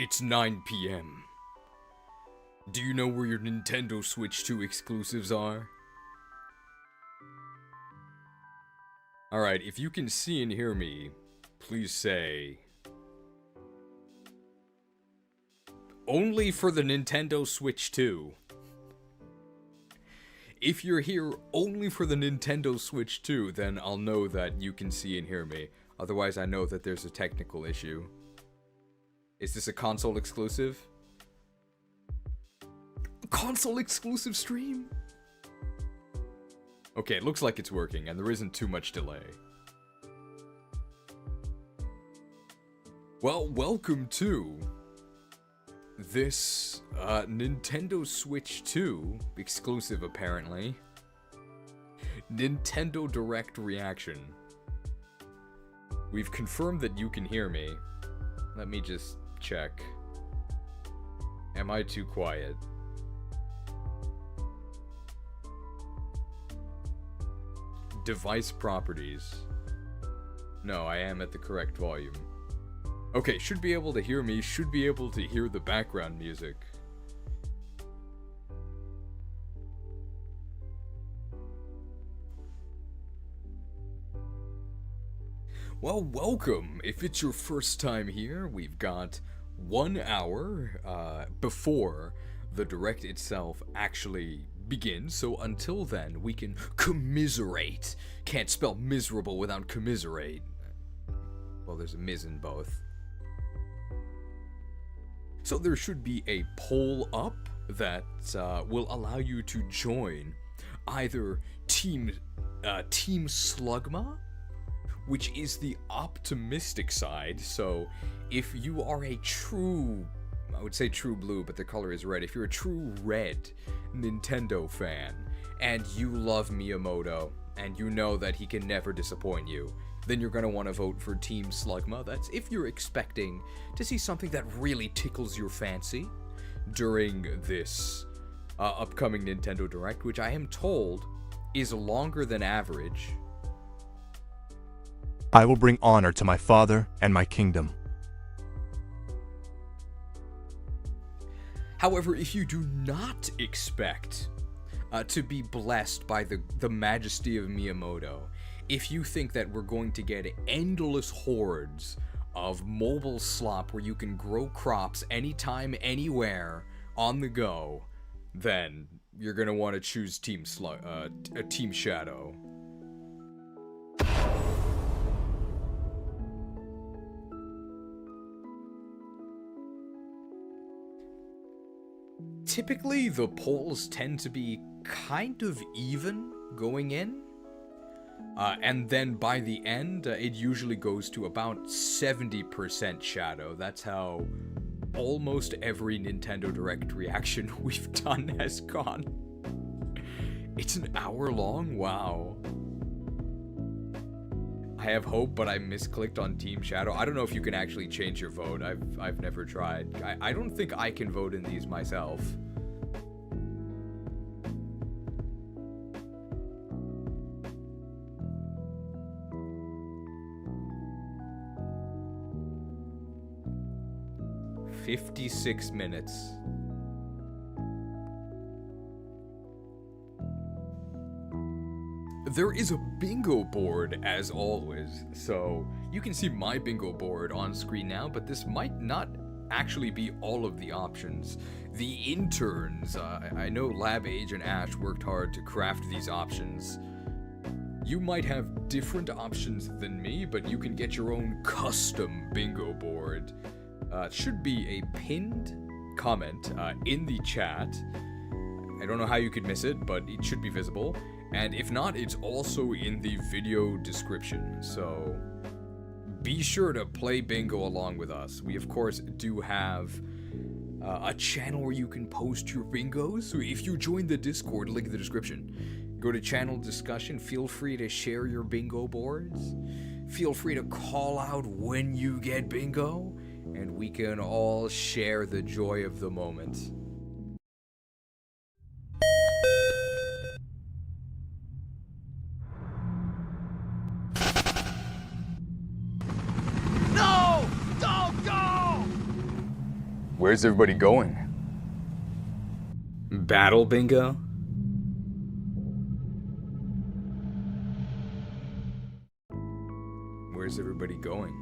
It's 9 p.m. Do you know where your Nintendo Switch 2 exclusives are? Alright, if you can see and hear me, please say... only for the Nintendo Switch 2. If you're here only for the Nintendo Switch 2, then I'll know that you can see and hear me. Otherwise, I know that there's a technical issue. Is this a console exclusive? A console exclusive stream? Okay, it looks like it's working, and there isn't too much delay. Well, welcome to this Nintendo Switch 2 exclusive, apparently. Nintendo Direct reaction. We've confirmed that you can hear me. Let me just check. Am I too quiet? Device properties. No, I am at the correct volume. Okay, should be able to hear me, should be able to hear the background music. Well, welcome! If it's your first time here, we've got 1 hour before the Direct itself actually begins, so until then, we can commiserate. Can't spell miserable without commiserate. Well, there's a mis in both. So there should be a poll up that will allow you to join either Team Slugma, which is the optimistic side. So if you are a true, I would say true blue, but the color is red. If you're a true red Nintendo fan and you love Miyamoto and you know that he can never disappoint you, then you're going to want to vote for Team Slugma. That's if you're expecting to see something that really tickles your fancy during this upcoming Nintendo Direct, which I am told is longer than average. I will bring honor to my father and my kingdom. However, if you do not expect to be blessed by the majesty of Miyamoto, if you think that we're going to get endless hordes of mobile slop where you can grow crops anytime, anywhere, on the go, then you're gonna want to choose Team Shadow. Typically, the polls tend to be kind of even going in. And then by the end, it usually goes to about 70% Shadow. That's how almost every Nintendo Direct reaction we've done has gone. It's an hour long? Wow. I have hope, but I misclicked on Team Shadow. I don't know if you can actually change your vote. I've never tried. I don't think I can vote in these myself. "56 minutes. There is a bingo board, as always, so you can see my bingo board on screen now, but this might not actually be all of the options. The interns, I know Lab Agent Ash worked hard to craft these options. You might have different options than me, but you can get your own custom bingo board. It should be a pinned comment in the chat. I don't know how you could miss it, but it should be visible. And if not, it's also in the video description. So be sure to play bingo along with us. We, of course, do have a channel where you can post your bingos. So if you join the Discord, link in the description. Go to channel discussion. Feel free to share your bingo boards. Feel free to call out when you get bingo. And we can all share the joy of the moment. No! Don't go! Where's everybody going? Battle bingo? Where's everybody going?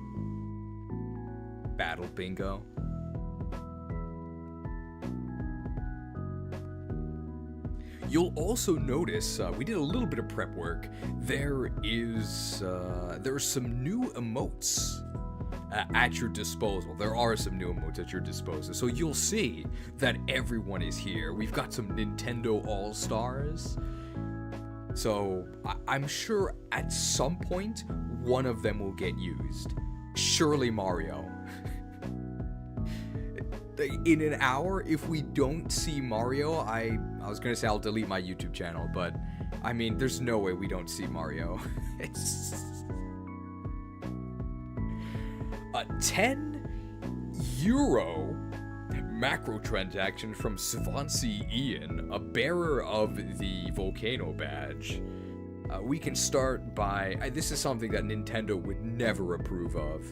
Battle bingo? You'll also notice, we did a little bit of prep work. There are some new emotes at your disposal. There are some new emotes at your disposal. So you'll see that everyone is here. We've got some Nintendo All-Stars. So I'm sure at some point, one of them will get used. Surely Mario. In an hour, if we don't see Mario, I was gonna say I'll delete my YouTube channel, but I mean, there's no way we don't see Mario. It's a €10 macro transaction from Swansea Ian, a bearer of the Volcano badge. We can start by, this is something that Nintendo would never approve of,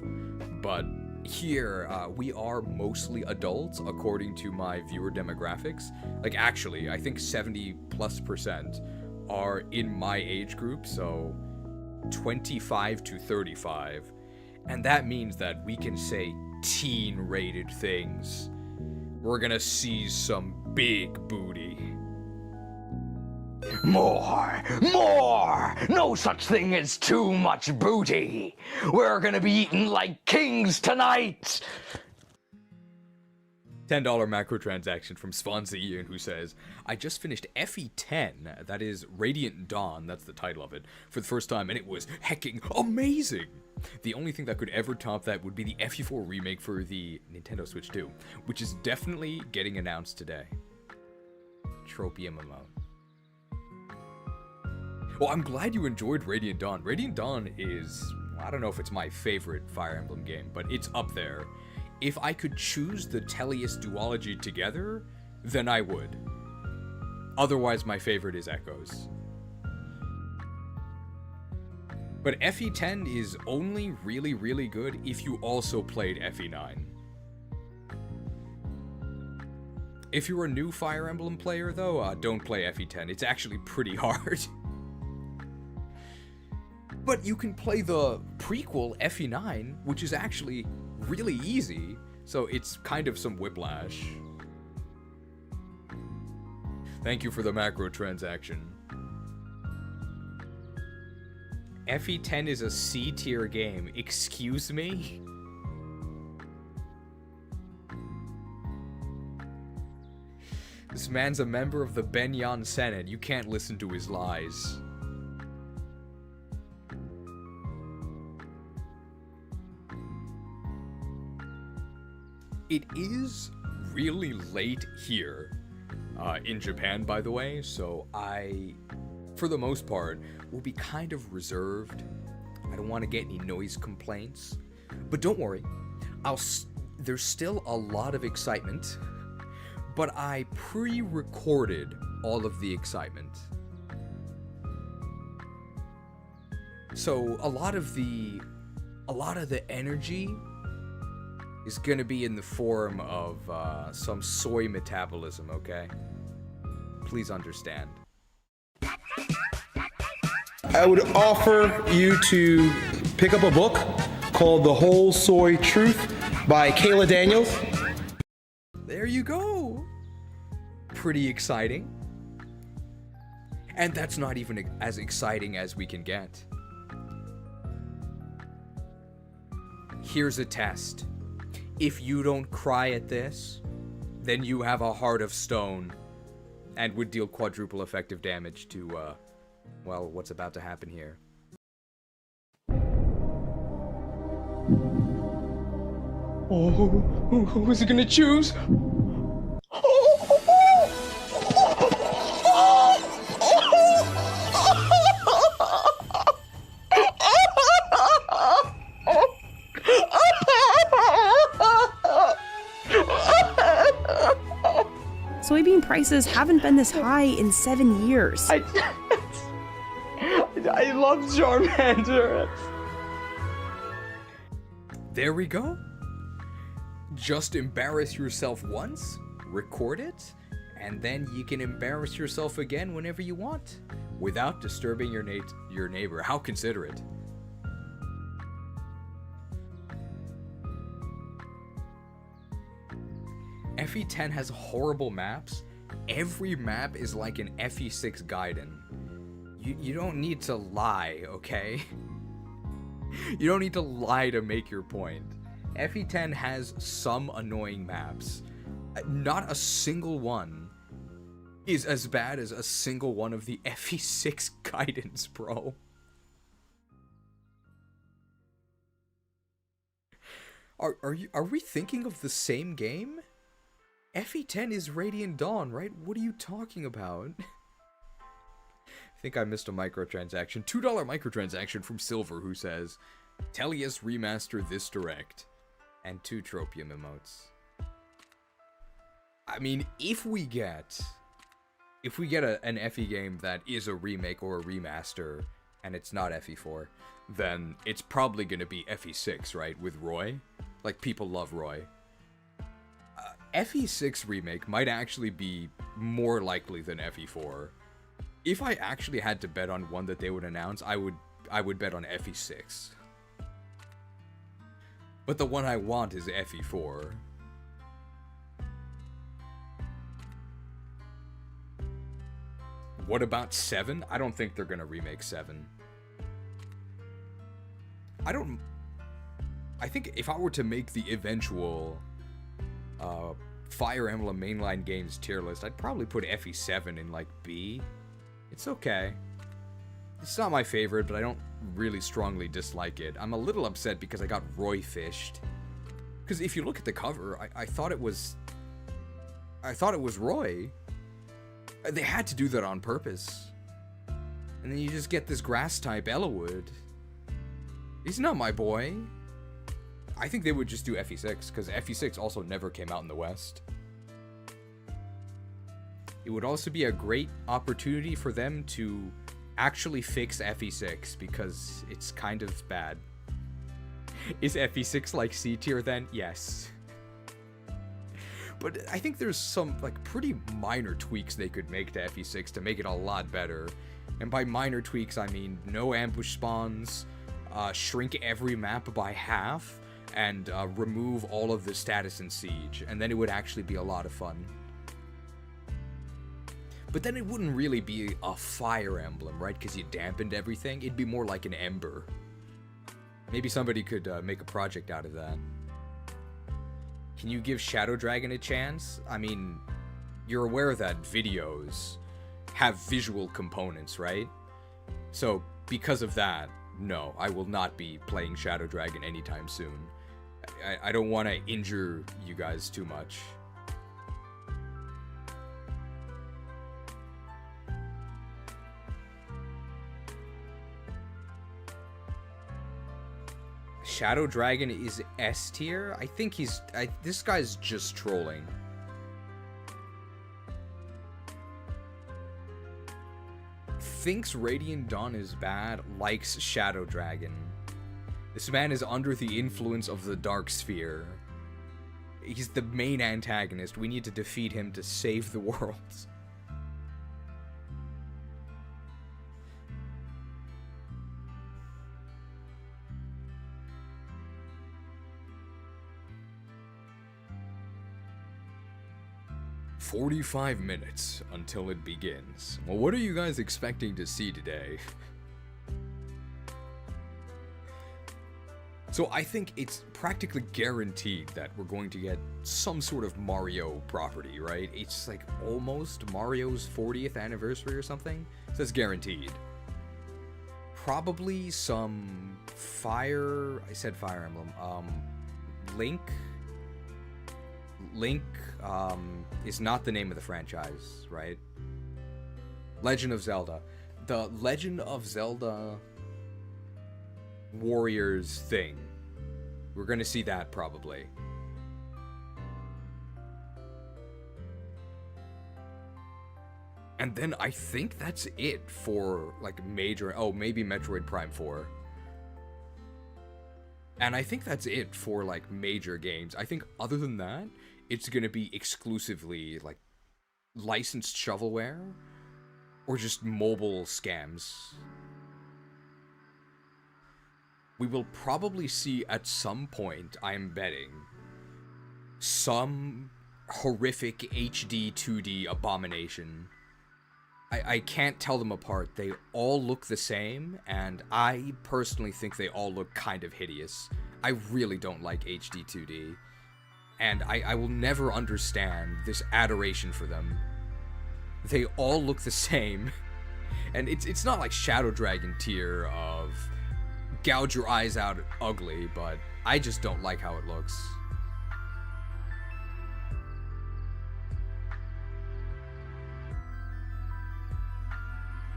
but here, we are mostly adults, according to my viewer demographics. Like, actually, I think 70+% are in my age group, so 25 to 35. And that means that we can say teen-rated things. We're gonna see some big booty. More! No such thing as too much booty! We're gonna be eating like kings tonight! $10 macro transaction from Swansea Ian, who says, I just finished FE10, that is Radiant Dawn, that's the title of it, for the first time, and it was hecking amazing! The only thing that could ever top that would be the FE4 remake for the Nintendo Switch 2, which is definitely getting announced today. Tropium MMO. Well, I'm glad you enjoyed Radiant Dawn. Radiant Dawn is, I don't know if it's my favorite Fire Emblem game, but it's up there. If I could choose the Teleus duology together, then I would. Otherwise, my favorite is Echoes. But FE10 is only really, really good if you also played FE9. If you're a new Fire Emblem player, though, don't play FE10. It's actually pretty hard. But you can play the prequel, FE9, which is actually really easy, so it's kind of some whiplash. Thank you for the macro transaction. FE10 is a C-tier game. Excuse me? This man's a member of the Benyan Senate. You can't listen to his lies. It is really late here in Japan, by the way, so I, for the most part, will be kind of reserved. I don't want to get any noise complaints, but don't worry, there's still a lot of excitement, but I pre-recorded all of the excitement. So a lot of the energy is gonna be in the form of some soy metabolism, okay? Please understand. I would offer you to pick up a book called The Whole Soy Truth by Kayla Daniels. There you go. Pretty exciting. And that's not even as exciting as we can get. Here's a test. If you don't cry at this, then you have a heart of stone and would deal quadruple effective damage to, well, what's about to happen here. Oh, who is he gonna choose? Soybean prices haven't been this high in 7 years. I love Charmander. There we go. Just embarrass yourself once, record it, and then you can embarrass yourself again whenever you want, without disturbing your neighbor. How considerate. FE10 has horrible maps. Every map is like an FE6 Gaiden. You don't need to lie, okay? You don't need to lie to make your point. FE10 has some annoying maps. Not a single one is as bad as a single one of the FE6 Gaidens, bro. Are we thinking of the same game? FE10 is Radiant Dawn, right? What are you talking about? I think I missed a microtransaction. $2 microtransaction from Silver, who says, Tellius remaster this direct. And 2 Tropium emotes. I mean, if we get an FE game that is a remake or a remaster, and it's not FE4, then it's probably going to be FE6, right? With Roy. Like, people love Roy. FE6 remake might actually be more likely than FE4. If I actually had to bet on one that they would announce, I would bet on FE6. But the one I want is FE4. What about 7? I don't think they're gonna remake 7. I think if I were to make the eventual Fire Emblem mainline games tier list, I'd probably put FE7 in, like, B. It's okay. It's not my favorite, but I don't really strongly dislike it. I'm a little upset because I got Roy fished. Because if you look at the cover, I thought it was Roy. They had to do that on purpose. And then you just get this grass type Ellawood. He's not my boy. I think they would just do FE6, because FE6 also never came out in the West. It would also be a great opportunity for them to actually fix FE6, because it's kind of bad. Is FE6 like C tier then? Yes. But I think there's some, like, pretty minor tweaks they could make to FE6 to make it a lot better. And by minor tweaks, I mean no ambush spawns, shrink every map by half, and remove all of the status in Siege, and then it would actually be a lot of fun. But then it wouldn't really be a Fire Emblem, right? Because you dampened everything. It'd be more like an Ember. Maybe somebody could make a project out of that. Can you give Shadow Dragon a chance? I mean, you're aware that videos have visual components, right? So, because of that, no, I will not be playing Shadow Dragon anytime soon. I don't want to injure you guys too much. Shadow Dragon is S tier? I think this guy's just trolling. Thinks Radiant Dawn is bad, likes Shadow Dragon. This man is under the influence of the Dark Sphere. He's the main antagonist. We need to defeat him to save the world. "45 minutes until it begins." Well, what are you guys expecting to see today? So I think it's practically guaranteed that we're going to get some sort of Mario property, right? It's like almost Mario's 40th anniversary or something. So it's guaranteed. Probably some Fire Emblem. Link is not the name of the franchise, right? Legend of Zelda. The Legend of Zelda Warriors thing. We're gonna see that probably. And then I think that's it for, like, major... Oh, maybe Metroid Prime 4. And I think that's it for, like, major games. I think other than that, it's gonna be exclusively, like, licensed shovelware or just mobile scams. We will probably see at some point, I'm betting, some horrific HD 2D abomination. I can't tell them apart. They all look the same, and I personally think they all look kind of hideous. I really don't like HD 2D. And I will never understand this adoration for them. They all look the same. And it's not like Shadow Dragon tier of gouge your eyes out ugly, but I just don't like how it looks.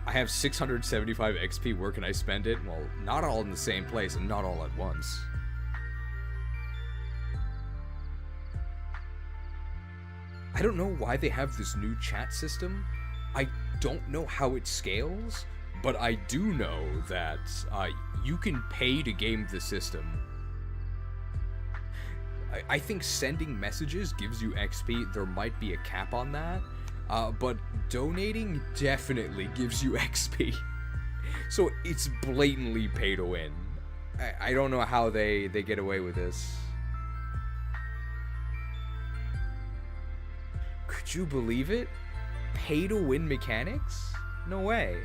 I have 675 XP, where can I spend it? Well, not all in the same place and not all at once. I don't know why they have this new chat system. I don't know how it scales, but I do know that you can pay to game the system. I think sending messages gives you XP. There might be a cap on that. But donating definitely gives you XP. So it's blatantly pay to win. I don't know how they get away with this. Could you believe it? Pay to win mechanics? No way.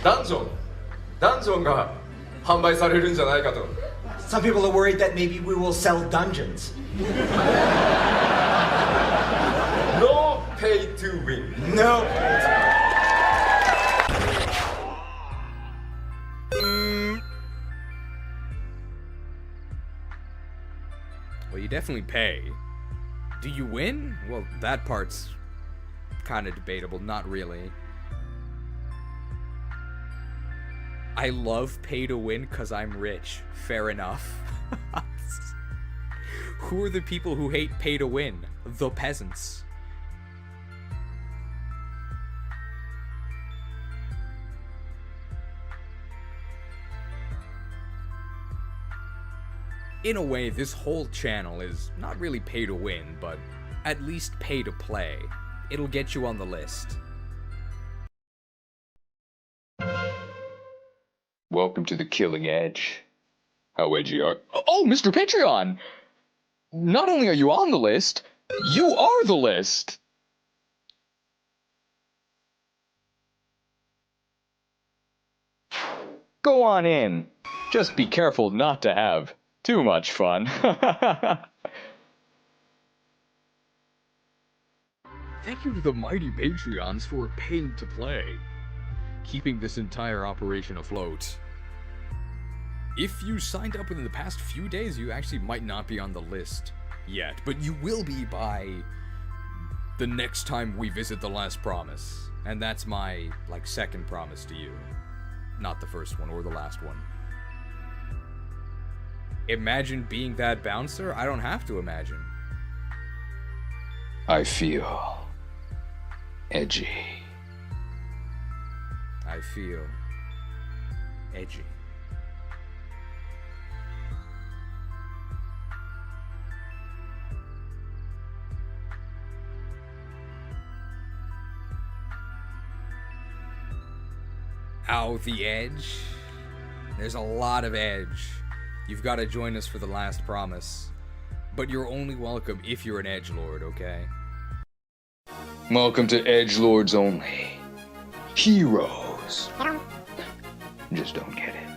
ダンジョンが販売されるんじゃないかと。 Some people are worried that maybe we will sell dungeons. No pay to win. No. Well, you definitely pay. Do you win? Well, that part's kind of debatable. Not really. I love pay to win because I'm rich. Fair enough. Who are the people who hate pay to win? The peasants. In a way, this whole channel is not really pay to win, but at least pay to play. It'll get you on the list. Welcome to the Killing Edge. How edgy are... Oh, Mr. Patreon! Not only are you on the list, you are the list! Go on in. Just be careful not to have too much fun. Thank you to the mighty Patreons for paying to play, keeping this entire operation afloat. If you signed up within the past few days, you actually might not be on the list yet, but you will be by the next time we visit the last promise. And that's my, second promise to you. Not the first one or the last one. Imagine being that bouncer? I don't have to imagine. I feel edgy. I feel edgy. Ow, the edge. There's a lot of edge. You've got to join us for the last promise. But you're only welcome if you're an edgelord, okay? Welcome to Edgelords Only. Heroes. Just don't get it.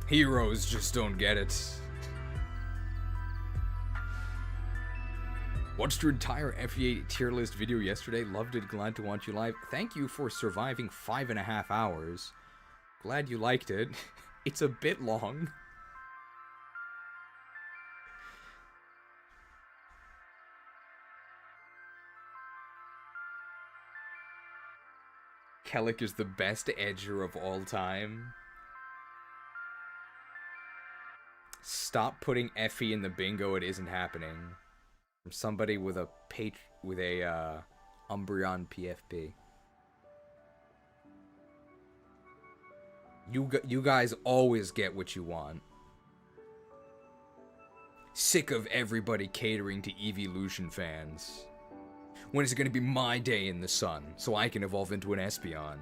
Heroes just don't get it. Watched your entire FE8 tier list video yesterday. Loved it. Glad to watch you live. Thank you for surviving 5.5 hours. Glad you liked it. It's a bit long. Kellic is the best edger of all time. Stop putting Effie in the bingo. It isn't happening. From somebody with a Umbreon PFP. You guys always get what you want. Sick of everybody catering to Evolution fans. When is it going to be my day in the sun so I can evolve into an Espeon?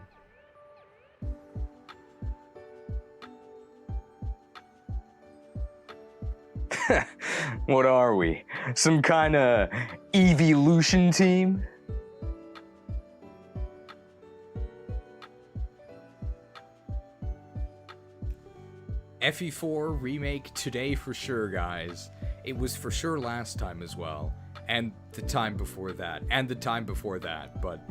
What are we? Some kind of evolution team? FE4 remake today for sure, guys. It was for sure last time as well. And the time before that. And the time before that. But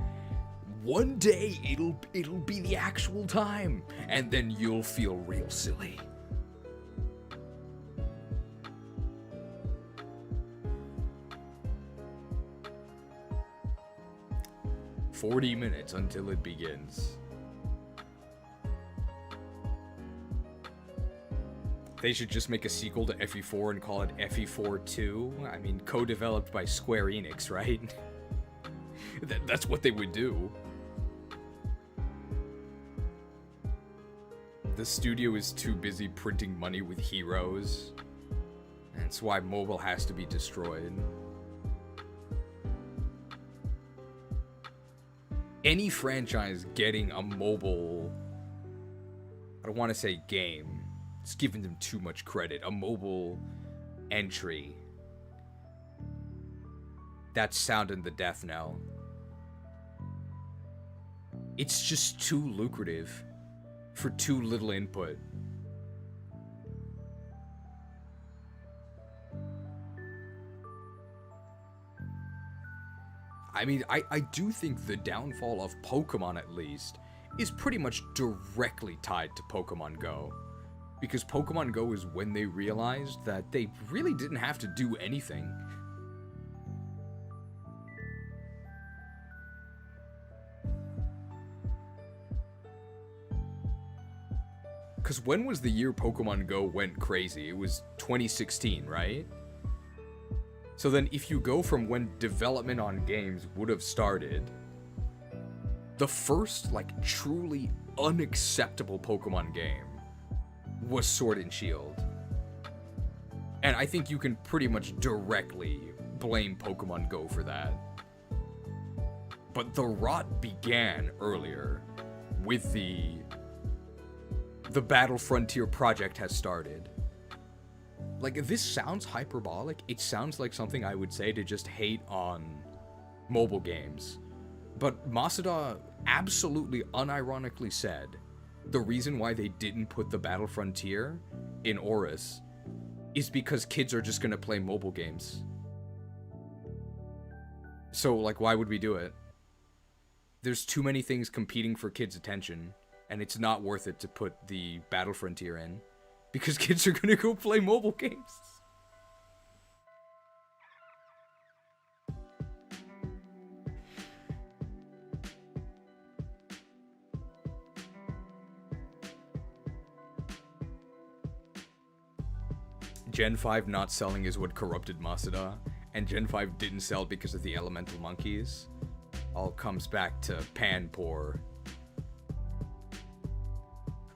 one day it'll be the actual time. And then you'll feel real silly. "40 minutes until it begins." They should just make a sequel to FE4 and call it FE4 2. I mean, co-developed by Square Enix, right? That's what they would do. The studio is too busy printing money with heroes. That's why mobile has to be destroyed. Any franchise getting a mobile... I don't want to say game. It's giving them too much credit. A mobile entry. That's sounding the death knell. It's just too lucrative for too little input. I mean, I do think the downfall of Pokemon, at least, is pretty much directly tied to Pokemon Go. Because Pokemon Go is when they realized that they really didn't have to do anything. Because when was the year Pokemon Go went crazy? It was 2016, right? So then if you go from when development on games would have started, the first, like, truly unacceptable Pokemon game was Sword and Shield. And I think you can pretty much directly blame Pokemon Go for that. But the rot began earlier with the Battle Frontier project has started. Like, this sounds hyperbolic. It sounds like something I would say to just hate on mobile games. But Masuda absolutely unironically said the reason why they didn't put the Battle Frontier in Oris is because kids are just gonna play mobile games. So, like, why would we do it? There's too many things competing for kids' attention, and it's not worth it to put the Battle Frontier in, because kids are gonna go play mobile games. Gen 5 not selling is what corrupted Masuda, and Gen 5 didn't sell because of the elemental monkeys. All comes back to Panpour.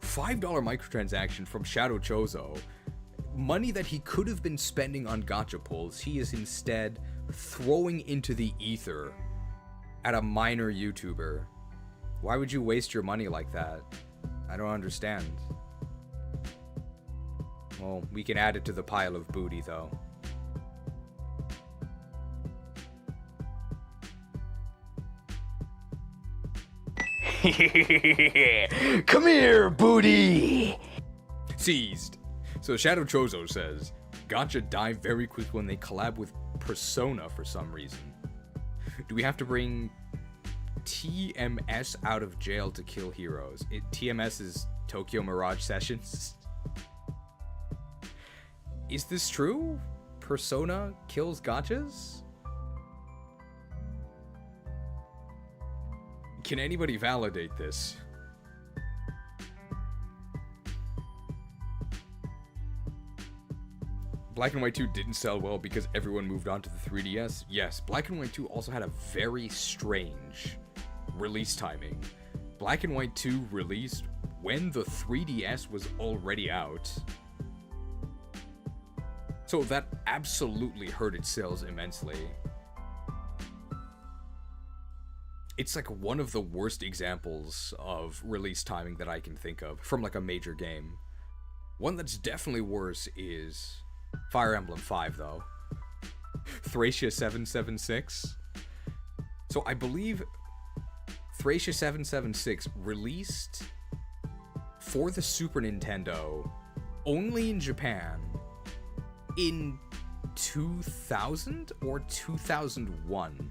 $5 microtransaction from Shadow Chozo. Money that he could have been spending on gacha pulls, he is instead throwing into the ether at a minor YouTuber. Why would you waste your money like that? I don't understand. Well, we can add it to the pile of booty, though. Come here, booty! Seized. So Shadow Chozo says, gacha die very quick when they collab with Persona for some reason. Do we have to bring TMS out of jail to kill heroes? TMS is Tokyo Mirage Sessions. Is this true? Persona kills gachas? Can anybody validate this? Black and White 2 didn't sell well because everyone moved on to the 3DS. Yes, Black and White 2 also had a very strange release timing. Black and White 2 released when the 3DS was already out. So that absolutely hurt its sales immensely. It's like one of the worst examples of release timing that I can think of from like a major game. One that's definitely worse is Fire Emblem 5 though. Thracia 776. So I believe Thracia 776 released for the Super Nintendo only in Japan in 2000 or 2001.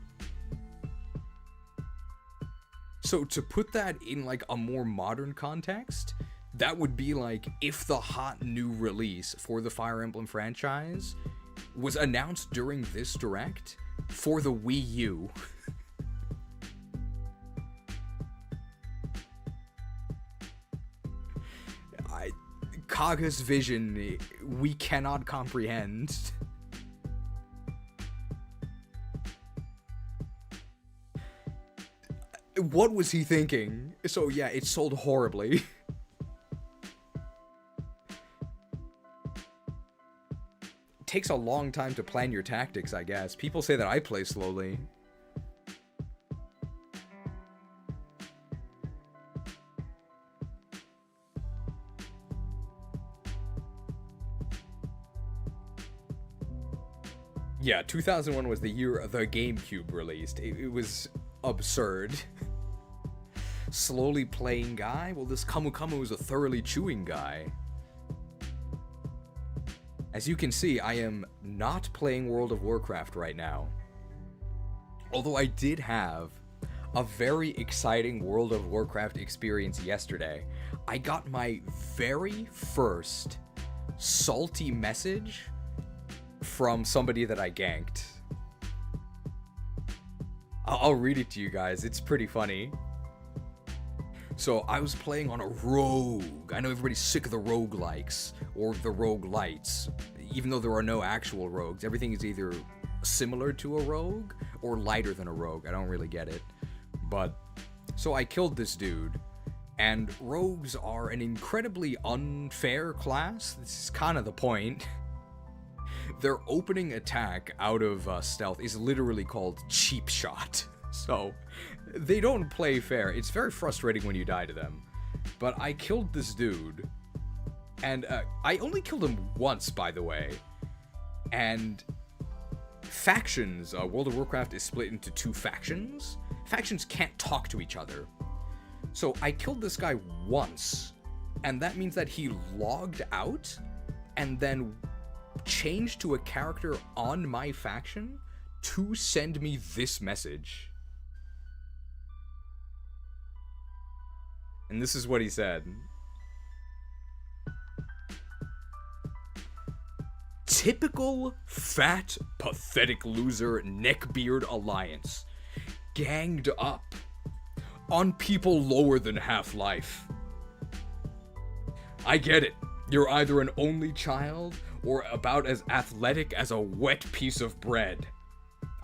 So to put that in like a more modern context, that would be like if the hot new release for the Fire Emblem franchise was announced during this direct for the Wii U. Kaga's vision, we cannot comprehend. What was he thinking? So yeah, it sold horribly. It takes a long time to plan your tactics, I guess. People say that I play slowly. Yeah, 2001 was the year the GameCube released. It was absurd. Slowly playing guy? Well, this Kamu Kamu is a thoroughly chewing guy. As you can see, I am not playing World of Warcraft right now. Although I did have a very exciting World of Warcraft experience yesterday. I got my very first salty message from somebody that I ganked. I'll read it to you guys, it's pretty funny. So I was playing on a rogue. I know everybody's sick of the roguelikes or the roguelites, even though there are no actual rogues. Everything is either similar to a rogue or lighter than a rogue. I don't really get it. But, so I killed this dude, and rogues are an incredibly unfair class. This is kind of the point. Their opening attack out of stealth is literally called Cheap Shot. So, they don't play fair. It's very frustrating when you die to them. But I killed this dude, and I only killed him once, by the way. And factions, World of Warcraft is split into 2 factions. Factions can't talk to each other. So I killed this guy once, and that means that he logged out and then changed to a character on my faction to send me this message. And this is what he said. Typical fat, pathetic loser neckbeard alliance. Ganged up on people lower than Half-Life. I get it. You're either an only child or about as athletic as a wet piece of bread.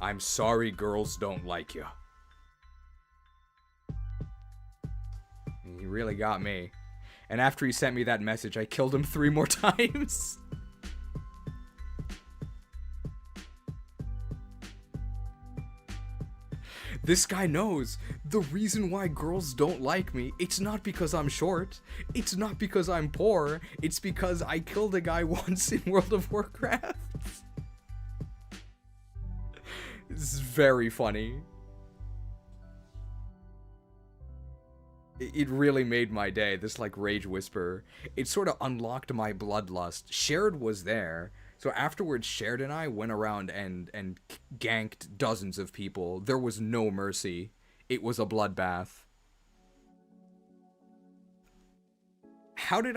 I'm sorry girls don't like you. He really got me. And after he sent me that message, I killed him 3 more times. This guy knows the reason why girls don't like me. It's not because I'm short. It's not because I'm poor. It's because I killed a guy once in World of Warcraft. This is very funny. It really made my day, this like rage whisper. It sort of unlocked my bloodlust. Shared was there. So afterwards, Shared and I went around and ganked dozens of people. There was no mercy. It was a bloodbath. How did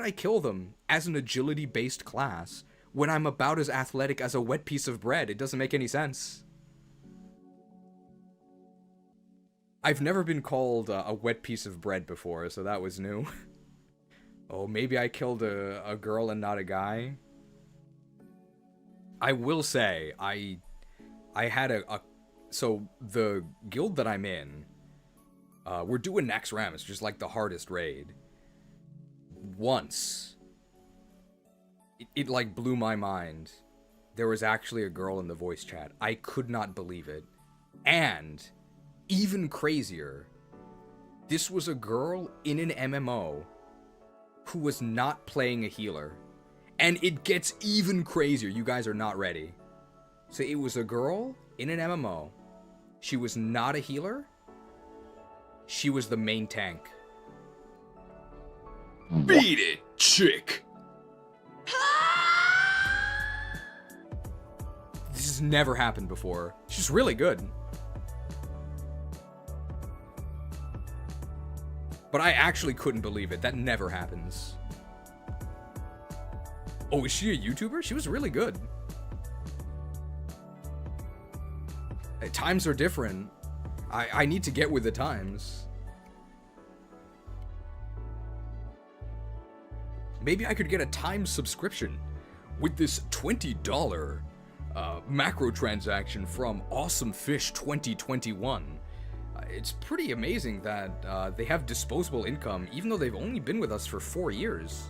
I kill them as an agility-based class when I'm about as athletic as a wet piece of bread? It doesn't make any sense. I've never been called a wet piece of bread before, so that was new. Oh, maybe I killed a girl and not a guy. I will say, I had so the guild that I'm in, we're doing Nax Ram, it's just like the hardest raid. once, it like blew my mind. There was actually a girl in the voice chat. I could not believe it. And even crazier, this was a girl in an MMO who was not playing a healer. And it gets even crazier. You guys are not ready. So it was a girl in an MMO. She was not a healer. She was the main tank. Beat it, chick! This has never happened before. She's really good. But I actually couldn't believe it. That never happens. Oh, is she a YouTuber? She was really good. Times are different. I need to get with the times. Maybe I could get a Times subscription with this $20 macro transaction from Awesome Fish 2021. It's pretty amazing that they have disposable income, even though they've only been with us for 4 years.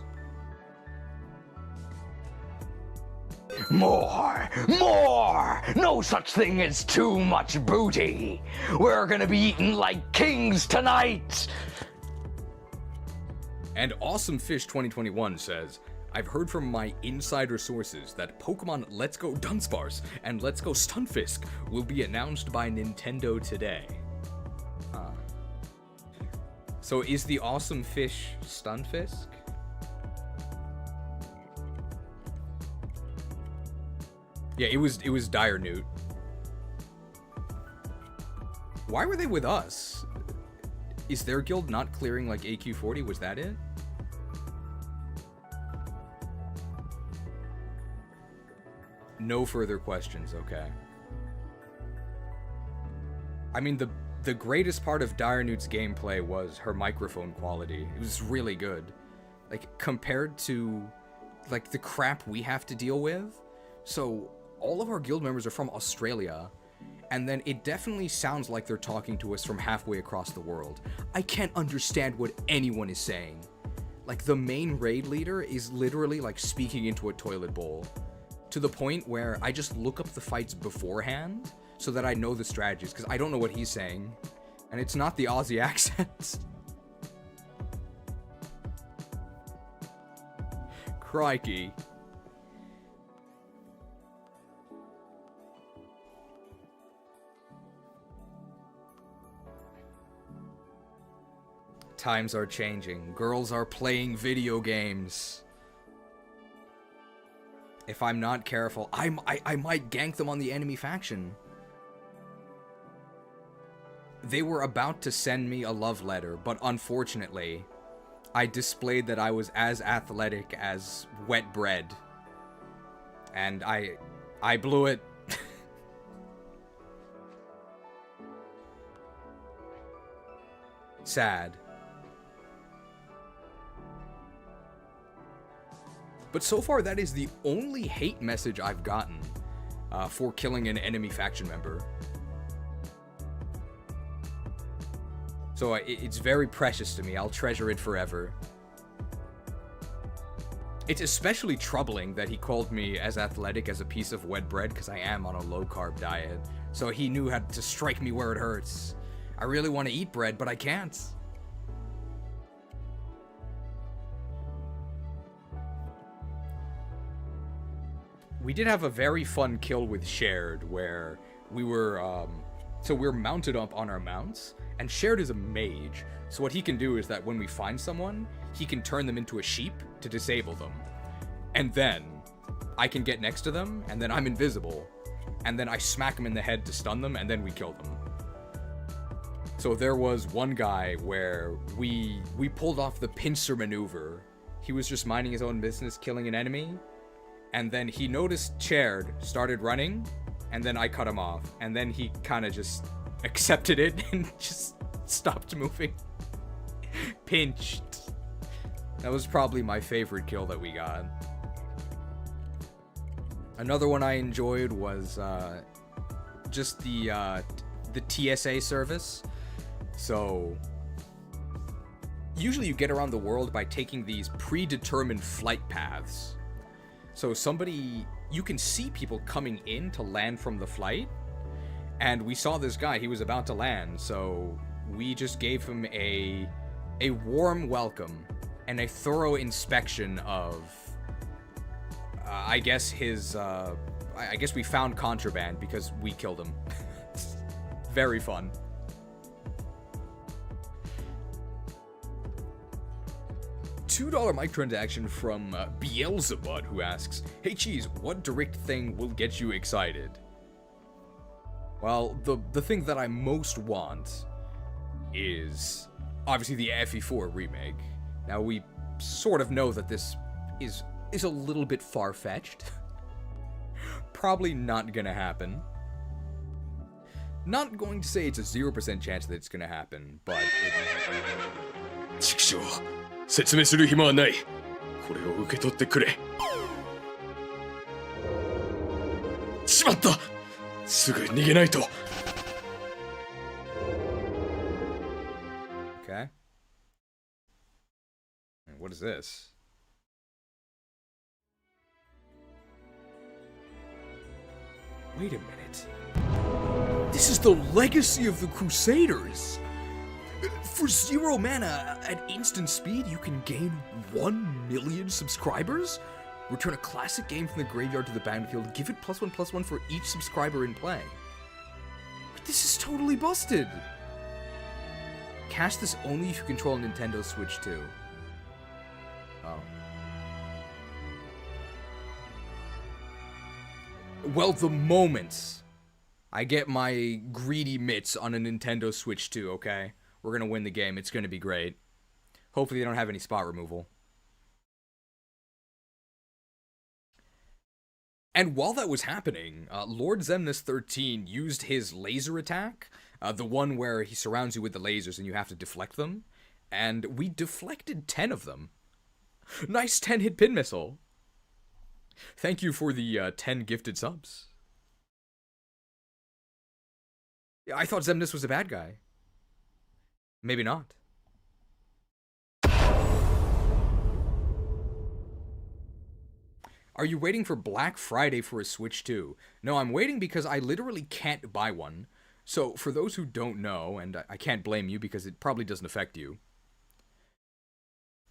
More! More! No such thing as too much booty! We're gonna be eating like kings tonight! And Awesome Fish 2021 says, I've heard from my insider sources that Pokemon Let's Go Dunsparce and Let's Go Stunfisk will be announced by Nintendo today. So is the Awesome Fish Stunfisk? Yeah, it was Dire Newt. Why were they with us? Is their guild not clearing like AQ40? Was that it? No further questions, okay. I mean, the greatest part of Dire Newt's gameplay was her microphone quality. It was really good. Like, compared to, like, the crap we have to deal with. So, all of our guild members are from Australia, and then it definitely sounds like they're talking to us from halfway across the world. I can't understand what anyone is saying. Like, the main raid leader is literally, like, speaking into a toilet bowl. To the point where I just look up the fights beforehand, so that I know the strategies, because I don't know what he's saying. And it's not the Aussie accent. Crikey. Times are changing. Girls are playing video games. If I'm not careful, I might gank them on the enemy faction. They were about to send me a love letter, but unfortunately, I displayed that I was as athletic as wet bread. And I blew it. Sad. But so far, that is the only hate message I've gotten for killing an enemy faction member. So it's very precious to me. I'll treasure it forever. It's especially troubling that he called me as athletic as a piece of wet bread, because I am on a low-carb diet. So he knew how to strike me where it hurts. I really want to eat bread, but I can't. We did have a very fun kill with Shared, where we were, so we're mounted up on our mounts, and Shared is a mage, so what he can do is that when we find someone, he can turn them into a sheep to disable them. And then, I can get next to them, and then I'm invisible, and then I smack them in the head to stun them, and then we kill them. So there was one guy where we pulled off the pincer maneuver. He was just minding his own business, killing an enemy, and then he noticed Shared, started running, and then I cut him off. And then he kind of just accepted it and just stopped moving. Pinched. That was probably my favorite kill that we got. Another one I enjoyed was just the TSA service. So usually you get around the world by taking these predetermined flight paths. So you can see people coming in to land from the flight, and we saw this guy, he was about to land, so we just gave him a warm welcome and a thorough inspection of, I guess we found contraband because we killed him. Very fun. $2 microtransaction from Beelzebud, who asks, "Hey Cheese, what direct thing will get you excited?" Well, the thing that I most want is obviously the FE4 remake. Now, we sort of know that this is a little bit far-fetched. Probably not gonna happen. Not going to say it's a 0% chance that it's gonna happen, but it... 畜生、説明する暇はない。これを受け取ってくれ。しまった。すぐ逃げないと。Okay. And what is this? Wait a minute. This is the legacy of the Crusaders! For 0 mana, at instant speed, you can gain 1 million subscribers? Return a classic game from the graveyard to the battlefield, give it +1/+1 for each subscriber in play. But this is totally busted! Cast this only if you control a Nintendo Switch 2. Oh. Well, the moment I get my greedy mitts on a Nintendo Switch 2, okay? We're gonna win the game. It's gonna be great. Hopefully they don't have any spot removal. And while that was happening, Lord Xemnas 13 used his laser attack, the one where he surrounds you with the lasers and you have to deflect them, and we deflected 10 of them. Nice 10-hit pin missile. Thank you for the 10 gifted subs. I thought Xemnas was a bad guy. Maybe not. Are you waiting for Black Friday for a Switch 2? No, I'm waiting because I literally can't buy one. So, for those who don't know, and I can't blame you because it probably doesn't affect you.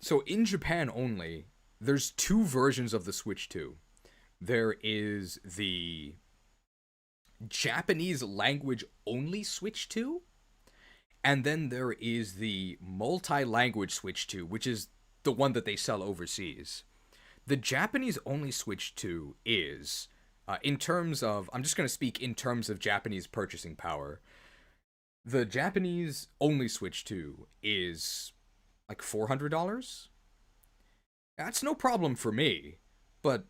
So, in Japan only, there's 2 versions of the Switch 2. There is the Japanese language only Switch 2, and then there is the multi-language Switch 2, which is the one that they sell overseas. The Japanese only Switch 2 is, in terms of, I'm just going to speak in terms of Japanese purchasing power. The Japanese only Switch 2 is like $400. That's no problem for me, but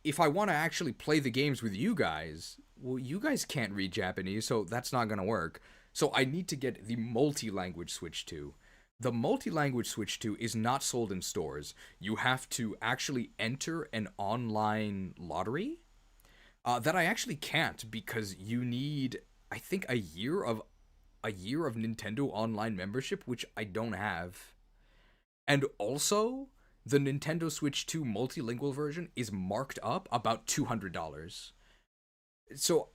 if I want to actually play the games with you guys, well, you guys can't read Japanese, so that's not going to work. So I need to get the multi-language Switch 2. The multi-language Switch 2 is not sold in stores. You have to actually enter an online lottery that I actually can't because you need, I think, a year of Nintendo Online membership, which I don't have. And also, the Nintendo Switch 2 multilingual version is marked up about $200. So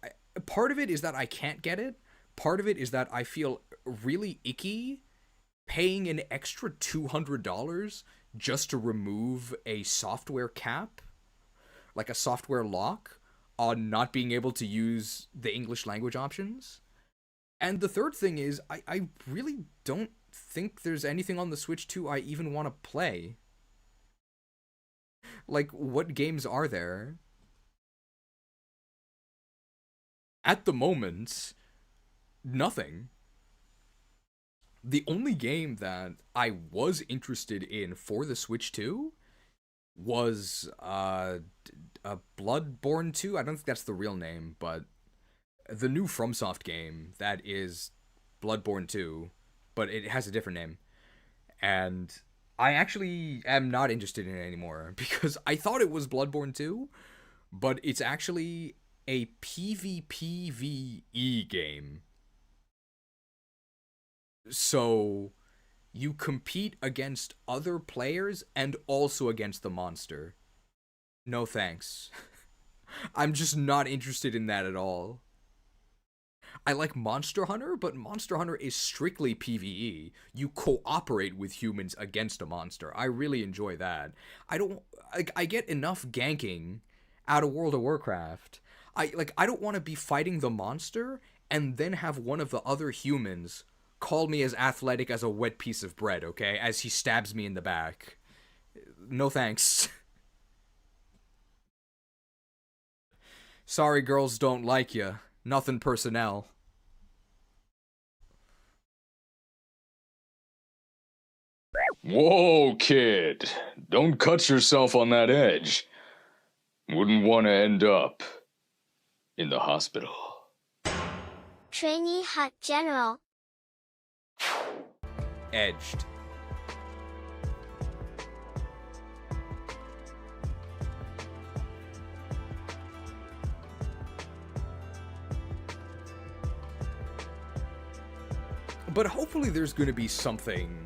part of it is that I can't get it. Part of it is that I feel really icky paying an extra $200 just to remove a software cap, like a software lock, on not being able to use the English language options. And the third thing is, I really don't think there's anything on the Switch 2 I even want to play. Like, what games are there? At the moment, nothing. The only game that I was interested in for the Switch 2 was Bloodborne 2. I don't think that's the real name, but the new FromSoft game that is Bloodborne 2, but it has a different name. And I actually am not interested in it anymore because I thought it was Bloodborne 2, but it's actually a PvPvE game. So You compete against other players and also against the monster. No thanks. I'm just not interested in that at all. I like Monster Hunter, but Monster Hunter is strictly PvE. You cooperate with humans against a monster. I really enjoy that. I get enough ganking out of World of Warcraft. I don't want to be fighting the monster and then have one of the other humans call me as athletic as a wet piece of bread, okay? As he stabs me in the back. No thanks. Sorry girls don't like you. Nothing personnel. Whoa, kid. Don't cut yourself on that edge. Wouldn't want to end up in the hospital. Trainee Hut General. Edged. But hopefully there's going to be something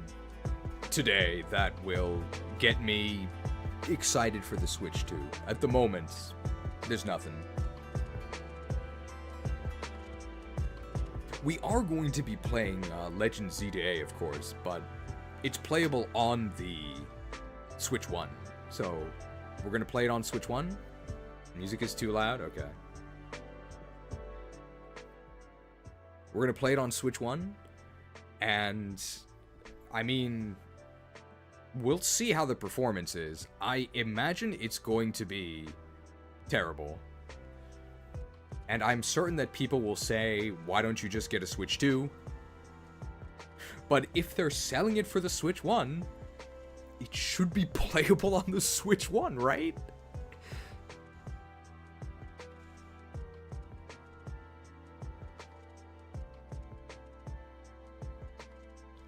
today that will get me excited for the Switch 2. At the moment, there's nothing. We are going to be playing Legend Z-A, of course, but it's playable on the Switch 1. So, we're going to play it on Switch 1. Music is too loud? Okay. We're going to play it on Switch 1. And, I mean, we'll see how the performance is. I imagine it's going to be terrible. And I'm certain that people will say, why don't you just get a Switch 2? But if they're selling it for the Switch 1, it should be playable on the Switch 1, right?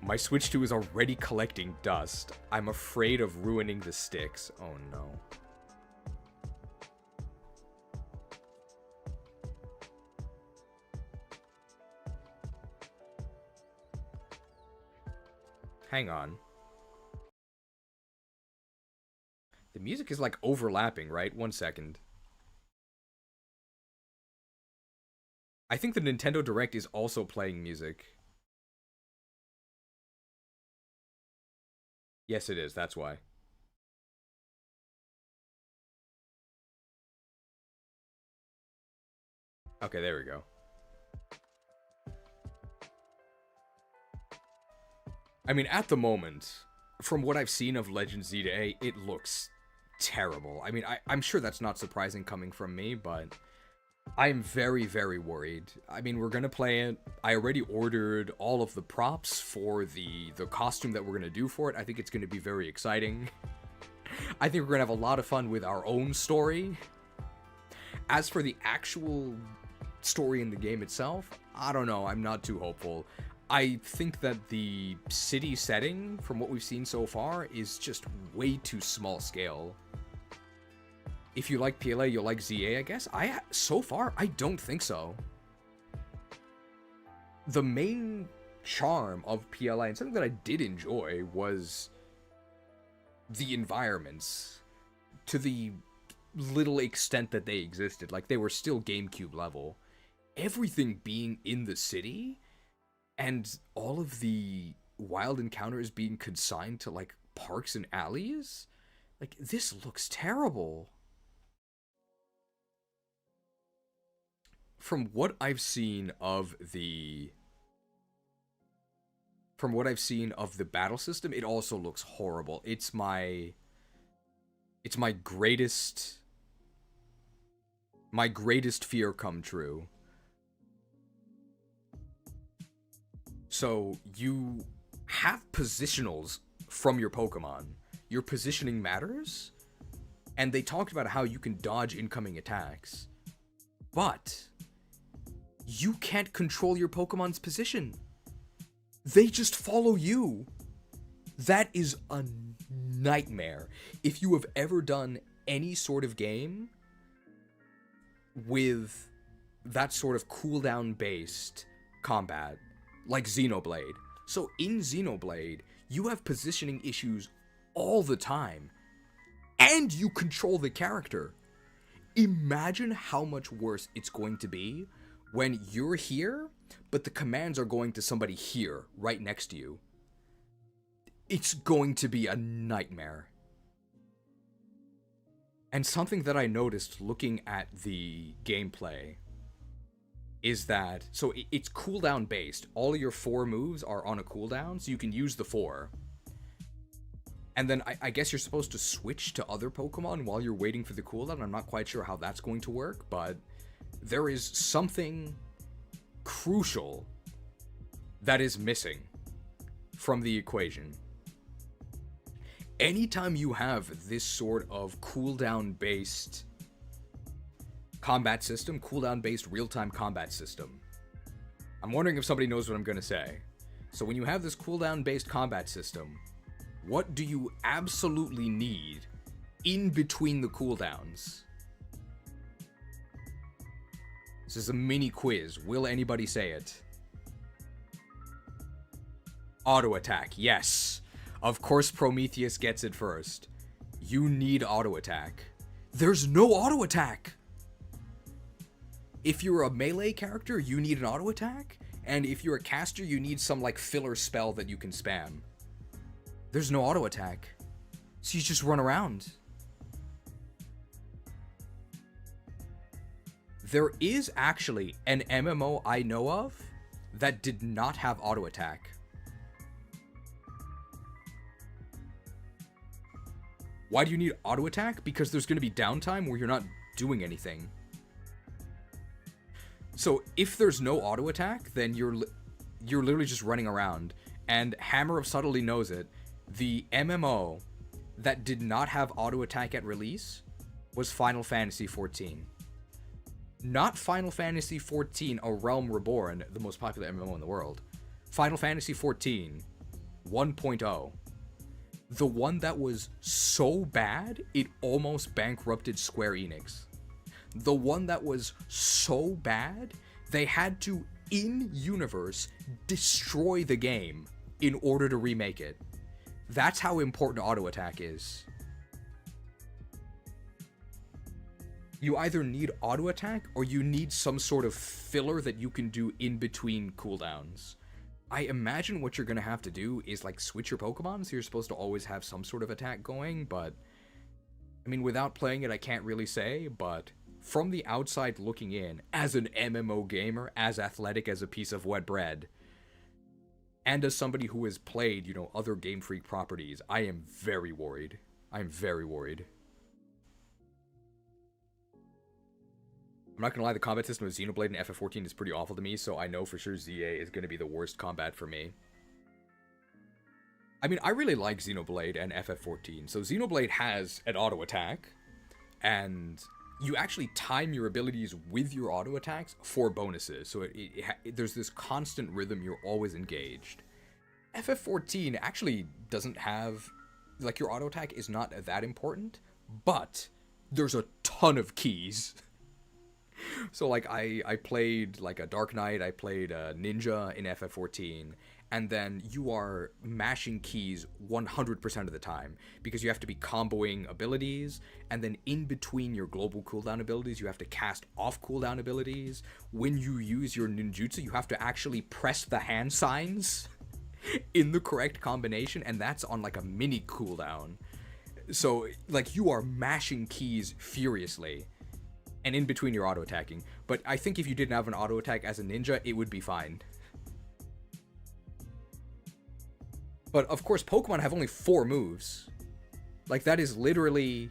My Switch 2 is already collecting dust. I'm afraid of ruining the sticks. Oh no. Hang on. The music is like overlapping, right? 1 second. I think the Nintendo Direct is also playing music. Yes, it is. That's why. Okay, there we go. I mean, at the moment, from what I've seen of Legend Z-A, it looks terrible. I mean, I'm sure that's not surprising coming from me, but I'm very, very worried. I mean, we're gonna play it. I already ordered all of the props for the costume that we're gonna do for it. I think it's gonna be very exciting. I think we're gonna have a lot of fun with our own story. As for the actual story in the game itself, I don't know. I'm not too hopeful. I think that the city setting, from what we've seen so far, is just way too small scale. If you like PLA, you'll like ZA, I guess. So far, I don't think so. The main charm of PLA, and something that I did enjoy, was the environments. To the little extent that they existed. Like, they were still GameCube level. Everything being in the city, and all of the wild encounters being consigned to, like, parks and alleys? Like, this looks terrible. From what I've seen of the battle system, it also looks horrible. It's my greatest fear come true. So you have positionals from your Pokemon. Your positioning matters, and they talked about how you can dodge incoming attacks. But you can't control your Pokemon's position. They just follow you. That is a nightmare. If you have ever done any sort of game with that sort of cooldown based combat, like Xenoblade. So in Xenoblade, you have positioning issues all the time. And you control the character. Imagine how much worse it's going to be when you're here, but the commands are going to somebody here, right next to you. It's going to be a nightmare. And something that I noticed looking at the gameplay is that, so it's cooldown based. All of your 4 moves are on a cooldown, so you can use the 4. And then I guess you're supposed to switch to other Pokemon while you're waiting for the cooldown. I'm not quite sure how that's going to work, but there is something crucial that is missing from the equation. Anytime you have this sort of cooldown-based combat system, cooldown-based real-time combat system, I'm wondering if somebody knows what I'm going to say. So when you have this cooldown-based combat system, what do you absolutely need in between the cooldowns? This is a mini quiz. Will anybody say it? Auto attack, yes. Of course Prometheus gets it first. You need auto attack. There's no auto attack! If you're a melee character, you need an auto attack, and if you're a caster, you need some like filler spell that you can spam. There's no auto attack. So you just run around. There is actually an MMO I know of that did not have auto attack. Why do you need auto attack? Because there's going to be downtime where you're not doing anything. So if there's no auto attack, then you're literally just running around. And Hammer of Subtlety knows it. The MMO that did not have auto attack at release was Final Fantasy XIV. Not Final Fantasy XIV: A Realm Reborn, the most popular MMO in the world. Final Fantasy XIV 1.0. The one that was so bad, it almost bankrupted Square Enix. The one that was so bad, they had to, in-universe, destroy the game in order to remake it. That's how important auto attack is. You either need auto attack or you need some sort of filler that you can do in between cooldowns. I imagine what you're going to have to do is like switch your Pokemon, so you're supposed to always have some sort of attack going, but I mean, without playing it, I can't really say, but from the outside looking in, as an MMO gamer, as athletic as a piece of wet bread, and as somebody who has played, other Game Freak properties, I am very worried. I'm very worried. I'm not gonna lie, the combat system of Xenoblade and FF14 is pretty awful to me, so I know for sure ZA is gonna be the worst combat for me. I mean, I really like Xenoblade and FF14. So Xenoblade has an auto attack, and you actually time your abilities with your auto attacks for bonuses. So there's this constant rhythm, you're always engaged. FF14 actually doesn't have, like, your auto attack is not that important, but there's a ton of keys. So, like, I played, like, a Dark Knight, I played a Ninja in FF14, and then you are mashing keys 100% of the time, because you have to be comboing abilities, and then in between your global cooldown abilities, you have to cast off cooldown abilities. When you use your ninjutsu, you have to actually press the hand signs in the correct combination, and that's on, like, a mini cooldown. So, like, you are mashing keys furiously. And in between you're auto-attacking. But I think if you didn't have an auto-attack as a ninja, it would be fine. But of course, Pokemon have only 4 moves. Like, that is literally...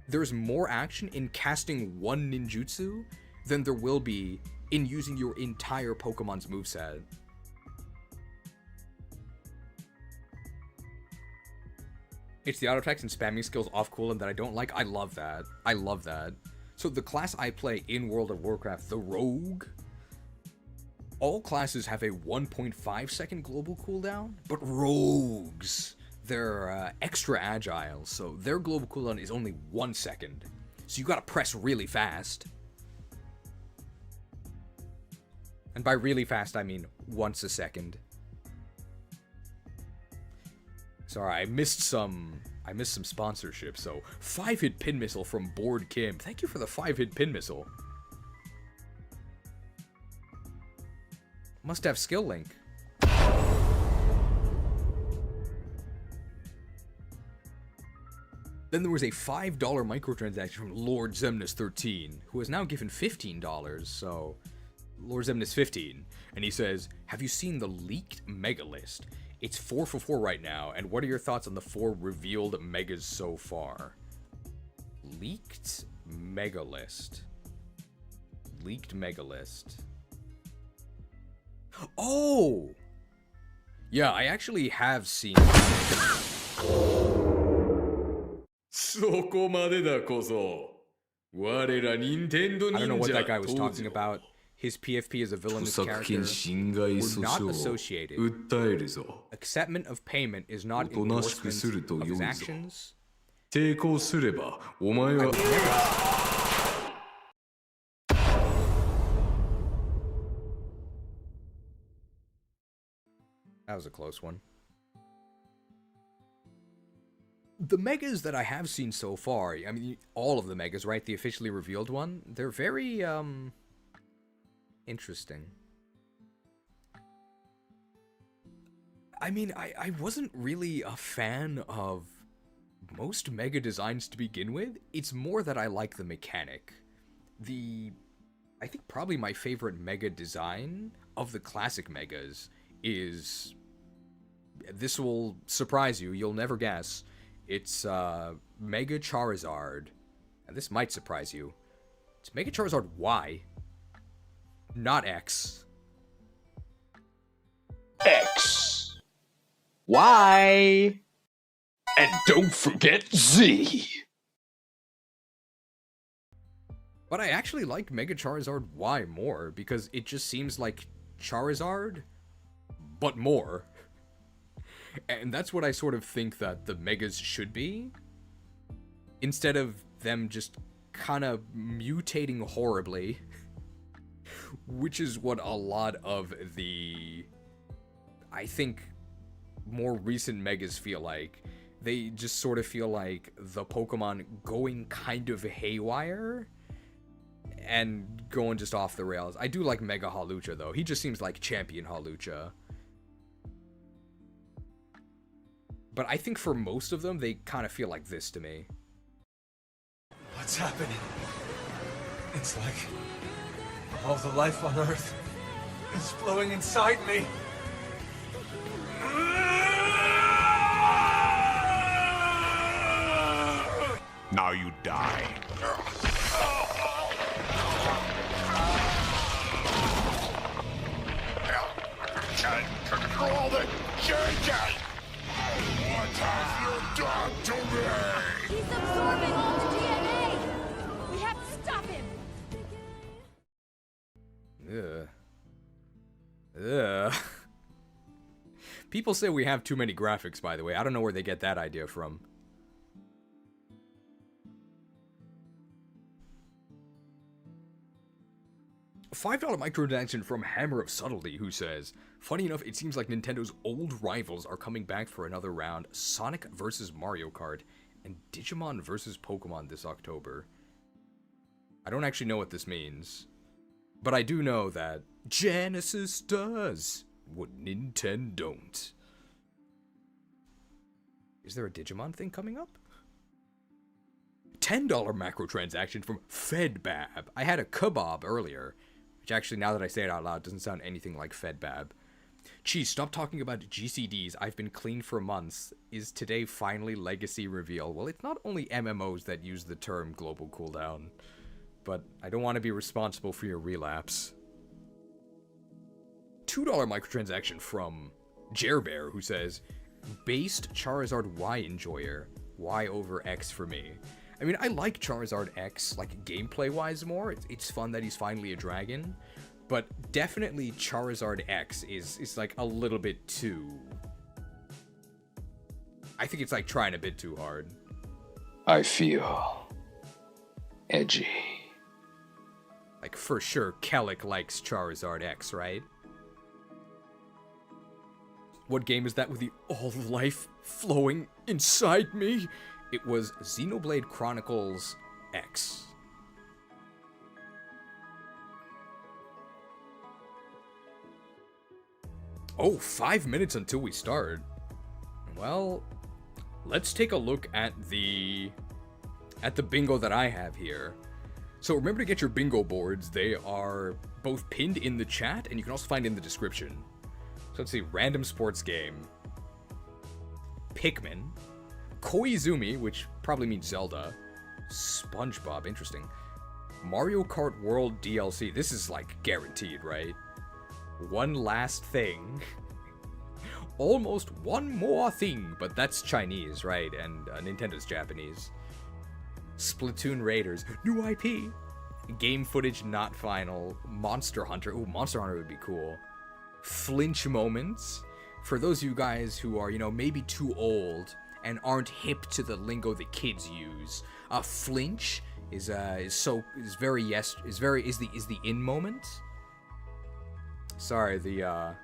There's more action in casting one ninjutsu than there will be in using your entire Pokemon's moveset. It's the auto-attacks and spamming skills off cooldown that I don't like. I love that. I love that. So the class I play in World of Warcraft, the Rogue, all classes have a 1.5 second global cooldown, but Rogues, they're extra agile, so their global cooldown is only 1 second. So you gotta press really fast. And by really fast, I mean once a second. Sorry, I missed some sponsorship. So 5-hit pin missile from Board Kim. Thank you for the 5-hit pin missile. Must have skill link. Then there was a $5 microtransaction from Lord Zemnis 13, who is now given $15, so Lord Zemnis 15. And he says, have you seen the leaked mega list? It's 4 for 4 right now, and what are your thoughts on the 4 revealed megas so far? Leaked mega list. Leaked mega list. Oh! Yeah, I actually have seen... I don't know what that guy was talking about. His PFP is a villainous character. We're not associated. Acceptment of payment is not endorsement of his actions. That was a close one. The megas that I have seen so far, I mean, all of the megas, right? The officially revealed one, they're very, interesting. I mean, I wasn't really a fan of most mega designs to begin with. It's more that I like the mechanic. I think probably my favorite mega design of the classic megas is... This will surprise you, you'll never guess. It's, Mega Charizard. And this might surprise you. It's Mega Charizard Y. Not X. X. Y. And don't forget Z. But I actually like Mega Charizard Y more, because it just seems like Charizard, but more. And that's what I sort of think that the megas should be. Instead of them just kind of mutating horribly. Which is what a lot of the, I think, more recent megas feel like. They just sort of feel like the Pokemon going kind of haywire. And going just off the rails. I do like Mega Hawlucha though. He just seems like Champion Hawlucha. But I think for most of them, they kind of feel like this to me. What's happening? It's like all the life on Earth is flowing inside me. Now you die. Can't control the changes! What have you done to me? He's absorbing all the DNA! We have to stop him! Ugh. People say we have too many graphics, by the way. I don't know where they get that idea from. $5 microtransaction from Hammer of Subtlety, who says, funny enough, it seems like Nintendo's old rivals are coming back for another round. Sonic vs. Mario Kart and Digimon vs. Pokemon this October. I don't actually know what this means. But I do know that Genesis does what Nintendo don't. Is there a Digimon thing coming up? $10 macro transaction from Fedbab. I had a kebab earlier, which actually, now that I say it out loud, doesn't sound anything like Fedbab. Geez, stop talking about GCDs. I've been clean for months. Is today finally Legacy reveal? Well, it's not only MMOs that use the term global cooldown, but I don't want to be responsible for your relapse. $2 microtransaction from Jerbear, who says, based Charizard Y enjoyer, Y over X for me. I mean, I like Charizard X, like, gameplay-wise more. It's fun that he's finally a dragon. But definitely Charizard X is like, a little bit too... I think it's, like, trying a bit too hard. I feel... edgy. Like, for sure, Kellic likes Charizard X, right? What game is that with the all-life flowing inside me. It was Xenoblade Chronicles X. Oh, 5 minutes until we start. Well, let's take a look at the bingo that I have here. So remember to get your bingo boards. They are both pinned in the chat, and you can also find in the description. So let's see, random sports game. Pikmin. Koizumi, which probably means Zelda. SpongeBob, interesting. Mario Kart World DLC. This is like guaranteed, right? One last thing. Almost one more thing, but that's Chinese, right? And Nintendo's Japanese. Splatoon Raiders. New IP. Game footage not final. Monster Hunter. Ooh, Monster Hunter would be cool. Flinch moments. For those of you guys who are, maybe too old and aren't hip to the lingo that kids use, flinch is the in moment. Sorry, the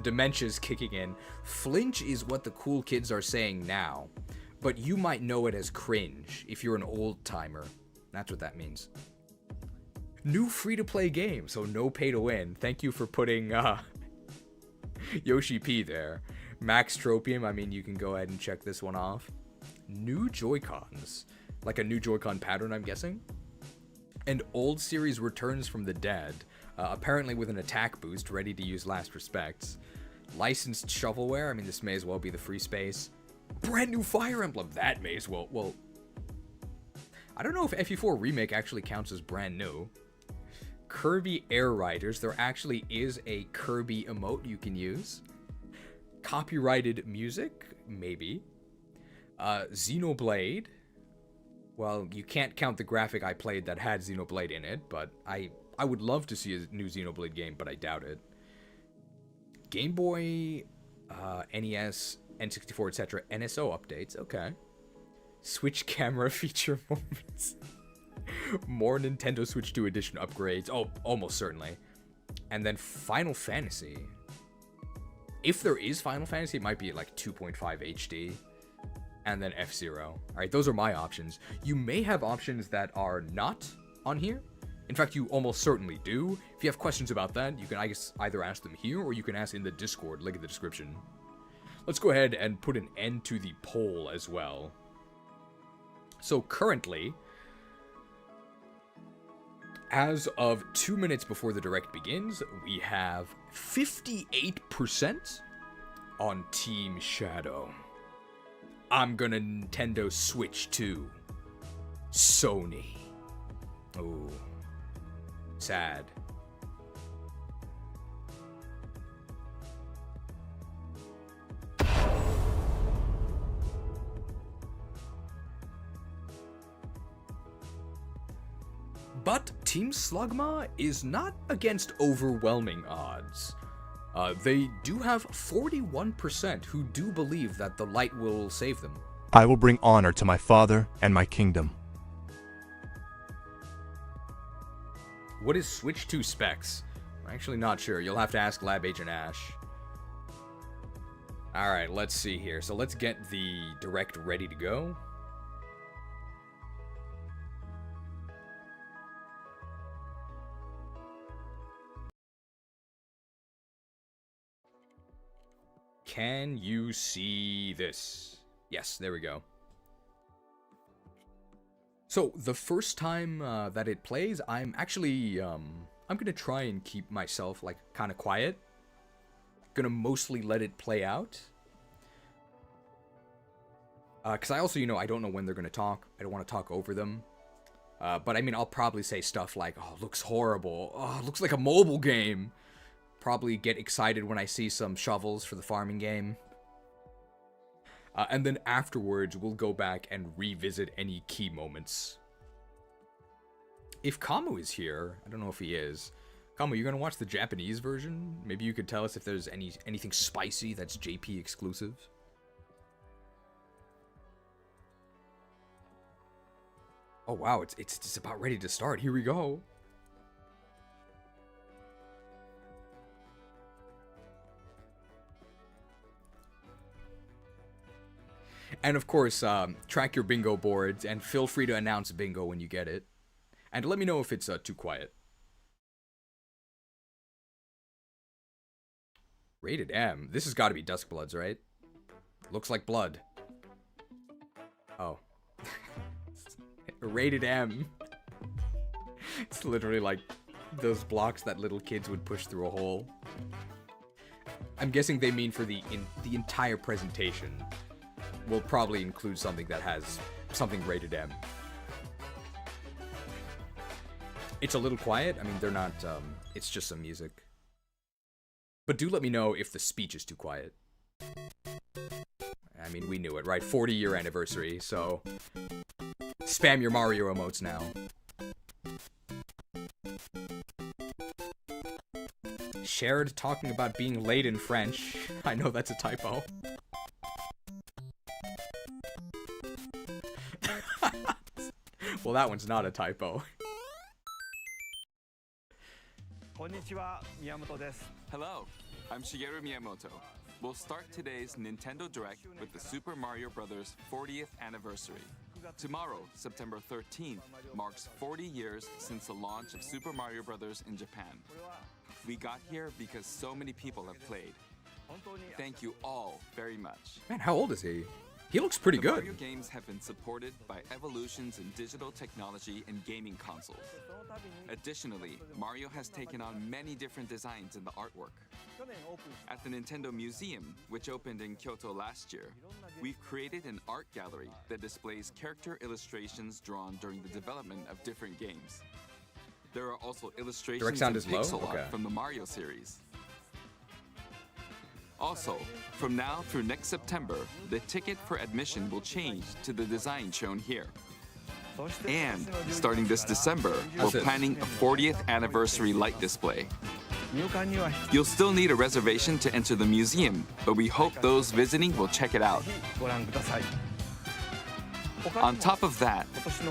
dementia's kicking in. Flinch is what the cool kids are saying now, but you might know it as cringe if you're an old timer. That's what that means. New free-to-play game, so no pay to win. Thank you for putting Yoshi P there. Max Tropium, I mean, you can go ahead and check this one off. New Joy-Cons. Like a new Joy-Con pattern, I'm guessing. And old series returns from the dead. Apparently with an attack boost, ready to use last respects. Licensed shovelware, I mean, this may as well be the free space. Brand new Fire Emblem, that may as well, I don't know if FE4 Remake actually counts as brand new. Kirby Air Riders, there actually is a Kirby emote you can use. Copyrighted music, maybe. Xenoblade. Well, you can't count the graphic I played that had Xenoblade in it, but I would love to see a new Xenoblade game, but I doubt it. Game Boy, NES, N64, etc. NSO updates, okay. Switch camera feature moments. More Nintendo Switch 2 edition upgrades. Oh, almost certainly. And then Final Fantasy. If there is Final Fantasy, it might be at like 2.5 HD. And then F-Zero. Alright, those are my options. You may have options that are not on here. In fact, you almost certainly do. If you have questions about that, you can, I guess, either ask them here or you can ask in the Discord, link in the description. Let's go ahead and put an end to the poll as well. So currently, as of 2 minutes before the direct begins, we have 58% on Team Shadow. I'm gonna Nintendo Switch 2. Sony. Oh. Sad. But Team Slugma is not against overwhelming odds. They do have 41% who do believe that the light will save them. I will bring honor to my father and my kingdom. What is Switch 2 specs? I'm actually not sure. You'll have to ask Lab Agent Ash. Alright, let's see here. So let's get the direct ready to go. Can you see this? Yes, there we go. So, the first time that it plays, I'm actually, I'm gonna try and keep myself, like, kind of quiet. Gonna mostly let it play out. Because I also, I don't know when they're gonna talk. I don't want to talk over them. But, I mean, I'll probably say stuff like, oh, looks horrible. Oh, looks like a mobile game. Probably get excited when I see some shovels for the farming game. And then afterwards, we'll go back and revisit any key moments. If Kamu is here, I don't know if he is. Kamu, you gonna watch the Japanese version? Maybe you could tell us if there's anything spicy that's JP exclusive. Oh wow, it's just about ready to start. Here we go. And of course, track your bingo boards and feel free to announce bingo when you get it. And let me know if it's too quiet. Rated M. This has got to be Duskbloods, right? Looks like blood. Oh. Rated M. It's literally like those blocks that little kids would push through a hole. I'm guessing they mean for the entire presentation. We'll probably include something that has something rated M. It's a little quiet. I mean, they're not, it's just some music. But do let me know if the speech is too quiet. I mean, we knew it, right? 40-year anniversary, so spam your Mario emotes now. Shared talking about being late in French. I know that's a typo. Well, that one's not a typo. Hello, I'm Shigeru Miyamoto. We'll start today's Nintendo Direct with the Super Mario Bros. 40th anniversary. Tomorrow, September 13th, marks 40 years since the launch of Super Mario Bros. In Japan. We got here because so many people have played. Thank you all very much. Man, how old is he? He looks pretty good. Mario games have been supported by evolutions in digital technology and gaming consoles. Additionally, Mario has taken on many different designs in the artwork. At the Nintendo Museum, which opened in Kyoto last year, we've created an art gallery that displays character illustrations drawn during the development of different games. There are also illustrations of pixel art from the Mario series. Also, from now through next September, the ticket for admission will change to the design shown here. And starting this December, we're planning a 40th anniversary light display. You'll still need a reservation to enter the museum, but we hope those visiting will check it out. On top of that,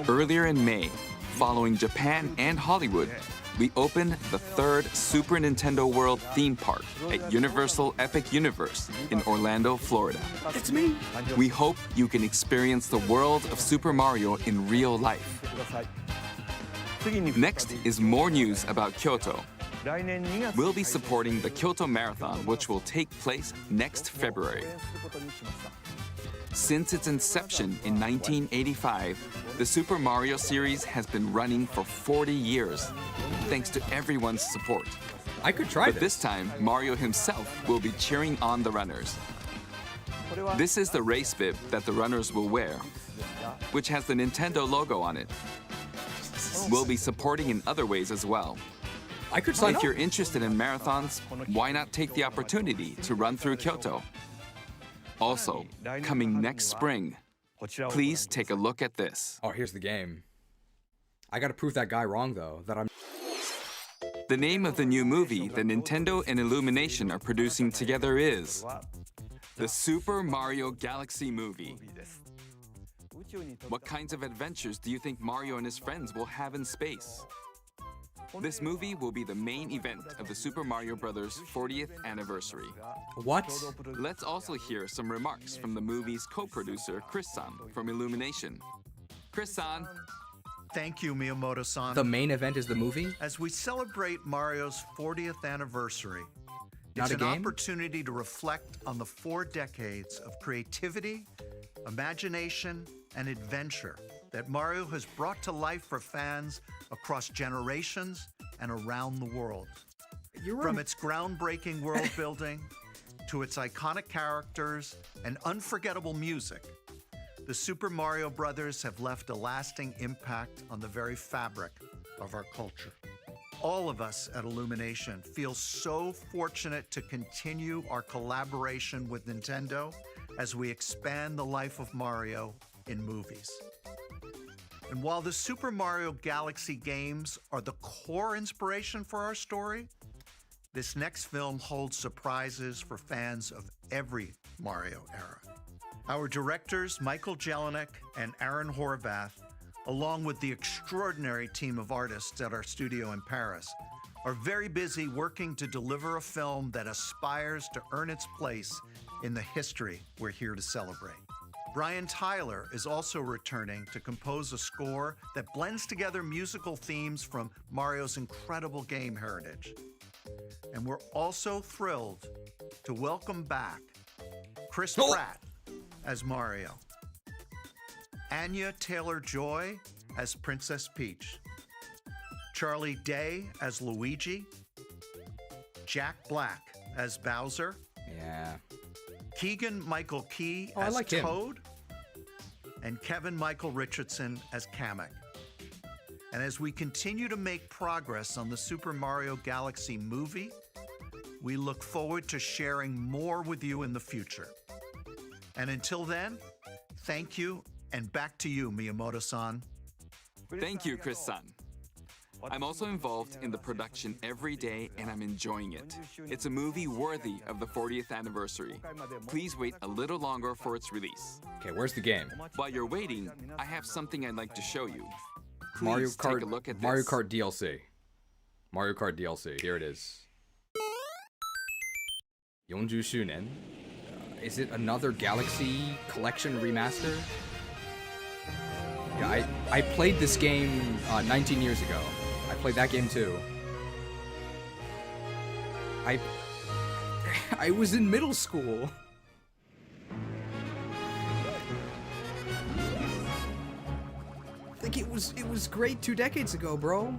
earlier in May, following Japan and Hollywood, we opened the third Super Nintendo World theme park at Universal Epic Universe in Orlando, Florida. It's me! We hope you can experience the world of Super Mario in real life. Next is more news about Kyoto. We'll be supporting the Kyoto Marathon, which will take place next February. Since its inception in 1985, the Super Mario series has been running for 40 years, thanks to everyone's support. I could try But this time, Mario himself will be cheering on the runners. This is the race bib that the runners will wear, which has the Nintendo logo on it. We'll be supporting in other ways as well. I could sign up. If you're interested in marathons, why not take the opportunity to run through Kyoto? Also, coming next spring, please take a look at this. Oh, here's the game. I gotta prove that guy wrong, though, that I'm... The name of the new movie that Nintendo and Illumination are producing together is the Super Mario Galaxy Movie. What kinds of adventures do you think Mario and his friends will have in space? This movie will be the main event of the Super Mario Bros. 40th anniversary. What? Let's also hear some remarks from the movie's co-producer, Chris-san, from Illumination. Chris-san. Thank you, Miyamoto-san. The main event is the movie? As we celebrate Mario's 40th anniversary, it's an opportunity to reflect on the 4 decades of creativity, imagination, and adventure that Mario has brought to life for fans across generations and around the world. From its groundbreaking world building to its iconic characters and unforgettable music, the Super Mario Brothers have left a lasting impact on the very fabric of our culture. All of us at Illumination feel so fortunate to continue our collaboration with Nintendo as we expand the life of Mario in movies. And while the Super Mario Galaxy games are the core inspiration for our story, this next film holds surprises for fans of every Mario era. Our directors, Michael Jelinek and Aaron Horvath, along with the extraordinary team of artists at our studio in Paris, are very busy working to deliver a film that aspires to earn its place in the history we're here to celebrate. Brian Tyler is also returning to compose a score that blends together musical themes from Mario's incredible game heritage. And we're also thrilled to welcome back Chris Pratt as Mario, Anya Taylor-Joy as Princess Peach, Charlie Day as Luigi, Jack Black as Bowser, Yeah. Keegan-Michael Key I as like him. Toad, and Kevin Michael Richardson as Kamek. And as we continue to make progress on the Super Mario Galaxy movie, we look forward to sharing more with you in the future. And until then, thank you, and back to you, Miyamoto-san. Thank you, Chris-san. I'm also involved in the production every day, and I'm enjoying it. It's a movie worthy of the 40th anniversary. Please wait a little longer for its release. Okay, where's the game? While you're waiting, I have something I'd like to show you. Please Mario Kart. take a look at Mario this. Kart DLC. Mario Kart DLC. Here it is. 40周年. Is it another Galaxy Collection remaster? Yeah, I played this game 19 years ago. I played that game too. I was in middle school. Like it was great 2 decades ago, bro.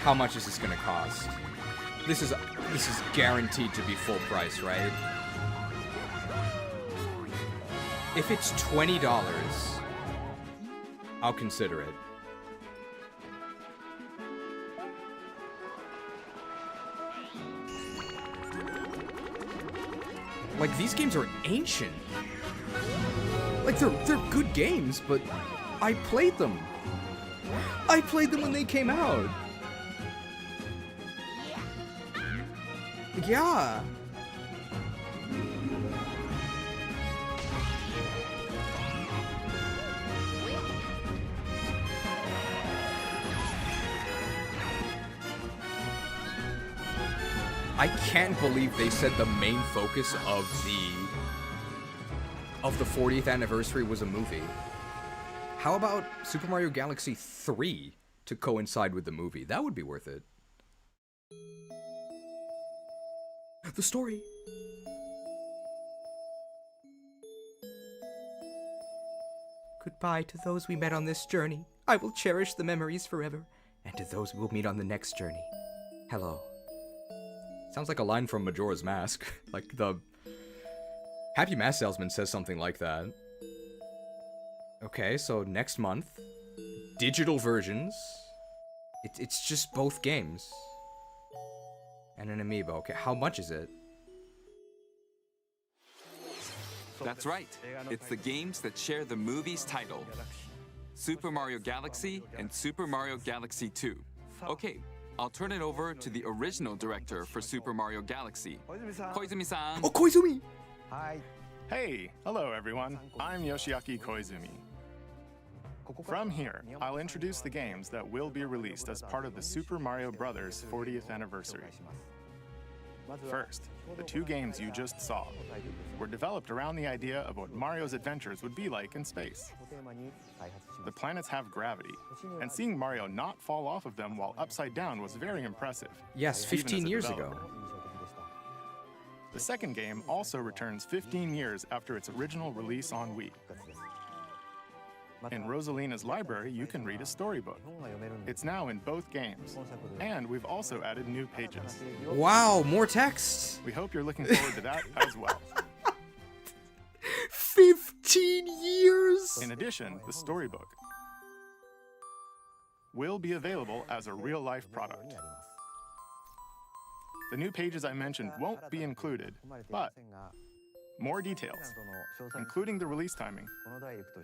How much is this gonna cost? This is guaranteed to be full price, right? If it's $20, I'll consider it. Like, these games are ancient. Like, they're good games, but I played them. I played them when they came out. Yeah. I can't believe they said the main focus of the 40th anniversary was a movie. How about Super Mario Galaxy 3 to coincide with the movie? That would be worth it. The story. Goodbye to those we met on this journey. I will cherish the memories forever. And to those we will meet on the next journey. Hello. Sounds like a line from Majora's Mask. Like the Happy Mask Salesman says something like that. Okay, so next month. Digital versions. It's just both games. And an amiibo. Okay, how much is it? That's right. It's the games that share the movie's title. Super Mario Galaxy and Super Mario Galaxy 2. Okay, I'll turn it over to the original director for Super Mario Galaxy, Koizumi-san. Oh, Koizumi! Hey, hello everyone. I'm Yoshiaki Koizumi. From here, I'll introduce the games that will be released as part of the Super Mario Bros. 40th anniversary. First, the 2 games you just saw were developed around the idea of what Mario's adventures would be like in space. The planets have gravity, and seeing Mario not fall off of them while upside down was very impressive. Yes, 15 years ago. The second game also returns 15 years after its original release on Wii. In Rosalina's library, you can read a storybook. It's now in both games, and we've also added new pages. Wow, more text! We hope you're looking forward to that as well. 15 years! In addition, the storybook will be available as a real-life product. The new pages I mentioned won't be included, but more details, including the release timing,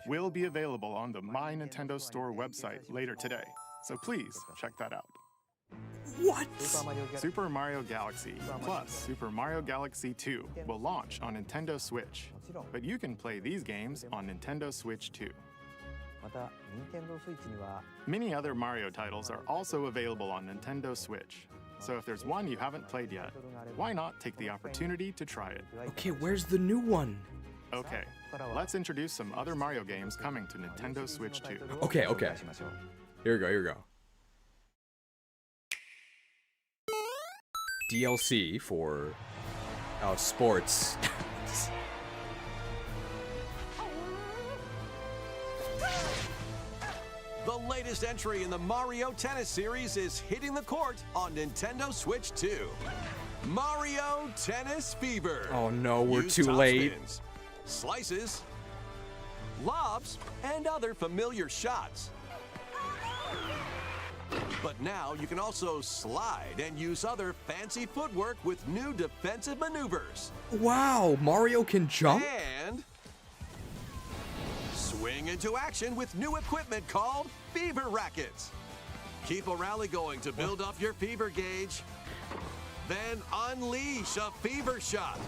will be available on the My Nintendo Store website later today, so please check that out. What? Super Mario Galaxy plus Super Mario Galaxy 2 will launch on Nintendo Switch, but you can play these games on Nintendo Switch too. Many other Mario titles are also available on Nintendo Switch, so if there's one you haven't played yet, why not take the opportunity to try it? Okay, where's the new one? Okay, let's introduce some other Mario games coming to Nintendo Switch 2. Okay. Here we go. DLC for sports. The latest entry in the Mario Tennis series is hitting the court on Nintendo Switch 2. Mario Tennis Fever. Oh no, we're Use too top late. spins, slices, lobs, and other familiar shots. But now you can also slide and use other fancy footwork with new defensive maneuvers. Wow, Mario can jump? And swing into action with new equipment called Fever Rackets. Keep a rally going to build up your fever gauge. Then unleash a fever shot.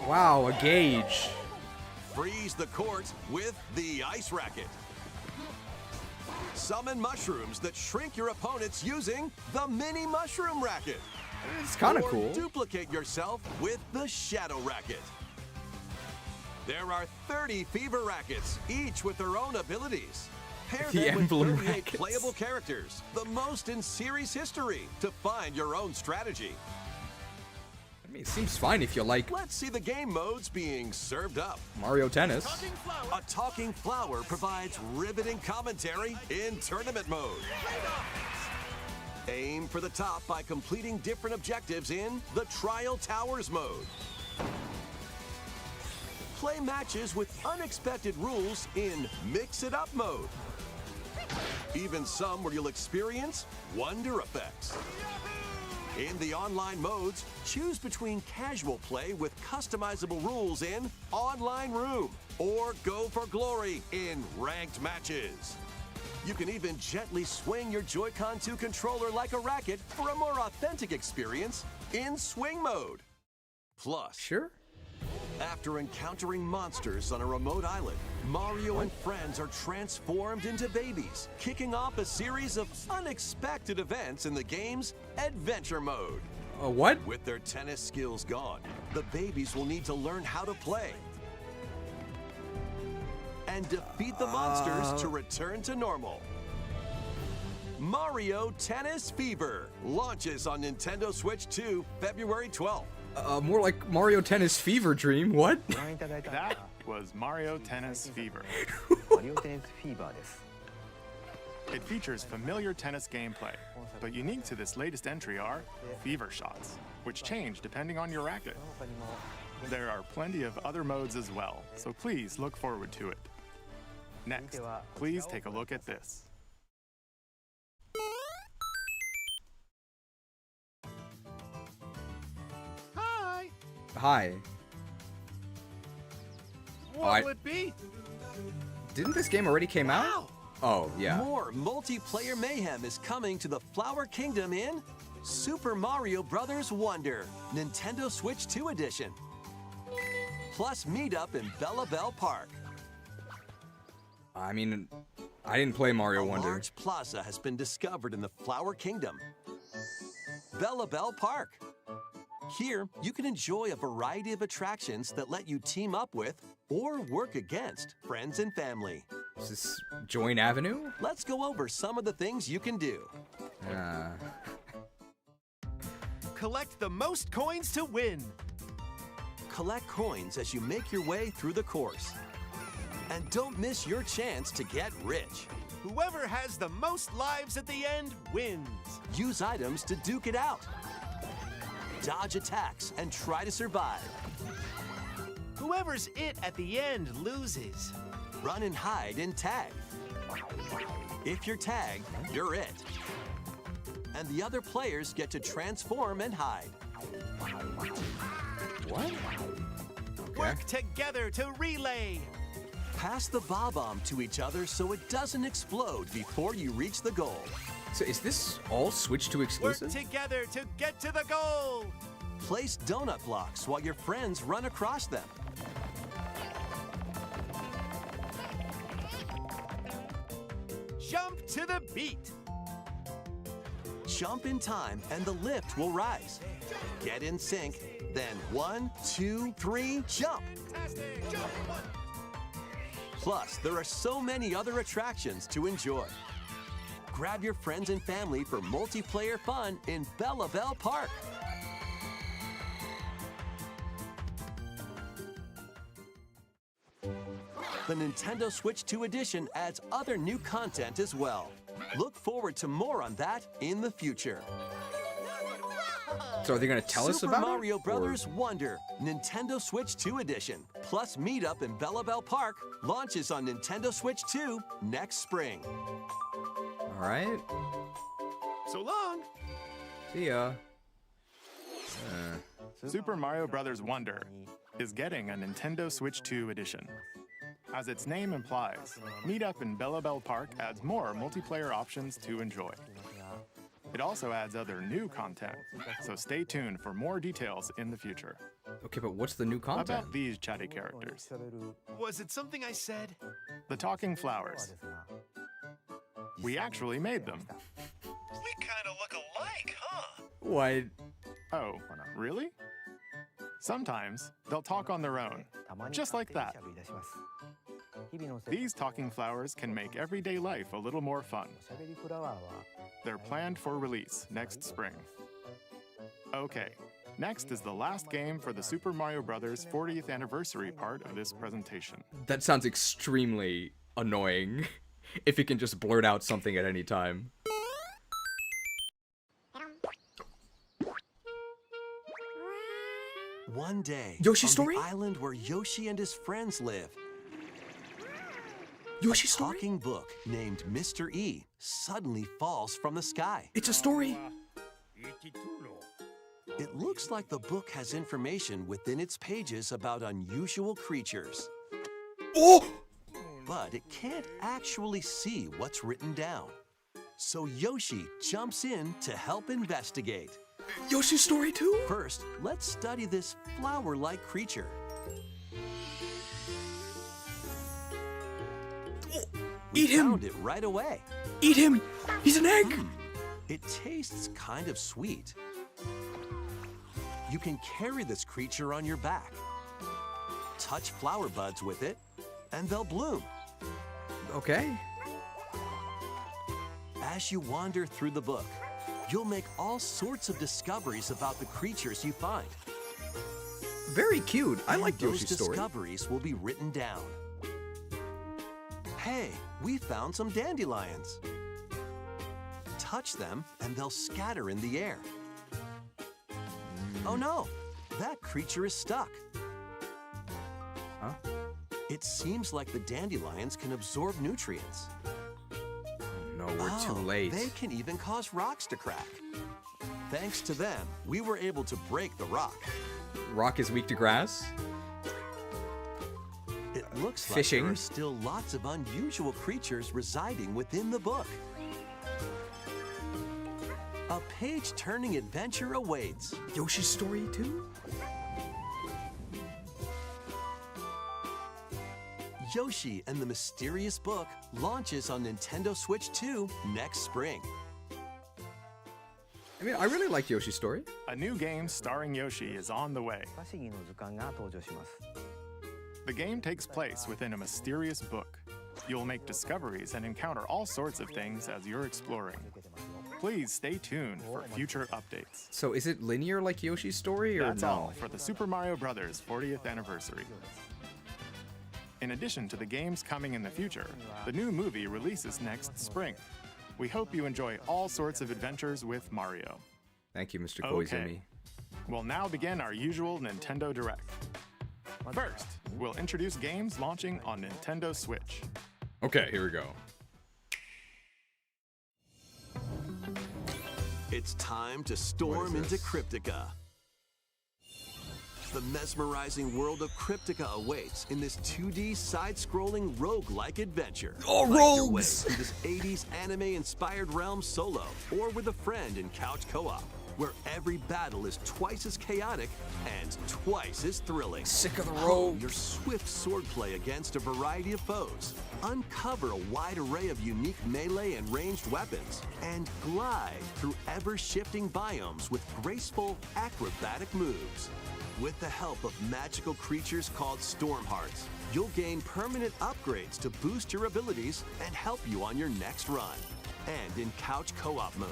Wow, a gauge. Freeze the court with the Ice Racket. Summon mushrooms that shrink your opponents using the Mini Mushroom Racket. It's kind of Or cool. duplicate yourself with the Shadow Racket. There are 30 Fever Rackets, each with their own abilities. Pair The them with Emblem 38 Rackets. playable characters, the most in series history, to find your own strategy. I mean, it seems fine if you like Let's see the game modes being served up. Mario Tennis. A talking flower provides riveting commentary in tournament mode. Aim for the top by completing different objectives in the Trial Towers mode. Play matches with unexpected rules in Mix It Up mode. Even some where you'll experience wonder effects. In the online modes, choose between casual play with customizable rules in Online Room, or go for glory in ranked matches. You can even gently swing your Joy-Con 2 controller like a racket for a more authentic experience in Swing mode. Plus, Sure. after encountering monsters on a remote island, Mario and friends are transformed into babies, kicking off a series of unexpected events in the game's Adventure mode. What? With their tennis skills gone, the babies will need to learn how to play and defeat the monsters to return to normal. Mario Tennis Fever launches on Nintendo Switch 2 February 12th. More like Mario Tennis Fever Dream. What? That was Mario Tennis Fever. It features familiar tennis gameplay, but unique to this latest entry are fever shots, which change depending on your racket. There are plenty of other modes as well, so please look forward to it. Next, please take a look at this. Hi. Hi. What will it be? Didn't this game already came out? Oh, yeah. More multiplayer mayhem is coming to the Flower Kingdom in Super Mario Bros. Wonder, Nintendo Switch 2 Edition. Plus meetup in Bella Bell Park. I mean, I didn't play Mario A Wonder. large plaza has been discovered in the Flower Kingdom. Bella Bell Park. Here, you can enjoy a variety of attractions that let you team up with or work against friends and family. Is this Join Avenue? Let's go over some of the things you can do. Collect the most coins to win. Collect coins as you make your way through the course. And don't miss your chance to get rich. Whoever has the most lives at the end wins. Use items to duke it out. Dodge attacks and try to survive. Whoever's it at the end loses. Run and hide and tag. If you're tagged, you're it. And the other players get to transform and hide. What? Work together to relay. Pass the bob-omb to each other so it doesn't explode before you reach the goal. So is this all Switch 2 exclusive? Work together to get to the goal! Place donut blocks while your friends run across them. Jump to the beat! Jump in time and the lift will rise. Get in sync, then 1, 2, 3, jump! Plus, there are so many other attractions to enjoy. Grab your friends and family for multiplayer fun in Bella Bell Park. The Nintendo Switch 2 edition adds other new content as well. Look forward to more on that in the future. So are they going to tell us about Super Mario it? Brothers Wonder, Nintendo Switch 2 edition, plus Meetup in Bella Bell Park launches on Nintendo Switch 2 next spring. All right. So long! See ya. Super Mario Bros. Wonder is getting a Nintendo Switch 2 edition. As its name implies, Meetup in Bella Bell Park adds more multiplayer options to enjoy. It also adds other new content, so stay tuned for more details in the future. Okay, but what's the new content? About these chatty characters. Was it something I said? The talking flowers. We actually made them. We kind of look alike, huh? What? Oh, really? Sometimes they'll talk on their own, just like that. These talking flowers can make everyday life a little more fun. They're planned for release next spring. Okay, next is the last game for the Super Mario Bros. 40th anniversary part of this presentation. That sounds extremely annoying. If you can just blurt out something at any time. One day, Yoshi on Story? the island where Yoshi and his friends live, Yoshi a Story? talking book named Mr. E suddenly falls from the sky. It's a story. It looks like the book has information within its pages about unusual creatures. Oh! But it can't actually see what's written down. So Yoshi jumps in to help investigate. Yoshi Story too? First, let's study this flower-like creature. Eat him! Found it right away. Eat him! He's an egg! It tastes kind of sweet. You can carry this creature on your back. Touch flower buds with it, and they'll bloom. Okay. As you wander through the book, you'll make all sorts of discoveries about the creatures you find. Very cute. I like those Yoshi's Story. discoveries will be written down. Hey, we found some dandelions. Touch them and they'll scatter in the air. Oh no, that creature is stuck. Huh? It seems like the dandelions can absorb nutrients. No, we're too late. They can even cause rocks to crack. Thanks to them, we were able to break the rock. Rock is weak to grass? It looks Fishing. like there are still lots of unusual creatures residing within the book. A page-turning adventure awaits. Yoshi's Story too? Yoshi and the Mysterious Book launches on Nintendo Switch 2 next spring. I mean, I really like Yoshi's Story. A new game starring Yoshi is on the way. The game takes place within a mysterious book. You'll make discoveries and encounter all sorts of things as you're exploring. Please stay tuned for future updates. So is it linear like Yoshi's Story, or That's no? all for the Super Mario Bros. 40th anniversary. In addition to the games coming in the future, the new movie releases next spring. We hope you enjoy all sorts of adventures with Mario. Thank you, Mr. Koizumi. We'll now begin our usual Nintendo Direct. First, we'll introduce games launching on Nintendo Switch. Okay, here we go. It's time to storm into Cryptica. The mesmerizing world of Cryptica awaits in this 2D side-scrolling roguelike adventure. Oh, Fight your way rogues! through this 80s anime-inspired realm solo or with a friend in couch co-op, where every battle is twice as chaotic and twice as thrilling. Sick of the Hone rogues. your swift swordplay against a variety of foes. Uncover a wide array of unique melee and ranged weapons, and glide through ever-shifting biomes with graceful, acrobatic moves. With the help of magical creatures called Storm Hearts, you'll gain permanent upgrades to boost your abilities and help you on your next run. And in couch co-op mode,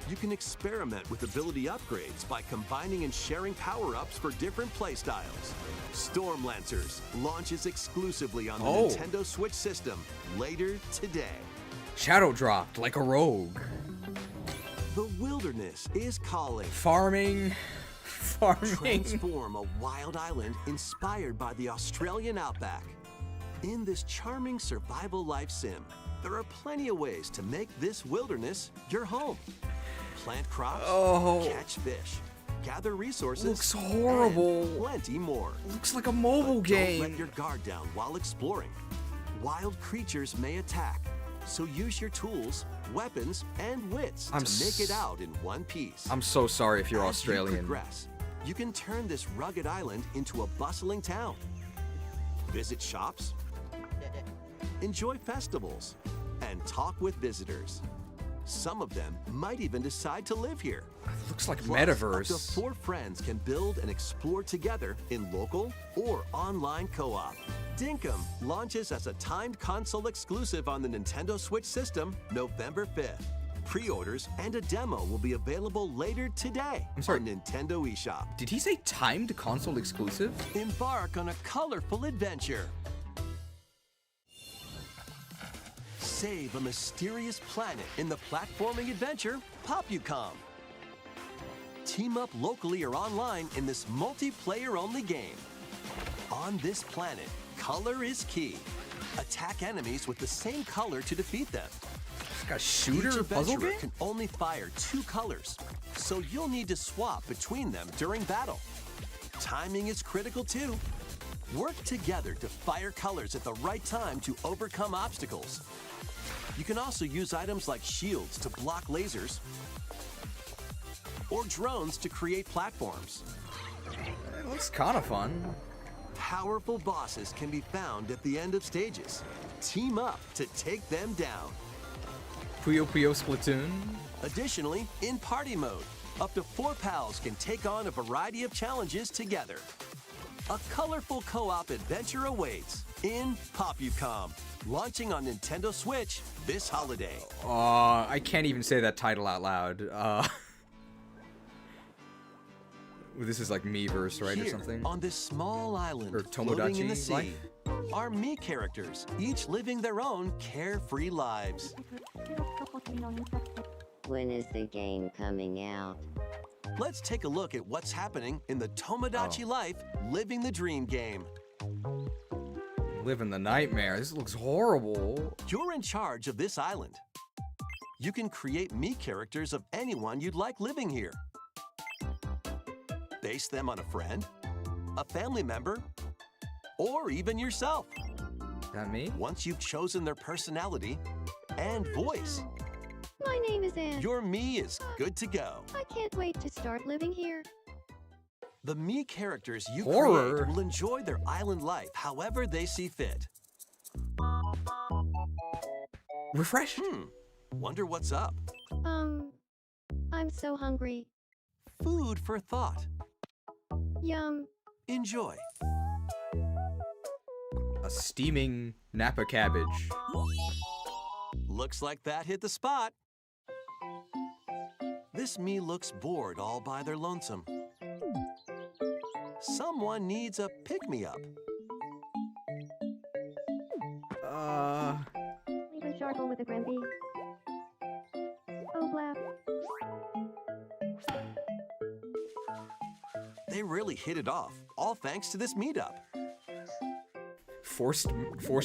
you can experiment with ability upgrades by combining and sharing power-ups for different playstyles. Storm Lancers launches exclusively on the Nintendo Switch system later today. Shadow dropped like a rogue. The wilderness is calling. Farming. Transform a wild island inspired by the Australian outback. In this charming survival life sim, there are plenty of ways to make this wilderness your home. Plant crops, catch fish, gather resources, Looks horrible. and plenty more. Looks like a mobile game. Don't let your guard down while exploring. Wild creatures may attack, so use your tools, weapons, and wits to make it out in one piece. I'm so sorry if you're As Australian. You progress, you can turn this rugged island into a bustling town. Visit shops, enjoy festivals, and talk with visitors. Some of them might even decide to live here. Looks like Plus, metaverse. Up to 4 friends can build and explore together in local or online co-op. Dinkum launches as a timed console exclusive on the Nintendo Switch system November 5th. Pre-orders and a demo will be available later today on Nintendo eShop. Did he say timed console exclusive? Embark on a colorful adventure. Save a mysterious planet in the platforming adventure Popucom. Team up locally or online in this multiplayer-only game. On this planet, color is key. Attack enemies with the same color to defeat them. Like a shooter Each puzzle adventurer game? can only fire 2 colors, so you'll need to swap between them during battle. Timing is critical too. Work together to fire colors at the right time to overcome obstacles. You can also use items like shields to block lasers or drones to create platforms. It looks kind of fun. Powerful bosses can be found at the end of stages. Team up to take them down. Puyo Puyo Splatoon. Additionally, in party mode, up to 4 pals can take on a variety of challenges together. A colorful co-op adventure awaits in Popucom, launching on Nintendo Switch this holiday. I can't even say that title out loud. This is like Miiverse, right, or Here, something? on this small island, Or floating in the Tomodachi sea, life? are Mii characters, each living their own carefree lives. When is the game coming out? Let's take a look at what's happening in the Tomodachi Life Living the Dream game. Living the nightmare. This looks horrible. You're in charge of this island. You can create Mii characters of anyone you'd like living here. Base them on a friend, a family member, or even yourself. That me? Once you've chosen their personality and voice, My name is Anne. your Mii is good to go. I can't wait to start living here. The Mii characters you Horror. create will enjoy their island life however they see fit. Refresh? Wonder what's up? I'm so hungry. Food for thought. Yum. Enjoy. A steaming Napa cabbage. Looks like that hit the spot. This Mii looks bored all by their lonesome. Someone needs a pick-me-up. Even charcoal with a Gramby. Oh, blap. They really hit it off, all thanks to this meetup. Forced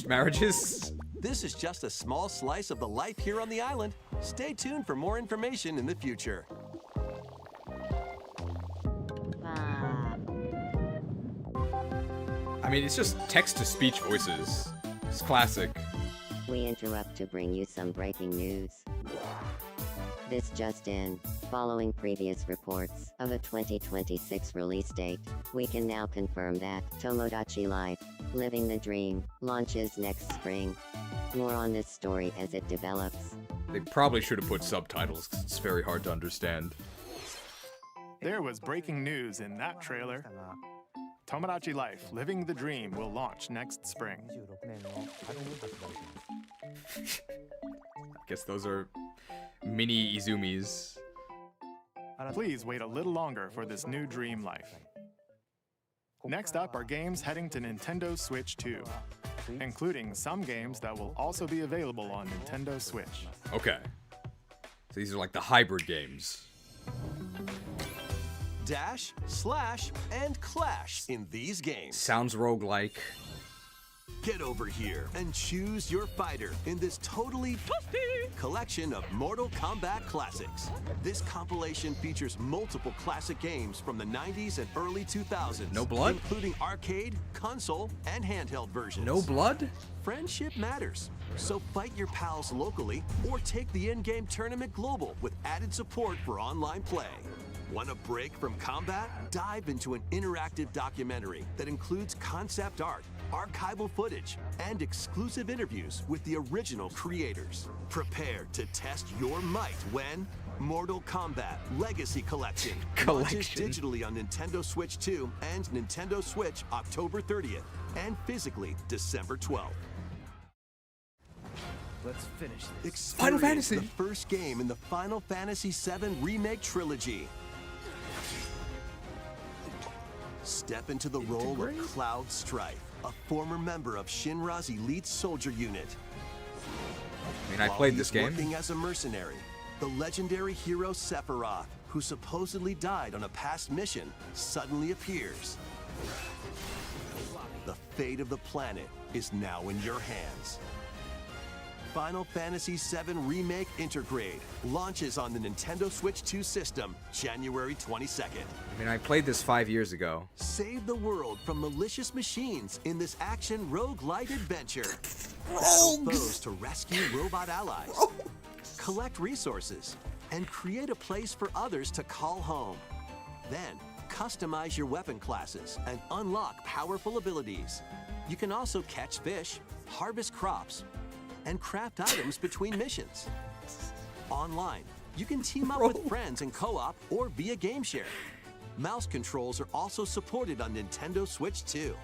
marriages? This is just a small slice of the life here on the island. Stay tuned for more information in the future. mean, it's just text-to-speech voices. It's classic. We interrupt to bring you some breaking news. This just in. Following previous reports of a 2026 release date, we can now confirm that Tomodachi Life, Living the Dream, launches next spring. More on this story as it develops. They probably should have put subtitles, 'cause it's very hard to understand. There was breaking news in that trailer. Tomodachi Life, Living the Dream will launch next spring. Guess those are mini Izumis. Please wait a little longer for this new dream life. Next up are games heading to Nintendo Switch 2, including some games that will also be available on Nintendo Switch. Okay. So these are like the hybrid games. Dash, slash, and clash in these games. Sounds roguelike. Get over here and choose your fighter in this totally collection of Mortal Kombat classics. This compilation features multiple classic games from the 90s and early 2000s. No blood? Including arcade, console, and handheld versions. No blood? Friendship matters. So fight your pals locally or take the in-game tournament global with added support for online play. Want a break from combat? Dive into an interactive documentary that includes concept art, archival footage, and exclusive interviews with the original creators. Prepare to test your might when Mortal Kombat Legacy Collection launches digitally on Nintendo Switch 2 and Nintendo Switch October 30th and physically December 12th. Let's finish this. Experience Final Fantasy. the first game in the Final Fantasy VII Remake trilogy. Step into the role of Cloud Strife, a former member of Shinra's elite soldier unit. I mean, I played this game. Working as a mercenary, the legendary hero Sephiroth, who supposedly died on a past mission, suddenly appears. The fate of the planet is now in your hands. Final Fantasy VII Remake Intergrade launches on the Nintendo Switch 2 system January 22nd. I mean, I played this 5 years ago. Save the world from malicious machines in this action roguelite adventure. Battle foes to rescue robot allies. Collect resources and create a place for others to call home. Then, customize your weapon classes and unlock powerful abilities. You can also catch fish, harvest crops, and craft items between missions. Online, you can team up with friends in co-op or via game share. Mouse controls are also supported on Nintendo Switch 2.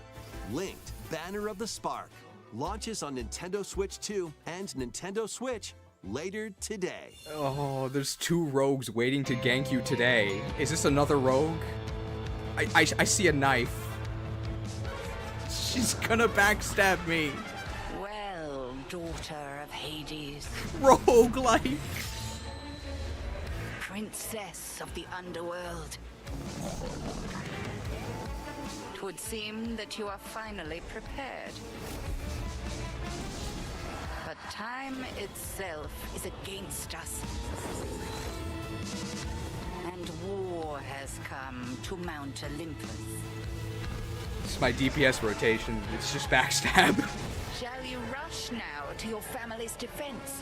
Linked Banner of the Spark launches on Nintendo Switch 2 and Nintendo Switch later today. Oh, there's 2 rogues waiting to gank you today. Is this another rogue? I see a knife. She's gonna backstab me. Well, daughter of Hades. Roguelike. Princess of the underworld. It would seem that you are finally prepared. But time itself is against us. And war has come to Mount Olympus. It's my DPS rotation. It's just backstab. Shall you rush now to your family's defense?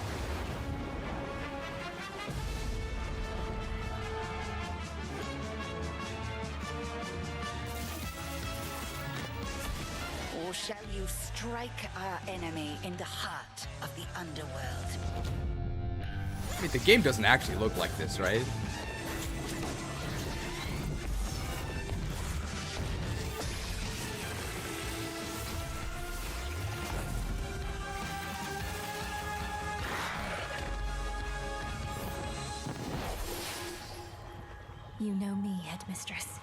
Or shall you strike our enemy in the heart of the underworld? I mean, the game doesn't actually look like this, right? You know me, Headmistress.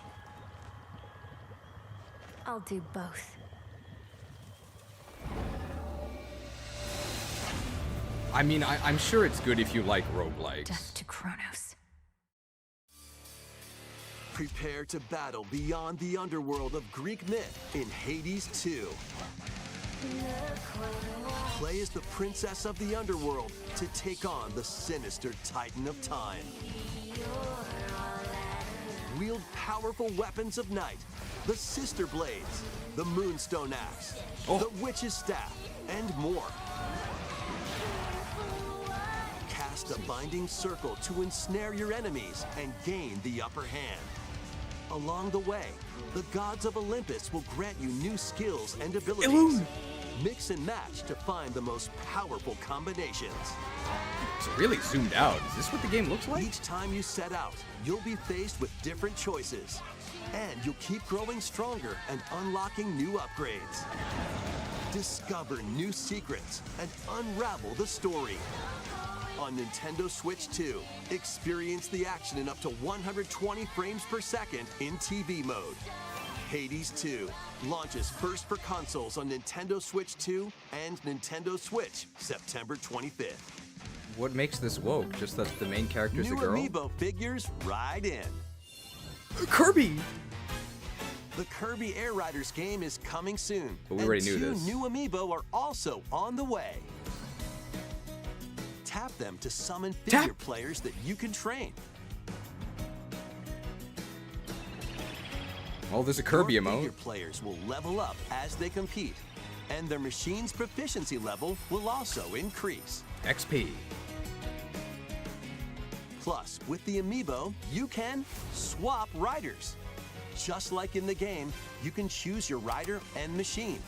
I'll do both. I mean, I'm sure it's good if you like roguelikes. Death to Kronos. Prepare to battle beyond the underworld of Greek myth in Hades 2. Play as the princess of the underworld to take on the sinister Titan of Time. Wield powerful weapons of night the Sister Blades, the Moonstone Axe, the Witch's Staff, and more. Cast a binding circle to ensnare your enemies and gain the upper hand. Along the way, the gods of Olympus will grant you new skills and abilities. Mix and match to find the most powerful combinations. It's really zoomed out. Is this what the game looks like? Each time you set out, you'll be faced with different choices. And you'll keep growing stronger and unlocking new upgrades. Discover new secrets and unravel the story. On Nintendo Switch 2, experience the action in up to 120 frames per second in TV mode. Hades 2 launches first for consoles on Nintendo Switch 2 and Nintendo Switch September 25th. What makes this woke? Just that the main character is a girl? New amiibo figures ride in. Kirby! The Kirby Air Riders game is coming soon. But we already knew two this. New amiibo are also on the way. Tap them to summon figure players that you can train. Oh, there's a Kirby Your emote. figure players will level up as they compete, and their machine's proficiency level will also increase. XP. Plus, with the amiibo, you can swap riders. Just like in the game, you can choose your rider and machine.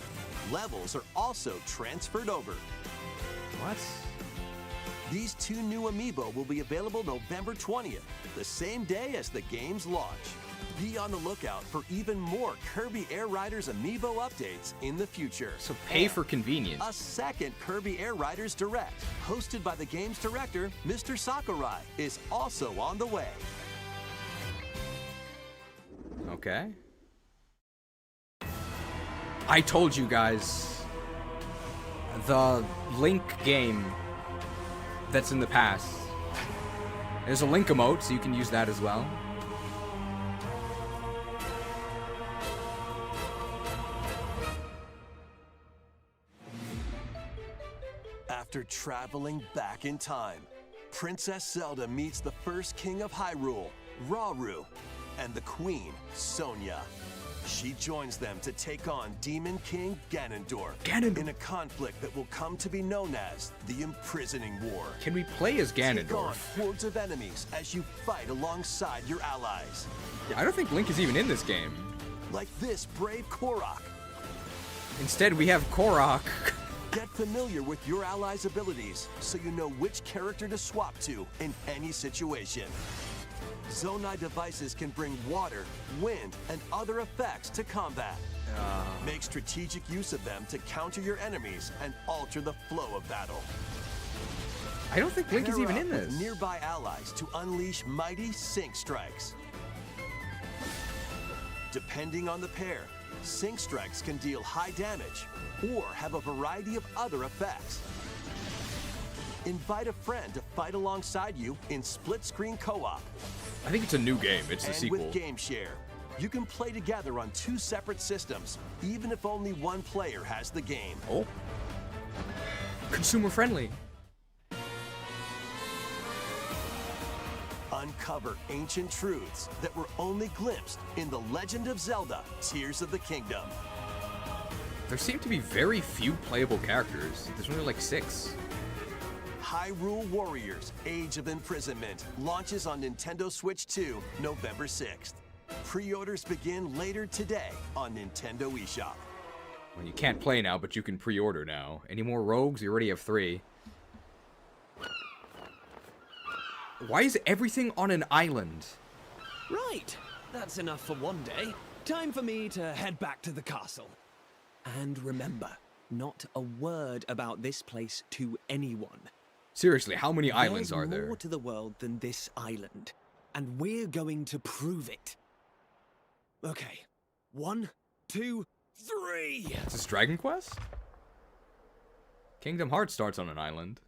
Levels are also transferred over. What? These two new amiibo will be available November 20th, the same day as the game's launch. Be on the lookout for even more Kirby Air Riders amiibo updates in the future. So pay for convenience. A second Kirby Air Riders Direct, hosted by the game's director, Mr. Sakurai, is also on the way. Okay. I told you guys, the Link game that's in the past. There's a Link emote, so you can use that as well. After traveling back in time, Princess Zelda meets the first king of Hyrule, Rauru, and the queen, Sonia. She joins them to take on Demon King Ganondorf in a conflict that will come to be known as the Imprisoning War. Can we play as Ganondorf? Take on hordes of enemies as you fight alongside your allies. I don't think Link is even in this game. Like this brave Korok. Instead, we have Korok. Get familiar with your allies' abilities so you know which character to swap to in any situation. Zonai devices can bring water, wind, and other effects to combat. Make strategic use of them to counter your enemies and alter the flow of battle. I don't think Link is even in Pair up with this. Nearby allies to unleash mighty sync strikes. Depending on the pair, sync strikes can deal high damage or have a variety of other effects. Invite a friend to fight alongside you in split-screen co-op. I think it's a new game. It's the And sequel. with Game Share, you can play together on two separate systems, even if only one player has the game. Oh. Consumer friendly. Uncover ancient truths that were only glimpsed in The Legend of Zelda: Tears of the Kingdom. There seem to be very few playable characters. There's only like 6. Hyrule Warriors: Age of Imprisonment launches on Nintendo Switch 2 November 6th. Pre-orders begin later today on Nintendo eShop. Well, you can't play now, but you can pre-order now. Any more rogues? You already have 3. Why is everything on an island? Right, that's enough for one day. Time for me to head back to the castle. And remember, not a word about this place to anyone. Seriously, how many islands are There's there? more to the world than this island, and we're going to prove it. Okay, 1, 2, 3! Is this Dragon Quest? Kingdom Hearts starts on an island.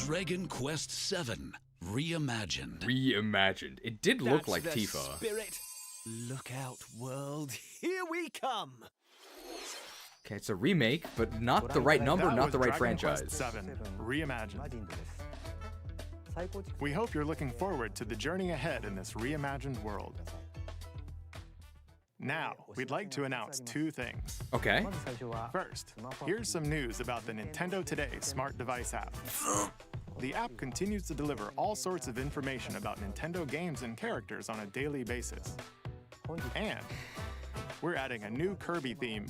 Dragon Quest VII Reimagined. Reimagined. It did look That's like the Tifa. Spirit. Look out, world. Here we come. Okay, it's a remake, but not the right number, That not was the right Dragon franchise. Quest VII Reimagined. We hope you're looking forward to the journey ahead in this reimagined world. Now, we'd like to announce 2 things. Okay. First, here's some news about the Nintendo Today smart device app. The app continues to deliver all sorts of information about Nintendo games and characters on a daily basis. And we're adding a new Kirby theme.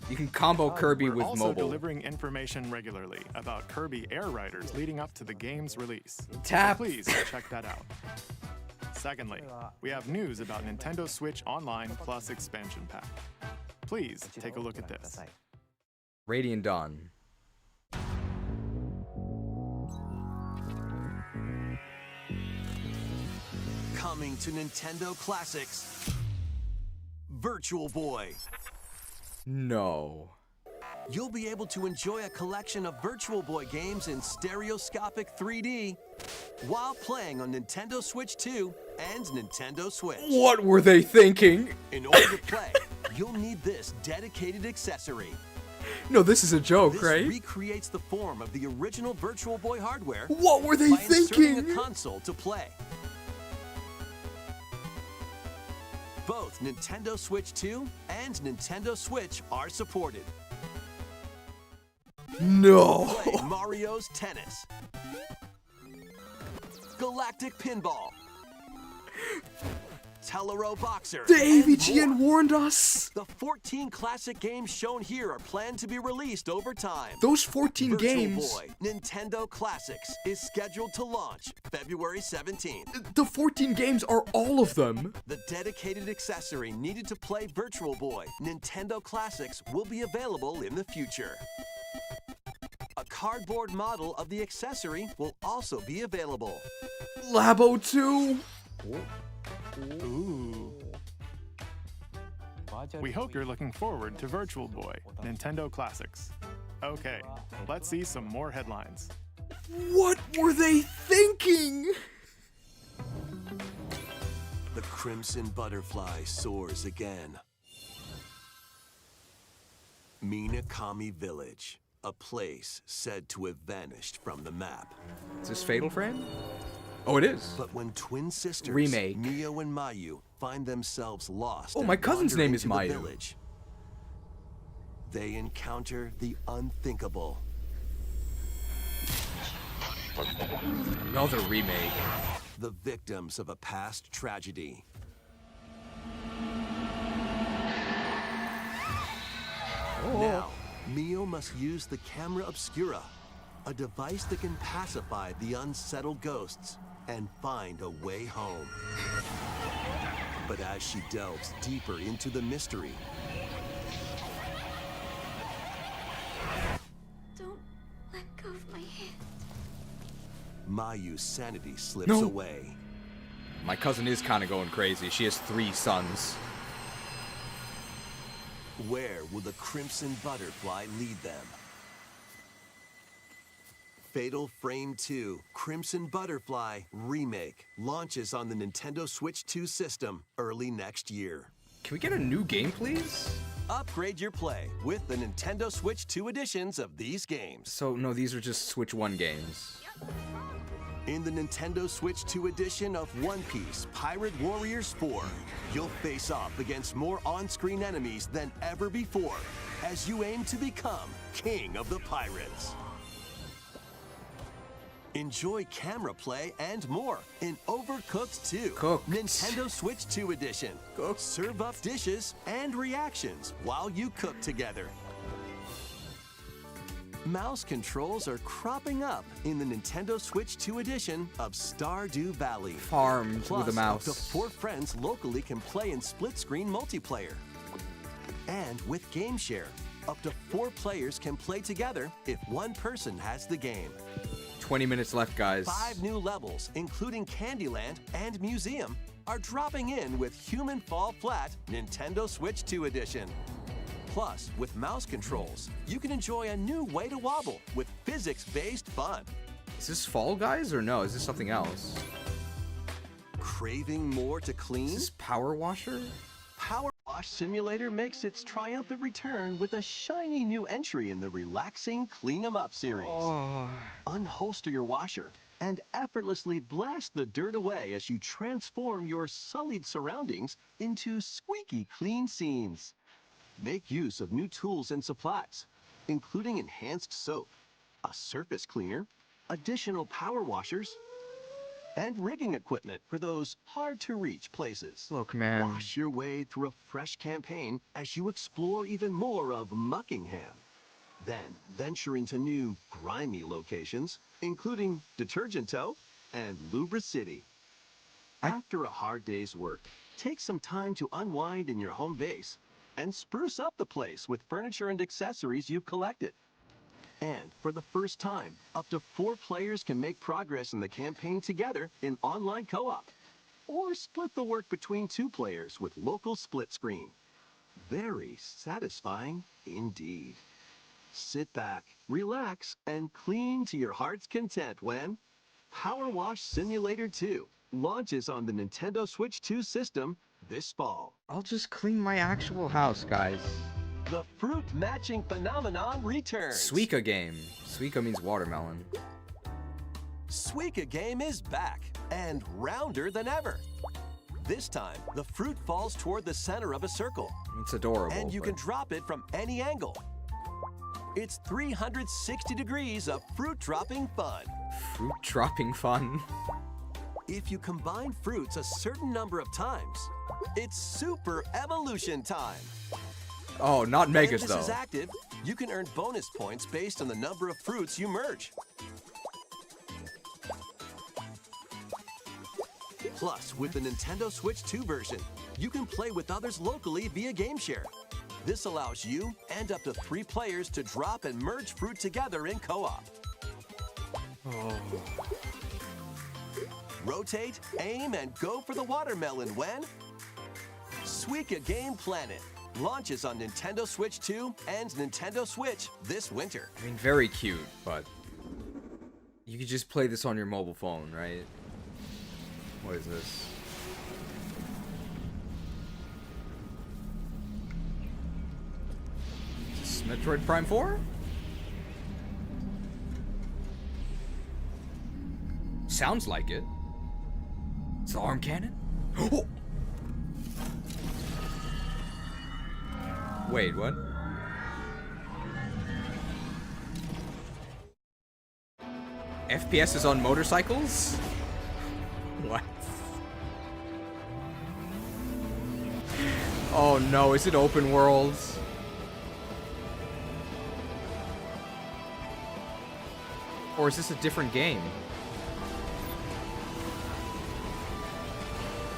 You can combo Kirby We're with also mobile. delivering information regularly about Kirby Air Riders leading up to the game's release. Tap. So please check that out. Secondly, we have news about Nintendo Switch Online Plus expansion pack. Please take a look at this. Radiant Dawn. Coming to Nintendo Classics, Virtual Boy. No. You'll be able to enjoy a collection of Virtual Boy games in stereoscopic 3D while playing on Nintendo Switch 2 and Nintendo Switch. What were they thinking? In order to play, you'll need this dedicated accessory. No, this is a joke, This right? recreates the form of the original Virtual Boy hardware. What were they by inserting thinking? a console to play. Both Nintendo Switch 2 and Nintendo Switch are supported. No. Play Mario's Tennis, Galactic Pinball, Telero Boxer, The and AVGN more. warned us. The 14 classic games shown here are planned to be released over time. Those 14 Virtual games. Boy Nintendo Classics is scheduled to launch February 17th. The 14 games are all of them. The dedicated accessory needed to play Virtual Boy Nintendo Classics will be available in the future. A cardboard model of the accessory will also be available. Labo 2. Ooh. We hope you're looking forward to Virtual Boy Nintendo Classics. Okay, let's see some more headlines. What were they thinking? The Crimson Butterfly soars again. Minakami Village, a place said to have vanished from the map. Is this Fatal Frame? Oh, it is. But when twin sisters, Remake. Mio and Mayu, find themselves lost Oh, and my cousin's wander name is into the Mayu. village, they encounter the unthinkable. Another remake. The victims of a past tragedy. Now, Mio must use the camera obscura, a device that can pacify the unsettled ghosts and find a way home. But as she delves deeper into the mystery, Don't let go of my hand. Mayu's sanity slips No. away. My cousin is kind of going crazy. She has 3 sons. Where will the Crimson Butterfly lead them? Fatal Frame 2 Crimson Butterfly Remake launches on the Nintendo Switch 2 system early next year. Can we get a new game, please? Upgrade your play with the Nintendo Switch 2 editions of these games. So, no, these are just Switch 1 games. In the Nintendo Switch 2 edition of One Piece Pirate Warriors 4, you'll face off against more on-screen enemies than ever before as you aim to become King of the Pirates. Enjoy camera play and more in Overcooked 2, Nintendo Switch 2 edition. Serve up dishes and reactions while you cook together. Mouse controls are cropping up in the Nintendo Switch 2 edition of Stardew Valley. Farmed Plus, with a mouse. Up to 4 friends locally can play in split-screen multiplayer. And with Game Share, up to 4 players can play together if one person has the game. 20 minutes left, guys. 5 new levels, including Candyland and Museum, are dropping in with Human Fall Flat Nintendo Switch 2 edition. Plus, with mouse controls, you can enjoy a new way to wobble with physics-based fun. Is this Fall Guys or no? Is this something else? Craving more to clean? Is this Power Washer? Power Wash Simulator makes its triumphant return with a shiny new entry in the relaxing Clean 'em Up series. Unholster your washer and effortlessly blast the dirt away as you transform your sullied surroundings into squeaky clean scenes. Make use of new tools and supplies, including enhanced soap, a surface cleaner, additional power washers, and rigging equipment for those hard-to-reach places. Look, man. Wash your way through a fresh campaign as you explore even more of Muckingham. Then venture into new, grimy locations, including Detergent Toe and Lubra City. After a hard day's work, take some time to unwind in your home base and spruce up the place with furniture and accessories you've collected. And for the first time, up to 4 players can make progress in the campaign together in online co-op. Or split the work between 2 players with local split screen. Very satisfying indeed. Sit back, relax, and clean to your heart's content when Power Wash Simulator 2 launches on the Nintendo Switch 2 system this fall. I'll just clean my actual house, guys. The fruit matching phenomenon returns. Suika game. Suika means watermelon. Suika game is back and rounder than ever. This time, the fruit falls toward the center of a circle. It's adorable. And you can drop it from any angle. It's 360 degrees of fruit dropping fun. Fruit dropping fun? If you combine fruits a certain number of times, it's super evolution time. Oh, not megas, though. When this is active, you can earn bonus points based on the number of fruits you merge. Plus, with the Nintendo Switch 2 version, you can play with others locally via GameShare. This allows you and up to 3 players to drop and merge fruit together in co-op. Rotate, aim, and go for the watermelon when Suika Game Planet launches on Nintendo Switch 2 and Nintendo Switch this winter. I mean, very cute, but you could just play this on your mobile phone, right? What is this? Is this Metroid Prime 4? Sounds like it. It's the arm cannon? Oh! Wait, what? FPS is on motorcycles? What? Oh no, is it open worlds? Or is this a different game?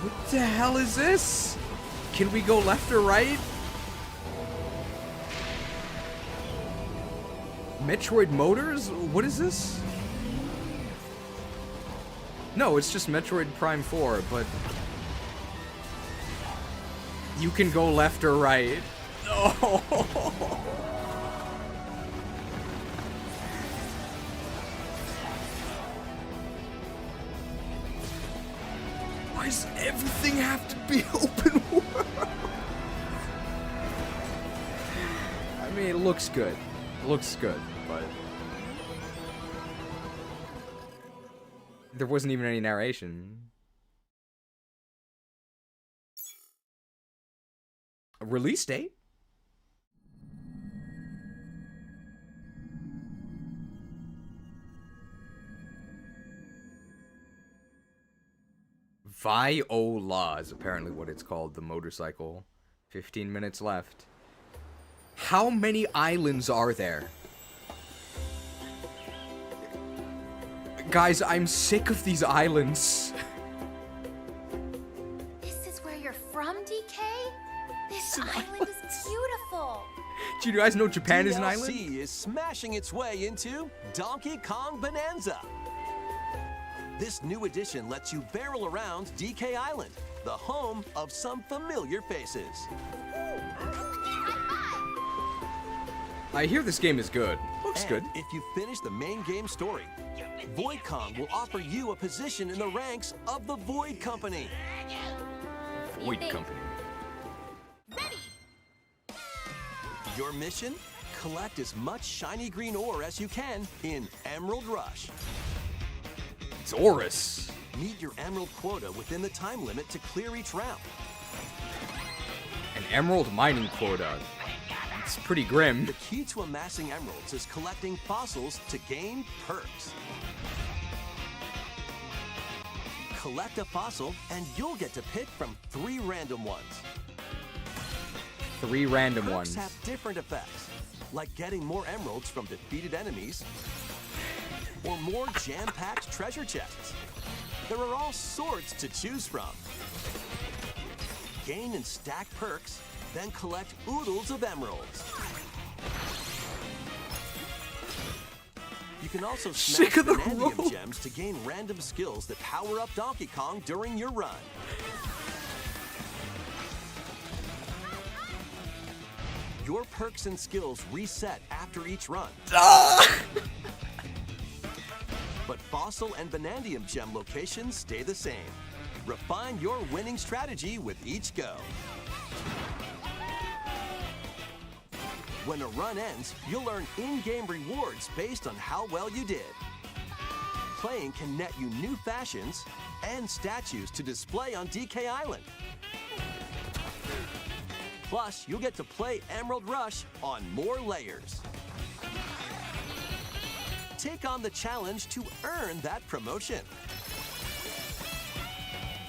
What the hell is this? Can we go left or right? Metroid Motors? What is this? No, it's just Metroid Prime 4, but you can go left or right. Oh. Why does everything have to be open world? I mean, it looks good. It looks good, but there wasn't even any narration. A release date? Viola is apparently what it's called, the motorcycle. 15 minutes left. How many islands are there? Guys, I'm sick of these islands. This is where you're from, DK? This island is beautiful. Do you guys know Japan is an island? DLC is smashing its way into Donkey Kong Bonanza. This new edition lets you barrel around DK Island, the home of some familiar faces. I hear this game is good. Looks good. If you finish the main game story, Void Kong will offer you a position in the ranks of the Void Company. Void Company. Your mission? Collect as much shiny green ore as you can in Emerald Rush. It's Oris. Meet your emerald quota within the time limit to clear each round. An emerald mining quota. It's pretty grim. The key to amassing emeralds is collecting fossils to gain perks. Collect a fossil and you'll get to pick from 3 random ones. 3 random Perks ones. have different effects, like getting more emeralds from defeated enemies, or more jam-packed treasure chests. There are all sorts to choose from. Gain and stack perks, then collect oodles of emeralds. You can also smash Vanadium gems to gain random skills that power up Donkey Kong during your run. Your perks and skills reset after each run. But Fossil and Vanadium gem locations stay the same. Refine your winning strategy with each go. When a run ends, you'll earn in-game rewards based on how well you did. Playing can net you new fashions and statues to display on DK Island. Plus, you'll get to play Emerald Rush on more layers. Take on the challenge to earn that promotion.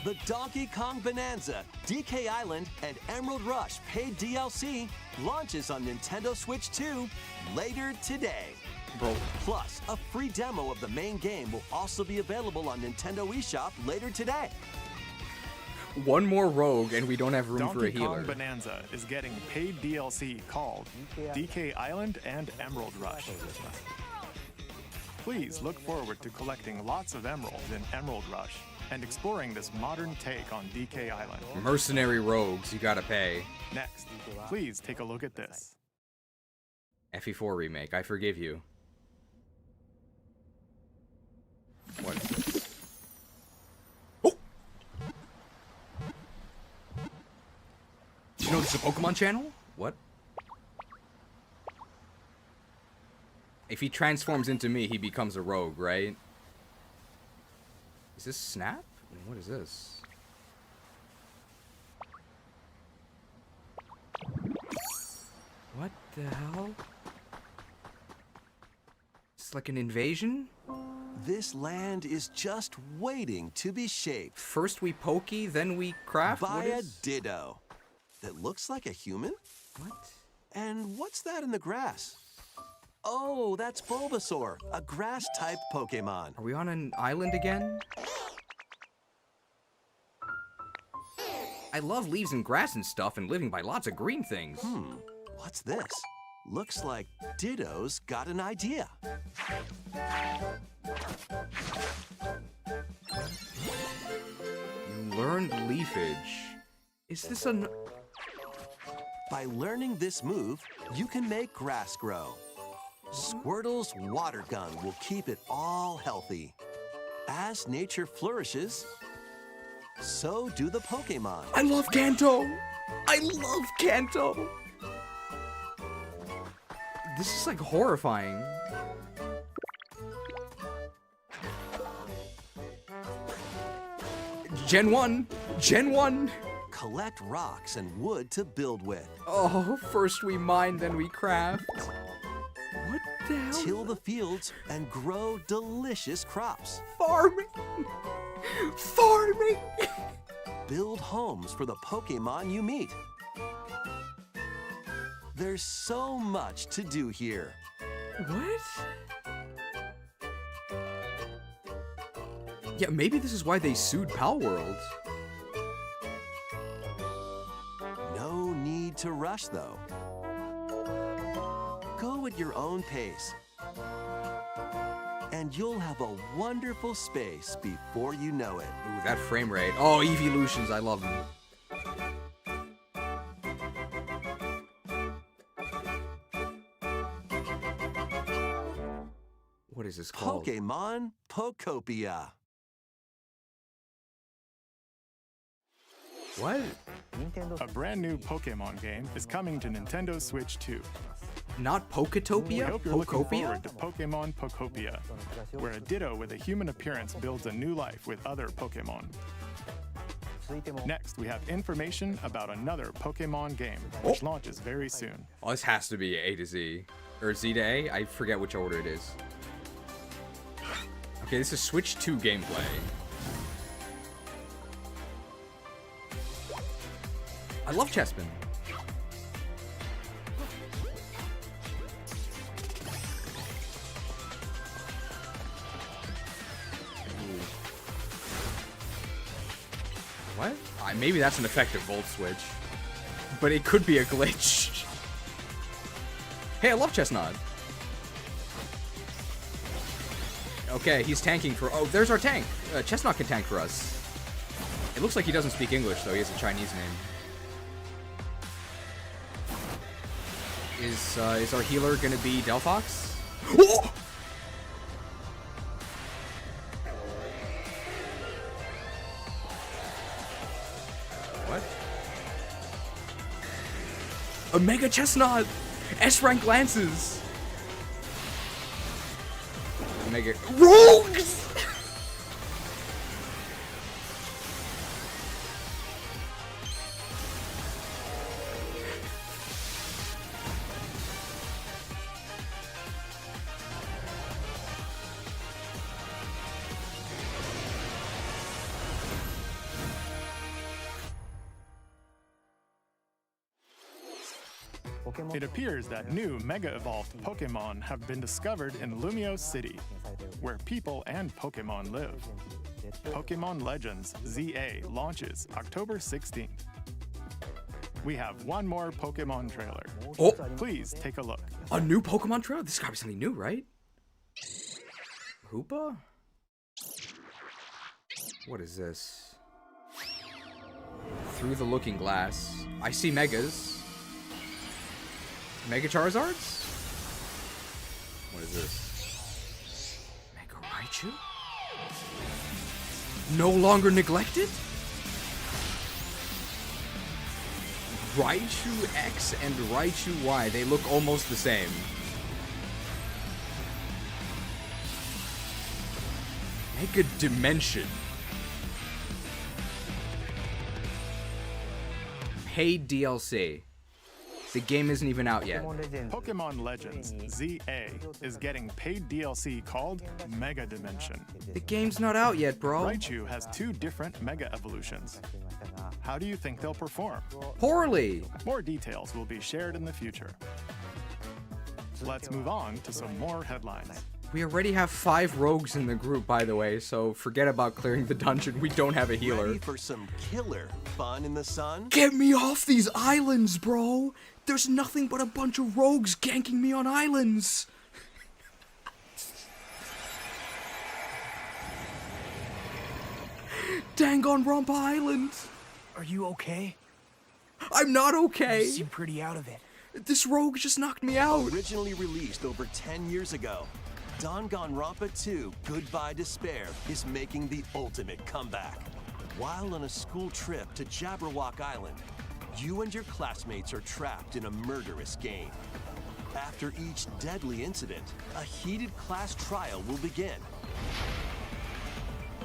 The Donkey Kong Bonanza, DK Island, and Emerald Rush paid DLC launches on Nintendo Switch 2 later today. Bro. Plus, a free demo of the main game will also be available on Nintendo eShop later today. One more rogue and we don't have room Donkey for a healer. Kong Bonanza is getting paid DLC called DK Island and Emerald Rush. Please look forward to collecting lots of emeralds in Emerald Rush and exploring this modern take on DK Island. Mercenary rogues, you gotta pay. Next, please take a look at this. FE4 remake, I forgive you. What is this? Oh! Did you know this is a Pokemon channel? What? If he transforms into me, he becomes a rogue, right? Is this Snap? What is this? What the hell? It's like an invasion? This land is just waiting to be shaped. First we pokey, then we craft? By a Ditto that looks like a human? What? And what's that in the grass? Oh, that's Bulbasaur, a grass-type Pokemon. Are we on an island again? I love leaves and grass and stuff and living by lots of green things. What's this? Looks like Ditto's got an idea. You learned leafage. Is this an... By learning this move, you can make grass grow. Squirtle's water gun will keep it all healthy. As nature flourishes, so do the Pokemon. I love Kanto! I love Kanto! This is like horrifying. Gen 1! Gen 1! Collect rocks and wood to build with. Oh, first we mine, then we craft. What the hell? Till the fields and grow delicious crops. Farming! Farming! Build homes for the Pokemon you meet. There's so much to do here. What? Yeah, maybe this is why they sued Palworld. No need to rush, though. Go at your own pace. And you'll have a wonderful space before you know it. Ooh, that frame rate. Oh, evolutions, I love them. What is this called? Pokemon Pokopia. What? A brand new Pokemon game is coming to Nintendo Switch 2. Not Poketopia? We hope you're looking Pokopia? forward to Pokemon Pokopia, where a Ditto with a human appearance builds a new life with other Pokemon. Next, we have information about another Pokemon game, which launches very soon. Oh, this has to be A to Z. Or Z to A? I forget which order it is. Okay, this is Switch 2 gameplay. I love Chessman. What? Maybe that's an effective Volt Switch. But it could be a glitch. Hey, I love Chestnut. Okay, he's tanking for... Oh, there's our tank. Chestnut can tank for us. It looks like he doesn't speak English, though. He has a Chinese name. Is our healer gonna be Delphox? Oh! What? A Mega Chestnut! S-rank Lances! Mega... Rogues! It appears that new Mega Evolved Pokemon have been discovered in Lumio City, where people and Pokemon live. Pokemon Legends ZA launches October 16th. We have one more Pokemon trailer. Oh! Please take a look. A new Pokemon trailer? This gotta be something new, right? Hoopa? What is this? Through the Looking Glass. I see Megas. Mega Charizards? What is this? Mega Raichu? No longer neglected? Raichu X and Raichu Y, they look almost the same. Mega Dimension. Paid DLC. The game isn't even out yet. Pokemon Legends ZA is getting paid DLC called Mega Dimension. The game's not out yet, bro. Raichu has 2 different Mega Evolutions. How do you think they'll perform? Poorly. More details will be shared in the future. Let's move on to some more headlines. We already have 5 rogues in the group, by the way, so forget about clearing the dungeon. We don't have a healer. Ready for some killer fun in the sun? Get me off these islands, bro! There's nothing but a bunch of rogues ganking me on islands! Danganronpa Island! Are you okay? I'm not okay! You seem pretty out of it. This rogue just knocked me out! Originally released over 10 years ago, Danganronpa 2 Goodbye Despair is making the ultimate comeback. While on a school trip to Jabberwock Island, you and your classmates are trapped in a murderous game. After each deadly incident, a heated class trial will begin.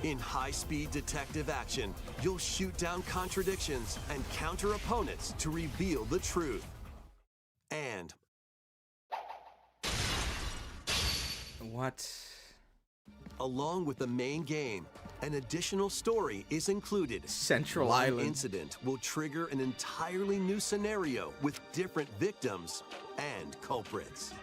In high-speed detective action, you'll shoot down contradictions and counter opponents to reveal the truth. And... What? Along with the main game, an additional story is included. Central One Island. incident will trigger an entirely new scenario with different victims and culprits.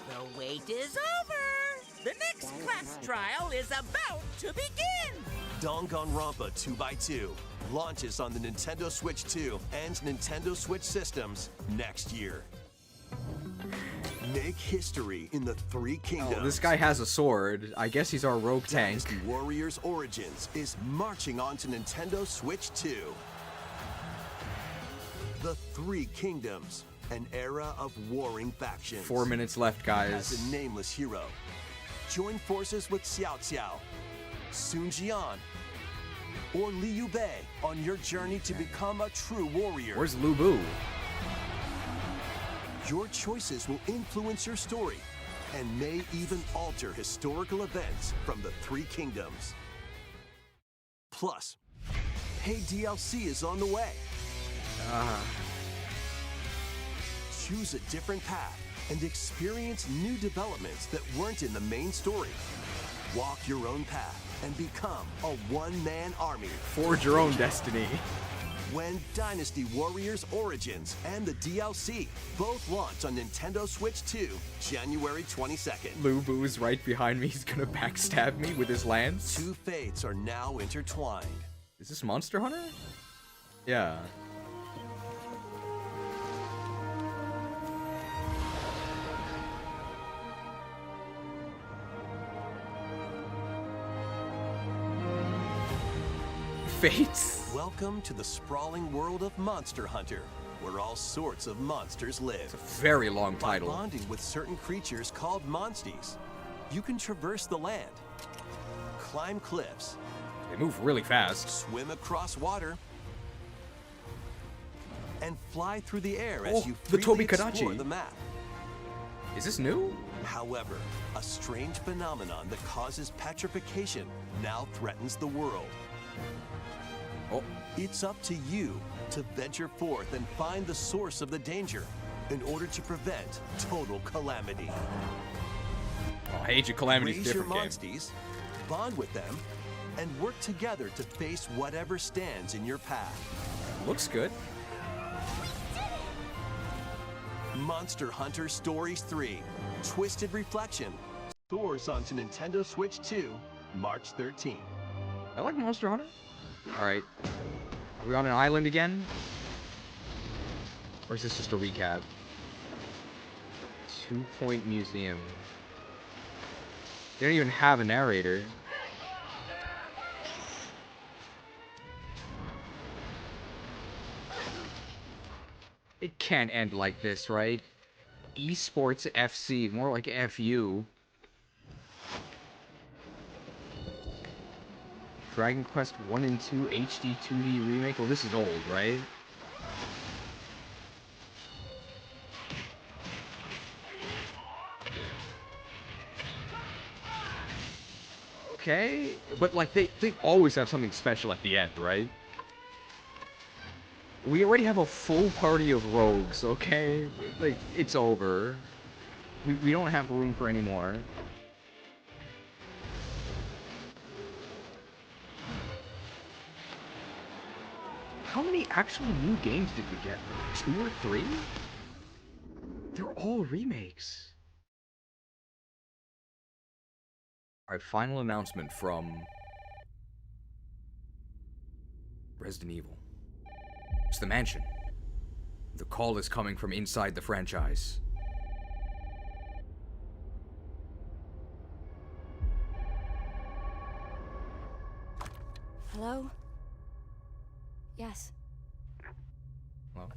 The wait is over! The next class trial is about to begin! Danganronpa 2x2 launches on the Nintendo Switch 2 and Nintendo Switch systems next year. Make history in the 3 kingdoms. Oh, this guy has a sword. I guess he's our rogue tank. Dynasty Warriors Origins is marching on to Nintendo Switch 2. The 3 kingdoms An era of warring factions. 4 minutes left, guys. As a nameless hero, join forces with Xiao Xiao, Sun Jian, or Liu Bei on your journey to become a true warrior. Where's Lu Bu? Your choices will influence your story and may even alter historical events from the Three Kingdoms. Plus, paid DLC is on the way. Choose a different path and experience new developments that weren't in the main story. Walk your own path and become a one-man army. Forge your own destiny. When Dynasty Warriors Origins and the DLC both launch on Nintendo Switch 2, January 22nd. Lu Bu is right behind me. He's gonna backstab me with his lance. Two fates are now intertwined. Is this Monster Hunter? Yeah. Fates. Welcome to the sprawling world of Monster Hunter, where all sorts of monsters live. It's a very long title. By bonding with certain creatures called monsties, you can traverse the land, climb cliffs, they move really fast, swim across water, and fly through the air as you freely explore the map. Is this new? However, a strange phenomenon that causes petrification now threatens the world. It's up to you to venture forth and find the source of the danger in order to prevent total calamity. Oh, Age of Calamity is Raise your different game. monsties, bond with them, and work together to face whatever stands in your path. Looks good. Monster Hunter Stories 3: Twisted Reflection soars onto Nintendo Switch 2, March 13th. I like Monster Hunter. Alright. Are we on an island again? Or is this just a recap? 2 Point Museum. They don't even have a narrator. It can't end like this, right? Esports FC, more like FU. Dragon Quest 1 and 2 HD 2D remake. Well, this is old, right? Okay, but like they always have something special at the end, right? We already have a full party of rogues, okay? Like, it's over. We don't have room for any more. How many actual new games did we get? 2 or 3? They're all remakes. Alright, final announcement from Resident Evil. It's the mansion. The call is coming from inside the franchise. Hello? Yes. Hello?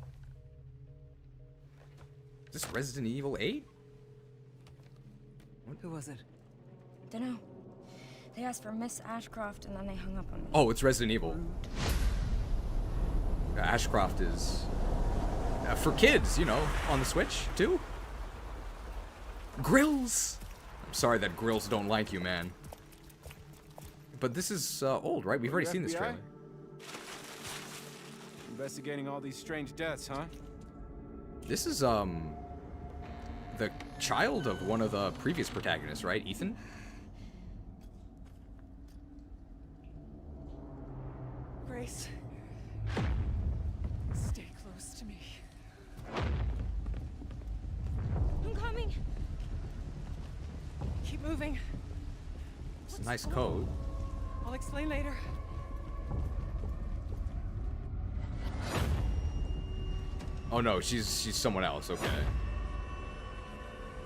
Is this Resident Evil 8? Who was it? Dunno. They asked for Miss Ashcroft and then they hung up on me. Oh, it's Resident Evil. Ashcroft is for kids, you know, on the Switch too. Grills. I'm sorry that grills don't like you, man. But this is old, right? We've already seen this trailer. Investigating all these strange deaths, huh? This is the child of one of the previous protagonists, right? Ethan? Grace. Stay close to me. I'm coming. Keep moving. It's a nice code. I'll explain later. Oh no, she's someone else, okay.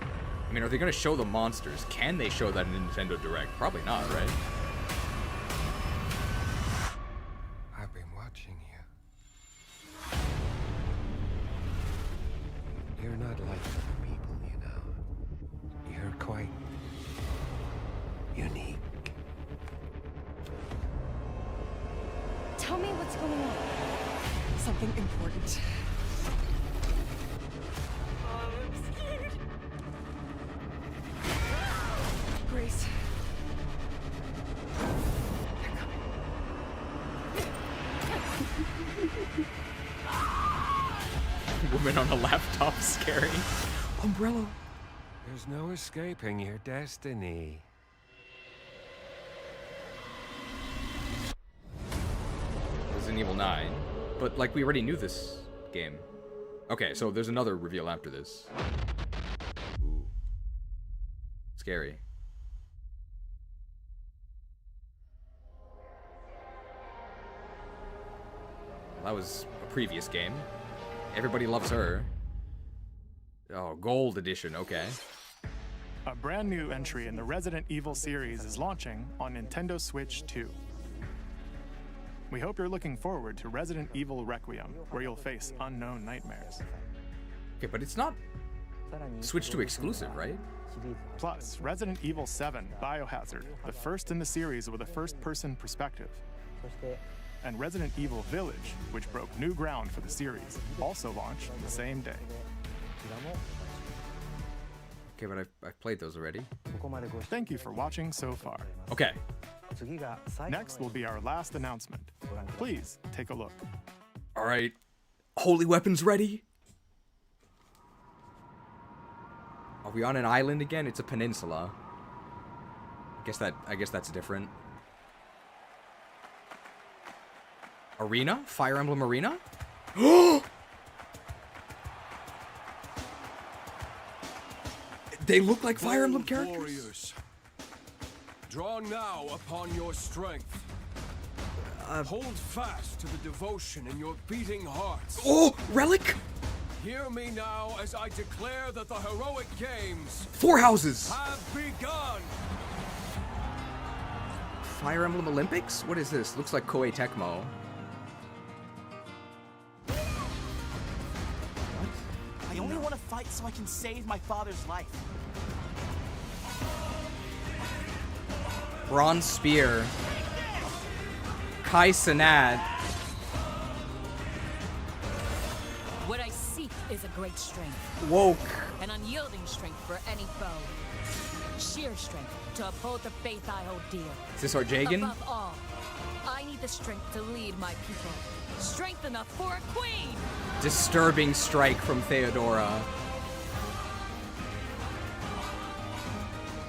I mean, are they gonna show the monsters? Can they show that in Nintendo Direct? Probably not, right? I've been watching you. quite unique. Tell me what's going on. Something important. I'm scared. Grace. Woman on a laptop, scary. Umbrella. There's no escaping your destiny. Resident Evil 9. But, like, we already knew this game. Okay, so there's another reveal after this. Ooh. Scary. Well, that was a previous game. Everybody loves her. Oh, Gold Edition, okay. A brand new entry in the Resident Evil series is launching on Nintendo Switch 2. We hope you're looking forward to Resident Evil Requiem, where you'll face unknown nightmares. Okay, but it's not Switch 2 exclusive, right? Plus, Resident Evil 7 Biohazard, the first in the series with a first-person perspective. And Resident Evil Village, which broke new ground for the series, also launched the same day. Okay, but I've played those already. Thank you for watching so far. Okay. Next will be our last announcement. Please take a look. Alright. Holy weapons ready? Are we on an island again? It's a peninsula. I guess that's different. Arena? Fire Emblem Arena? They look like Fire Emblem characters. Warriors, draw now upon your strength. Hold fast to the devotion in your beating hearts. Oh, relic! Hear me now as I declare that the heroic games 4 houses have begun. Fire Emblem Olympics? What is this? Looks like Koei Tecmo. I only want to fight so I can save my father's life. Bronze Spear. Kai Cenat. What I seek is a great strength. Woke. An unyielding strength for any foe. Sheer strength to uphold the faith I hold dear. Is this our Jagan? Above all, I need the strength to lead my people. Strength enough for a queen! Disturbing strike from Theodora.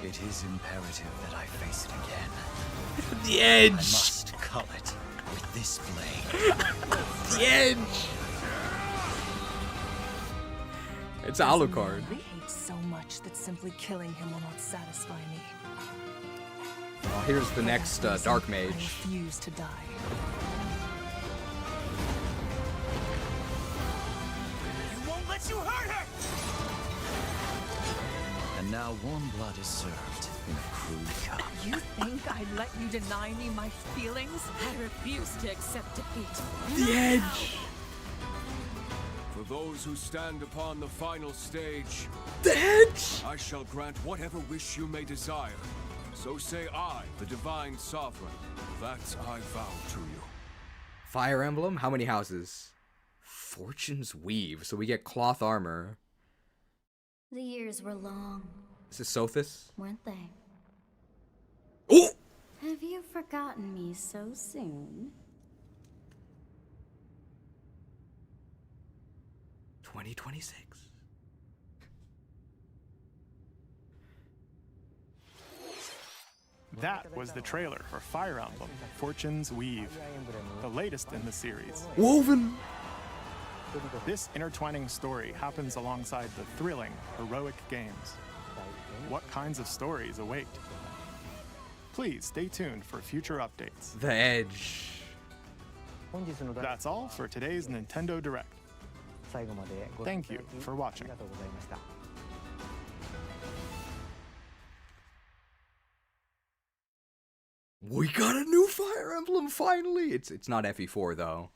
It is imperative that I face it again. The edge! I must cull it with this blade. The edge! It's Alucard. I hate so much that simply killing him will not satisfy me. Oh, here's the next Dark Mage. I refuse to die. I won't let you hurt her! And now warm blood is served in a crude cup. You think I'd let you deny me my feelings? I refuse to accept defeat. The edge! For those who stand upon the final stage, the edge! I shall grant whatever wish you may desire. So say I, the divine sovereign, that I vow to you. Fire Emblem? How many houses? Fortune's Weave. So we get cloth armor. The years were long. Is this Sothis? Weren't they? Oh! Have you forgotten me so soon? 2026. That was the trailer for Fire Emblem Fortune's Weave, the latest in the series. Woven! This intertwining story happens alongside the thrilling, heroic games. What kinds of stories await? Please stay tuned for future updates. The Edge. That's all for today's Nintendo Direct. Thank you for watching. We got a new Fire Emblem finally. It's not FE4 though.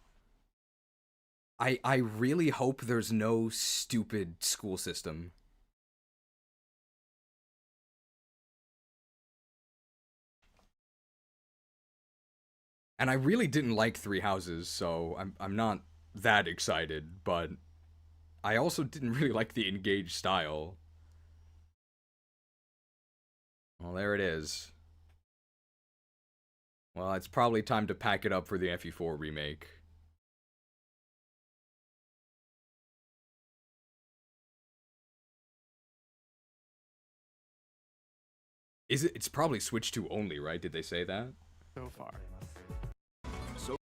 I really hope there's no stupid school system. And I really didn't like Three Houses, so I'm not that excited, but I also didn't really like the Engage style. Well, there it is. Well, it's probably time to pack it up for the FE4 remake. Is it? It's probably Switch 2 only, right? Did they say that? So far. So,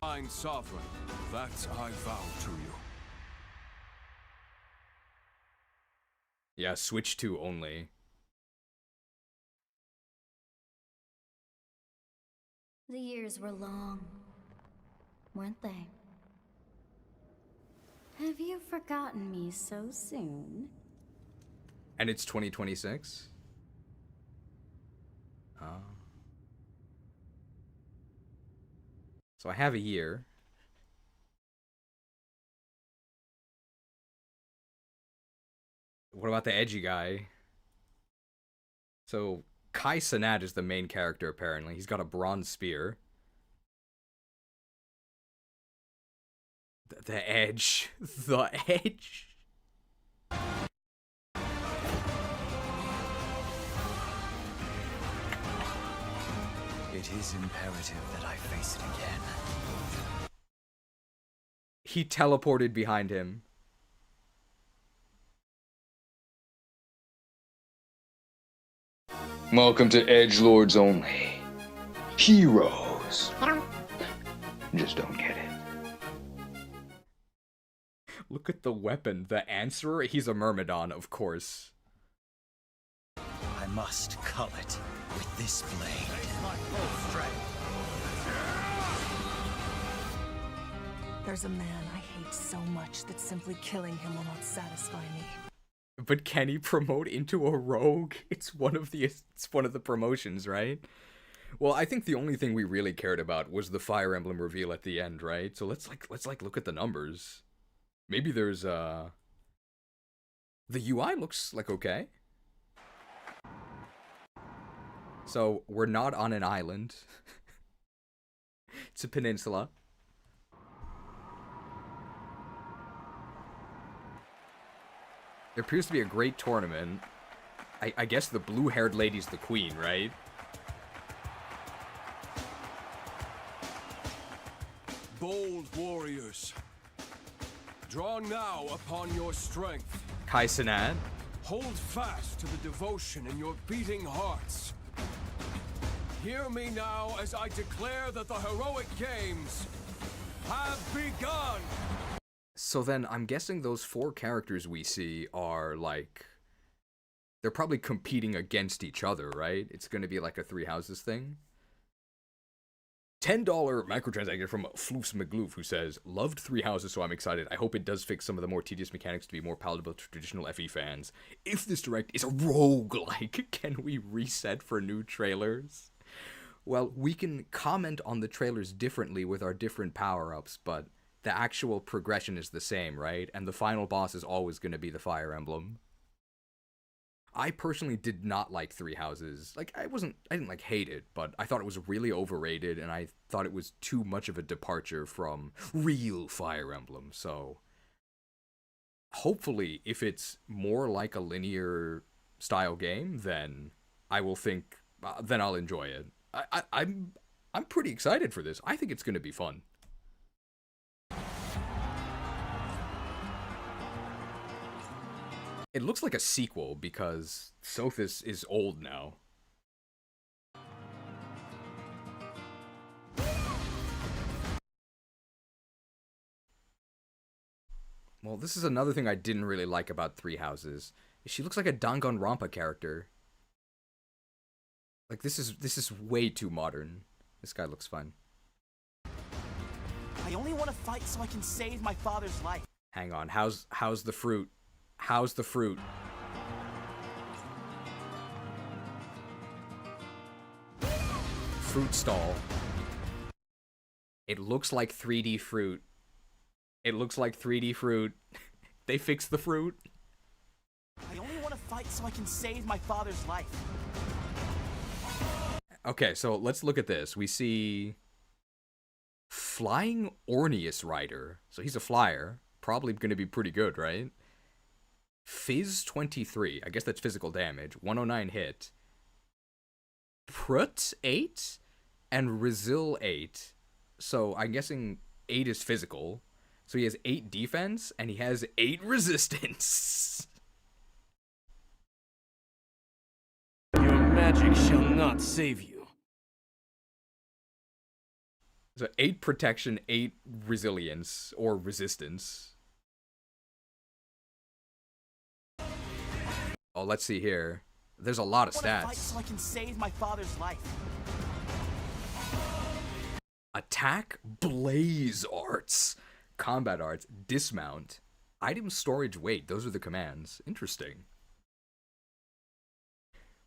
Divine Sovereign, that I vow to you. Yeah, Switch 2 only. The years were long, weren't they? Have you forgotten me so soon? And it's 2026? So I have a year. What about the edgy guy? So Kai Cenat is the main character, apparently. He's got a bronze spear. The edge. The edge. It is imperative that I face it again. He teleported behind him. Welcome to Edgelords Only. Heroes. Just don't get it. Look at the weapon. The Answerer? He's a Myrmidon, of course. I must cull it with this blade. There's a man I hate so much that simply killing him will not satisfy me. But can he promote into a rogue? It's one of the promotions, right? Well, I think the only thing we really cared about was the Fire Emblem reveal at the end, right? So let's look at the numbers. Maybe there's the UI looks like okay. So we're not on an island. It's a peninsula. There appears to be a great tournament. I guess the blue-haired lady's the queen, right? Bold warriors, draw now upon your strength. Kai Cenat. Hold fast to the devotion in your beating hearts. Hear me now as I declare that the heroic games have begun! So then, I'm guessing those 4 characters we see are, like... They're probably competing against each other, right? It's gonna be like a Three Houses thing. $10 microtransaction from Floofs McGloof, who says, loved Three Houses, so I'm excited. I hope it does fix some of the more tedious mechanics to be more palatable to traditional FE fans. If this direct is a roguelike, can we reset for new trailers? Well, we can comment on the trailers differently with our different power-ups, but the actual progression is the same, right? And the final boss is always going to be the Fire Emblem. I personally did not like Three Houses. Like, I didn't like hate it, but I thought it was really overrated, and I thought it was too much of a departure from real Fire Emblem. So hopefully, if it's more like a linear style game, then I will think, then I'll enjoy it. I'm pretty excited for this. I think it's going to be fun. It looks like a sequel because Sothis is old now. Well, this is another thing I didn't really like about Three Houses. She looks like a Danganronpa character. Like, this is way too modern. This guy looks fun. I only want to fight so I can save my father's life. Hang on, how's the fruit? How's the fruit? Fruit stall. It looks like 3D fruit. It looks like 3D fruit. They fixed the fruit. I only want to fight so I can save my father's life. Okay, so let's look at this. We see Flying Orneus Rider. So he's a flyer. Probably going to be pretty good, right? Fizz 23. I guess that's physical damage. 109 hit. Prut 8 and Resil 8. So I'm guessing 8 is physical. So he has 8 defense and he has 8 resistance. Your magic shall not save you. So 8 protection, 8 resilience or resistance. Oh, let's see here. There's a lot of I wanna fight stats. so I can save my father's life. Attack, blaze arts, combat arts, dismount, item storage, weight. Those are the commands. Interesting.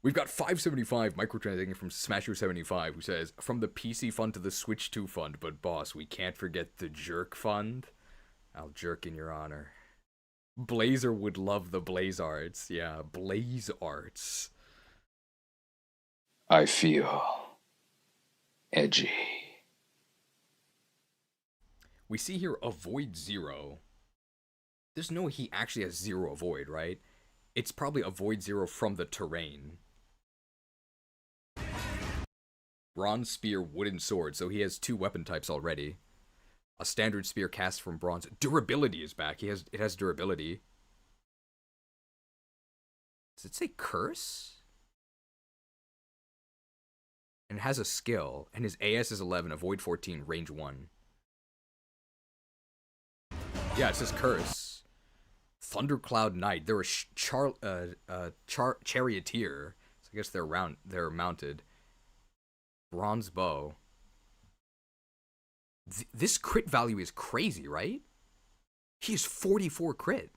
We've got 575 microtransacting from Smasher75 who says, from the PC fund to the Switch 2 fund, but boss, we can't forget the jerk fund. I'll jerk in your honor. Blazer would love the blaze arts. Yeah, blaze arts. I feel edgy. We see here avoid 0. There's no way he actually has 0 avoid, right? It's probably avoid 0 from the terrain. Bronze spear, wooden sword, so he has 2 weapon types already. A standard spear cast from bronze. Durability is back. It has durability. Does it say curse? And it has a skill, and his AS is 11, avoid 14, range 1. Yeah, it says curse. Thundercloud Knight. They're a charioteer. So I guess they're mounted. Bronze bow. This crit value is crazy, right? He has 44 crit.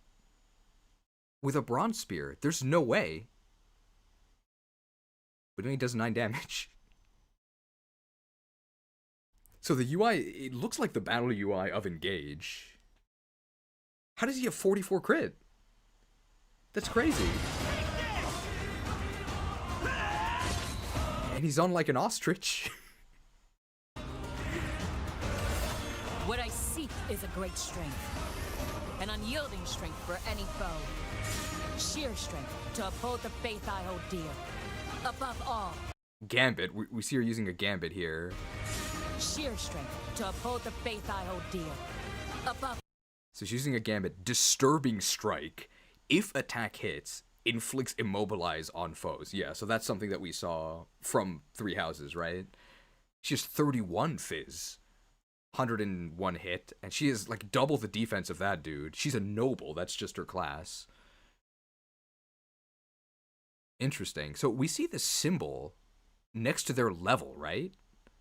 With a bronze spear. There's no way. But then he does 9 damage. So the UI, it looks like the battle UI of Engage. How does he have 44 crit? That's crazy. And he's on like an ostrich. What I seek is a great strength. An unyielding strength for any foe. Sheer strength to uphold the faith I hold dear. Above all. Gambit. We see her using a gambit here. Sheer strength to uphold the faith I hold dear. Above. So she's using a gambit. Disturbing strike. If attack hits, inflicts immobilize on foes. Yeah, so that's something that we saw from Three Houses, right? She has 31 fizz. 101 hit. And she is like double the defense of that dude. She's a noble. That's just her class. Interesting. So we see the symbol next to their level, right?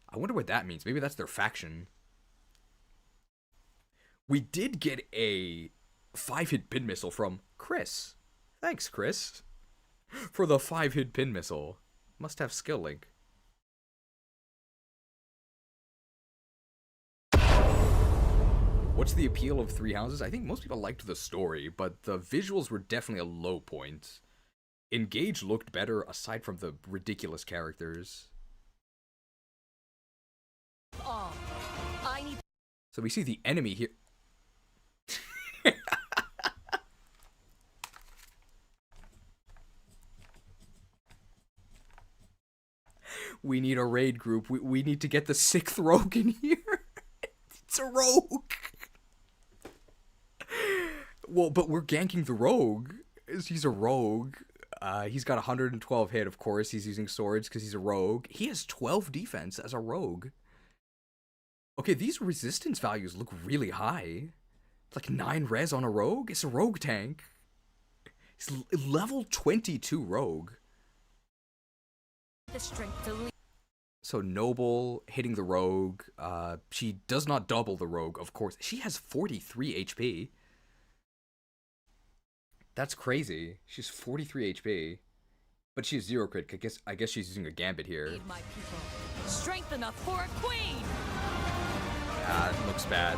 I wonder what that means. Maybe that's their faction. We did get a 5-hit pin missile from Chris. Thanks, Chris. For the 5-hit pin missile. Must have skill link. What's the appeal of Three Houses? I think most people liked the story, but the visuals were definitely a low point. Engage looked better aside from the ridiculous characters. So we see the enemy here. We need a raid group. We need to get the 6th rogue in here. It's a rogue. Well, but we're ganking the rogue. He's a rogue. He's got 112 hit, of course. He's using swords because he's a rogue. He has 12 defense as a rogue. Okay, these resistance values look really high. It's like 9 res on a rogue. It's a rogue tank. He's level 22 rogue. The strength to lead. So noble hitting the rogue. She does not double the rogue, of course. She has 43 HP. That's crazy. She's 43 HP. But she has 0 crit. I guess she's using a gambit here. My people. Strength enough for a queen. Ah, it looks bad.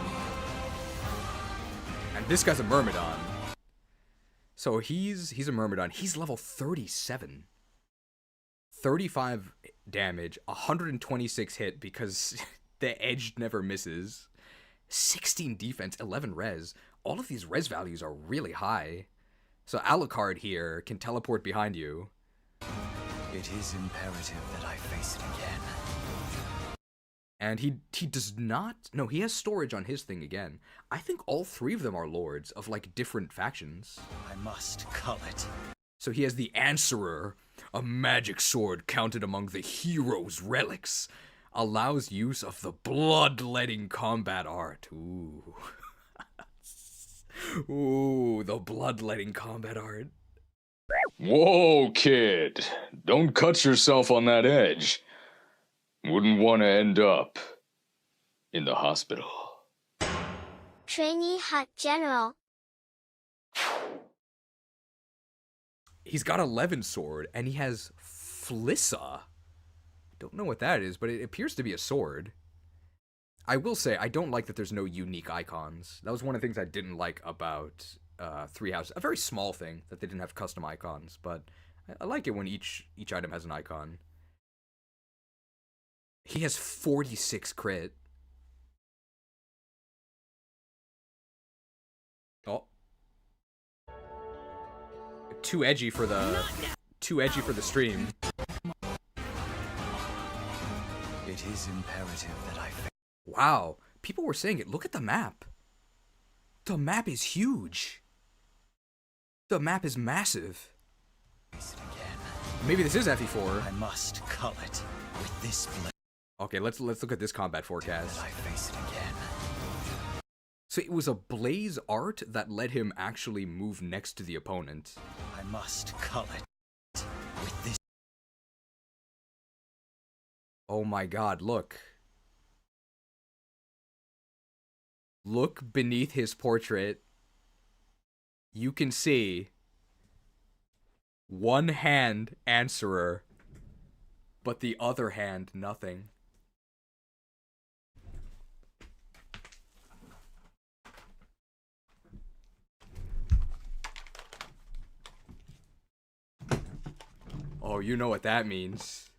And this guy's a Myrmidon. So he's a Myrmidon. He's level 37. 35 damage, 126 hit because the edge never misses, 16 defense, 11 res. All of these res values are really high. So Alucard here can teleport behind you. It is imperative that I face it again. And he does not... No, he has storage on his thing again. I think all three of them are lords of, like, different factions. I must cull it. So he has the Answerer, a magic sword counted among the hero's relics. Allows use of the bloodletting combat art. Ooh. Ooh, the bloodletting combat art. Whoa, kid. Don't cut yourself on that edge. Wouldn't want to end up in the hospital. Trainee Hut General. He's got 11 sword, and he has Flissa. Don't know what that is, but it appears to be a sword. I will say, I don't like that there's no unique icons. That was one of the things I didn't like about Three Houses. A very small thing, that they didn't have custom icons, but I like it when each item has an icon. He has 46 crit. Oh. Too edgy for the stream. It is imperative that I face. Wow, people were saying it. Look at the map. The map is huge. The map is massive. Maybe this is FE4. I must cull it with this blade. Okay, let's look at this combat forecast. I face it again. So it was a blaze art that let him actually move next to the opponent. I must cull it with this. Oh my god, look. Look beneath his portrait. You can see one hand Answerer, but the other hand nothing. Oh, you know what that means.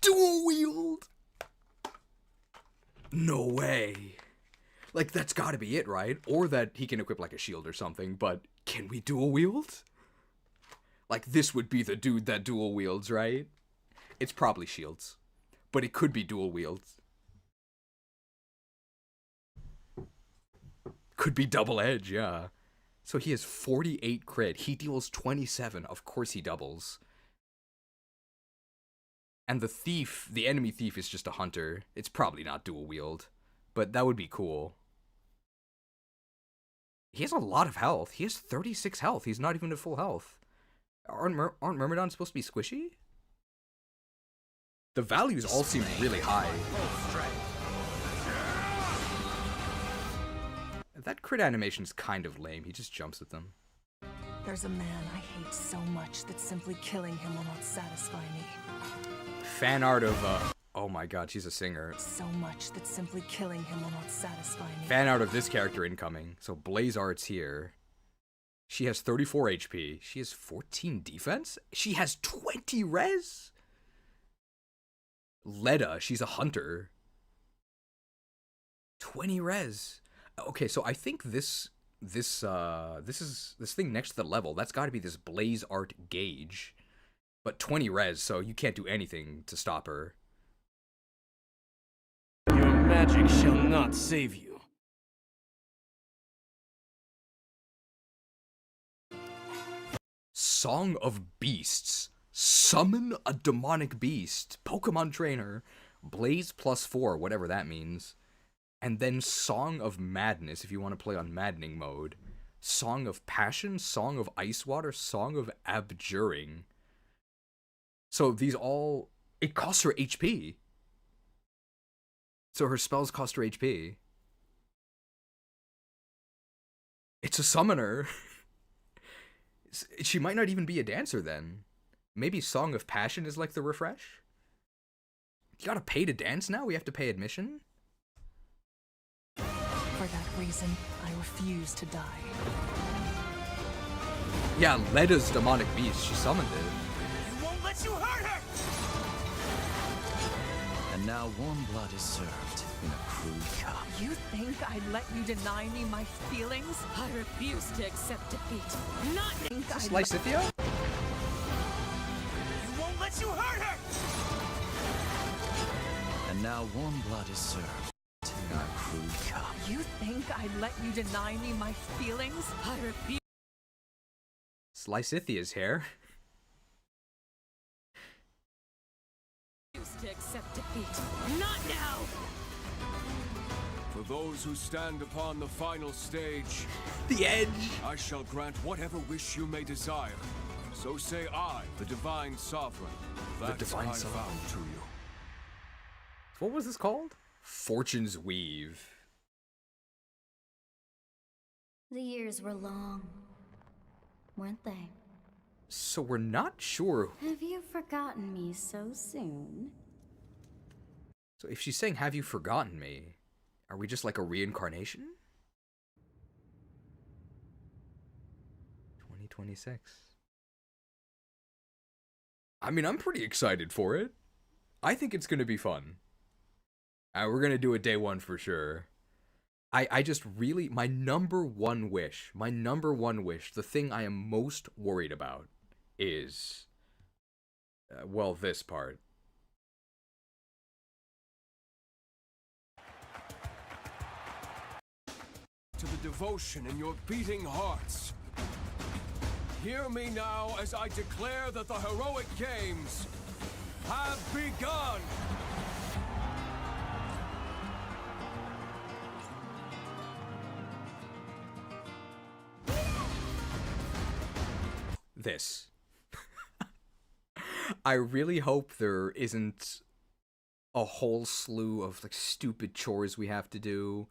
Dual wield? No way. Like, that's gotta be it, right? Or that he can equip like a shield or something, but can we dual wield? Like, this would be the dude that dual wields, right? It's probably shields, but it could be dual wields. Could be double edge, yeah. So he has 48 crit. He deals 27. Of course he doubles. And the thief, the enemy thief, is just a hunter. It's probably not dual wield, but that would be cool. He has a lot of health. He has 36 health. He's not even at full health. Aren't Myrmidons supposed to be squishy? The values all seem really high. That crit animation's kind of lame. He just jumps at them. There's a man I hate so much that simply killing him will not satisfy me. Fan art of, oh my god, she's a singer. So much that simply killing him will not satisfy me. Fan art of this character incoming. So Blaze Art's here. She has 34 HP. She has 14 defense? She has 20 res? Leda, she's a hunter. 20 res. Okay, so I think this thing next to the level, that's got to be this Blaze Art Gauge. But 20 res, so you can't do anything to stop her. Your magic shall not save you. Song of Beasts. Summon a demonic beast. Pokemon trainer. Blaze +4, whatever that means. And then Song of Madness, if you want to play on Maddening mode. Song of Passion, Song of Ice Water, Song of Abjuring. So these all... It costs her HP. So her spells cost her HP. It's a summoner. She might not even be a dancer then. Maybe Song of Passion is like the refresh? You gotta pay to dance now? We have to pay admission? For that reason, I refuse to die. Yeah, Leda's demonic beast. She summoned it. We won't let you hurt her! And now warm blood is served in a crude cup. You think I'd let you deny me my feelings? I refuse to accept defeat. Not think I'd Lysithea? We won't let you hurt her! And now warm blood is served in a crude cup. You think I'd let you deny me my feelings? I refuse Lysithia's hair. to accept defeat. Not now! For those who stand upon the final stage, the edge, I shall grant whatever wish you may desire. So say I, the Divine Sovereign. That's Divine I Sovereign. vow to you. What was this called? Fortune's Weave. The years were long, weren't they? So we're not sure. Have you forgotten me so soon? So if she's saying, have you forgotten me? Are we just like a reincarnation? 2026. I mean, I'm pretty excited for it. I think it's going to be fun. We're going to do it day one for sure. I just really, my number one wish, the thing I am most worried about is, well, this part. To the devotion in your beating hearts. Hear me now as I declare that the heroic games have begun! This. I really hope there isn't a whole slew of like stupid chores we have to do.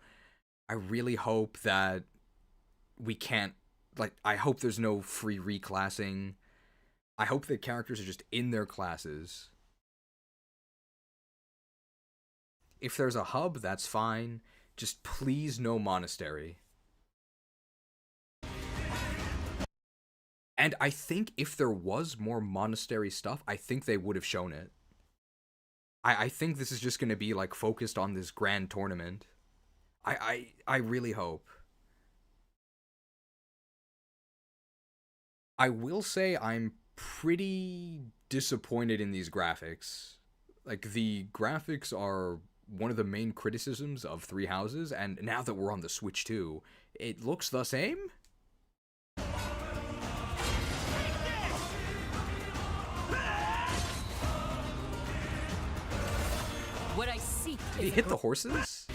I really hope that we can't, like, I hope there's no free reclassing. I hope that characters are just in their classes. If there's a hub, that's fine. Just please no monastery. And I think if there was more monastery stuff, I think they would have shown it. I think this is just going to be, like, focused on this grand tournament. I really hope. I will say I'm pretty disappointed in these graphics. Like, the graphics are one of the main criticisms of Three Houses, and now that we're on the Switch too, it looks the same? What I seek Did he hit the horses?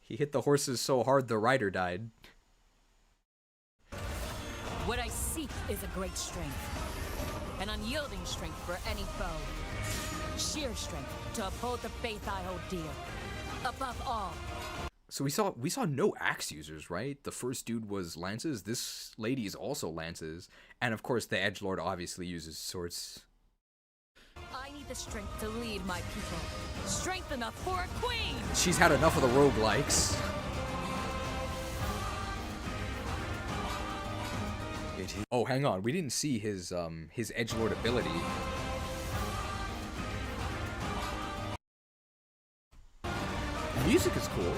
He hit the horses so hard the rider died. What I seek is a great strength. An unyielding strength for any foe. Sheer strength to uphold the faith I hold dear. Above all. So we saw no axe users, right? The first dude was lances. This lady is also lances. And of course the edgelord obviously uses swords. I need the strength to lead my people. Strength enough for a queen! She's had enough of the roguelikes. Oh, hang on. We didn't see his edgelord ability. Music is cool.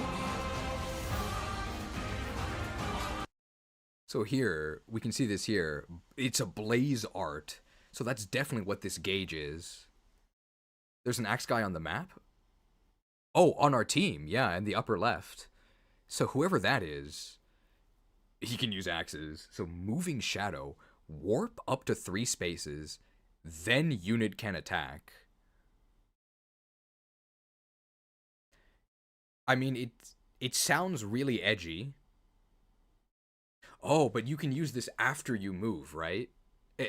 So here, we can see this here. It's a blaze art. So that's definitely what this gauge is. There's an axe guy on the map? Oh, on our team. Yeah, in the upper left. So whoever that is, he can use axes. So moving shadow, warp up to 3 spaces, then unit can attack. I mean, it sounds really edgy. Oh, but you can use this after you move, right?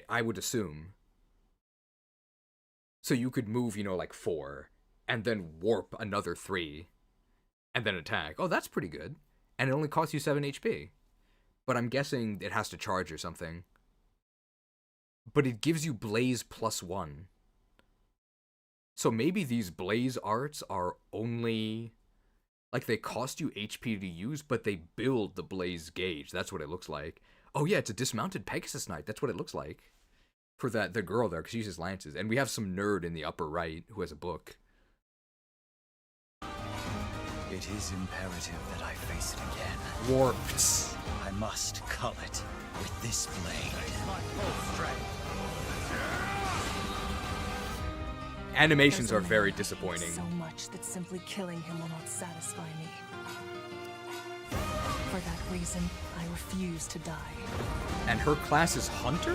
I would assume. So you could move, you know, like 4, and then warp another 3, and then attack. Oh, that's pretty good. And it only costs you 7 HP. But I'm guessing it has to charge or something. But it gives you Blaze +1. So maybe these blaze arts are only... Like, they cost you HP to use, but they build the blaze gauge. That's what it looks like. Oh yeah, it's a dismounted Pegasus Knight. That's what it looks like. For the girl there, because she uses lances. And we have some nerd in the upper right who has a book. It is imperative that I face it again. Warped. I must cull it with this blade. Animations are There's a very man I hate disappointing. so much that simply killing him will not satisfy me. For that reason, I refuse to die. And her class is Hunter?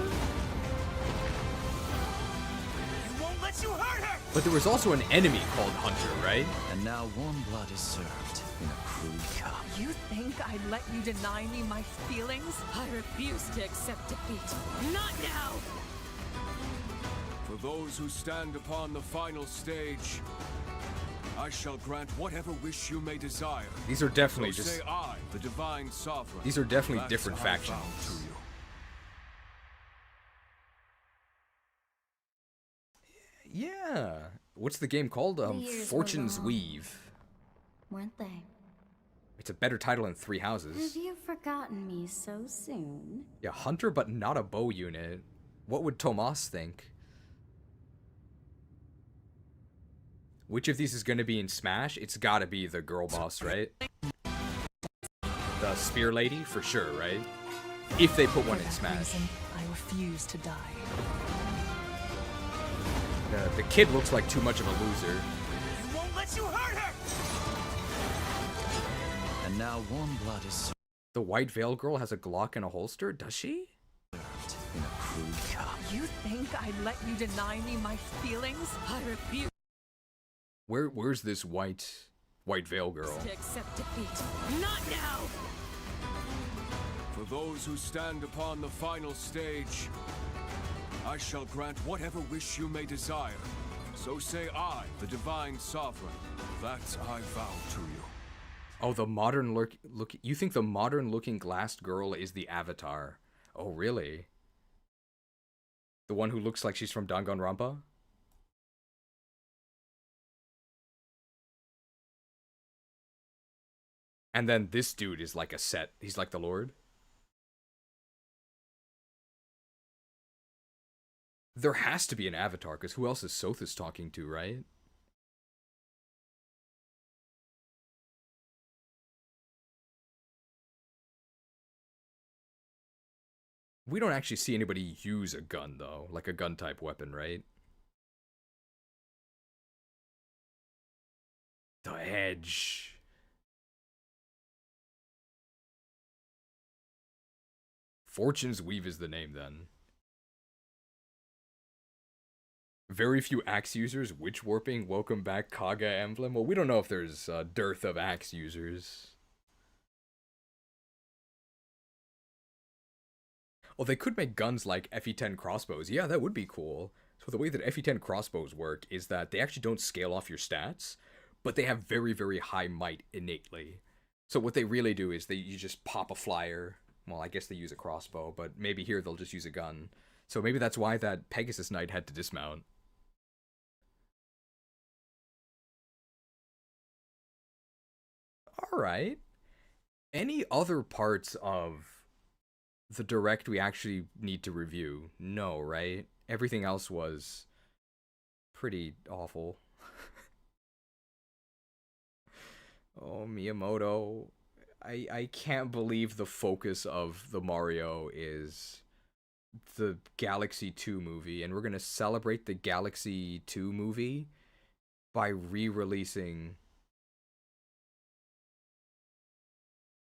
We won't let you hurt her! But there was also an enemy called Hunter, right? And now warm blood is served in a crude cup. You think I'd let you deny me my feelings? I refuse to accept defeat. Not now! For those who stand upon the final stage, I shall grant whatever wish you may desire. These are definitely So just... say I, the divine sovereign. These are definitely That's different I factions. vow to you. Yeah. What's the game called? The years were Fortune's long. Weave. Weren't they? It's a better title than Three Houses. Have you forgotten me so soon? Yeah, Hunter, but not a bow unit. What would Tomas think? Which of these is going to be in Smash? It's got to be the girl boss, right? The spear lady, for sure, right? If they put one For in that Smash. reason, I refuse to die. The kid looks like too much of a loser. We won't let you hurt her! And now warm blood is served The white veil girl has a Glock in a holster? Does she? in a crude cup. You think I'd let you deny me my feelings? I refuse Where's this white veil girl? to accept defeat. Not now! For those who stand upon the final stage, I shall grant whatever wish you may desire. So say I, the divine sovereign. That I vow to you. Oh, the modern look. You think the modern-looking glassed girl is the Avatar? Oh, really? The one who looks like she's from Danganronpa? And then this dude is like a set. He's like the Lord. There has to be an Avatar, because who else is Sothis talking to, right? We don't actually see anybody use a gun, though. Like a gun-type weapon, right? The Edge. Fortune's Weave is the name, then. Very few axe users, witch warping, welcome back Kaga Emblem. Well, we don't know if there's a dearth of axe users. Oh, they could make guns like FE10 crossbows. Yeah, that would be cool. So the way that FE10 crossbows work is that they actually don't scale off your stats, but they have very, very high might innately. So what they really do is you just pop a flyer. Well, I guess they use a crossbow, but maybe here they'll just use a gun. So maybe that's why that Pegasus Knight had to dismount. Alright. Any other parts of the Direct we actually need to review? No, right? Everything else was pretty awful. Oh, Miyamoto. I can't believe the focus of the Mario is the Galaxy 2 movie, and we're going to celebrate the Galaxy 2 movie by re-releasing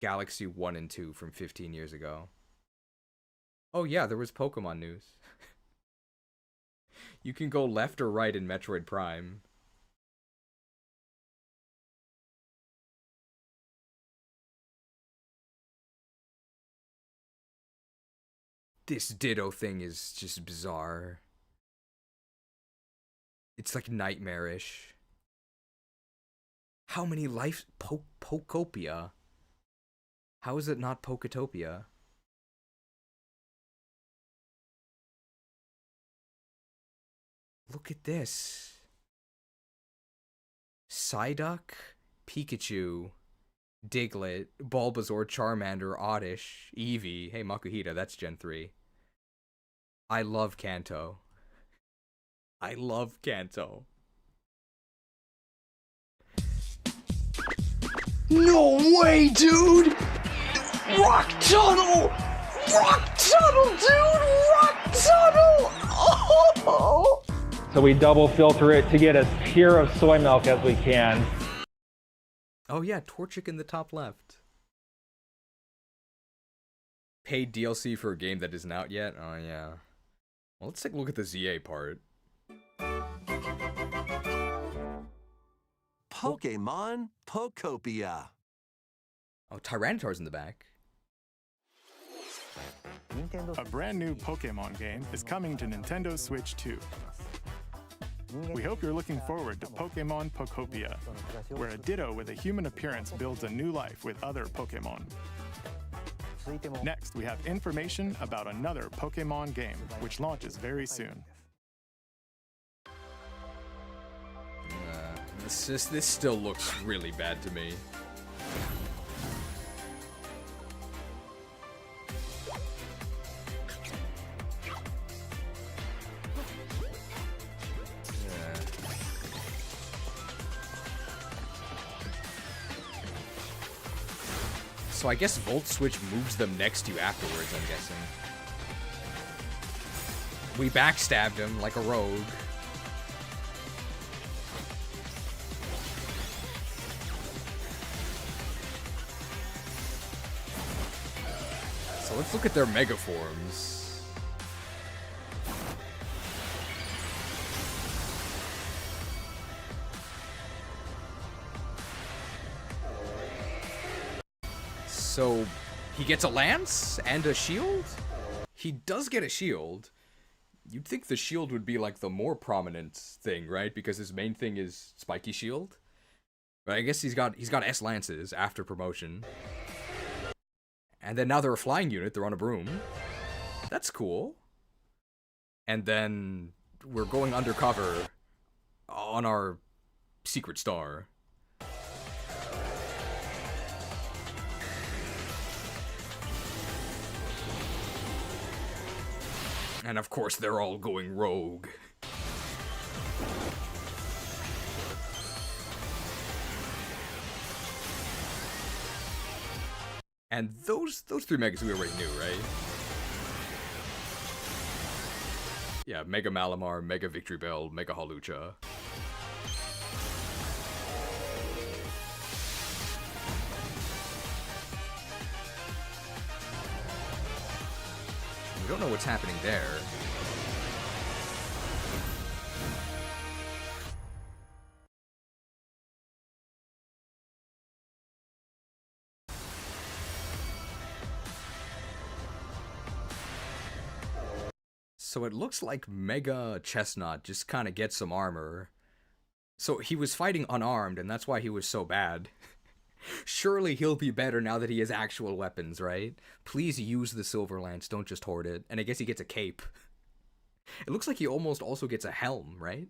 Galaxy 1 and 2 from 15 years ago. Oh yeah, there was Pokemon news. You can go left or right in Metroid Prime. This Ditto thing is just bizarre. It's like nightmarish. How many lives? Pokopia? How is it not Poketopia? Look at this. Psyduck, Pikachu, Diglett, Bulbasaur, Charmander, Oddish, Eevee. Hey, Makuhita, that's Gen 3. I love Kanto. I love Kanto. No way, dude! Rock tunnel! Rock tunnel, dude! Rock tunnel! Oh! So we double filter it to get as pure of soy milk as we can. Oh yeah, Torchic in the top left. Paid DLC for a game that isn't out yet? Oh yeah. Well, let's take a look at the ZA part. Pokemon Pokopia. Oh, Tyranitar's in the back. A brand new Pokemon game is coming to Nintendo Switch 2. We hope you're looking forward to Pokemon Pokopia, where a Ditto with a human appearance builds a new life with other Pokemon. Next, we have information about another Pokemon game, which launches very soon. This still looks really bad to me. So I guess Volt Switch moves them next to you afterwards, I'm guessing. We backstabbed him like a rogue. So let's look at their Mega Forms. So, he gets a lance and a shield? He does get a shield. You'd think the shield would be like the more prominent thing, right? Because his main thing is spiky shield. But I guess he's got S lances after promotion. And then now they're a flying unit, they're on a broom. That's cool. And then we're going undercover on our secret star. And of course, they're all going rogue. And those three megas we already knew, right? Yeah, Mega Malamar, Mega Victory Bell, Mega Hawlucha. We don't know what's happening there. So it looks like Mega Chestnut just kind of gets some armor. So he was fighting unarmed, and that's why he was so bad. Surely he'll be better now that he has actual weapons, right? Please use the Silver Lance, don't just hoard it. And I guess he gets a cape. It looks like he almost also gets a helm, right?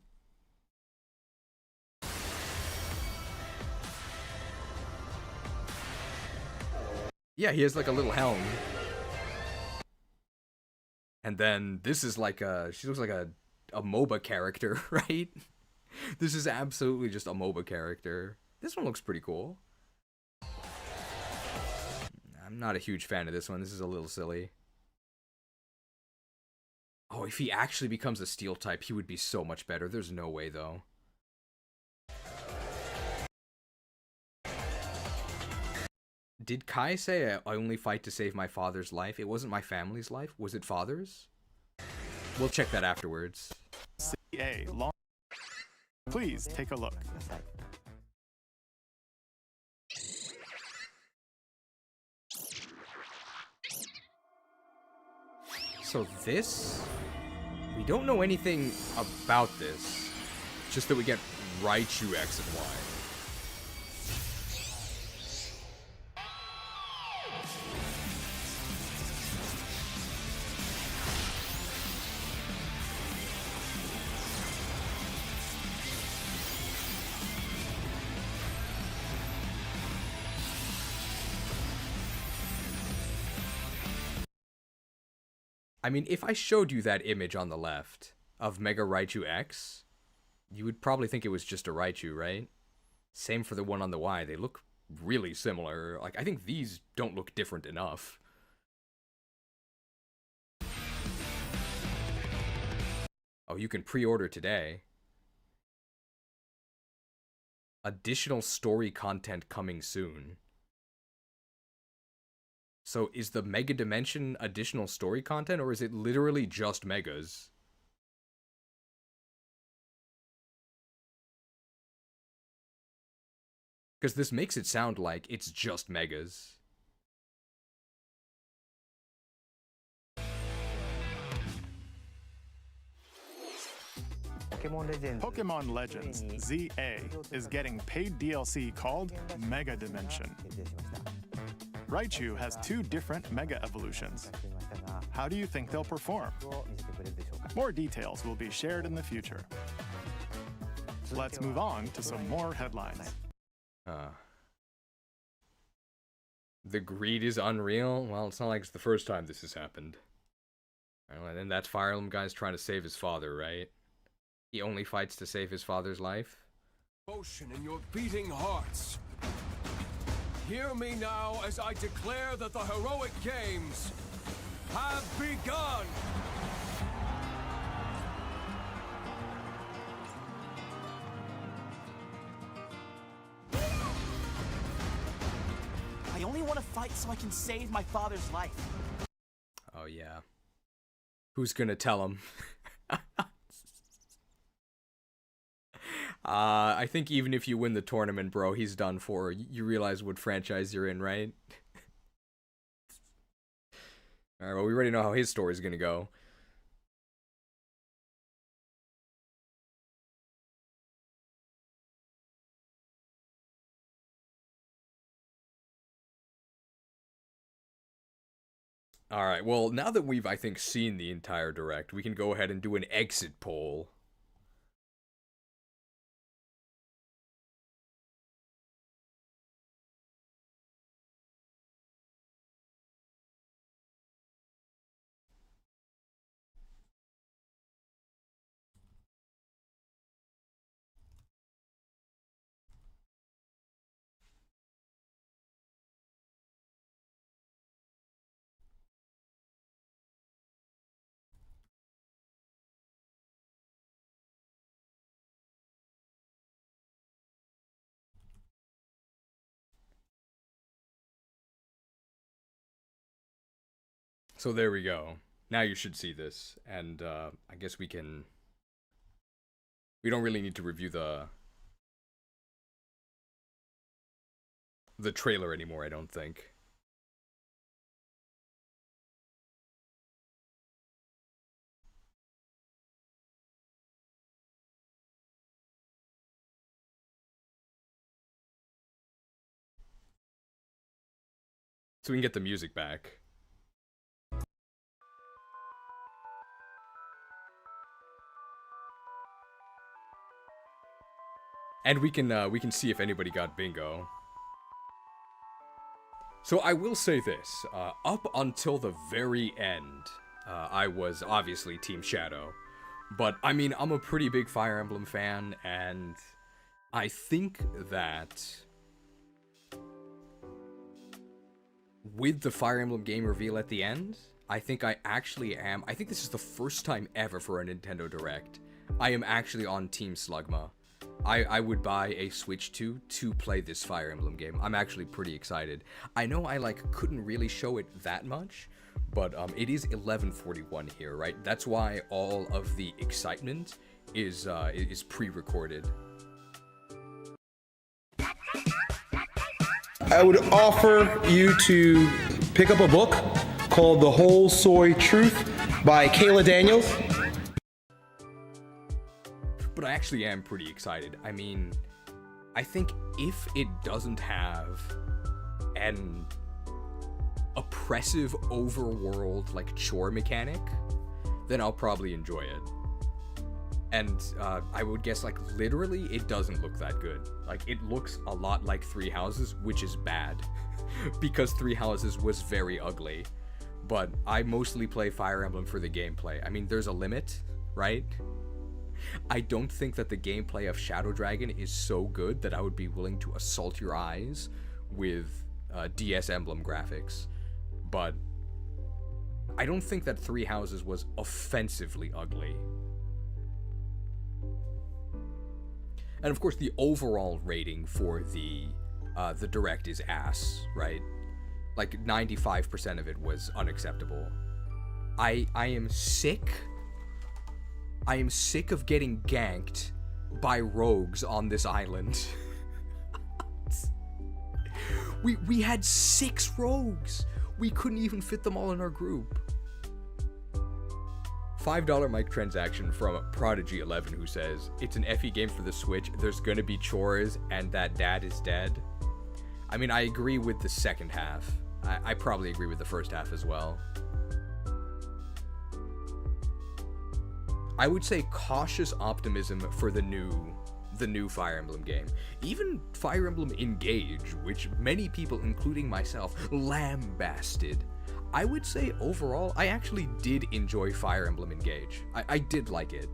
Yeah, he has like a little helm. And then this is like she looks like a MOBA character, right? This is absolutely just a MOBA character. This one looks pretty cool. I'm not a huge fan of this one. This is a little silly. Oh, if he actually becomes a steel type, he would be so much better. There's no way, though. Did Kai say I only fight to save my father's life? It wasn't my family's life. Was it father's? We'll check that afterwards. Please take a look. So this, we don't know anything about this. Just that we get Raichu X and Y. I mean, if I showed you that image on the left of Mega Raichu X, you would probably think it was just a Raichu, right? Same for the one on the Y. They look really similar. Like, I think these don't look different enough. Oh, you can pre-order today. Additional story content coming soon. So is the Mega Dimension additional story content, or is it literally just Megas? Because this makes it sound like it's just Megas. Pokemon Legends ZA is getting paid DLC called Mega Dimension. Raichu has 2 different Mega Evolutions. How do you think they'll perform? More details will be shared in the future. Let's move on to some more headlines. The greed is unreal? Well, it's not like it's the first time this has happened. Well, and that's Fire Emblem guy's trying to save his father, right? He only fights to save his father's life? Devotion in your beating hearts. Hear me now as I declare that the heroic games have begun! I only want to fight so I can save my father's life. Oh, yeah. Who's gonna tell him? I think even if you win the tournament, bro, he's done for. You realize what franchise you're in, right? Alright, well, we already know how his story's gonna go. Alright, well, now that we've, I think, seen the entire Direct, we can go ahead and do an exit poll. So there we go. Now you should see this, and I guess we can... We don't really need to review the trailer anymore, I don't think. So we can get the music back. And we can see if anybody got bingo. So I will say this, up until the very end, I was obviously Team Shadow. But, I mean, I'm a pretty big Fire Emblem fan, and I think that with the Fire Emblem game reveal at the end, I think I actually am, I think this is the first time ever for a Nintendo Direct, I am actually on Team Slugma. I would buy a Switch 2 to play this Fire Emblem game. I'm actually pretty excited. I know I couldn't really show it that much, but it is 11:41 here, right? That's why all of the excitement is pre-recorded. I would offer you to pick up a book called The Whole Soy Truth by Kayla Daniels. But I actually am pretty excited. I mean, I think if it doesn't have an oppressive overworld, chore mechanic, then I'll probably enjoy it. And I would guess, literally, it doesn't look that good. It looks a lot like Three Houses, which is bad. Because Three Houses was very ugly. but I mostly play Fire Emblem for the gameplay. I mean, there's a limit, right? I don't think that the gameplay of Shadow Dragon is so good that I would be willing to assault your eyes with DS Emblem graphics, but I don't think that Three Houses was offensively ugly. And of course, the overall rating for the Direct is ass, right? Like 95% of it was unacceptable. I am sick. I am sick of getting ganked by rogues on this island. we had 6 rogues. We couldn't even fit them all in our group. $5 microtransaction from Prodigy11 who says, it's an FE game for the Switch, there's gonna be chores, and that dad is dead. I mean, I agree with the second half. I probably agree with the first half as well. I would say cautious optimism for the new Fire Emblem game. Even Fire Emblem Engage, which many people, including myself, lambasted. I would say overall, I actually did enjoy Fire Emblem Engage. I did like it.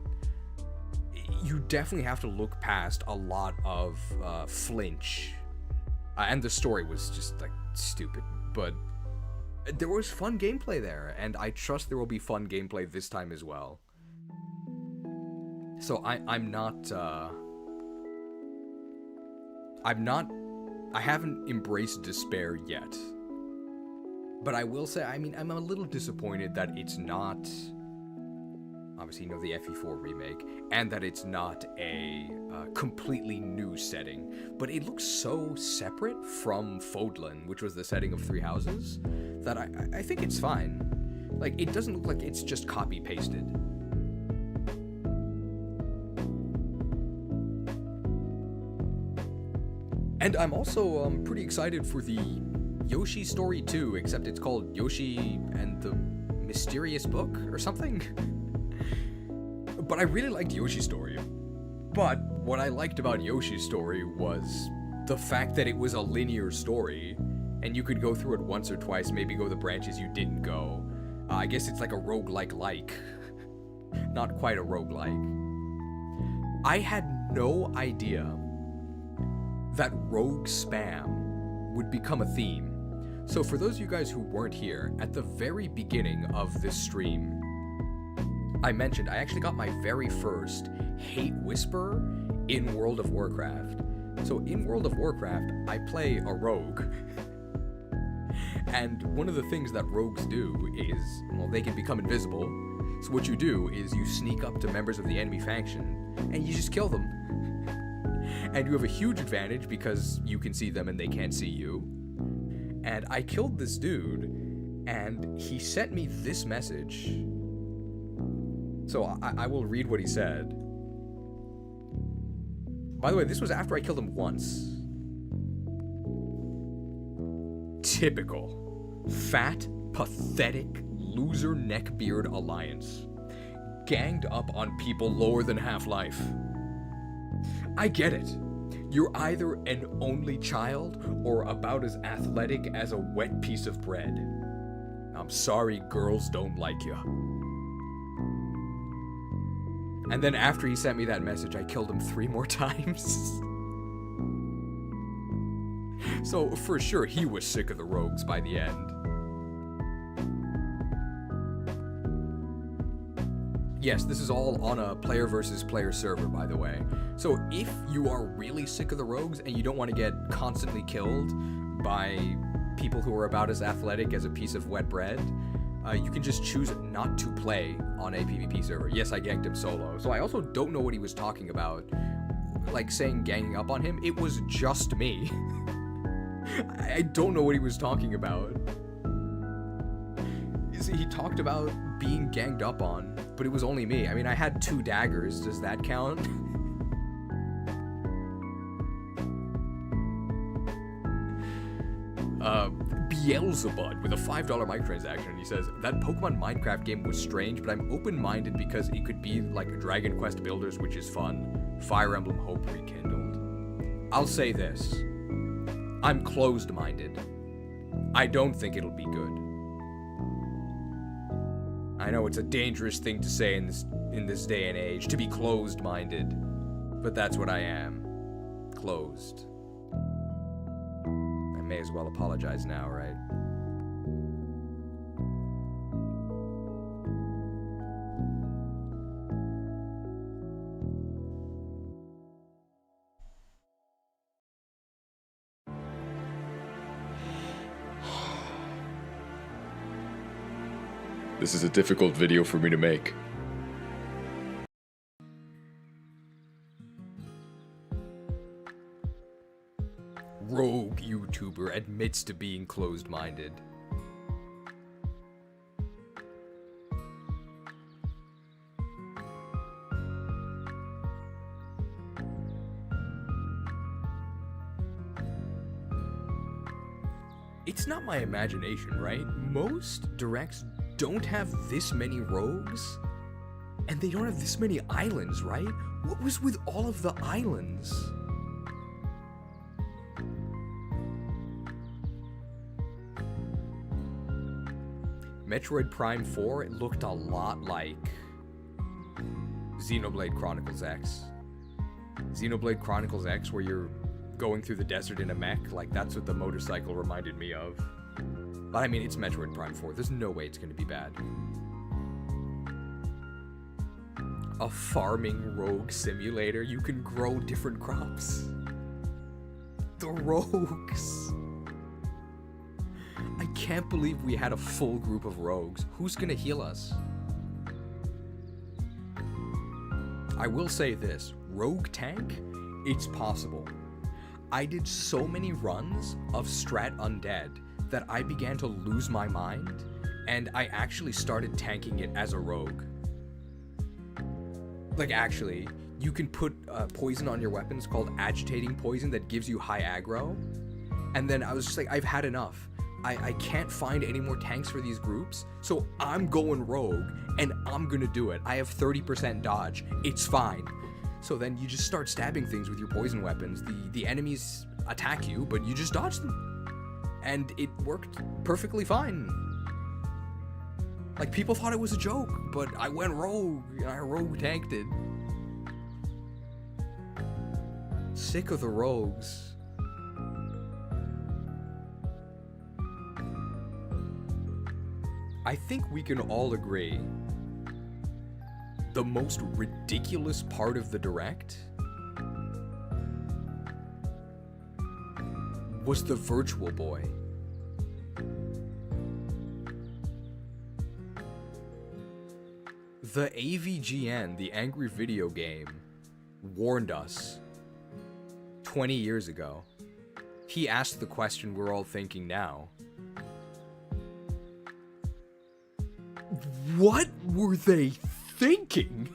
You definitely have to look past a lot of flinch. And the story was just, like, stupid. But there was fun gameplay there, and I trust there will be fun gameplay this time as well. So I haven't embraced despair yet. But I will say, I mean, I'm a little disappointed that it's not, obviously, you know, the FE4 remake, and that it's not a completely new setting. But it looks so separate from Fodlan, which was the setting of Three Houses, that I think it's fine. Like, it doesn't look like it's just copy-pasted. And I'm also pretty excited for the Yoshi Story 2, except it's called Yoshi and the Mysterious Book or something. But I really liked Yoshi Story. But what I liked about Yoshi Story was the fact that it was a linear story, and you could go through it once or twice, maybe go the branches you didn't go. I guess it's like a roguelike-like. Not quite a roguelike. I had no idea that rogue spam would become a theme. So for those of you guys who weren't here, at the very beginning of this stream, I mentioned I actually got my very first hate whisper in World of Warcraft. So in World of Warcraft, I play a rogue. And one of the things that rogues do is, well, they can become invisible. So what you do is you sneak up to members of the enemy faction, and you just kill them. And you have a huge advantage because you can see them and they can't see you. And I killed this dude, and he sent me this message. So I will read what he said. By the way, this was after I killed him once. Typical. Fat, pathetic, loser neckbeard alliance. Ganged up on people lower than half-life. I get it. You're either an only child or about as athletic as a wet piece of bread. I'm sorry girls don't like you. And then after he sent me that message, I killed him 3 more times. So for sure, he was sick of the rogues by the end. Yes, this is all on a player versus player server, by the way. So if you are really sick of the rogues and you don't want to get constantly killed by people who are about as athletic as a piece of wet bread, you can just choose not to play on a PvP server. Yes, I ganked him solo. So I also don't know what he was talking about, like saying ganging up on him. It was just me. I don't know what he was talking about. He talked about being ganged up on, but it was only me. I mean, I had 2 daggers. Does that count? Beelzebub with a $5 microtransaction. He says, that Pokemon Minecraft game was strange, but I'm open-minded because it could be like Dragon Quest Builders, which is fun. Fire Emblem Hope Rekindled. I'll say this. I'm closed-minded. I don't think it'll be good. I know it's a dangerous thing to say in this day and age, to be closed-minded, but that's what I am. Closed. I may as well apologize now, right? This is a difficult video for me to make. Rogue YouTuber admits to being closed-minded. It's not my imagination, right? Most directs don't have this many rogues, and they don't have this many islands, right? What was with all of the islands? Metroid Prime 4, it looked a lot like Xenoblade Chronicles X. Xenoblade Chronicles X, where you're going through the desert in a mech, like that's what the motorcycle reminded me of. But I mean, it's Metroid Prime 4. There's no way it's going to be bad. A farming rogue simulator. You can grow different crops. The rogues. I can't believe we had a full group of rogues. Who's going to heal us? I will say this. Rogue tank, it's possible. I did so many runs of Strat Undead that I began to lose my mind, and I actually started tanking it as a rogue. Like, actually, you can put poison on your weapons called agitating poison that gives you high aggro, and then I was just like, I've had enough. I can't find any more tanks for these groups, so I'm going rogue, and I'm gonna do it. I have 30% dodge. It's fine. So then you just start stabbing things with your poison weapons. The enemies attack you, but you just dodge them. And it worked perfectly fine. Like, people thought it was a joke, but I went rogue, and I rogue tanked it. Sick of the rogues. I think we can all agree the most ridiculous part of the Direct was the Virtual Boy. The AVGN, the Angry Video Game, warned us 20 years ago. He asked the question we're all thinking now. What were they thinking?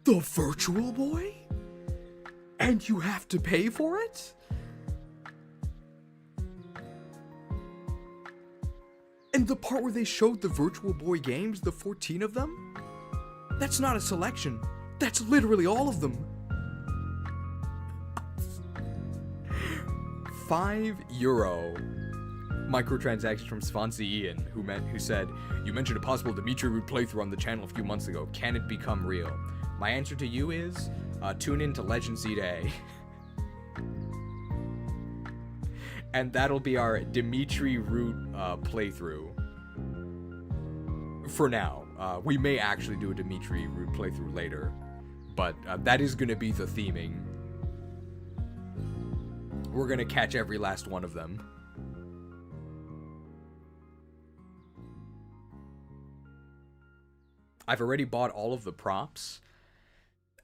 The Virtual Boy? And you have to pay for it? And the part where they showed the Virtual Boy games, the 14 of them? That's not a selection. That's literally all of them. €5 microtransactions from Swansea Ian, who said, "You mentioned a possible Dimitri Root playthrough on the channel a few months ago. Can it become real?" My answer to you is, tune in to Legend Z to A. And that'll be our Dimitri Root playthrough. For now. We may actually do a Dimitri Root playthrough later, but that is going to be the theming. We're going to catch every last one of them. I've already bought all of the props.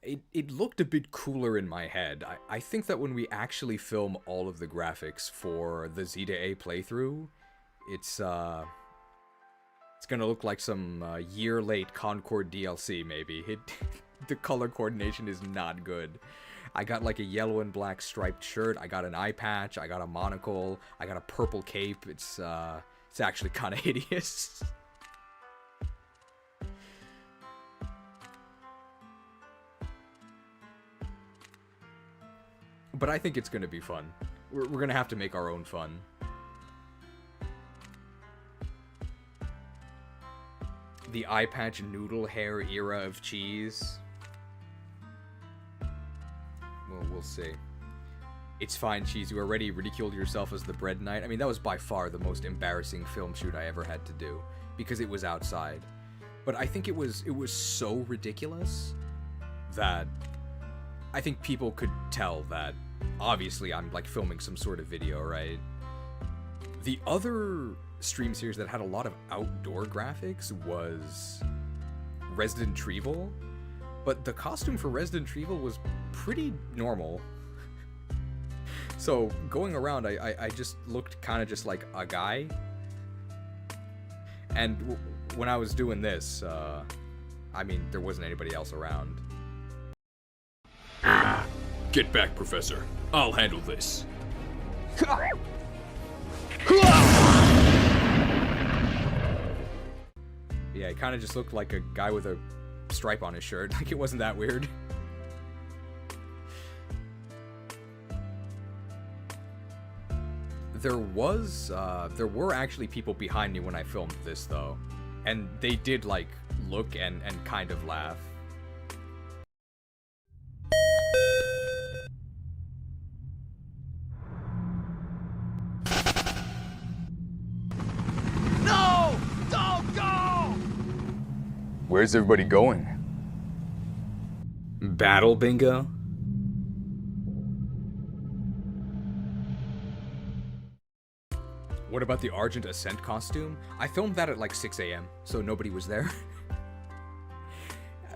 It looked a bit cooler in my head. I think that when we actually film all of the graphics for the Z to A playthrough, it's gonna look like some year-late Concord DLC, maybe. The color coordination is not good. I got like a yellow and black striped shirt, I got an eye patch, I got a monocle, I got a purple cape. It's actually kind of hideous. But I think it's gonna be fun. We're gonna have to make our own fun. the eye patch noodle hair era of cheese. Well, we'll see. It's fine, Cheese. You already ridiculed yourself as the bread knight. I mean, that was by far the most embarrassing film shoot I ever had to do because it was outside. But I think it was so ridiculous that I think people could tell that obviously I'm like filming some sort of video, right? The other stream series that had a lot of outdoor graphics was Resident Evil, but the costume for Resident Evil was pretty normal. So going around, I just looked kind of just like a guy. And when I was doing this, I mean, there wasn't anybody else around. Get back, Professor. I'll handle this. Yeah, it kind of just looked like a guy with a stripe on his shirt. Like, it wasn't that weird. There were actually people behind me when I filmed this, though. And they did, like, look and kind of laugh. No! Don't go! Where's everybody going? Battle bingo? What about the Argent Ascent costume? I filmed that at like 6 a.m., so nobody was there.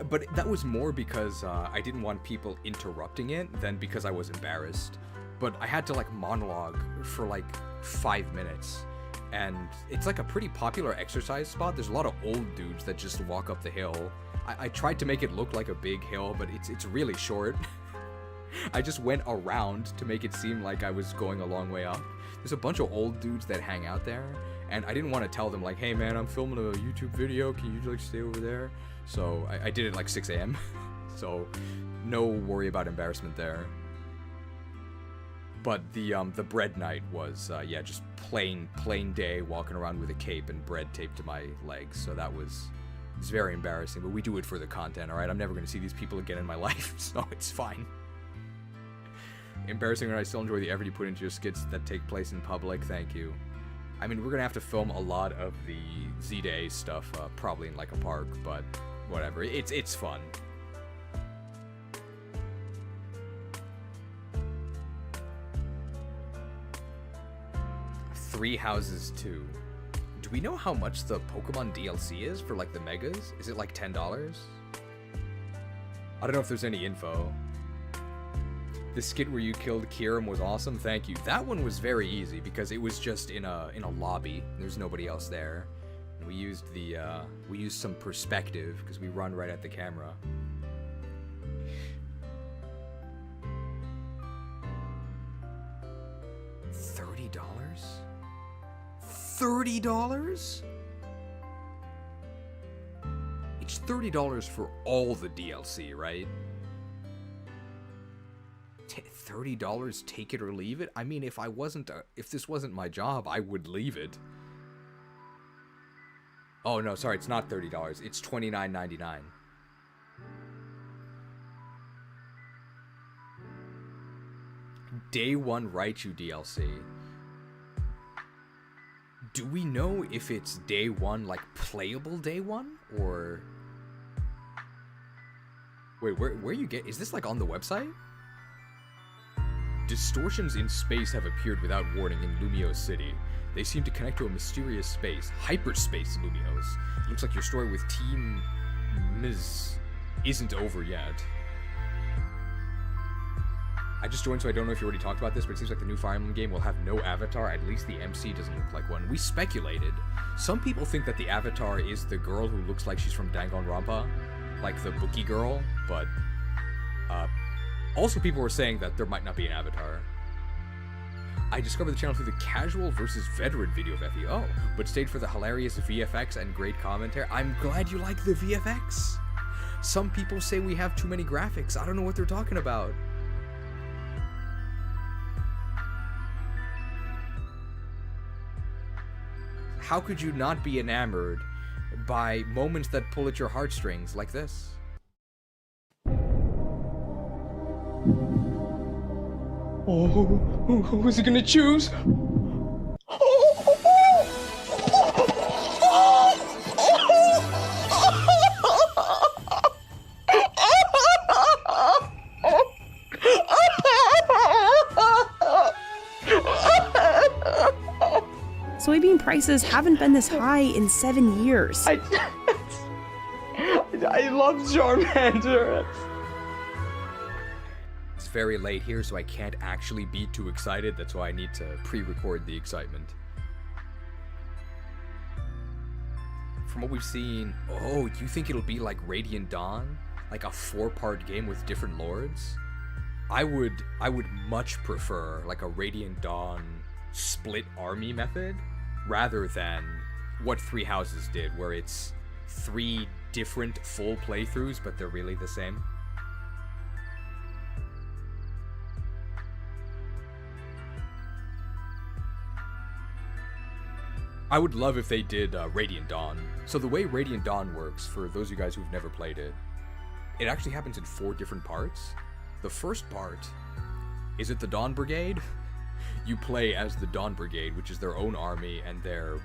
But that was more because I didn't want people interrupting it than because I was embarrassed. But I had to like monologue for like 5 minutes. And it's like a pretty popular exercise spot. There's a lot of old dudes that just walk up the hill. I tried to make it look like a big hill, but it's really short. I just went around to make it seem like I was going a long way up. There's a bunch of old dudes that hang out there, and I didn't want to tell them like, hey man, I'm filming a YouTube video, can you like stay over there? So I did it like 6 a.m. So no worry about embarrassment there. But the bread knight was yeah, just plain day, walking around with a cape and bread taped to my legs. So that was it's very embarrassing, but we do it for the content, all right? I'm never going to see these people again in my life, so it's fine. Embarrassing, and I still enjoy the effort you put into your skits that take place in public. Thank you. I mean, we're gonna have to film a lot of the Z-Day stuff, probably in like a park, but whatever. It's fun. Three Houses 2. Do we know how much the Pokemon DLC is for like the Megas? Is it like $10? I don't know if there's any info. The skit where you killed Kiram was awesome, thank you. That one was very easy because it was just in a lobby. There's nobody else there. And we used some perspective because we run right at the camera. $30? $30? It's $30 for all the DLC, right? $30, take it or leave it? I mean, if this wasn't my job, I would leave it. Oh no, sorry, it's not $30. It's $29.99. Day 1 Raichu DLC. Do we know if it's day 1, like playable day 1, or wait, where you get? Is this like on the website? Distortions in space have appeared without warning in Lumio City. They seem to connect to a mysterious space, hyperspace Lumios. It looks like your story with Team Ms. isn't over yet. I just joined, so I don't know if you already talked about this, but it seems like the new Fire Emblem game will have no avatar. At least the MC doesn't look like one. We speculated. Some people think that the avatar is the girl who looks like she's from Danganronpa, like the bookie girl, but also people were saying that there might not be an avatar. I discovered the channel through the casual versus veteran video of FE. But stayed for the hilarious VFX and great commentary. I'm glad you like the VFX. Some people say we have too many graphics. I don't know what they're talking about. How could you not be enamored by moments that pull at your heartstrings, like this. Oh, who is he gonna choose? Soybean prices haven't been this high in 7 years. I love Charmander. It's very late here, so I can't actually be too excited. That's why I need to pre-record the excitement. From what we've seen, oh, you think it'll be like Radiant Dawn? Like a 4-part game with different lords? I would much prefer like a Radiant Dawn split army method rather than what Three Houses did, where it's 3 different full playthroughs, but they're really the same. I would love if they did Radiant Dawn. So the way Radiant Dawn works, for those of you guys who've never played it, it actually happens in 4 different parts. The first part is at the Dawn Brigade. You play as the Dawn Brigade, which is their own army, and they're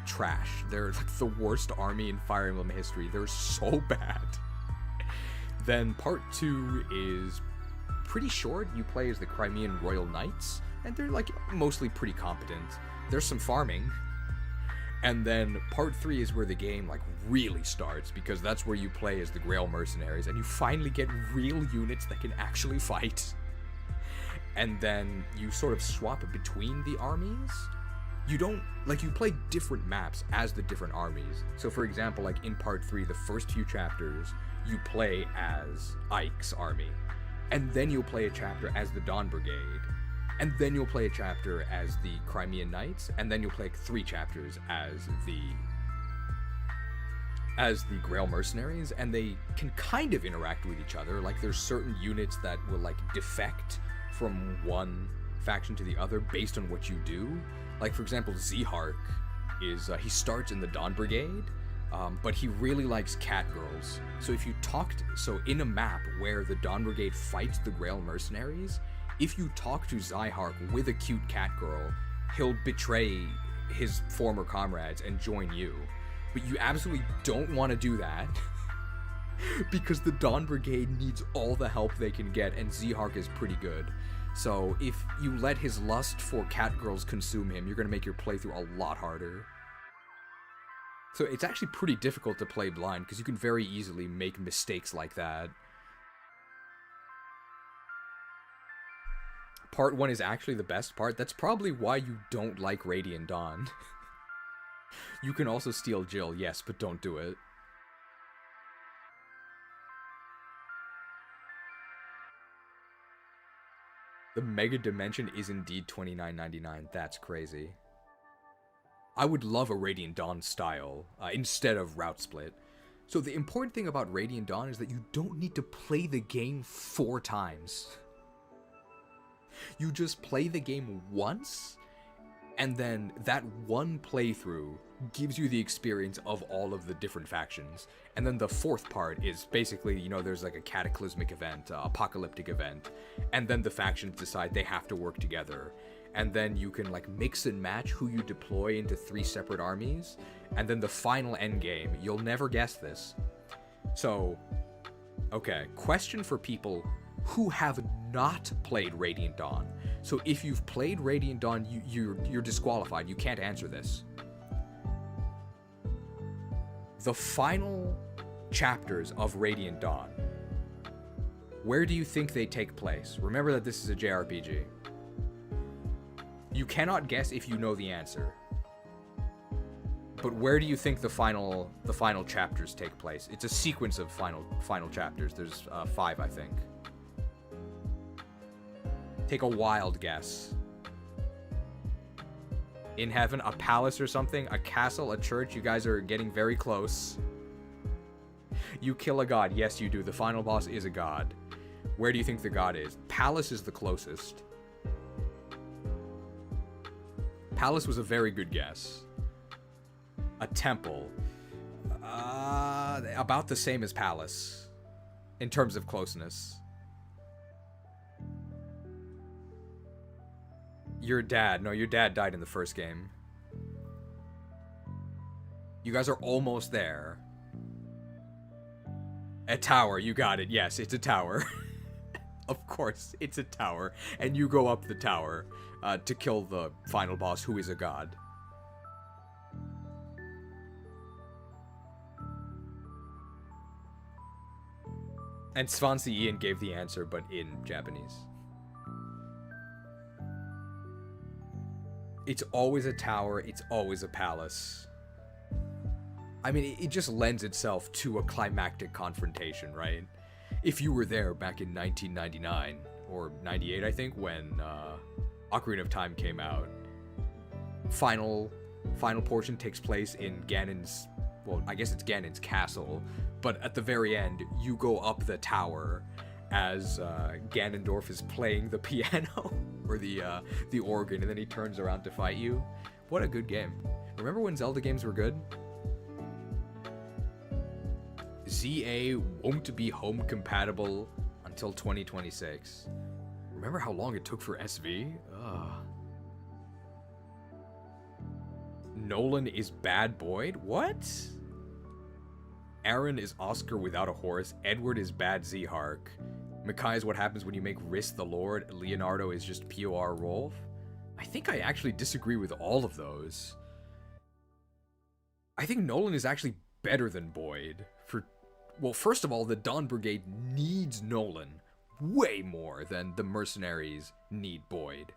trash. They're like the worst army in Fire Emblem history. They're so bad. Then part 2 is pretty short. You play as the Crimean Royal Knights, and they're like mostly pretty competent. There's some farming. And then part 3 is where the game like really starts, because that's where you play as the Grail Mercenaries, and you finally get real units that can actually fight. And then you sort of swap between the armies. You don't, like, you play different maps as the different armies. So for example, like in part 3, the first few chapters, you play as Ike's army. And then you'll play a chapter as the Dawn Brigade. And then you'll play a chapter as the Crimean Knights, and then you'll play like 3 chapters as the Grail Mercenaries, and they can kind of interact with each other. Like there's certain units that will like defect from one faction to the other based on what you do. Like for example, Zehark is he starts in the Dawn Brigade, but he really likes cat girls. So if you so in a map where the Dawn Brigade fights the Grail Mercenaries, if you talk to Zehark with a cute cat girl, he'll betray his former comrades and join you. But you absolutely don't want to do that because the Dawn Brigade needs all the help they can get, and Zehark is pretty good. So if you let his lust for cat girls consume him, you're going to make your playthrough a lot harder. So it's actually pretty difficult to play blind because you can very easily make mistakes like that. Part 1 is actually the best part. That's probably why you don't like Radiant Dawn. You can also steal Jill, yes, but don't do it. The Mega Dimension is indeed $29.99. That's crazy. I would love a Radiant Dawn style instead of Route Split. So the important thing about Radiant Dawn is that you don't need to play the game 4 times. You just play the game once, and then that one playthrough gives you the experience of all of the different factions. And then the 4th part is basically, you know, there's like a cataclysmic event, apocalyptic event, and then the factions decide they have to work together. And then you can like mix and match who you deploy into 3 separate armies, and then the final end game, you'll never guess this. So, okay, question for people who have not played Radiant Dawn. So if you've played Radiant Dawn, you're disqualified. You can't answer this. The final chapters of Radiant Dawn, where do you think they take place? Remember that this is a JRPG. You cannot guess if you know the answer. But where do you think the final chapters take place? It's a sequence of final chapters. There's 5, I think. Take a wild guess. In heaven, a palace or something, a castle, a church. You guys are getting very close. You kill a god. Yes, you do. The final boss is a god. Where do you think the god is? Palace is the closest. Palace was a very good guess. A temple. about the same as Palace in terms of closeness. Your dad died in the first game. You guys are almost there. A tower, you got it. Yes, it's a tower. Of course, it's a tower. And you go up the tower to kill the final boss, who is a god. And Swansea Ian gave the answer, but in Japanese. It's always a tower, it's always a palace. I mean, it just lends itself to a climactic confrontation, right? If you were there back in 1999, or 98, I think, when Ocarina of Time came out, final portion takes place in Ganon's, well, I guess it's Ganon's castle, but at the very end, you go up the tower as Ganondorf is playing the piano, or the organ, and then he turns around to fight you. What a good game. Remember when Zelda games were good? ZA won't be home compatible until 2026. Remember how long it took for SV? Ugh. Nolan is Bad Boyd? What? Aaron is Oscar without a horse. Edward is Bad Z-Hark. Makai is what happens when you make Riss the Lord. Leonardo is just POR Rolf. I think I actually disagree with all of those. I think Nolan is actually better than Boyd. Well, first of all, the Dawn Brigade needs Nolan way more than the mercenaries need Boyd.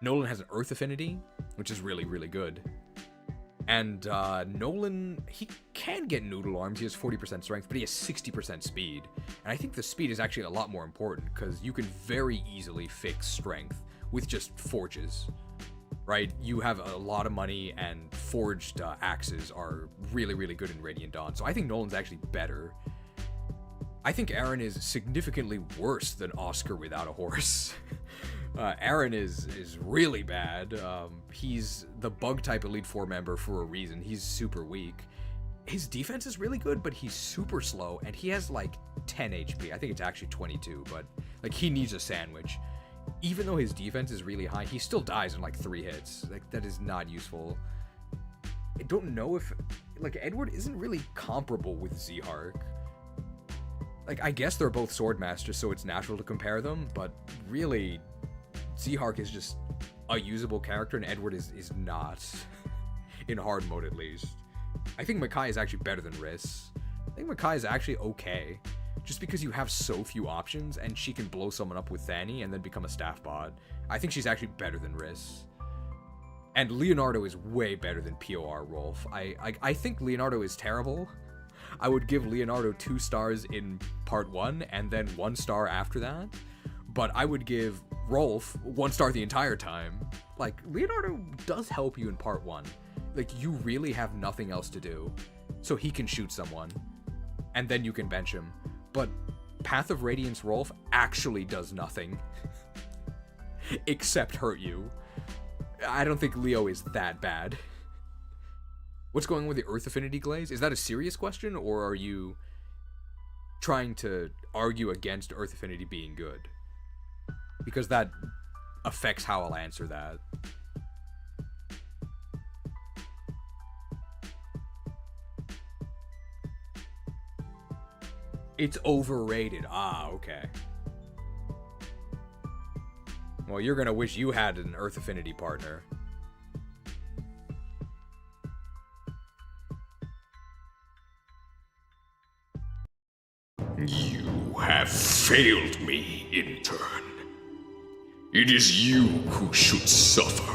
Nolan has an Earth affinity, which is really, really good. And Nolan, he can get noodle arms. He has 40% strength, but he has 60% speed. And I think the speed is actually a lot more important, because you can very easily fix strength with just forges, right? You have a lot of money, and forged axes are really, really good in Radiant Dawn. So I think Nolan's actually better. I think Aaron is significantly worse than Oscar without a horse. Aaron is really bad. He's the bug-type Elite Four member for a reason. He's super weak. His defense is really good, but he's super slow, and he has like 10 HP. I think it's actually 22, but like he needs a sandwich. Even though his defense is really high, he still dies in like 3 hits. Like, that is not useful. I don't know if, like, Edward isn't really comparable with Z-Hark. Like, I guess they're both Swordmasters, so it's natural to compare them, but really, Z-Hark is just a usable character, and Edward is not. In hard mode, at least. I think Makai is actually better than Riss. I think Makai is actually okay. Just because you have so few options, and she can blow someone up with Thani and then become a staff bod. I think she's actually better than Riss. And Leonardo is way better than POR Rolf. I think Leonardo is terrible. I would give Leonardo 2 stars in part 1, and then 1 star after that. But I would give Rolf 1 star the entire time. Like, Leonardo does help you in part 1. Like, you really have nothing else to do. So he can shoot someone. And then you can bench him. But Path of Radiance Rolf actually does nothing. Except hurt you. I don't think Leo is that bad. What's going on with the Earth Affinity Glaze? Is that a serious question, or are you trying to argue against Earth Affinity being good? Because that affects how I'll answer that. It's overrated. Ah, okay. Well, you're gonna wish you had an Earth Affinity partner. You have failed me, intern. It is you who should suffer.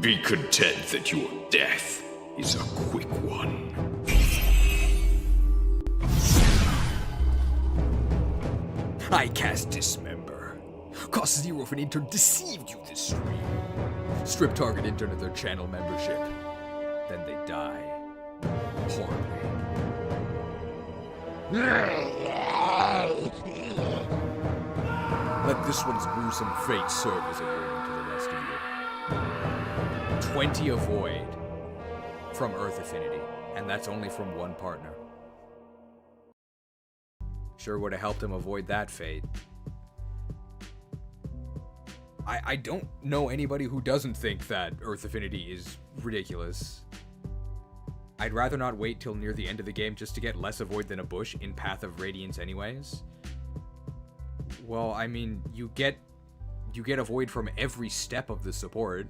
Be content that your death is a quick one. I cast Dismember. Cost 0 if an intern deceived you this stream. Strip target intern of their channel membership. Then they die. Horribly. Let this one's gruesome fate serve as a warning to the rest of you. 20 avoid from Earth Affinity, and that's only from 1 partner. Sure would have helped him avoid that fate. I don't know anybody who doesn't think that Earth Affinity is ridiculous. I'd rather not wait till near the end of the game just to get less avoid than a bush in Path of Radiance anyways. Well, I mean, you get avoid from every step of the support.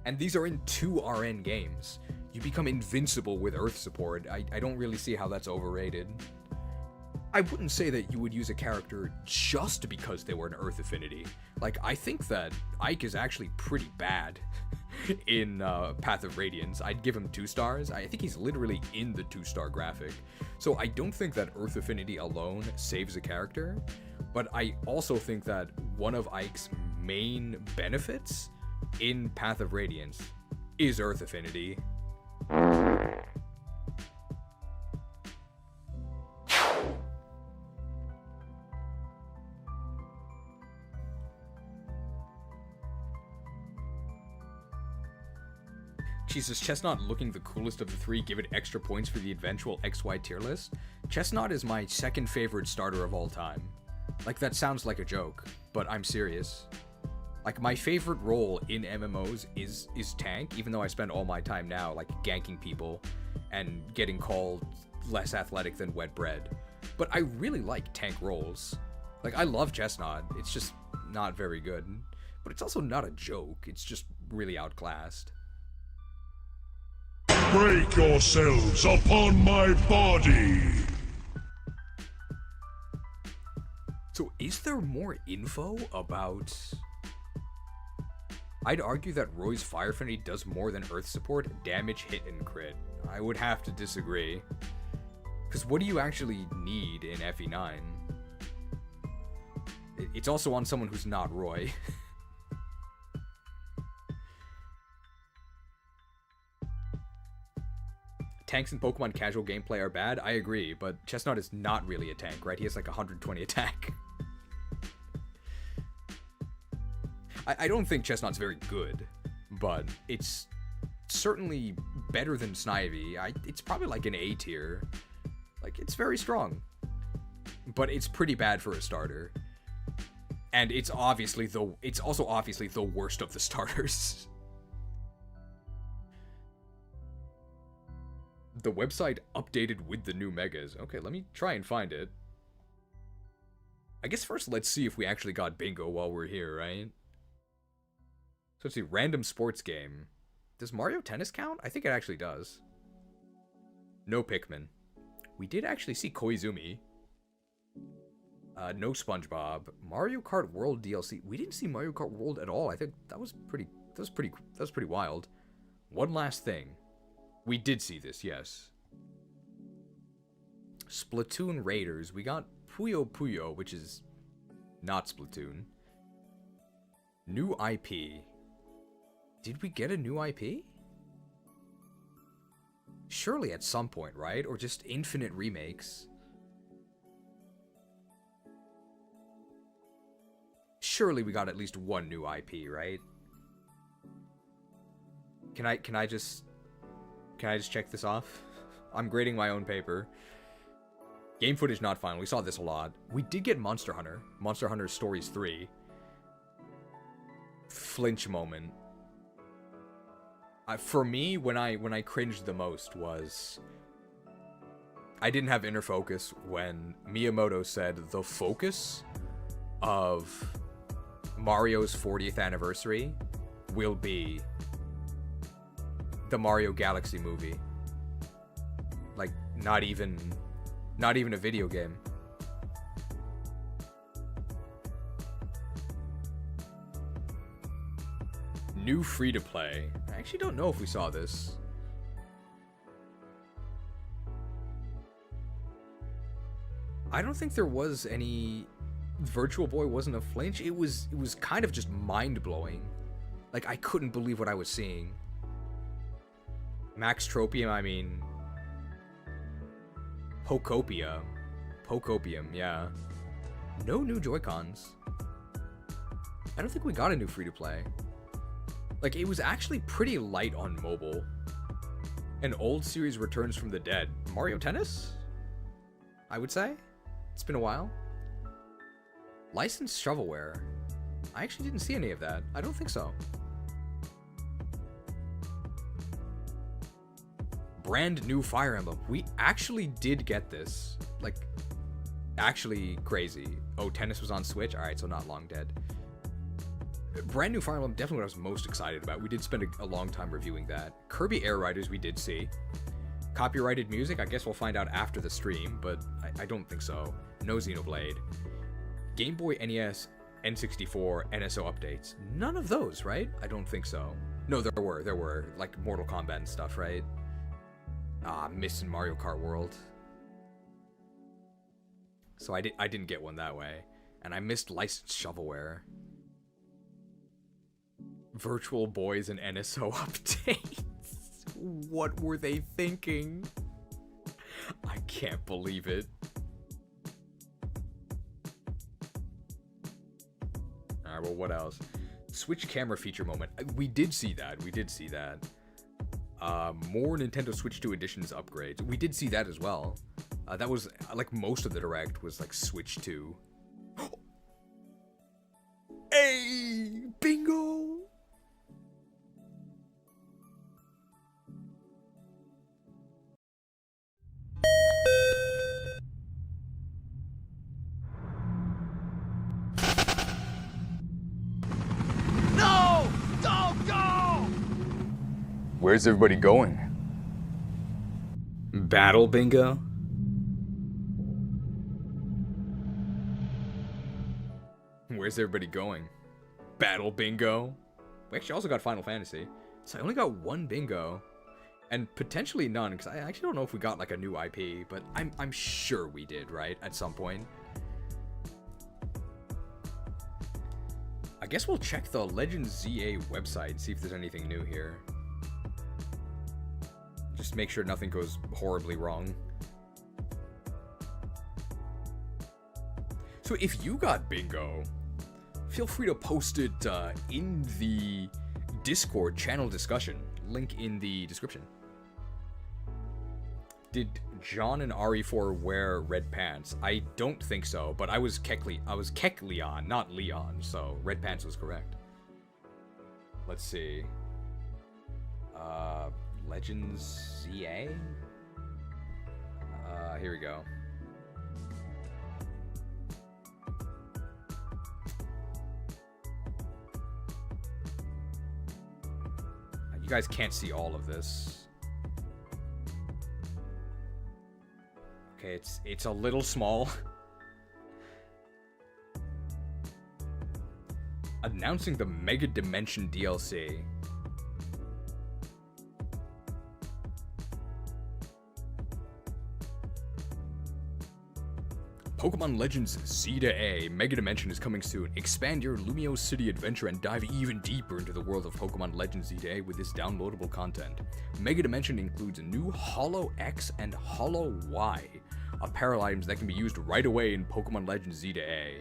And these are in 2 RN games. You become invincible with Earth support. I don't really see how that's overrated. I wouldn't say that you would use a character just because they were an Earth Affinity. Like, I think that Ike is actually pretty bad in Path of Radiance. I'd give him 2 stars. I think he's literally in the 2-star graphic. So I don't think that Earth Affinity alone saves a character, but I also think that one of Ike's main benefits in Path of Radiance is Earth Affinity. Jesus, Chestnut looking the coolest of the 3, give it extra points for the eventual XY tier list. Chestnut is my 2nd favorite starter of all time. Like, that sounds like a joke, but I'm serious. Like, my favorite role in MMOs is tank, even though I spend all my time now, like, ganking people and getting called less athletic than wet bread. But I really like tank roles. Like, I love Chestnut, it's just not very good. But it's also not a joke, it's just really outclassed. Break yourselves upon my body! So is there more info about... I'd argue that Roy's Fire Affinity does more than Earth support, damage, hit, and crit. I would have to disagree. Because what do you actually need in FE9? It's also on someone who's not Roy. Tanks in Pokemon casual gameplay are bad, I agree, but Chestnut is not really a tank, right? He has like 120 attack. I don't think Chestnut's very good, but it's certainly better than Snivy. It's probably like an A tier. Like, it's very strong. But it's pretty bad for a starter. And it's also obviously the worst of the starters. The website updated with the new megas. Okay, let me try and find it. I guess first let's see if we actually got bingo while we're here, right? So let's see, random sports game. Does Mario Tennis count? I think it actually does. No Pikmin. We did actually see Koizumi. No SpongeBob. Mario Kart World DLC. We didn't see Mario Kart World at all. I think that was pretty wild. One last thing. We did see this, yes. Splatoon Raiders. We got Puyo Puyo, which is not Splatoon. New IP. Did we get a new IP? Surely at some point, right? Or just infinite remakes. Surely we got at least one new IP, right? Can I just check this off? I'm grading my own paper. Game footage not final. We saw this a lot. We did get Monster Hunter. Monster Hunter Stories 3. Flinch moment. For me, when I cringed the most was... I didn't have inner focus when Miyamoto said the focus of Mario's 40th anniversary will be the Mario Galaxy movie. Like, not even a video game. New free-to-play. I actually don't know if we saw this. I don't think there was any... Virtual Boy wasn't a flinch. It was kind of just mind-blowing. Like, I couldn't believe what I was seeing. Max Tropium, I mean... Pocopium, yeah. No new Joy-Cons. I don't think we got a new free-to-play. Like, it was actually pretty light on mobile. An old series returns from the dead. Mario Tennis? I would say. It's been a while. Licensed shovelware. I actually didn't see any of that. I don't think so. Brand new Fire Emblem. We actually did get this. Like, actually crazy. Oh, Tennis was on Switch? Alright, so not long dead. Brand new Fire Emblem, definitely what I was most excited about. We did spend a long time reviewing that. Kirby Air Riders we did see. Copyrighted music, I guess we'll find out after the stream, but I don't think so. No Xenoblade. Game Boy, NES, N64, NSO updates. None of those, right? I don't think so. No, there were. Like, Mortal Kombat and stuff, right? Ah, missing Mario Kart World. So I didn't get one that way. And I missed licensed shovelware. Virtual Boys and NSO updates. What were they thinking? I can't believe it. Alright, well, what else? Switch camera feature moment. We did see that. More Nintendo Switch 2 editions upgrades. We did see that as well. That was, like, most of the Direct was, like, Switch 2. Hey! Bingo! No! Don't go! Where's everybody going? Battle bingo? Where's everybody going? Battle bingo? We actually also got Final Fantasy. So I only got one bingo. And potentially none, because I actually don't know if we got like a new IP, but I'm sure we did, right? At some point. I guess we'll check the Legends ZA website and see if there's anything new here. Just make sure nothing goes horribly wrong. So if you got bingo, feel free to post it in the Discord channel discussion. Link in the description. Did John and RE4 wear red pants? I don't think so, but I was Kekleon, not Leon, so red pants was correct. Let's see. Legends ZA? Here we go. You guys can't see all of this. Okay, it's a little small. Announcing the Mega Dimension DLC. Pokemon Legends Z to A Mega Dimension is coming soon. Expand your Lumio City adventure and dive even deeper into the world of Pokemon Legends Z to A with this downloadable content. Mega Dimension includes new Holo X and Holo Y, apparel items that can be used right away in Pokemon Legends Z to A,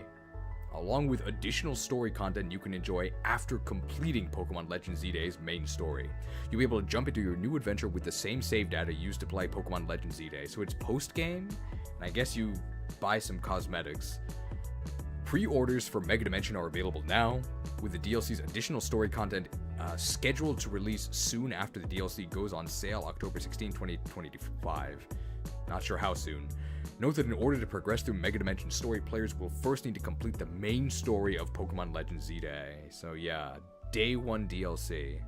along with additional story content you can enjoy after completing Pokemon Legends Z to A's main story. You'll be able to jump into your new adventure with the same save data used to play Pokemon Legends Z to A. So it's post-game, and I guess you buy some cosmetics. Pre-orders for Mega Dimension are available now, with the DLC's additional story content scheduled to release soon after the DLC goes on sale October 16, 2025. Not sure how soon. Note that in order to progress through Mega Dimension story, players will first need to complete the main story of Pokemon Legends Z to A. So yeah, day 1 DLC.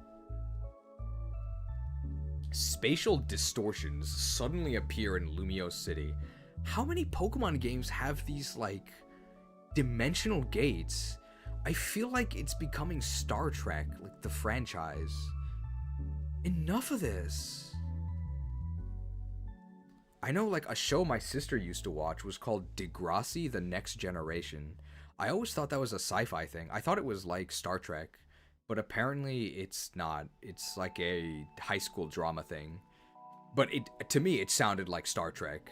Spatial distortions suddenly appear in Lumio City. How many Pokemon games have these, like, dimensional gates? I feel like it's becoming Star Trek, like the franchise. Enough of this. I know, like, a show my sister used to watch was called Degrassi: The Next Generation. I always thought that was a sci-fi thing. I thought it was like Star Trek, but apparently it's not. It's like a high school drama thing. But to me, it sounded like Star Trek.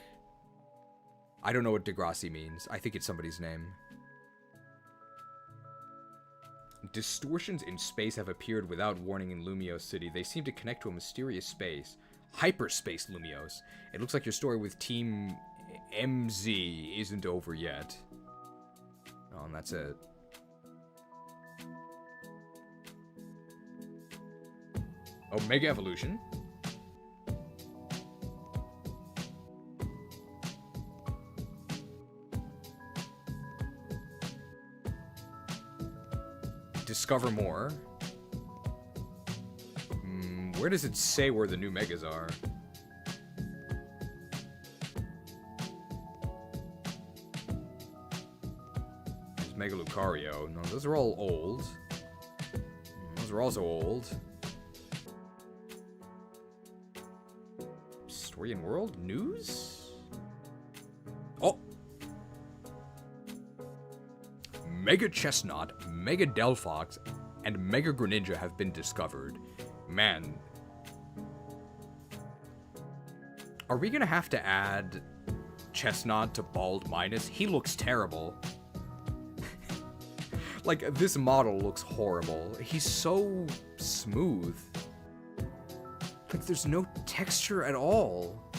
I don't know what Degrassi means. I think it's somebody's name. Distortions in space have appeared without warning in Lumio City. They seem to connect to a mysterious space. Hyperspace Lumios. It looks like your story with Team MZ isn't over yet. Oh, and that's it. Oh, Mega Evolution. Discover more. Where does it say where the new megas are? There's Mega Lucario. No, those are all old. Those are also old. Story and World? News? Oh! Mega Chestnut, Mega Delphox, and Mega Greninja have been discovered. Man. Are we gonna have to add Chestnut to Bald Minus? He looks terrible. Like, this model looks horrible. He's so smooth. Like, there's no texture at all.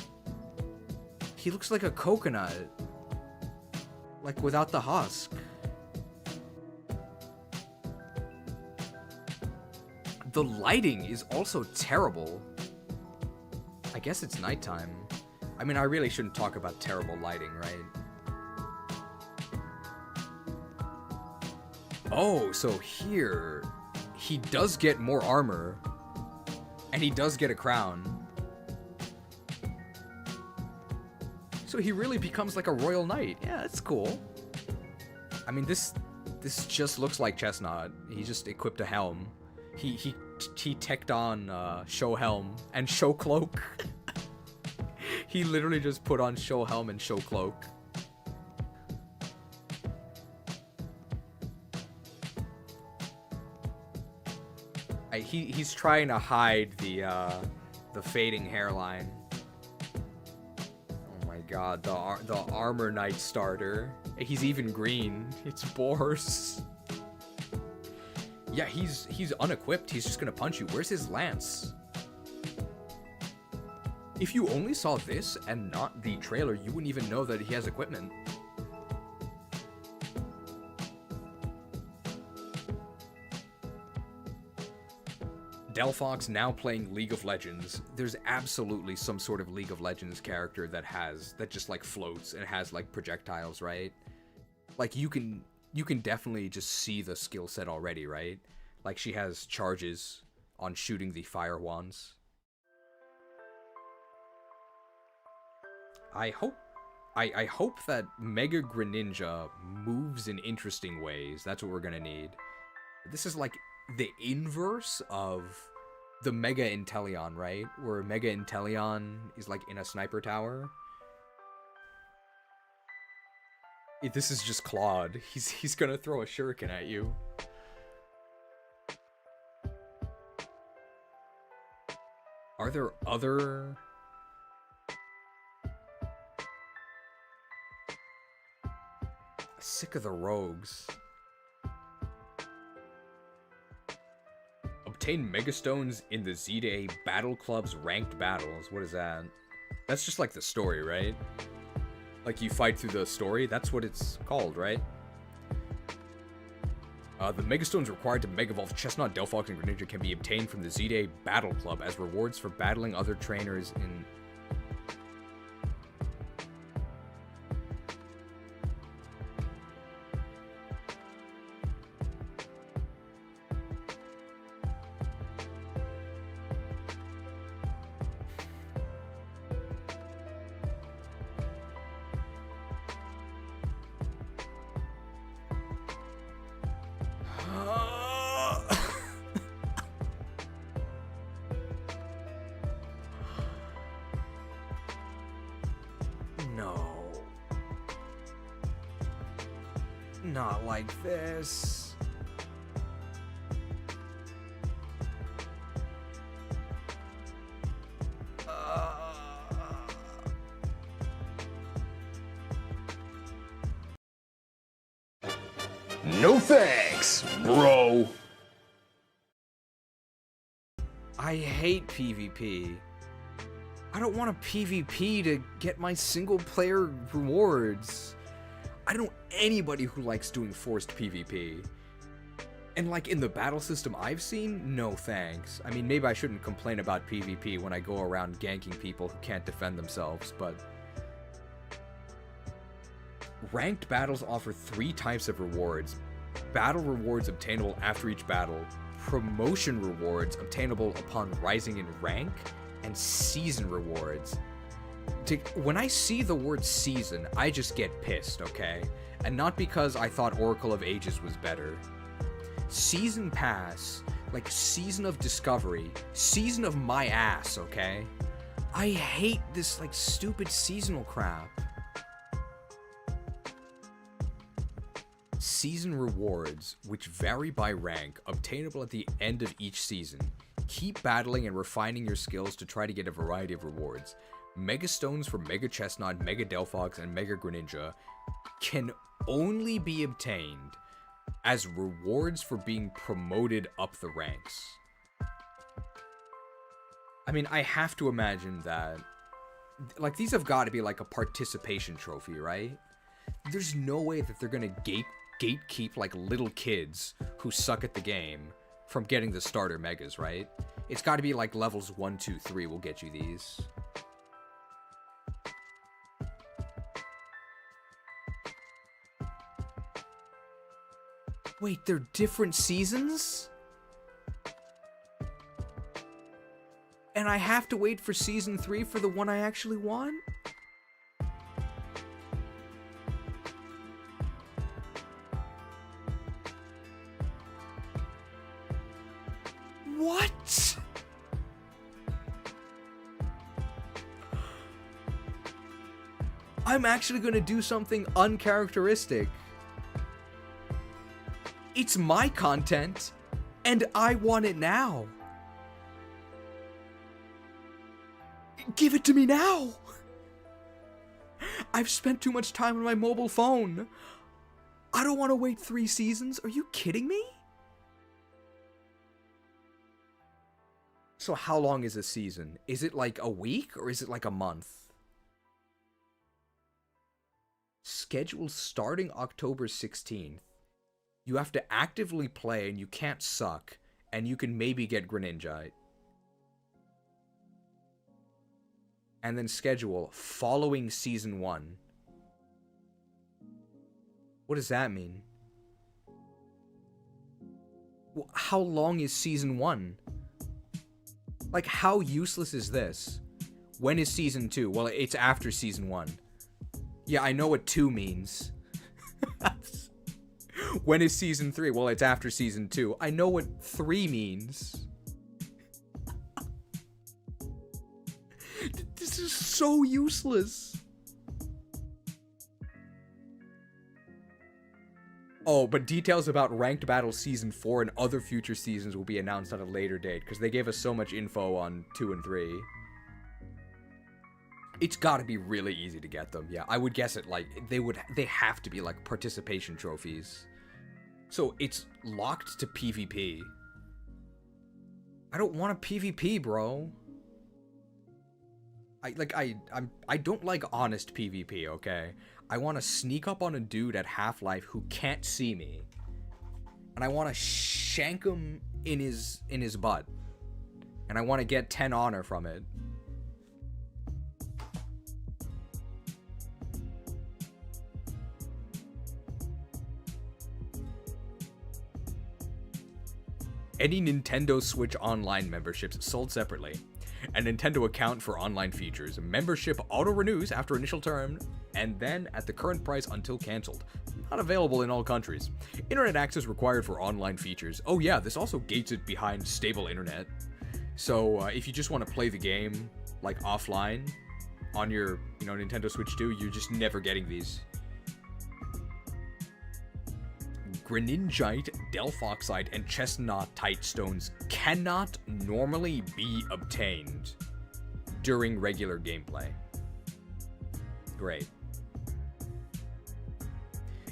He looks like a coconut. Like, without the husk. The lighting is also terrible. I guess it's nighttime. I mean, I really shouldn't talk about terrible lighting, right? Oh, so here, he does get more armor, and he does get a crown. So he really becomes like a royal knight. Yeah, that's cool. I mean, this just looks like Chestnut. He just equipped a helm. He teched on show helm and show cloak. He literally just put on show helm and show cloak. He's trying to hide the fading hairline. Oh my god, the armor knight starter. He's even green. It's Boars. Yeah, he's unequipped. He's just gonna punch you. Where's his lance? If you only saw this and not the trailer, you wouldn't even know that he has equipment. Delphox now playing League of Legends. There's absolutely some sort of League of Legends character that just like floats and has like projectiles, right? Like you can definitely just see the skill set already, right? Like she has charges on shooting the fire wands. I hope that Mega Greninja moves in interesting ways. That's what we're gonna need. This is like the inverse of the Mega Inteleon, right? Where Mega Inteleon is like in a sniper tower. This is just Claude. He's gonna throw a shuriken at you. Are there other... Sick of the rogues. Obtain Megastones in the Z-Day Battle Club's ranked battles. What is that? That's just like the story, right? Like you fight through the story? That's what it's called, right? The Megastones required to Mega Evolve Chestnut, Delphox, and Greninja can be obtained from the Z-Day Battle Club as rewards for battling other trainers in... Not like this. No thanks, bro. I hate PvP. I don't want a PvP to get my single player rewards. I don't know anybody who likes doing forced PvP. And like in the battle system I've seen, no thanks. I mean, maybe I shouldn't complain about PvP when I go around ganking people who can't defend themselves, but ranked battles offer 3 types of rewards. Battle rewards obtainable after each battle, promotion rewards obtainable upon rising in rank, and season rewards. When I see the word season, I just get pissed, okay? And not because I thought Oracle of Ages was better. Season Pass, like Season of Discovery, Season of my ass, okay? I hate this, like, stupid seasonal crap. Season rewards, which vary by rank, obtainable at the end of each season. Keep battling and refining your skills to try to get a variety of rewards. Mega Stones for Mega Chestnut, Mega Delphox, and Mega Greninja can only be obtained as rewards for being promoted up the ranks. I mean, I have to imagine that, like, these have got to be like a participation trophy, right? There's no way that they're gonna gatekeep like little kids who suck at the game from getting the starter megas, right? It's got to be like levels 1, 2, 3 will get you these. Wait, they're different seasons? And I have to wait for season 3 for the one I actually want? What? I'm actually going to do something uncharacteristic. It's my content, and I want it now. Give it to me now. I've spent too much time on my mobile phone. I don't want to wait 3 seasons. Are you kidding me? So how long is a season? Is it like a week or is it like a month? Schedule starting October 16th. You have to actively play and you can't suck, and you can maybe get Greninja. And then schedule following season 1. What does that mean? Well, how long is season 1? Like, how useless is this? When is season 2? Well, it's after season 1. Yeah, I know what 2 means. When is season 3? Well, it's after season 2. I know what 3 means. This is so useless. Oh, but details about Ranked Battle Season 4 and other future seasons will be announced at a later date, because they gave us so much info on 2 and 3. It's gotta be really easy to get them. Yeah, I would guess it, like, they have to be, like, participation trophies. So, it's locked to PvP. I don't want a PvP, bro. I don't like honest PvP, okay? I want to sneak up on a dude at Half-Life who can't see me, and I want to shank him in his butt, and I want to get 10 honor from it. Any Nintendo Switch Online memberships sold separately. A Nintendo account for online features. Membership auto-renews after initial term, and then at the current price until cancelled. Not available in all countries. Internet access required for online features. Oh yeah, this also gates it behind stable internet. So if you just want to play the game, like, offline, on your, Nintendo Switch 2, you're just never getting these. Greninjite, Delphoxite, and Chestnutite stones cannot normally be obtained during regular gameplay. Great.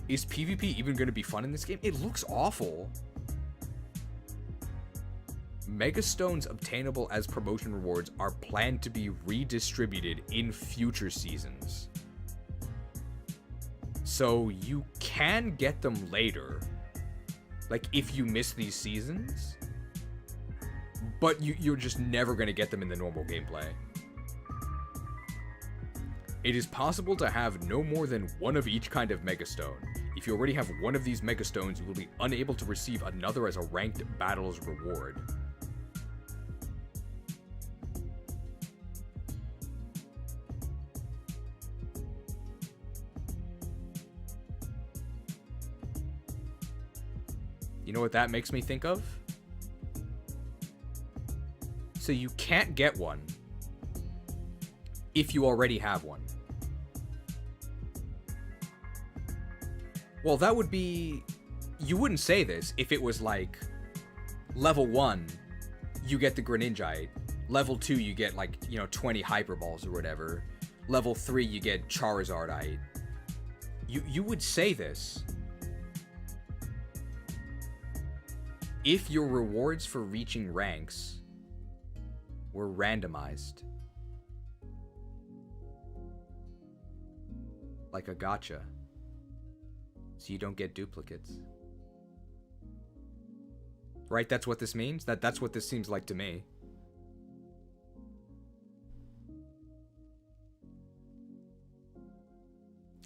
Is PvP even going to be fun in this game? It looks awful. Megastones obtainable as promotion rewards are planned to be redistributed in future seasons. So you can get them later, like if you miss these seasons, but you're just never going to get them in the normal gameplay. It is possible to have no more than one of each kind of Megastone. If you already have one of these Megastones, you will be unable to receive another as a ranked battles reward. You know what that makes me think of? So you can't get one if you already have one. Well, that would be... You wouldn't say this if it was like... Level 1, you get the Greninjite. Level 2, you get like, 20 Hyper Balls or whatever. Level 3, you get Charizardite. You would say this if your rewards for reaching ranks were randomized. Like a gacha. So you don't get duplicates. Right? That's what this means? That's what this seems like to me.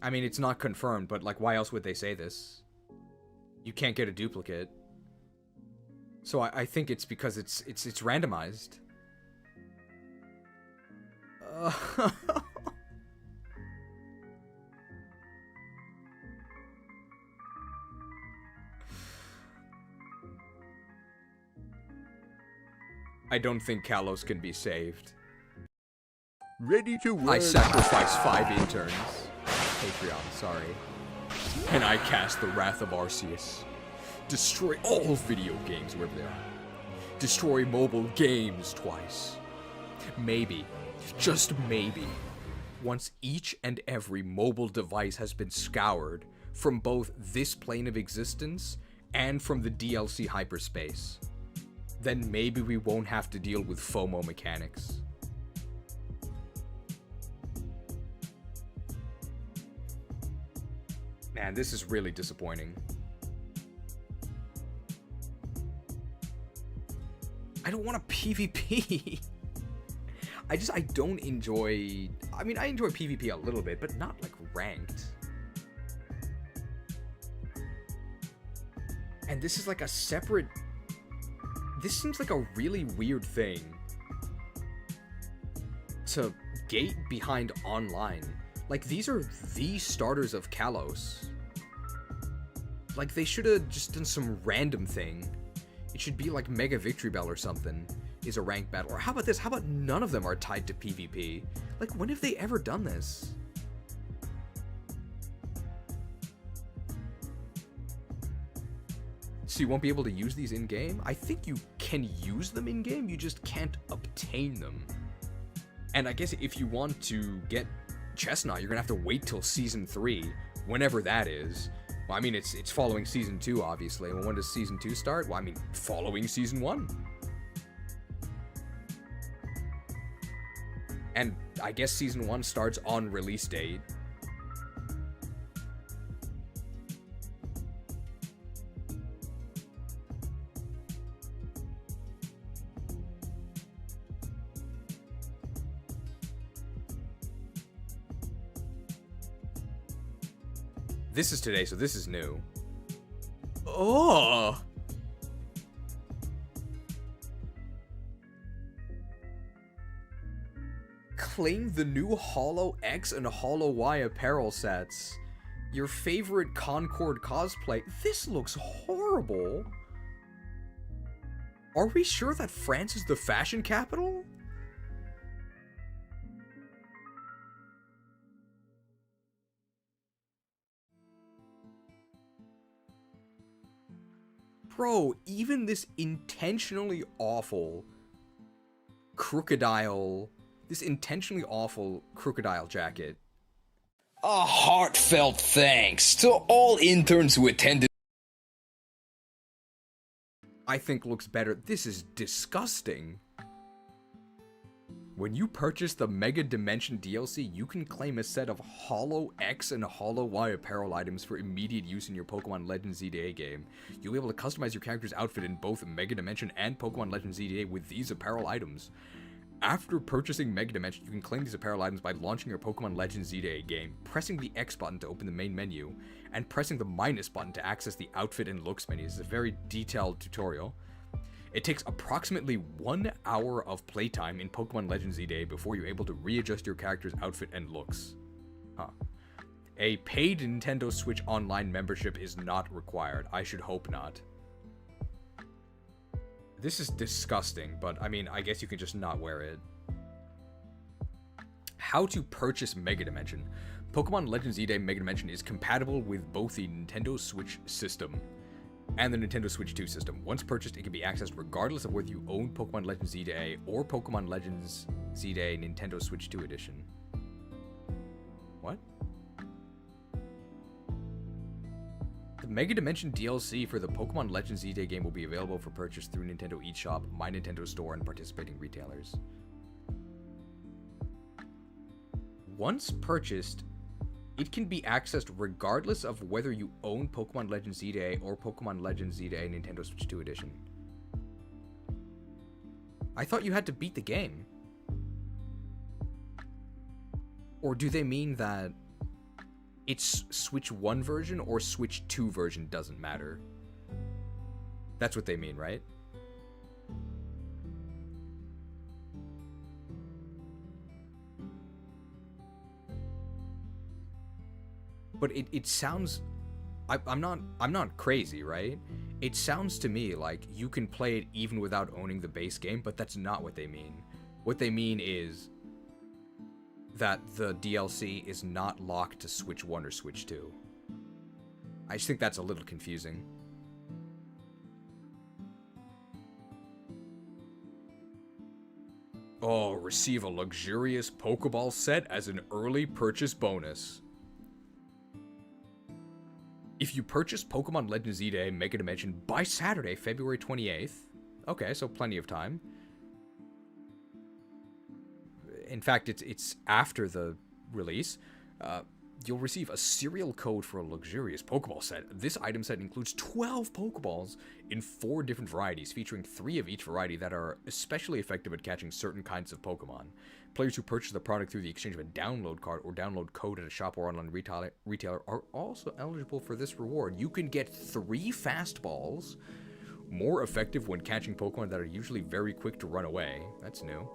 I mean, it's not confirmed, but like, why else would they say this? You can't get a duplicate. So I think it's because it's randomized. I don't think Kalos can be saved. Ready to work. I sacrifice 5 interns. Patreon, sorry. And I cast the Wrath of Arceus. Destroy all video games wherever they are. Destroy mobile games twice. Maybe, just maybe, once each and every mobile device has been scoured from both this plane of existence and from the DLC hyperspace, then maybe we won't have to deal with FOMO mechanics. Man, this is really disappointing. I don't want a PvP. I don't enjoy... I mean, I enjoy PvP a little bit, but not, like, ranked. And this is, like, a separate... This seems like a really weird thing to gate behind online. Like, these are the starters of Kalos. Like, they should have just done some random thing. It should be like Mega Victory Bell or something is a ranked battle. Or how about this? How about none of them are tied to PvP? Like, when have they ever done this? So you won't be able to use these in-game? I think you can use them in-game, you just can't obtain them. And I guess if you want to get Chestnut, you're gonna have to wait till Season 3, whenever that is. Well, I mean, it's following Season 2, obviously. Well, when does Season 2 start? Well, I mean, following Season 1. And I guess Season 1 starts on release date. This is today, so this is new. Oh! Claim the new Holo X and Holo Y apparel sets. Your favorite Concord cosplay. This looks horrible. Are we sure that France is the fashion capital? Bro, even this intentionally awful crocodile jacket. A heartfelt thanks to all interns who attended. I think looks better. This is disgusting. When you purchase the Mega Dimension DLC, you can claim a set of Hollow X and Hollow Y apparel items for immediate use in your Pokemon Legends ZDA game. You'll be able to customize your character's outfit in both Mega Dimension and Pokemon Legends ZDA with these apparel items. After purchasing Mega Dimension, you can claim these apparel items by launching your Pokemon Legends ZDA game, pressing the X button to open the main menu, and pressing the minus button to access the outfit and looks menus. It's a very detailed tutorial. It takes approximately 1 hour of playtime in Pokemon Legends ZDA before you're able to readjust your character's outfit and looks. A paid Nintendo Switch Online membership is not required. I should hope not. This is disgusting, but I mean, I guess you can just not wear it. How to purchase Mega Dimension. Pokemon Legends ZDA Mega Dimension is compatible with both the Nintendo Switch system and the Nintendo Switch 2 system. Once purchased, it can be accessed regardless of whether you own Pokemon Legends ZDA or Pokemon Legends ZDA Nintendo Switch 2 edition. What? The Mega Dimension DLC for the Pokemon Legends ZDA game will be available for purchase through Nintendo eShop, My Nintendo Store, and participating retailers. Once purchased, it can be accessed regardless of whether you own Pokemon Legends ZDA or Pokemon Legends ZDA Nintendo Switch 2 edition. I thought you had to beat the game. Or do they mean that it's Switch 1 version or Switch 2 version doesn't matter? That's what they mean, right? But it sounds, I'm not crazy, right? It sounds to me like you can play it even without owning the base game, but that's not what they mean. What they mean is that the DLC is not locked to Switch 1 or Switch 2. I just think that's a little confusing. Oh, receive a luxurious Pokeball set as an early purchase bonus. If you purchase Pokemon Legends ZDA Mega Dimension by Saturday, February 28th, okay, so plenty of time. In fact, it's after the release. You'll receive a serial code for a luxurious Pokeball set. This item set includes 12 Pokeballs in 4 different varieties, featuring 3 of each variety that are especially effective at catching certain kinds of Pokemon. Players who purchase the product through the exchange of a download card or download code at a shop or online retailer are also eligible for this reward. You can get 3 fastballs, more effective when catching Pokemon that are usually very quick to run away. That's new.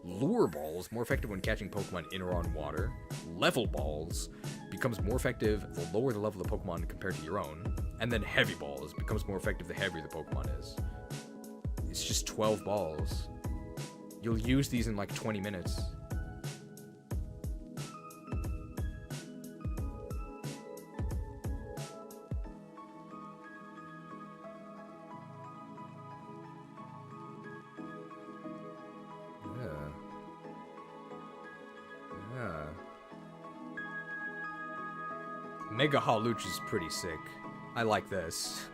Lure balls, more effective when catching Pokemon in or on water. Level balls becomes more effective the lower the level of the Pokemon compared to your own. And then heavy balls becomes more effective the heavier the Pokemon is. It's just 12 balls. You'll use these in like 20 minutes. Mega Hawlucha is pretty sick. I like this.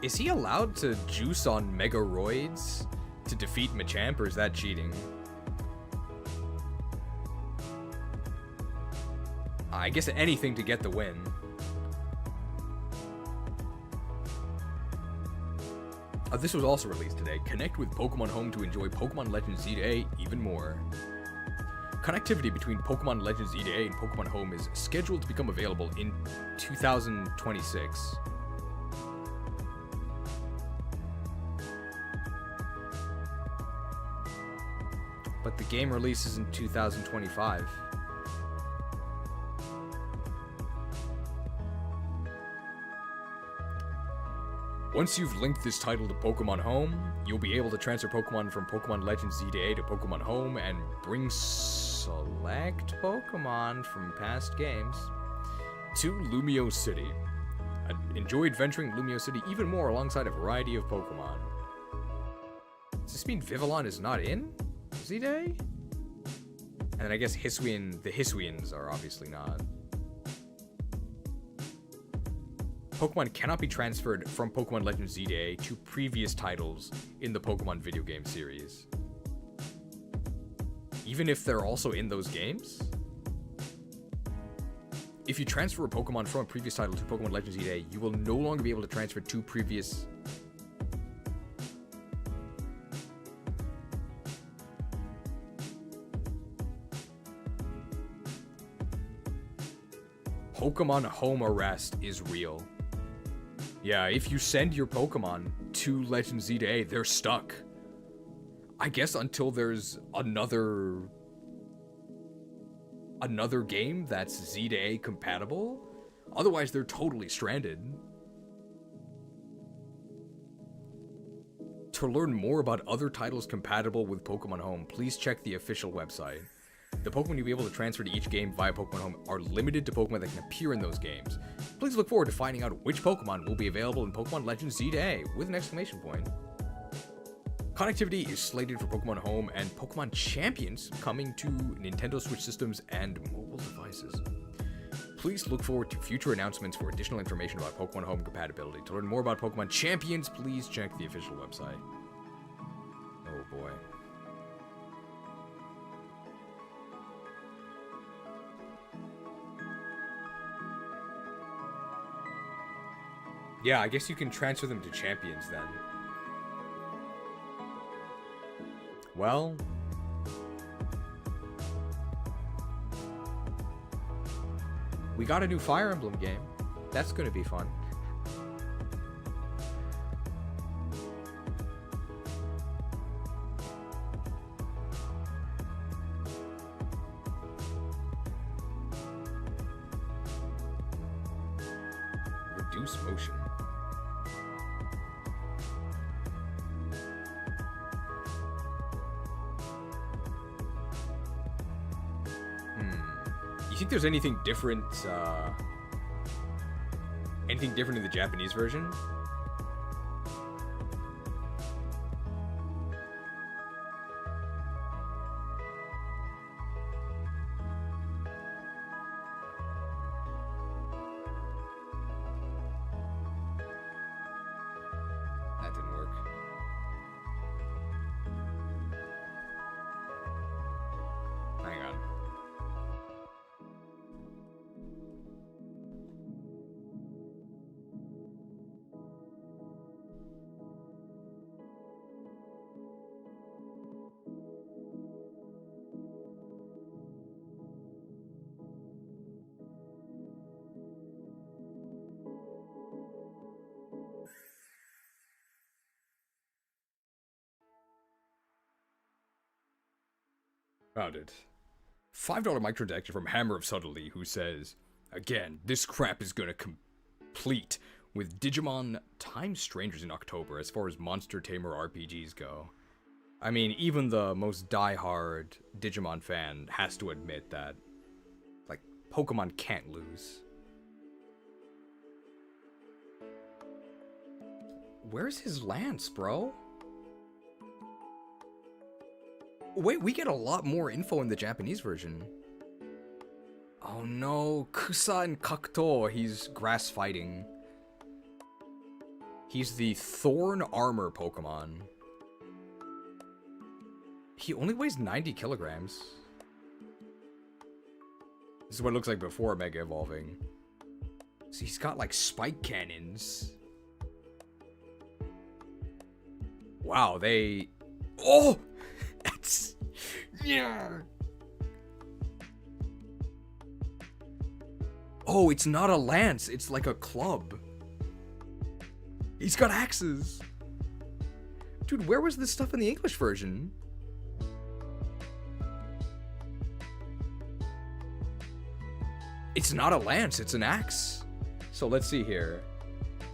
Is he allowed to juice on Mega Roids to defeat Machamp, or is that cheating? I guess anything to get the win. This was also released today. Connect with Pokemon Home to enjoy Pokemon Legends ZDA even more. Connectivity between Pokemon Legends ZDA and Pokemon Home is scheduled to become available in 2026. But the game releases in 2025. Once you've linked this title to Pokemon Home, you'll be able to transfer Pokemon from Pokemon Legends ZDA to Pokemon Home and bring select Pokemon from past games to Lumio City. Enjoy adventuring Lumio City even more alongside a variety of Pokemon. Does this mean Vivillon is not in ZDA? And then I guess the Hisuians are obviously not. Pokemon cannot be transferred from Pokemon Legends ZDA to previous titles in the Pokemon video game series. Even if they're also in those games? If you transfer a Pokemon from a previous title to Pokemon Legends ZDA, you will no longer be able to transfer two previous... Pokemon home arrest is real. Yeah, if you send your Pokemon to Legends ZDA, they're stuck. I guess until there's another game that's ZDA compatible. Otherwise, they're totally stranded. To learn more about other titles compatible with Pokemon Home, please check the official website. The Pokemon you'll be able to transfer to each game via Pokemon Home are limited to Pokemon that can appear in those games. Please look forward to finding out which Pokemon will be available in Pokemon Legends ZDA with an exclamation point. Connectivity is slated for Pokemon Home and Pokemon Champions coming to Nintendo Switch systems and mobile devices. Please look forward to future announcements for additional information about Pokemon Home compatibility. To learn more about Pokemon Champions, please check the official website. Oh boy. Yeah, I guess you can transfer them to Champions then. Well... we got a new Fire Emblem game. That's gonna be fun. Reduce motion. You think there's anything different, in the Japanese version? That didn't work. Hang on. Found it. $5 microtransaction from Hammer of Subtlety, who says, again, this crap is gonna complete with Digimon Time Strangers in October as far as Monster Tamer RPGs go. I mean, even the most diehard Digimon fan has to admit that, like, Pokemon can't lose. Where's his lance, bro? Wait, we get a lot more info in the Japanese version. Oh no, Kusa and Kakuto, he's grass fighting. He's the Thorn Armor Pokemon. He only weighs 90 kilograms. This is what it looks like before Mega Evolving. So he's got like spike cannons. Wow, they... Oh! That's... Yeah. Oh, it's not a lance. It's like a club. He's got axes. Dude, where was this stuff in the English version? It's not a lance. It's an axe. So let's see here.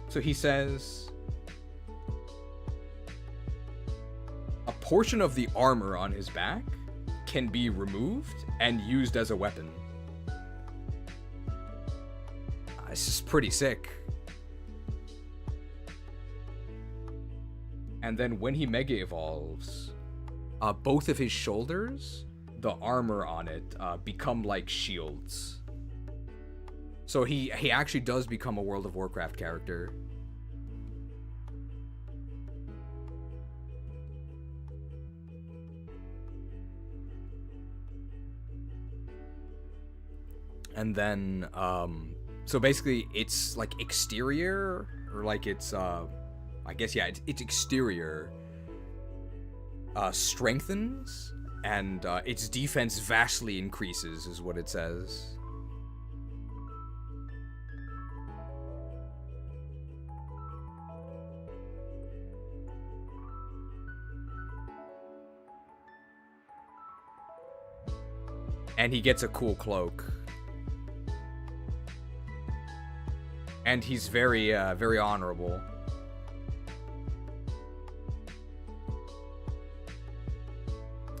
So he says... a portion of the armor on his back can be removed and used as a weapon. This is pretty sick. And then when he Mega Evolves, both of his shoulders, the armor on it, become like shields. So he actually does become a World of Warcraft character. And then, so basically it's like exterior, or like it's, I guess, yeah, it's exterior, strengthens, and its defense vastly increases, is what it says. And he gets a cool cloak. And he's very, very honorable.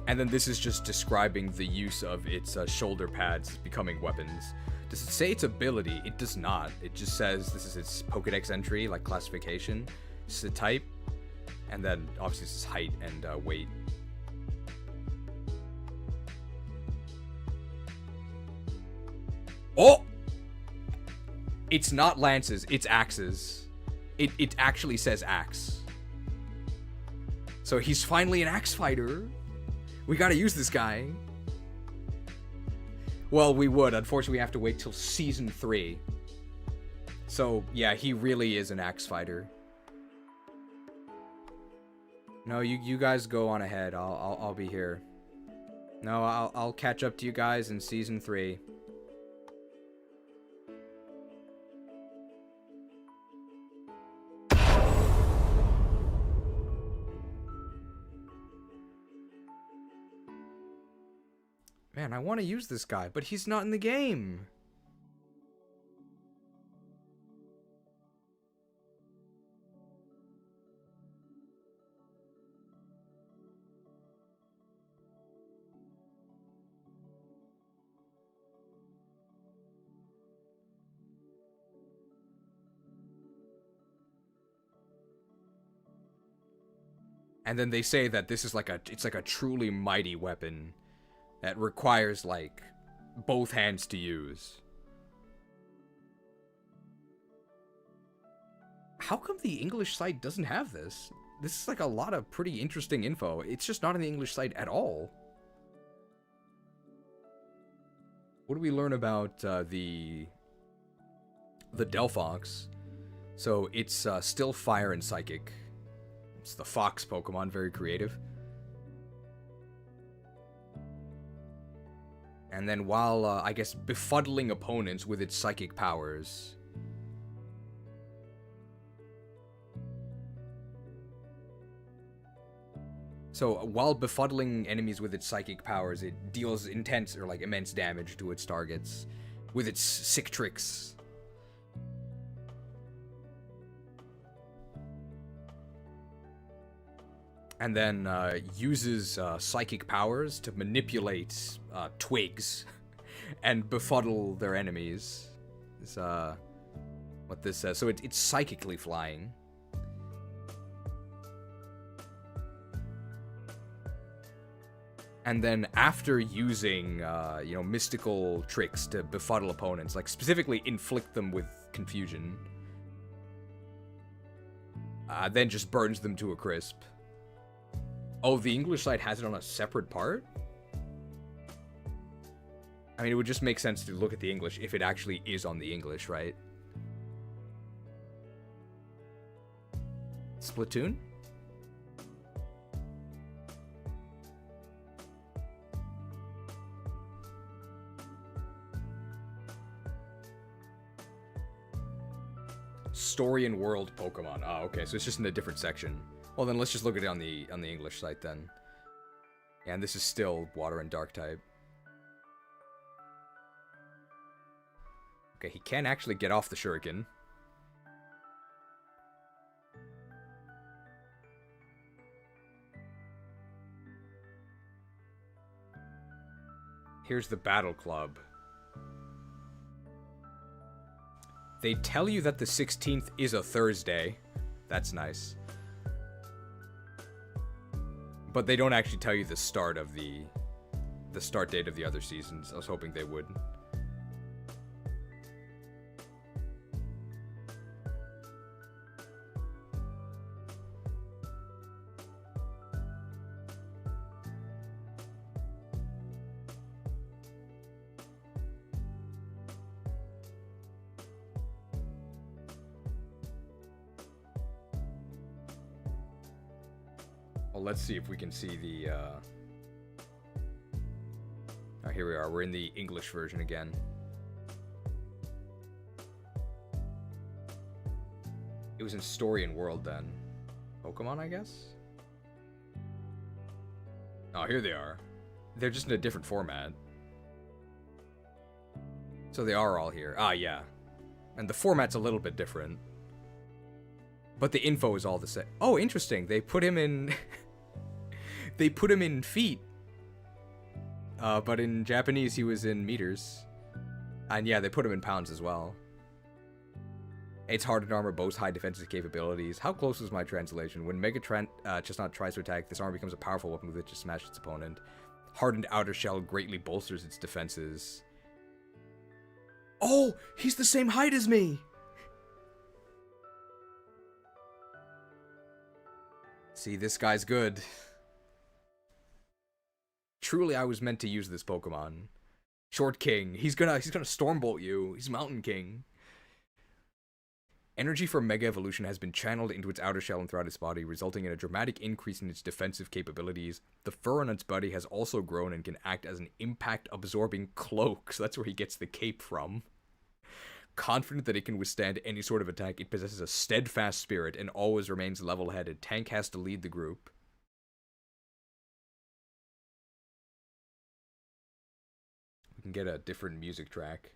And then this is just describing the use of its shoulder pads becoming weapons. Does it say its ability? It does not. It just says this is its Pokedex entry, like classification. This is the type. And then obviously this is height and weight. Oh! It's not lances, it's axes. It actually says axe. So he's finally an axe fighter. We gotta use this guy. Well, we would. Unfortunately, we have to wait till Season 3. So, yeah, he really is an axe fighter. No, you guys go on ahead. I'll be here. No, I'll catch up to you guys in Season 3. Man, I want to use this guy, but he's not in the game. And then they say that this is like it's like a truly mighty weapon that requires, like, both hands to use. How come the English site doesn't have this? This is like a lot of pretty interesting info. It's just not in the English site at all. What do we learn about the Delphox? So it's still fire and psychic. It's the fox Pokemon, very creative. And then while, I guess, befuddling opponents with its psychic powers. So, while befuddling enemies with its psychic powers, it deals intense, or like immense damage to its targets with its sick tricks. And then uses psychic powers to manipulate twigs and befuddle their enemies. Is what this says. So it's psychically flying. And then after using, you know, mystical tricks to befuddle opponents, like specifically inflict them with confusion, then just burns them to a crisp. Oh, the English site has it on a separate part? I mean, it would just make sense to look at the English if it actually is on the English, right? Splatoon? Story and world Pokemon. Oh, okay, so it's just in a different section. Well, then let's just look at it on the English site then. And this is still water and dark type. Okay, he can actually get off the shuriken. Here's the Battle Club. They tell you that the 16th is a Thursday. That's nice. But they don't actually tell you the start of the start date of the other seasons. I was hoping they would. Well, let's see if we can see the, Oh, here we are. We're in the English version again. It was in Story and World then. Pokemon, I guess? Oh, here they are. They're just in a different format. So they are all here. Ah, yeah. And the format's a little bit different. But the info is all the same. Oh, interesting. They put him in... they put him in feet. But in Japanese, he was in meters. And yeah, they put him in pounds as well. Its hardened armor boasts high defensive capabilities. How close was my translation? When Mega Chestnut tries to attack, this armor becomes a powerful weapon with which to smash its opponent. Hardened outer shell greatly bolsters its defenses. Oh, he's the same height as me! See, this guy's good. Truly, I was meant to use this Pokemon. Short King. He's gonna Stormbolt you. He's Mountain King. Energy from Mega Evolution has been channeled into its outer shell and throughout its body, resulting in a dramatic increase in its defensive capabilities. The fur on its body has also grown and can act as an impact-absorbing cloak, so that's where he gets the cape from. Confident that it can withstand any sort of attack, it possesses a steadfast spirit and always remains level-headed. Tank has to lead the group. We can get a different music track.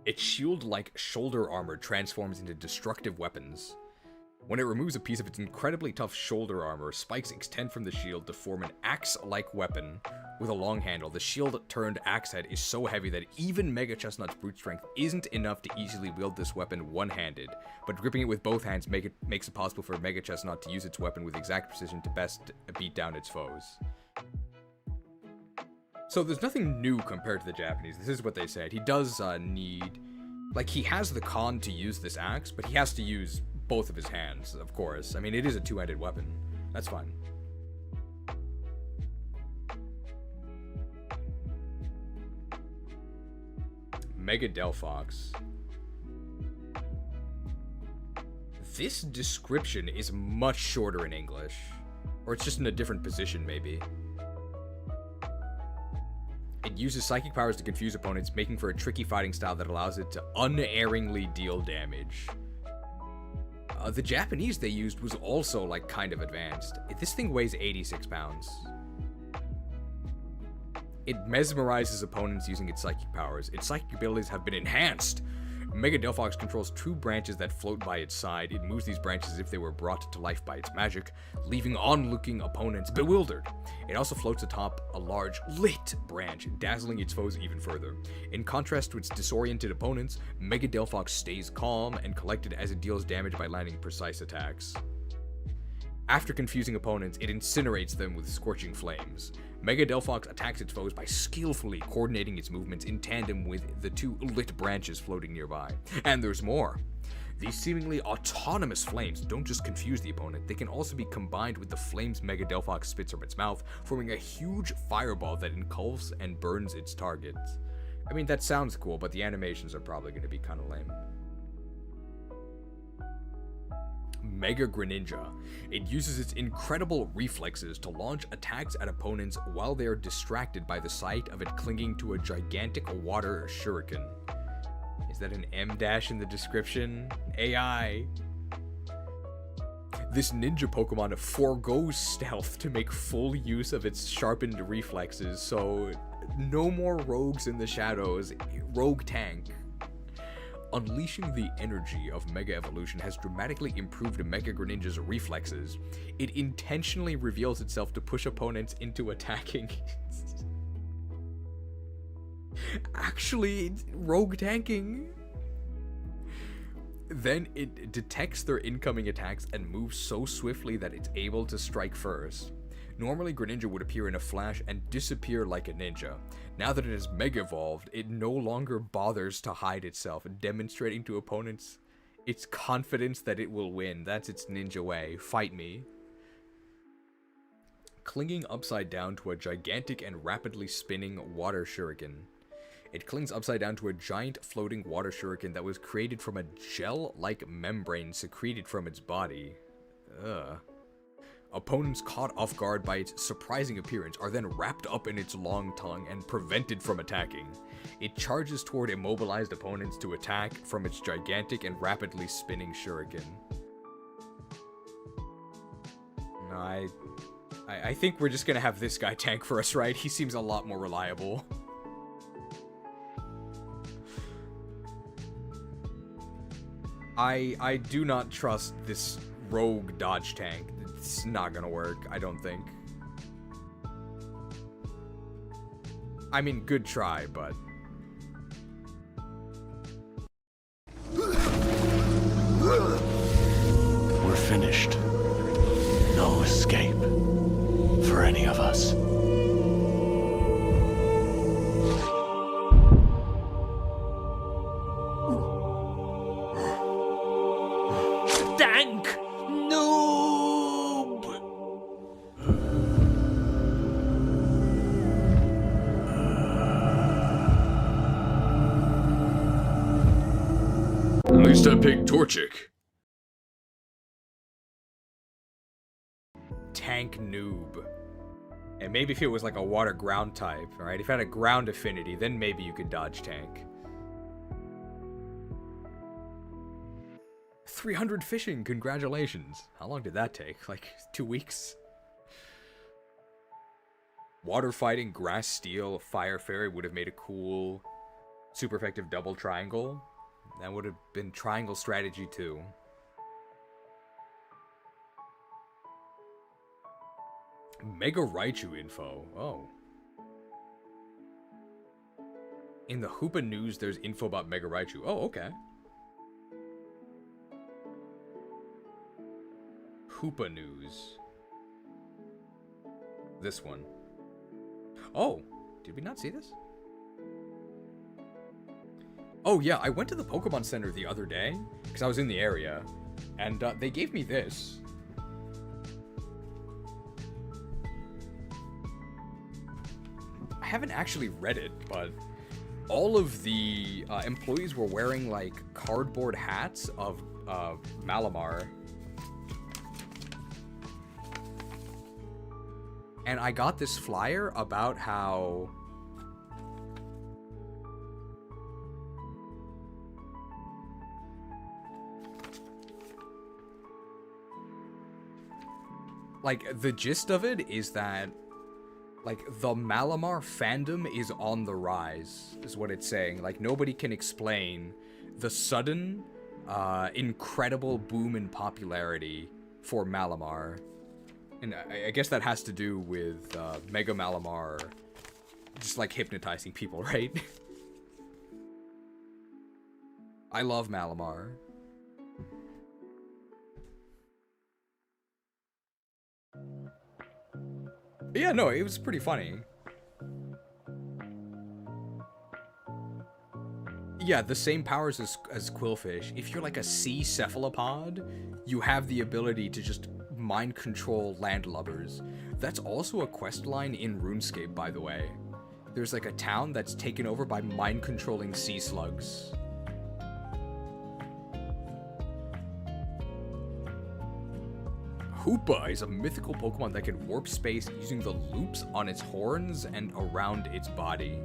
Its shield-like shoulder armor transforms into destructive weapons. When it removes a piece of its incredibly tough shoulder armor, spikes extend from the shield to form an axe-like weapon with a long handle. The shield-turned axe head is so heavy that even Mega Chestnut's brute strength isn't enough to easily wield this weapon one-handed, but gripping it with both hands makes it possible for Mega Chestnut to use its weapon with exact precision to best beat down its foes. So there's nothing new compared to the Japanese. This is what they said. He does need... Like, he has the con to use this axe, but he has to use both of his hands, of course. I mean, it is a two-handed weapon. That's fine. Mega Delphox. This description is much shorter in English. Or it's just in a different position, maybe. It uses psychic powers to confuse opponents, making for a tricky fighting style that allows it to unerringly deal damage. The Japanese they used was also, like, kind of advanced. This thing weighs 86 pounds. It mesmerizes opponents using its psychic powers. Its psychic abilities have been enhanced. Mega Delphox controls two branches that float by its side. It moves these branches as if they were brought to life by its magic, leaving onlooking opponents bewildered. It also floats atop a large, lit branch, dazzling its foes even further. In contrast to its disoriented opponents, Mega Delphox stays calm and collected as it deals damage by landing precise attacks. After confusing opponents, it incinerates them with scorching flames. Mega Delphox attacks its foes by skillfully coordinating its movements in tandem with the two lit branches floating nearby. And there's more. These seemingly autonomous flames don't just confuse the opponent, they can also be combined with the flames Mega Delphox spits from its mouth, forming a huge fireball that engulfs and burns its targets. I mean, that sounds cool, but the animations are probably going to be kind of lame. Mega Greninja. It uses its incredible reflexes to launch attacks at opponents while they are distracted by the sight of it clinging to a gigantic water shuriken. Is that an M dash in the description? AI. This ninja Pokemon forgoes stealth to make full use of its sharpened reflexes, so no more rogues in the shadows. Rogue tank. Unleashing the energy of Mega Evolution has dramatically improved Mega Greninja's reflexes. It intentionally reveals itself to push opponents into attacking. Actually, rogue tanking. Then it detects their incoming attacks and moves so swiftly that it's able to strike first. Normally, Greninja would appear in a flash and disappear like a ninja. Now that it is Mega Evolved, it no longer bothers to hide itself, demonstrating to opponents its confidence that it will win. That's its ninja way. Fight me. Clinging upside down to a gigantic and rapidly spinning water shuriken. It clings upside down to a giant floating water shuriken that was created from a gel-like membrane secreted from its body. Ugh. Opponents caught off guard by its surprising appearance are then wrapped up in its long tongue and prevented from attacking. It charges toward immobilized opponents to attack from its gigantic and rapidly spinning shuriken. No, I think we're just gonna have this guy tank for us, right? He seems a lot more reliable. I do not trust this rogue dodge tank. It's not gonna work, I don't think. I mean, good try, but... We're finished. No escape for any of us. Dank noob! At least I picked Torchic. Tank noob. And maybe if it was like a water ground type, right? If it had a ground affinity, then maybe you could dodge tank. 300 fishing, congratulations. How long did that take? Like 2 weeks? Water fighting, grass steel, fire fairy would have made a cool, super effective double triangle. That would have been triangle strategy too. Mega Raichu info. Oh. In the Hoopa news, there's info about Mega Raichu. Oh, okay. Hoopa news. This one. Oh, did we not see this? Oh yeah, I went to the Pokemon Center the other day, because I was in the area, and they gave me this. I haven't actually read it, but all of the employees were wearing like cardboard hats of Malamar. And I got this flyer about how like the gist of it is that like the Malamar fandom is on the rise, is what it's saying. Like nobody can explain the sudden incredible boom in popularity for Malamar. And I guess that has to do with Mega Malamar just like hypnotizing people, right? I love Malamar. But yeah, no, it was pretty funny. Yeah, the same powers as Quillfish. If you're like a sea cephalopod, you have the ability to just mind control landlubbers. That's also a quest line in RuneScape, by the way. There's like a town that's taken over by mind controlling sea slugs. Hoopa is a mythical Pokemon that can warp space using the loops on its horns and around its body.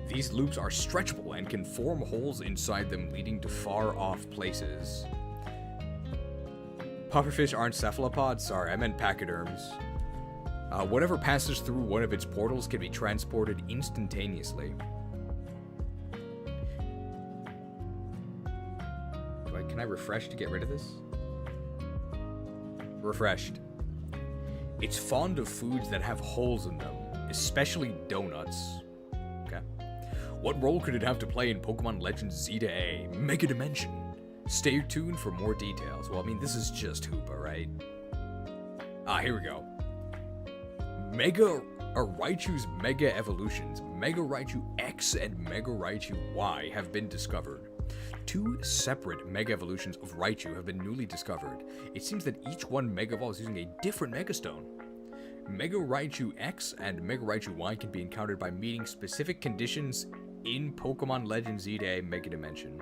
These loops are stretchable and can form holes inside them, leading to far-off places. Pufferfish aren't cephalopods? Sorry, I meant pachyderms. Whatever passes through one of its portals can be transported instantaneously. Can I refresh to get rid of this? Refreshed. It's fond of foods that have holes in them, especially donuts. Okay. What role could it have to play in Pokemon Legends Z to A? Mega Dimension. Stay tuned for more details. Well, I mean, this is just Hoopa, right? Here we go. Raichu's Mega Evolutions, Mega Raichu X and Mega Raichu Y, have been discovered. 2 separate Mega Evolutions of Raichu have been newly discovered. It seems that each one Mega Evolves using a different Mega Stone. Mega Raichu X and Mega Raichu Y can be encountered by meeting specific conditions in Pokemon Legends Z-Day Mega Dimension.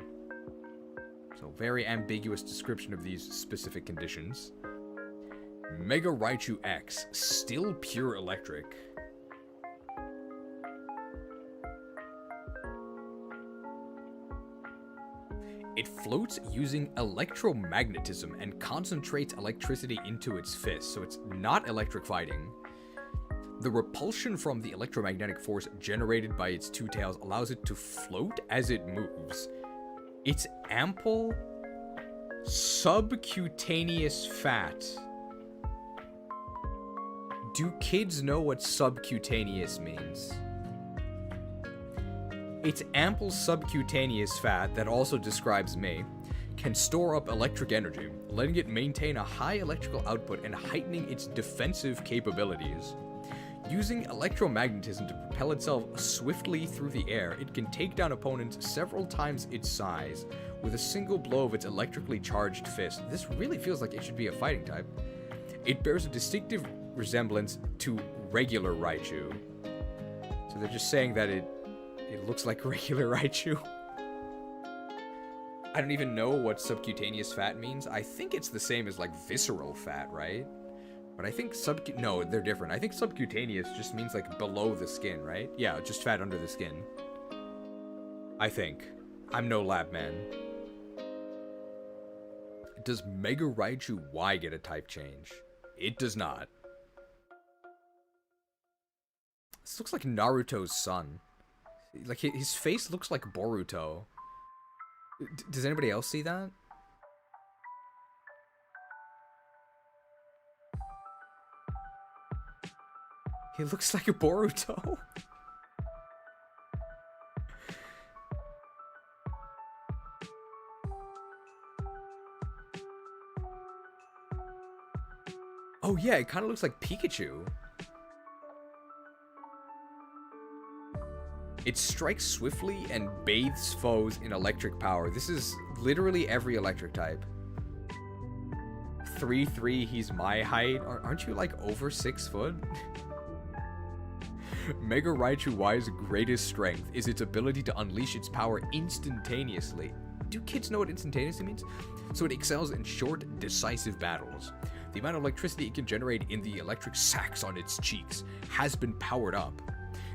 So, very ambiguous description of these specific conditions. Mega Raichu X, still pure electric. It floats using electromagnetism and concentrates electricity into its fist, so it's not electric fighting. The repulsion from the electromagnetic force generated by its two tails allows it to float as it moves. Its ample, subcutaneous fat. Do kids know what subcutaneous means? Its ample subcutaneous fat, that also describes me, can store up electric energy, letting it maintain a high electrical output and heightening its defensive capabilities. Using electromagnetism to propel itself swiftly through the air, it can take down opponents several times its size with a single blow of its electrically charged fist. This really feels like it should be a fighting type. It bears a distinctive resemblance to regular Raichu. So they're just saying that it looks like regular Raichu. I don't even know what subcutaneous fat means. I think it's the same as like visceral fat, right? But I think no, they're different. I think subcutaneous just means like below the skin, right? Yeah, just fat under the skin. I think. I'm no lab man. Does Mega Raichu Y get a type change? It does not. This looks like Naruto's son. Like, his face looks like Boruto. Does anybody else see that? He looks like a Boruto. Oh yeah, it kind of looks like Pikachu. It strikes swiftly and bathes foes in electric power. This is literally every electric type. 3'3", he's my height. Aren't you like over 6 foot? Mega Raichu Y's greatest strength is its ability to unleash its power instantaneously. Do kids know what instantaneously means? So it excels in short, decisive battles. The amount of electricity it can generate in the electric sacs on its cheeks has been powered up.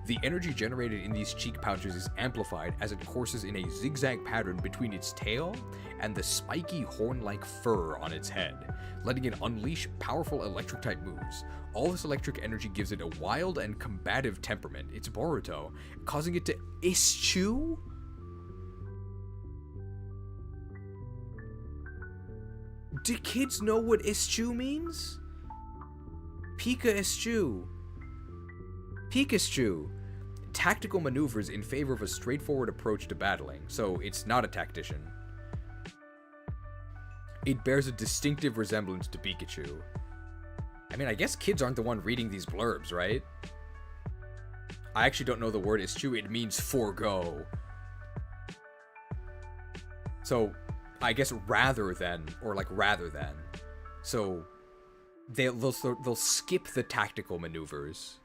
The energy generated in these cheek pouches is amplified as it courses in a zigzag pattern between its tail and the spiky horn-like fur on its head, letting it unleash powerful electric-type moves. All this electric energy gives it a wild and combative temperament. It's Boruto, causing it to eschew? Do kids know what eschew means? Pika eschew. Pikachu. Tactical maneuvers in favor of a straightforward approach to battling, so it's not a tactician. It bears a distinctive resemblance to Pikachu. I mean, I guess kids aren't the one reading these blurbs, right? I actually don't know the word eschew. It means forego. So, I guess rather than, or like rather than. So, they'll skip the tactical maneuvers.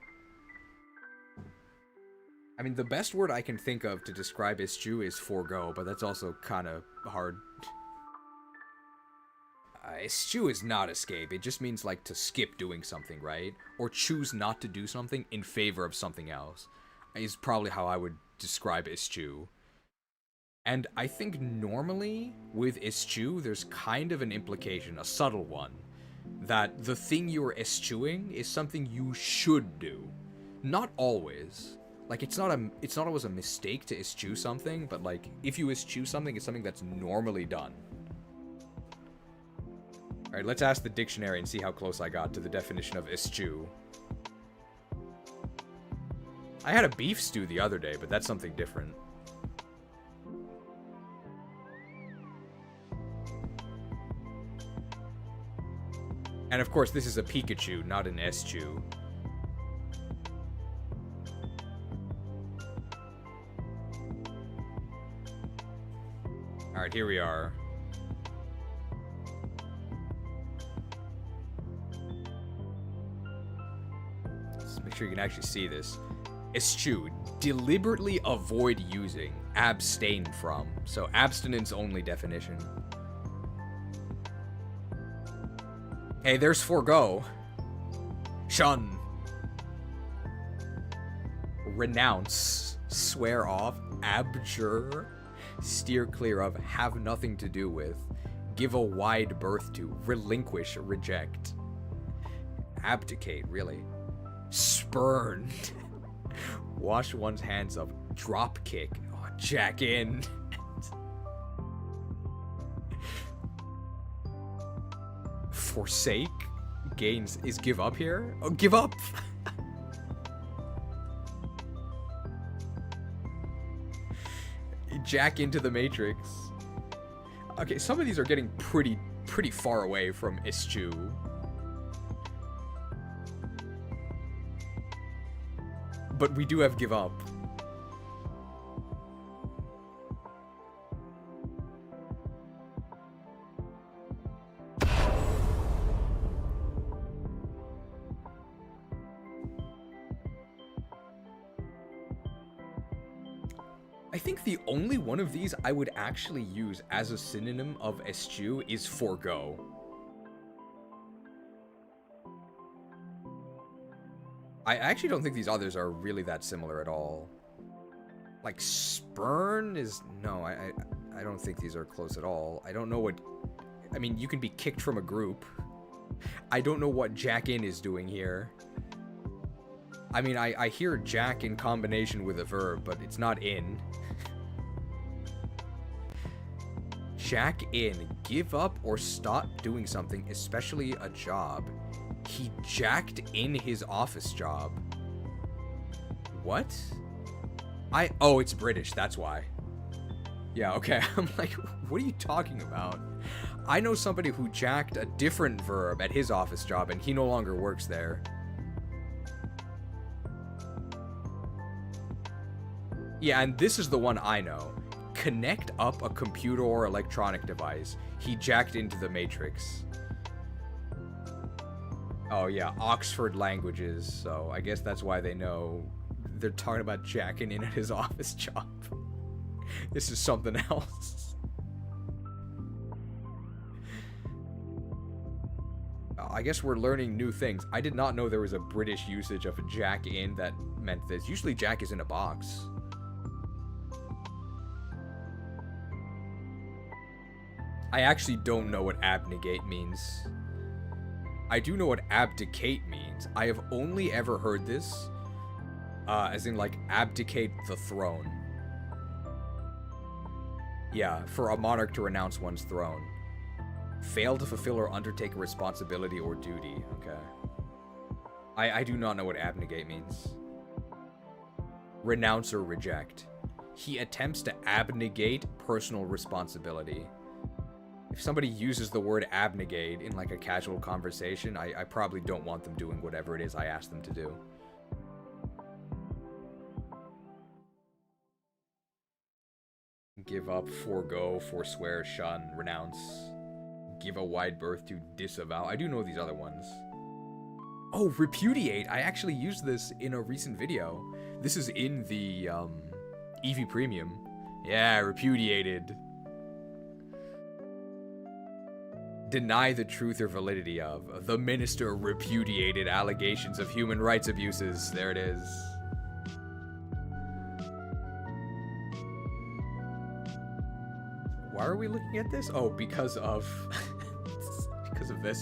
I mean, the best word I can think of to describe eschew is forego, but that's also kind of hard. Eschew is not escape. It just means, like, to skip doing something, right? Or choose not to do something in favor of something else. Is probably how I would describe eschew. And I think normally, with eschew, there's kind of an implication, a subtle one, that the thing you're eschewing is something you should do. Not always. Like, it's not always a mistake to eschew something, but, like, if you eschew something, it's something that's normally done. Alright, let's ask the dictionary and see how close I got to the definition of eschew. I had a beef stew the other day, but that's something different. And of course, this is a Pikachu, not an eschew. Alright, here we are. sure you can actually see this. Eschew, deliberately avoid using, abstain from. So abstinence only definition. Hey, there's forego. Shun. Renounce, swear off, abjure, steer clear of, have nothing to do with, give a wide berth to, relinquish, reject. Abdicate, really. Spurn. Wash one's hands of, drop kick, oh, jack in. Forsake, gains, is give up here? Oh, give up! Jack into the Matrix. Okay, some of these are getting pretty far away from eschew. But we do have give up. I think the only one of these I would actually use as a synonym of eschew is forego. I actually don't think these others are really that similar at all. Like spurn is, no, I don't think these are close at all. I don't know what, I mean, you can be kicked from a group. I don't know what jack in is doing here. I mean, I hear jack in combination with a verb, but it's not in. Jack in, give up or stop doing something, especially a job. He jacked in his office job. What? Oh, it's British, that's why. Yeah, okay. I'm like, what are you talking about? I know somebody who jacked a different verb at his office job and he no longer works there. Yeah, and this is the one I know. Connect up a computer or electronic device. He jacked into the Matrix. Oh yeah, Oxford languages, so I guess that's why they know they're talking about jacking in at his office job. This is something else. I guess we're learning new things. I did not know there was a British usage of a jack in that meant this. Usually jack is in a box. I actually don't know what abnegate means. I do know what abdicate means. I have only ever heard this, as in like abdicate the throne. Yeah, for a monarch to renounce one's throne. Fail to fulfill or undertake a responsibility or duty. Okay. I do not know what abnegate means. Renounce or reject. He attempts to abnegate personal responsibility. If somebody uses the word abnegate in like a casual conversation, I probably don't want them doing whatever it is I ask them to do. Give up, forego, forswear, shun, renounce. Give a wide berth to disavow. I do know these other ones. Oh, repudiate. I actually used this in a recent video. This is in the EV Premium. Yeah, repudiated. Deny the truth or validity of. The minister repudiated allegations of human rights abuses. There it is. Why are we looking at this? Oh, because of... because of this.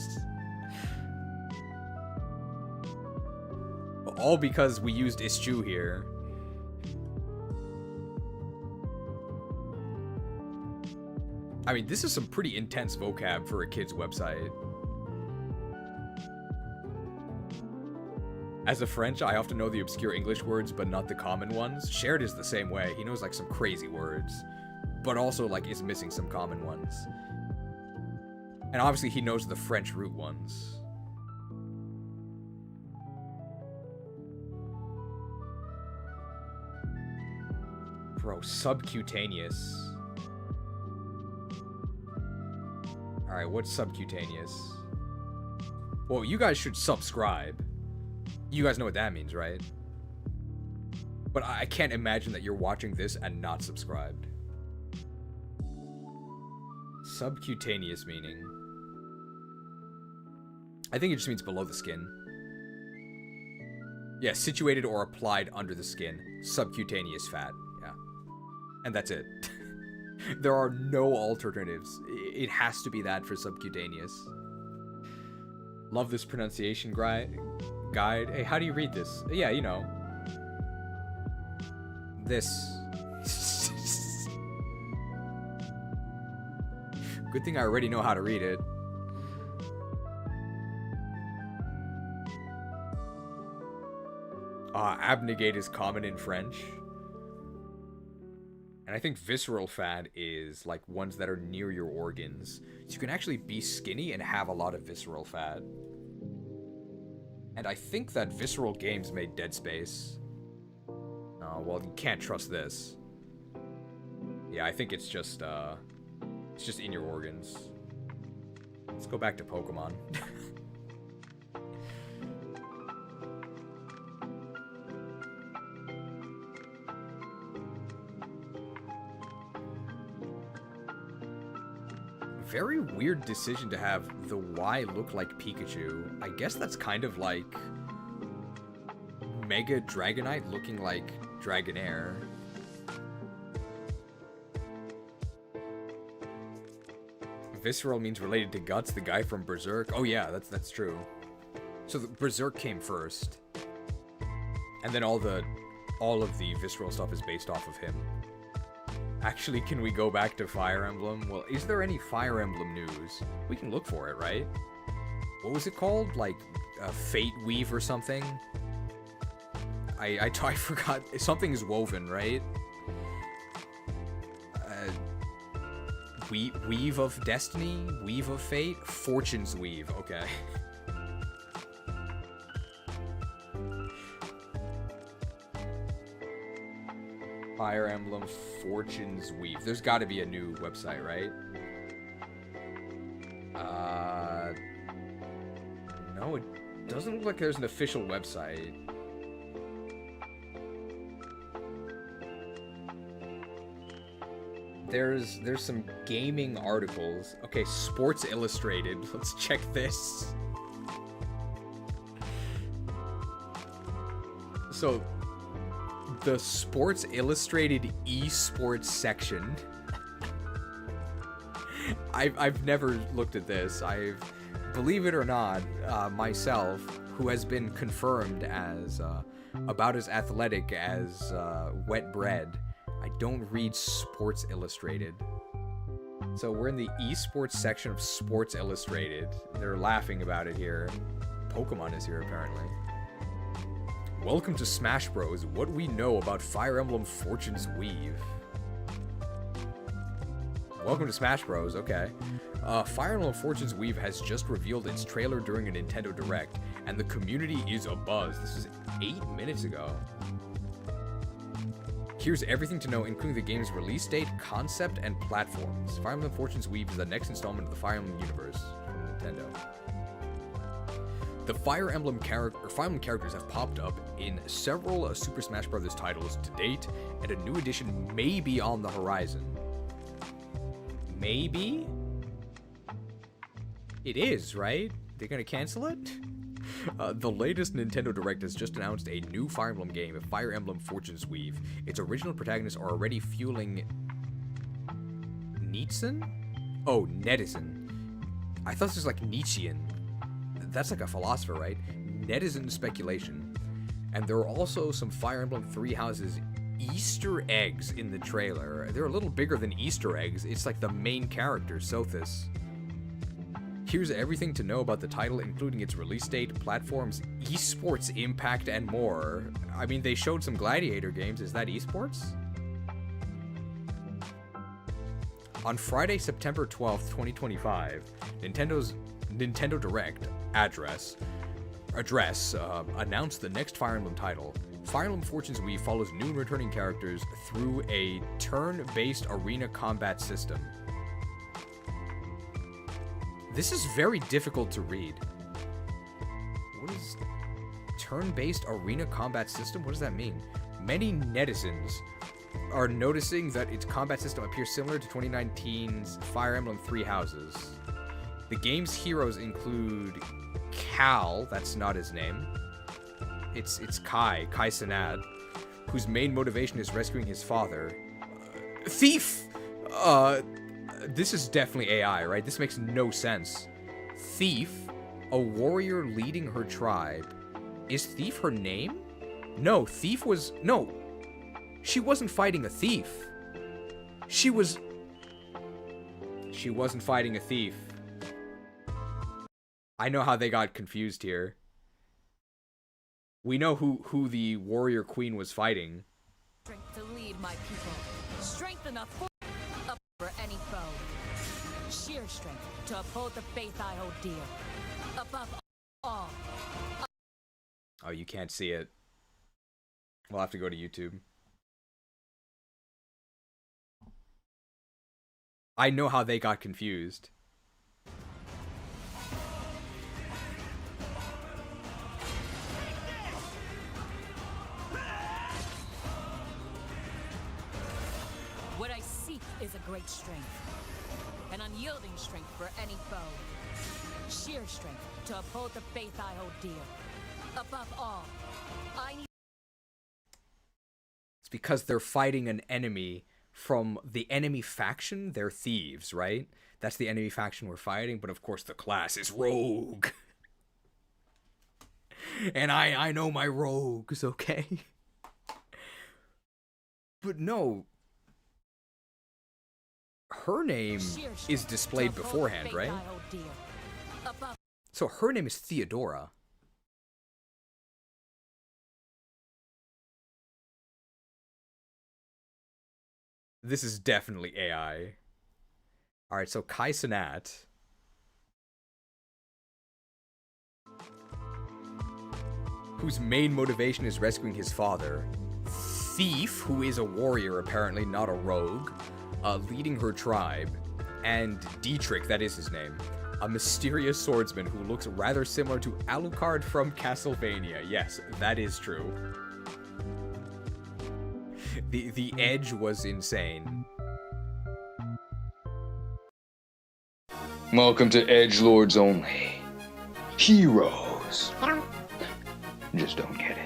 All because we used eschew here. I mean, this is some pretty intense vocab for a kid's website. As a French, I often know the obscure English words, but not the common ones. Shared is the same way. He knows like some crazy words, but also like is missing some common ones. And obviously he knows the French root ones. Bro, subcutaneous. Alright, what's subcutaneous? Well, you guys should subscribe. You guys know what that means, right? But I can't imagine that you're watching this and not subscribed. Subcutaneous meaning. I think it just means below the skin. Yeah, situated or applied under the skin. Subcutaneous fat. Yeah. And that's it. There are no alternatives. It has to be that for subcutaneous. Love this pronunciation guide. Hey, how do you read this? Yeah, you know. This. Good thing I already know how to read it. Abnegate is common in French. And I think visceral fat is like ones that are near your organs. So you can actually be skinny and have a lot of visceral fat. And I think that Visceral Games made Dead Space. Oh, well, you can't trust this. Yeah, I think it's just in your organs. Let's go back to Pokemon. Very weird decision to have the Y look like Pikachu. I guess that's kind of like Mega Dragonite looking like Dragonair. Visceral means related to Guts, the guy from Berserk. Oh yeah, that's true. So the Berserk came first. And then all of the Visceral stuff is based off of him. Actually, can we go back to Fire Emblem? Well, is there any Fire Emblem news? We can look for it, right? What was it called? Like, Fate Weave or something? I forgot. Something is woven, right? Weave of Destiny? Weave of Fate? Fortune's Weave, okay. Fire Emblem Fortune's Weave. There's got to be a new website, right? No, it doesn't look like there's an official website. There's some gaming articles. Okay, Sports Illustrated. Let's check this. So, the Sports Illustrated esports section. I've never looked at this. Believe it or not, myself, who has been confirmed as about as athletic as wet bread, I don't read Sports Illustrated. So we're in the esports section of Sports Illustrated. They're laughing about it here. Pokemon is here apparently. Welcome to Smash Bros. What we know about Fire Emblem Fortune's Weave. Welcome to Smash Bros. Okay. Fire Emblem Fortune's Weave has just revealed its trailer during a Nintendo Direct, and the community is abuzz. This is 8 minutes ago. Here's everything to know, including the game's release date, concept, and platforms. Fire Emblem Fortune's Weave is the next installment of the Fire Emblem universe from Nintendo. The Fire Emblem characters have popped up in several Super Smash Bros. Titles to date, and a new edition may be on the horizon. Maybe? It is, right? They're gonna cancel it? The latest Nintendo Direct has just announced a new Fire Emblem game, Fire Emblem Fortune's Weave. Its original protagonists are already fueling... Nietzschean? Oh, netizen. I thought this was like Nietzschean. That's like a philosopher, right? Netizen speculation. And there are also some Fire Emblem Three Houses Easter eggs in the trailer. They're a little bigger than Easter eggs. It's like the main character, Sothis. Here's everything to know about the title, including its release date, platforms, esports impact, and more. I mean, they showed some Gladiator games. Is that esports? On Friday, September 12th, 2025, Nintendo's Nintendo Direct address announced the next Fire Emblem title. Fire Emblem Fortune's Weave follows new and returning characters through a turn-based arena combat system. This is very difficult to read. What is turn-based arena combat system? What does that mean? Many netizens are noticing that its combat system appears similar to 2019's Fire Emblem Three Houses. The game's heroes include Cal, that's not his name. It's Kai Sanad, whose main motivation is rescuing his father. Thief! This is definitely AI, right? This makes no sense. Thief, a warrior leading her tribe. Is Thief her name? No, Thief was... No. She wasn't fighting a thief. She wasn't fighting a thief. I know how they got confused here. We know who the warrior queen was fighting. Strength to lead my people. Strength enough for any foe. Sheer strength to uphold the faith I hold dear. Above all. Oh, you can't see it. We'll have to go to YouTube. I know how they got confused. What I seek is a great strength. An unyielding strength for any foe. Sheer strength to uphold the faith I hold dear. Above all, I need... It's because they're fighting an enemy from the enemy faction. They're thieves, right? That's the enemy faction we're fighting, but of course the class is rogue. And I know my rogues, okay? But no. Her name is displayed beforehand, right? So her name is Theodora. This is definitely AI. Alright, so Kai Cenat. Whose main motivation is rescuing his father. Thief, who is a warrior apparently, not a rogue. Leading her tribe. And Dietrich, that is his name. A mysterious swordsman who looks rather similar to Alucard from Castlevania. Yes, that is true. The edge was insane. Welcome to Edgelords Only. Heroes. Just don't get it.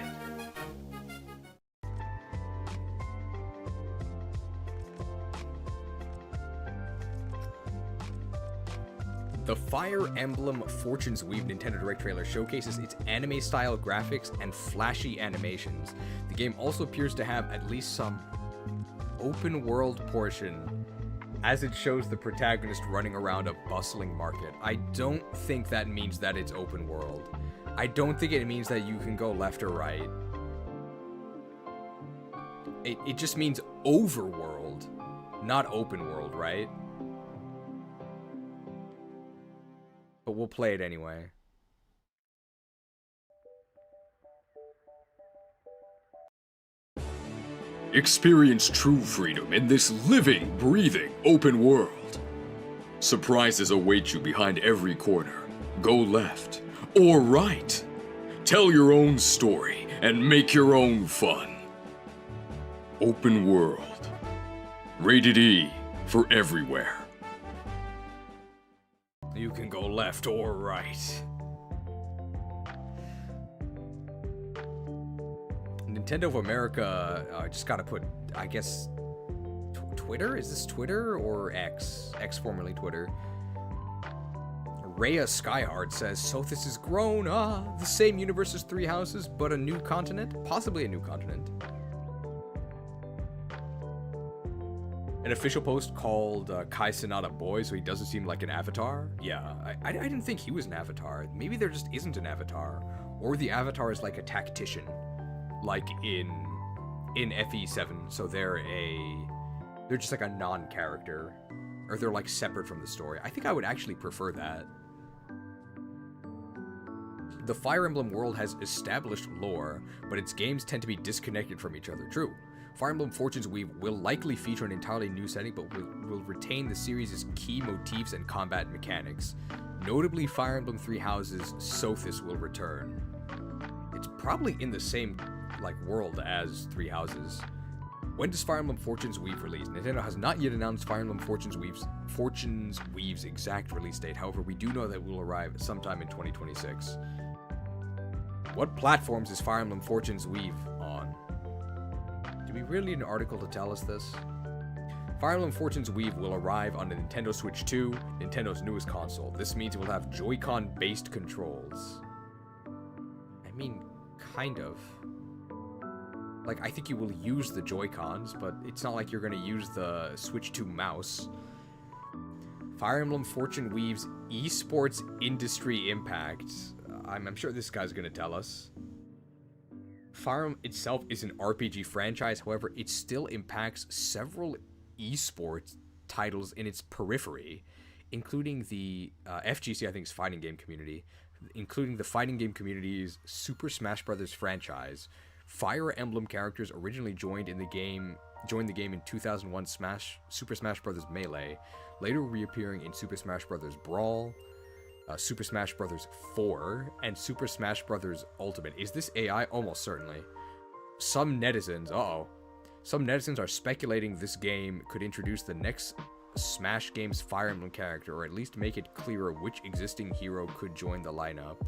The Fire Emblem Fortune's Weave Nintendo Direct trailer showcases its anime-style graphics and flashy animations. The game also appears to have at least some open-world portion, as it shows the protagonist running around a bustling market. I don't think that means that it's open world. I don't think it means that you can go left or right. It just means overworld, not open world, right? But we'll play it anyway. Experience true freedom in this living, breathing, open world. Surprises await you behind every corner. Go left or right. Tell your own story and make your own fun. Open world. Rated E for everywhere. You can go left or right. Nintendo of America just gotta put, I guess, Twitter? Is this Twitter or X? X formerly Twitter. Rhea Skyheart says, Sothis is grown. The same universe as Three Houses, but a new continent? Possibly a new continent. An official post called Kai Cenat a boy, so he doesn't seem like an avatar. Yeah, I didn't think he was an avatar. Maybe there just isn't an avatar. Or the avatar is like a tactician. Like in FE7, so they're just like a non-character. Or they're like separate from the story. I think I would actually prefer that. The Fire Emblem world has established lore, but its games tend to be disconnected from each other. True. Fire Emblem Fortune's Weave will likely feature an entirely new setting, but will retain the series' key motifs and combat mechanics. Notably, Fire Emblem Three Houses' Sothis will return. It's probably in the same, like, world as Three Houses. When does Fire Emblem Fortune's Weave release? Nintendo has not yet announced Fire Emblem Fortune's Weave's exact release date. However, we do know that it will arrive sometime in 2026. What platforms is Fire Emblem Fortune's Weave on? Do we really need an article to tell us this? Fire Emblem Fortune's Weave will arrive on the Nintendo Switch 2, Nintendo's newest console. This means it will have Joy-Con-based controls. I mean, kind of. Like, I think you will use the Joy-Cons, but it's not like you're going to use the Switch 2 mouse. Fire Emblem Fortune Weave's esports industry impact. I'm sure this guy's going to tell us. Fire Emblem itself is an RPG franchise, however, it still impacts several esports titles in its periphery, including the FGC, I think, is fighting game community, including the fighting game community's Super Smash Bros. Franchise. Fire Emblem characters originally joined the game in 2001 Super Smash Bros. Melee, later reappearing in Super Smash Bros. Brawl, Super Smash Bros. 4, and Super Smash Bros. Ultimate. Is this AI? Almost certainly. Some netizens are speculating this game could introduce the next Smash game's Fire Emblem character, or at least make it clearer which existing hero could join the lineup.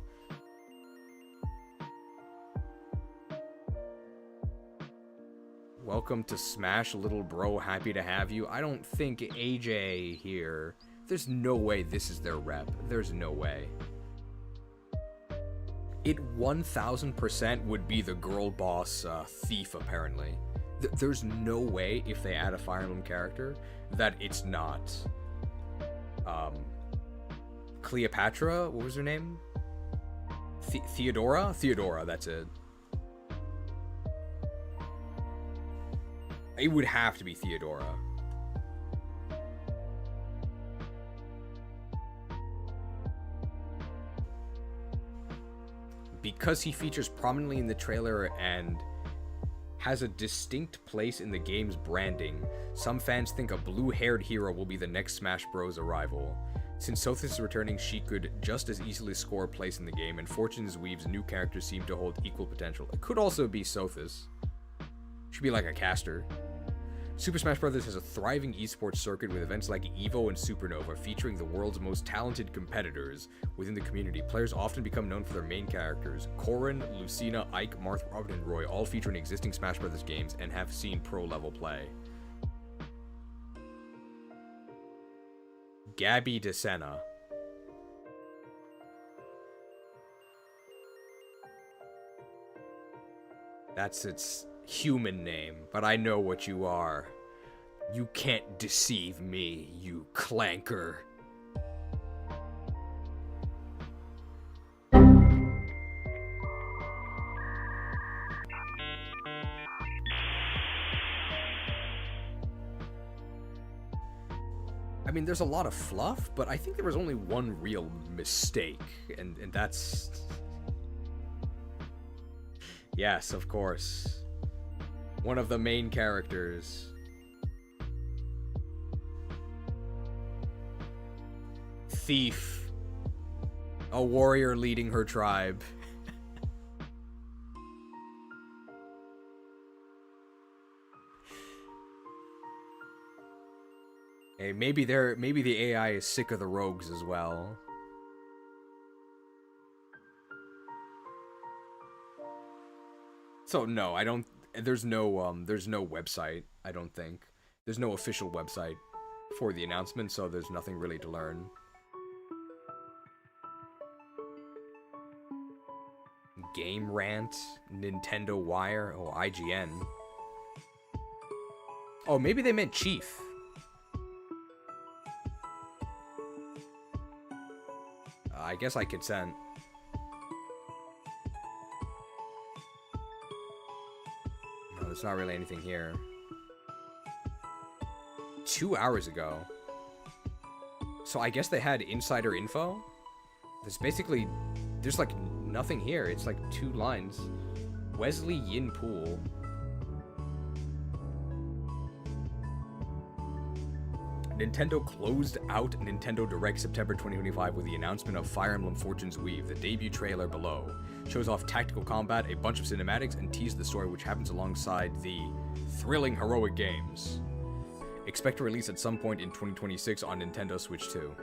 Welcome to Smash, little bro. Happy to have you. I don't think AJ here. There's no way this is their rep. There's no way. It 1000% would be the girl boss Thief, apparently. There's no way, if they add a Fire Emblem character, that it's not Cleopatra. What was her name? Theodora? Theodora, that's it. It would have to be Theodora. Because he features prominently in the trailer and has a distinct place in the game's branding, some fans think a blue-haired hero will be the next Smash Bros. Arrival. Since Sothis is returning, she could just as easily score a place in the game, and Fortune's Weave's new characters seem to hold equal potential. It could also be Sothis. Should be like a caster. Super Smash Bros. Has a thriving esports circuit with events like EVO and Supernova, featuring the world's most talented competitors within the community. Players often become known for their main characters. Corrin, Lucina, Ike, Marth, Robin, and Roy all feature in existing Smash Bros. Games and have seen pro-level play. Gabby DeSena. That's its human name, but I know what you are. You can't deceive me, you clanker. I mean, there's a lot of fluff, but I think there was only one real mistake, and that's... Yes, of course. One of the main characters. Thief. A warrior leading her tribe. Hey, maybe the AI is sick of the rogues as well. So no, I don't. There's no website. I don't think there's no official website for the announcement, so there's nothing really to learn. Game Rant, Nintendo Wire, oh IGN. Oh, maybe they meant Chief. I guess I consent. No, there's not really anything here. 2 hours ago. So I guess they had insider info? There's like nothing here. It's like 2 lines. Wesley Yin Pool. Nintendo closed out Nintendo Direct September 2025 with the announcement of Fire Emblem Fortune's Weave. The debut trailer below shows off tactical combat, a bunch of cinematics, and teases the story which happens alongside the thrilling heroic games. Expect a release at some point in 2026 on Nintendo Switch 2.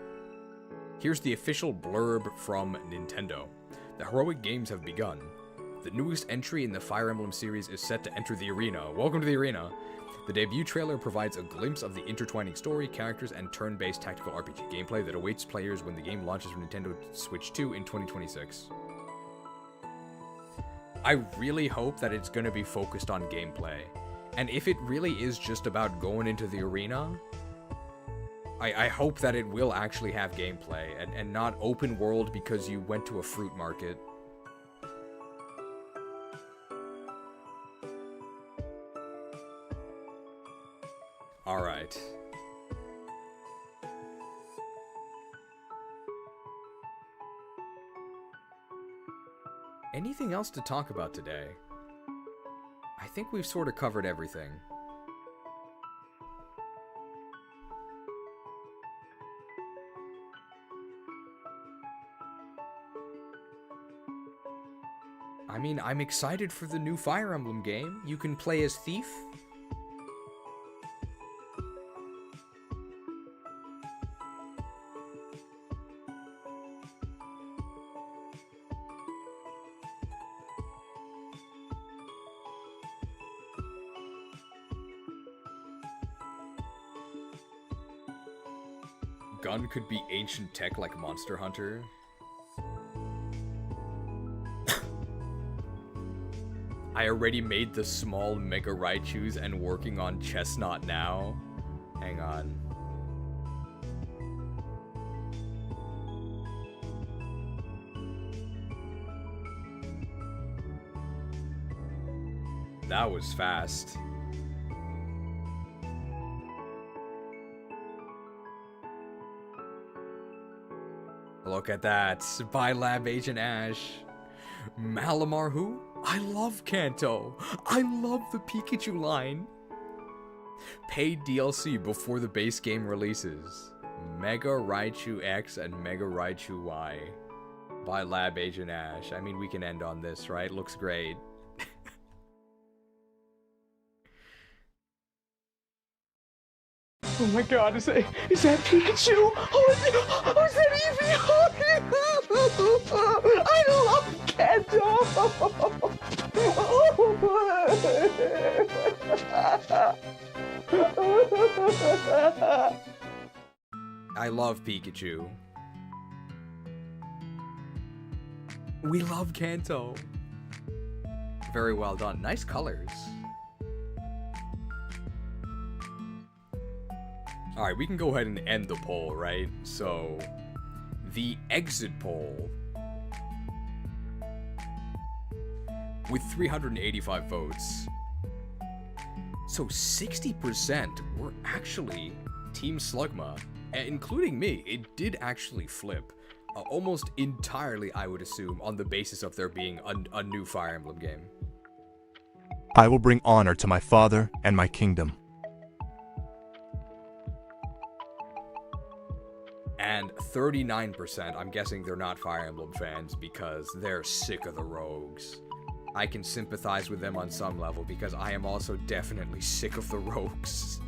Here's the official blurb from Nintendo. The heroic games have begun. The newest entry in the Fire Emblem series is set to enter the arena. Welcome to the arena. The debut trailer provides a glimpse of the intertwining story, characters, and turn-based tactical RPG gameplay that awaits players when the game launches for Nintendo Switch 2 in 2026. I really hope that it's going to be focused on gameplay. And if it really is just about going into the arena, I hope that it will actually have gameplay and not open world because you went to a fruit market. Alright. Anything else to talk about today? I think we've sort of covered everything. I mean, I'm excited for the new Fire Emblem game. You can play as Thief. Gun could be ancient tech like Monster Hunter. I already made the small Mega Raichus and working on Chestnut now. Hang on. That was fast. Look at that. By Lab Agent Ash. Malamar who? I love Kanto. I love the Pikachu line. Paid DLC before the base game releases. Mega Raichu X and Mega Raichu Y. By Lab Agent Ash. I mean, we can end on this, right? Looks great. Oh my god, is that Pikachu? Oh, is that Eevee? I love Kanto! I love Pikachu. We love Kanto. Very well done. Nice colors. Alright, we can go ahead and end the poll, right? So, the exit poll, with 385 votes, so 60% were actually Team Slugma, including me. It did actually flip, almost entirely, I would assume, on the basis of there being a new Fire Emblem game. I will bring honor to my father and my kingdom. And 39%, I'm guessing they're not Fire Emblem fans because they're sick of the rogues. I can sympathize with them on some level because I am also definitely sick of the rogues.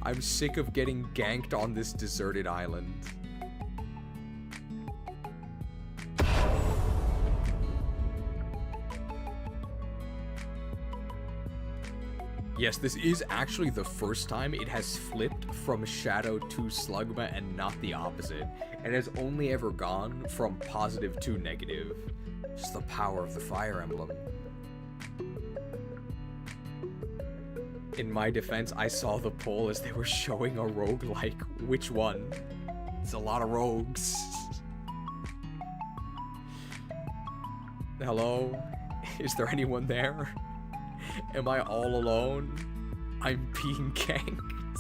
I'm sick of getting ganked on this deserted island. Yes, this is actually the first time it has flipped from Shadow to Slugma and not the opposite. It has only ever gone from positive to negative. Just the power of the Fire Emblem. In my defense, I saw the poll as they were showing a roguelike. Which one? It's a lot of rogues. Hello? Is there anyone there? Am I all alone? I'm being ganked.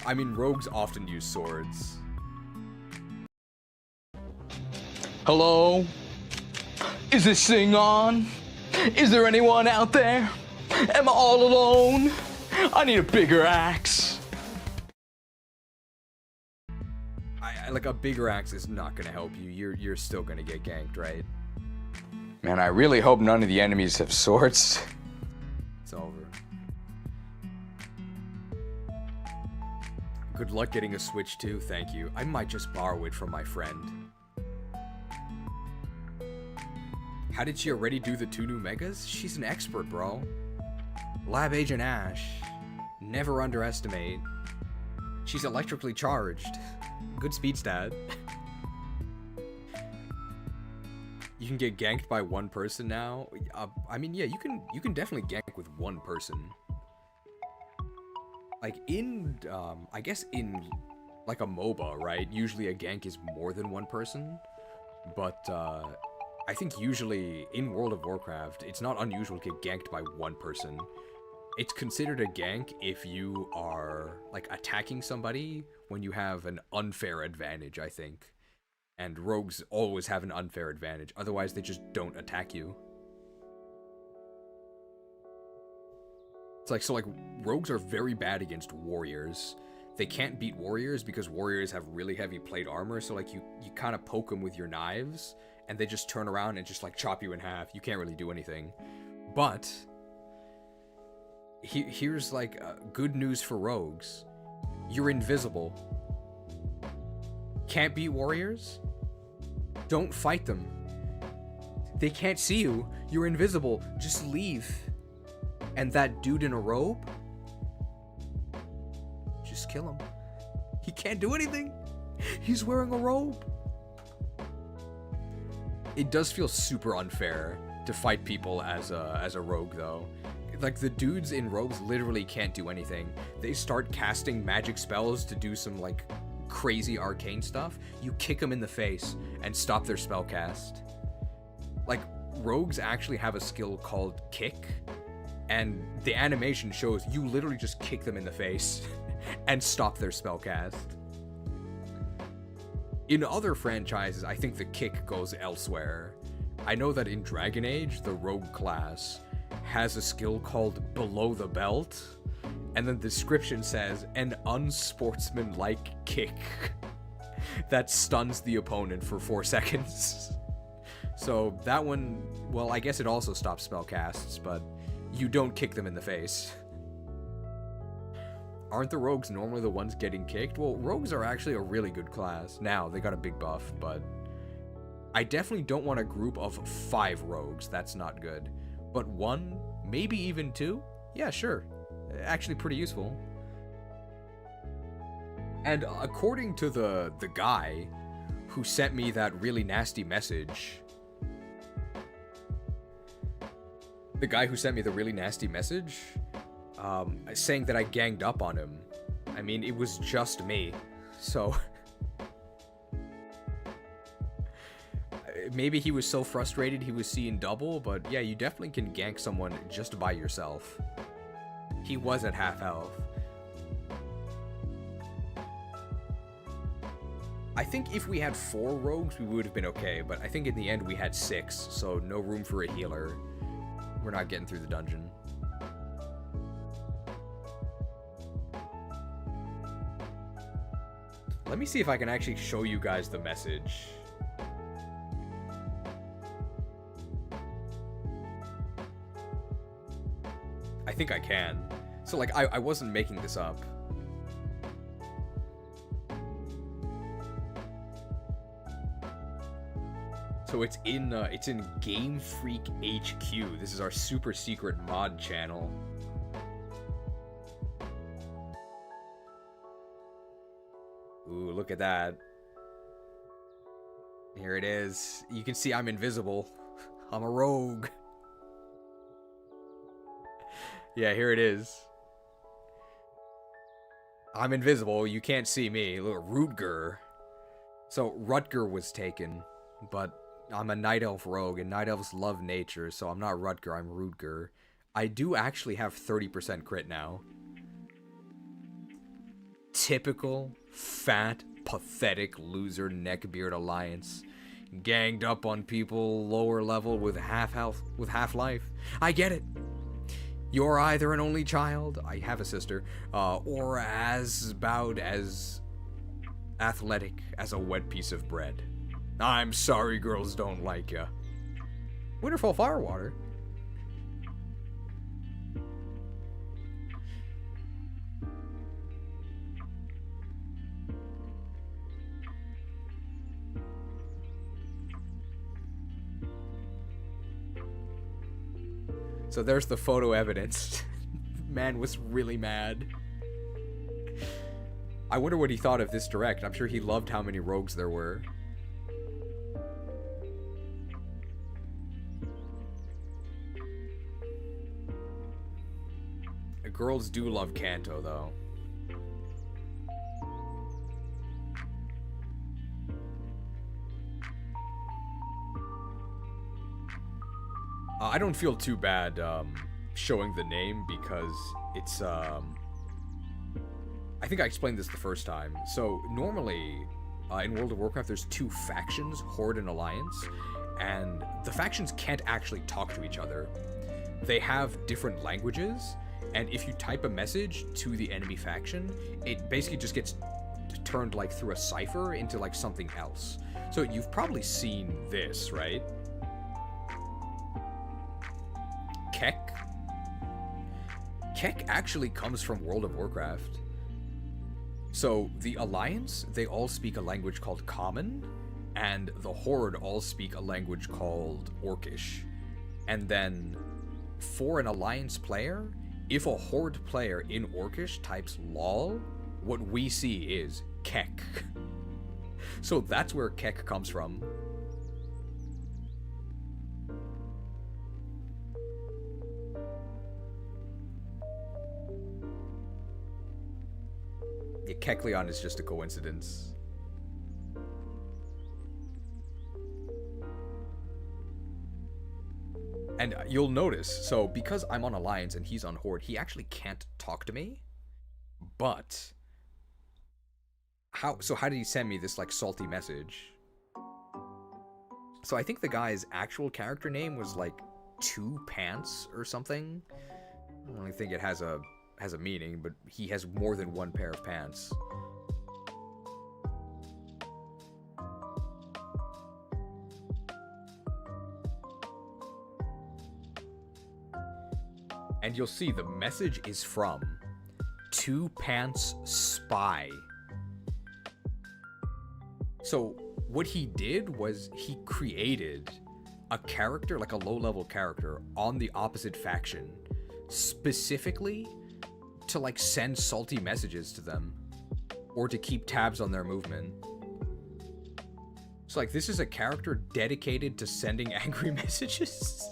I mean, rogues often use swords. Hello? Is this thing on? Is there anyone out there? am all alone. I need a bigger axe. Like a bigger axe is not gonna help you. You're still gonna get ganked, right? Man, I really hope none of the enemies have swords. It's over. Good luck getting a Switch too, thank you. I might just borrow it from my friend. How did she already do the 2 new megas? She's an expert, bro. Lab Agent Ash. Never underestimate. She's electrically charged. Good speed stat. You can get ganked by one person now. I mean, yeah, you can definitely gank with one person. Like in, I guess in like a MOBA, right? Usually a gank is more than one person, but I think usually in World of Warcraft, it's not unusual to get ganked by one person. It's considered a gank if you are like attacking somebody when you have an unfair advantage, I think. And rogues always have an unfair advantage, otherwise they just don't attack you. It's like, so like, rogues are very bad against warriors. They can't beat warriors because warriors have really heavy plate armor, so like you kind of poke them with your knives, and they just turn around and just like chop you in half. You can't really do anything. But here's like good news for rogues. You're invisible. Can't beat warriors? Don't fight them. They can't see you. You're invisible. Just leave. And that dude in a robe? Just kill him. He can't do anything. He's wearing a robe. It does feel super unfair to fight people as a rogue, though. Like, the dudes in rogues literally can't do anything. They start casting magic spells to do some, like, crazy arcane stuff. You kick them in the face and stop their spell cast. Like, rogues actually have a skill called kick, and the animation shows you literally just kick them in the face and stop their spell cast. In other franchises, I think the kick goes elsewhere. I know that in Dragon Age, the rogue class has a skill called Below the Belt, and the description says, an unsportsmanlike kick that stuns the opponent for 4 seconds. So that one, well, I guess it also stops spell casts, but you don't kick them in the face. Aren't the rogues normally the ones getting kicked? Well, rogues are actually a really good class. Now, they got a big buff, but I definitely don't want a group of 5 rogues. That's not good. But 1, maybe even 2? Yeah, sure. Actually pretty useful. And according to the guy who sent me that really nasty message, saying that I ganged up on him. I mean, it was just me, so maybe he was so frustrated he was seeing double, but yeah, you definitely can gank someone just by yourself. He was at half health. I think if we had 4 rogues, we would have been okay, but I think in the end we had 6, so no room for a healer. We're not getting through the dungeon. Let me see if I can actually show you guys the message. I think I can. So, like, I wasn't making this up. So it's in Game Freak HQ. This is our super secret mod channel. Ooh, look at that. Here it is. You can see I'm invisible. I'm a rogue. Yeah, here it is. I'm invisible. You can't see me. Look, Rutger. So Rutger was taken, but I'm a Night Elf rogue, and Night Elves love nature, so I'm not Rutger, I'm Rutger. I do actually have 30% crit now. Typical, fat, pathetic loser neckbeard alliance. Ganged up on people lower level with half health, with half life. I get it. You're either an only child, I have a sister, or about as athletic as a wet piece of bread. I'm sorry girls don't like ya. Winterfell Firewater. So there's the photo evidence. Man was really mad. I wonder what he thought of this direct. I'm sure he loved how many rogues there were. Girls do love Kanto, though. I don't feel too bad showing the name because it's I think I explained this the first time. So normally in World of Warcraft there's two factions, Horde and Alliance, and the factions can't actually talk to each other. They have different languages, and if you type a message to the enemy faction, it basically just gets turned like through a cipher into like something else. So you've probably seen this, right? Kek? Kek actually comes from World of Warcraft. So the Alliance, they all speak a language called Common, and the Horde all speak a language called Orcish. And then for an Alliance player, if a Horde player in Orcish types LOL, what we see is Kek. So that's where Kek comes from. Yeah, Kecleon is just a coincidence. And you'll notice, so because I'm on Alliance and he's on Horde, he actually can't talk to me. But how did he send me this like salty message? So I think the guy's actual character name was like Two Pants or something. I don't really think it has a meaning, but he has more than one pair of pants. And you'll see the message is from Two Pants Spy. So what he did was he created a character, like a low-level character, on the opposite faction, specifically to like send salty messages to them or to keep tabs on their movement. So like this is a character dedicated to sending angry messages.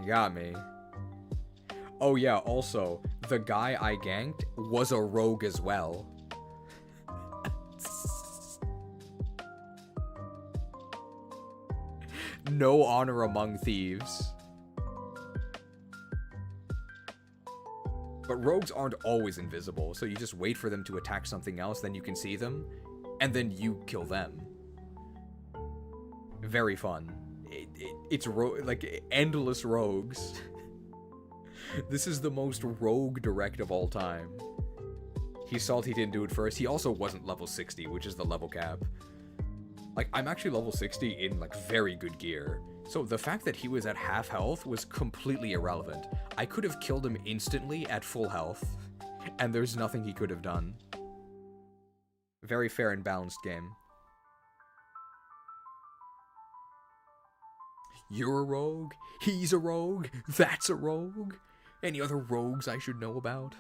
You got me. Oh yeah, also, the guy I ganked was a rogue as well. No honor among thieves. But rogues aren't always invisible, so you just wait for them to attack something else, then you can see them, and then you kill them. Very fun. It's like endless rogues. This is the most rogue direct of all time. He's salty he didn't do it first. He also wasn't level 60, which is the level cap. Like, I'm actually level 60 in, like, very good gear. So the fact that he was at half health was completely irrelevant. I could have killed him instantly at full health, and there's nothing he could have done. Very fair and balanced game. You're a rogue, he's a rogue, that's a rogue. Any other rogues I should know about?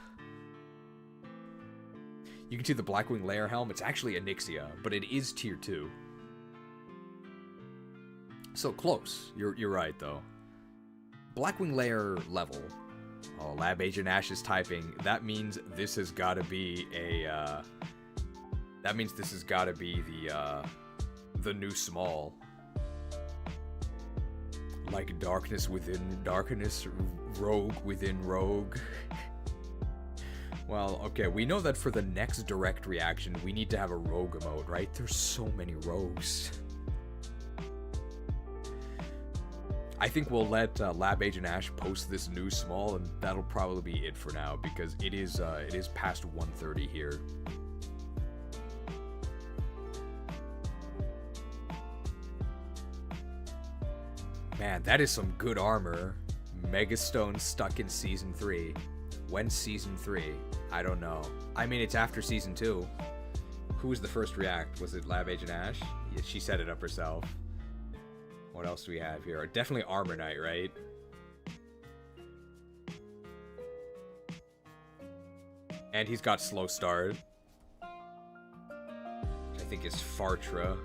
You can see the Blackwing Lair helm. It's actually a Nixia, but it is tier 2. So close. You're right, though. Blackwing Lair level. Oh, Lab Agent Ash is typing. That means this has got to be a, that means this has got to be the new small. Like darkness within darkness, rogue within rogue. Well, okay, we know that for the next direct reaction, we need to have a rogue emote, right? There's so many rogues. I think we'll let Lab Agent Ash post this news small, and that'll probably be it for now, because it is past 1:30 here. Man, that is some good armor. Megastone stuck in Season 3. When's Season 3? I don't know. I mean, it's after Season 2. Who was the first react? Was it Lab Agent Ash? Yeah, she set it up herself. What else do we have here? Definitely Armor Knight, right? And he's got Slow Start. I think is Fartra.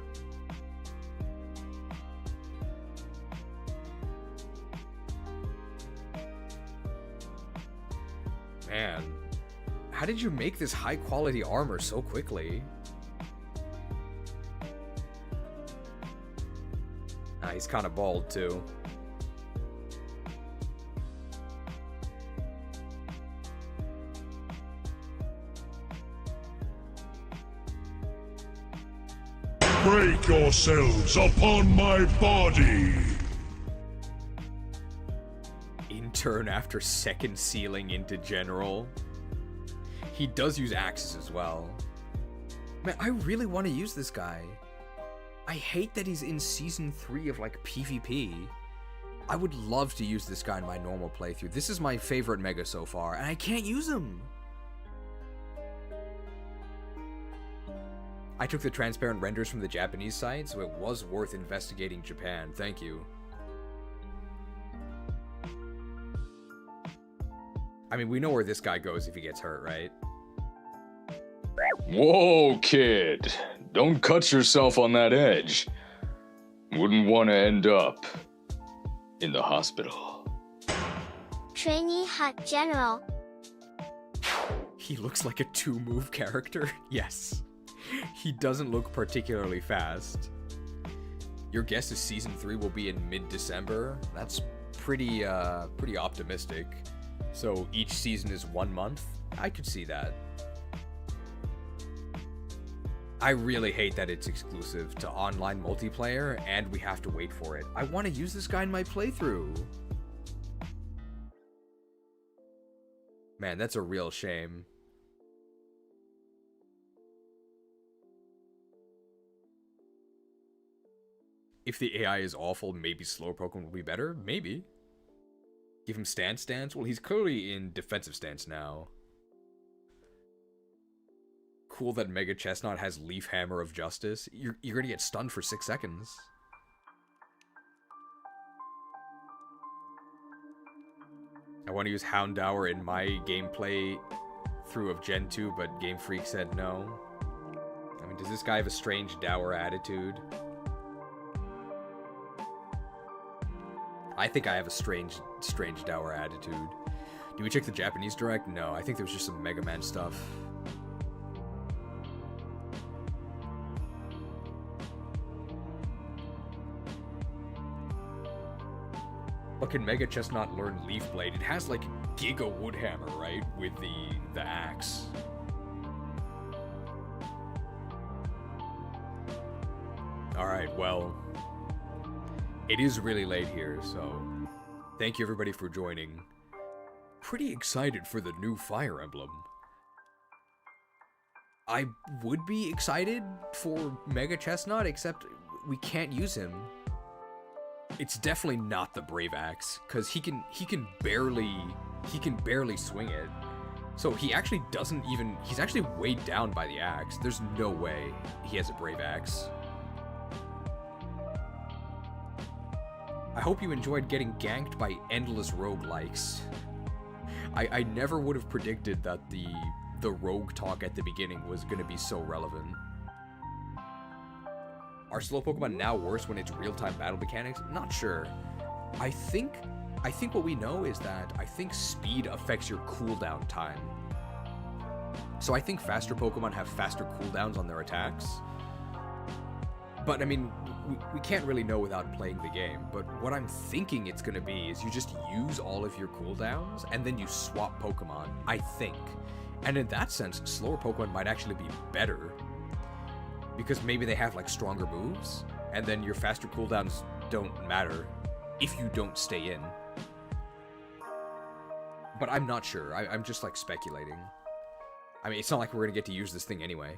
Man, how did you make this high quality armor so quickly? Ah, he's kind of bald too. Break yourselves upon my body! Intern after second sealing into General. He does use axes as well. Man, I really want to use this guy. I hate that he's in Season 3 of, like, PvP. I would love to use this guy in my normal playthrough. This is my favorite Mega so far, and I can't use him. I took the transparent renders from the Japanese site, so it was worth investigating Japan. Thank you. I mean, we know where this guy goes if he gets hurt, right? Whoa, kid. Don't cut yourself on that edge. Wouldn't want to end up in the hospital. Trainee Hut General. He looks like a 2-move character. Yes. He doesn't look particularly fast. Your guess is Season 3 will be in mid-December? That's pretty optimistic. So each season is 1 month? I could see that. I really hate that it's exclusive to online multiplayer and we have to wait for it. I want to use this guy in my playthrough. Man, that's a real shame. If the AI is awful, maybe slower Pokemon will be better? Maybe. Give him stance. Well, he's clearly in defensive stance now. Cool that Mega Chestnut has Leaf Hammer of Justice. You're gonna get stunned for 6 seconds. I want to use Houndour in my gameplay through of Gen 2, but Game Freak said no. I mean, does this guy have a strange dour attitude? I think I have a strange dour attitude. Did we check the Japanese direct? No, I think there was just some Mega Man stuff. But can Mega Chestnut learn Leaf Blade? It has like Giga Woodhammer, right? With the axe. Alright, well, it is really late here, so thank you everybody for joining. Pretty excited for the new Fire Emblem. I would be excited for Mega Chestnut, except we can't use him. It's definitely not the Brave Axe, because he can barely swing it. So he actually doesn't even, he's actually weighed down by the axe. There's no way he has a Brave Axe. I hope you enjoyed getting ganked by endless roguelikes. I never would have predicted that the rogue talk at the beginning was going to be so relevant. Are slow Pokemon now worse when it's real-time battle mechanics? Not sure. I think what we know is that I think speed affects your cooldown time. So I think faster Pokemon have faster cooldowns on their attacks. But I mean, we can't really know without playing the game, but what I'm thinking it's gonna be is you just use all of your cooldowns and then you swap Pokemon, I think. And in that sense, slower Pokemon might actually be better, because maybe they have like stronger moves, and then your faster cooldowns don't matter. if you don't stay in. But I'm not sure. I'm just, like, speculating. I mean, it's not like we're gonna get to use this thing anyway.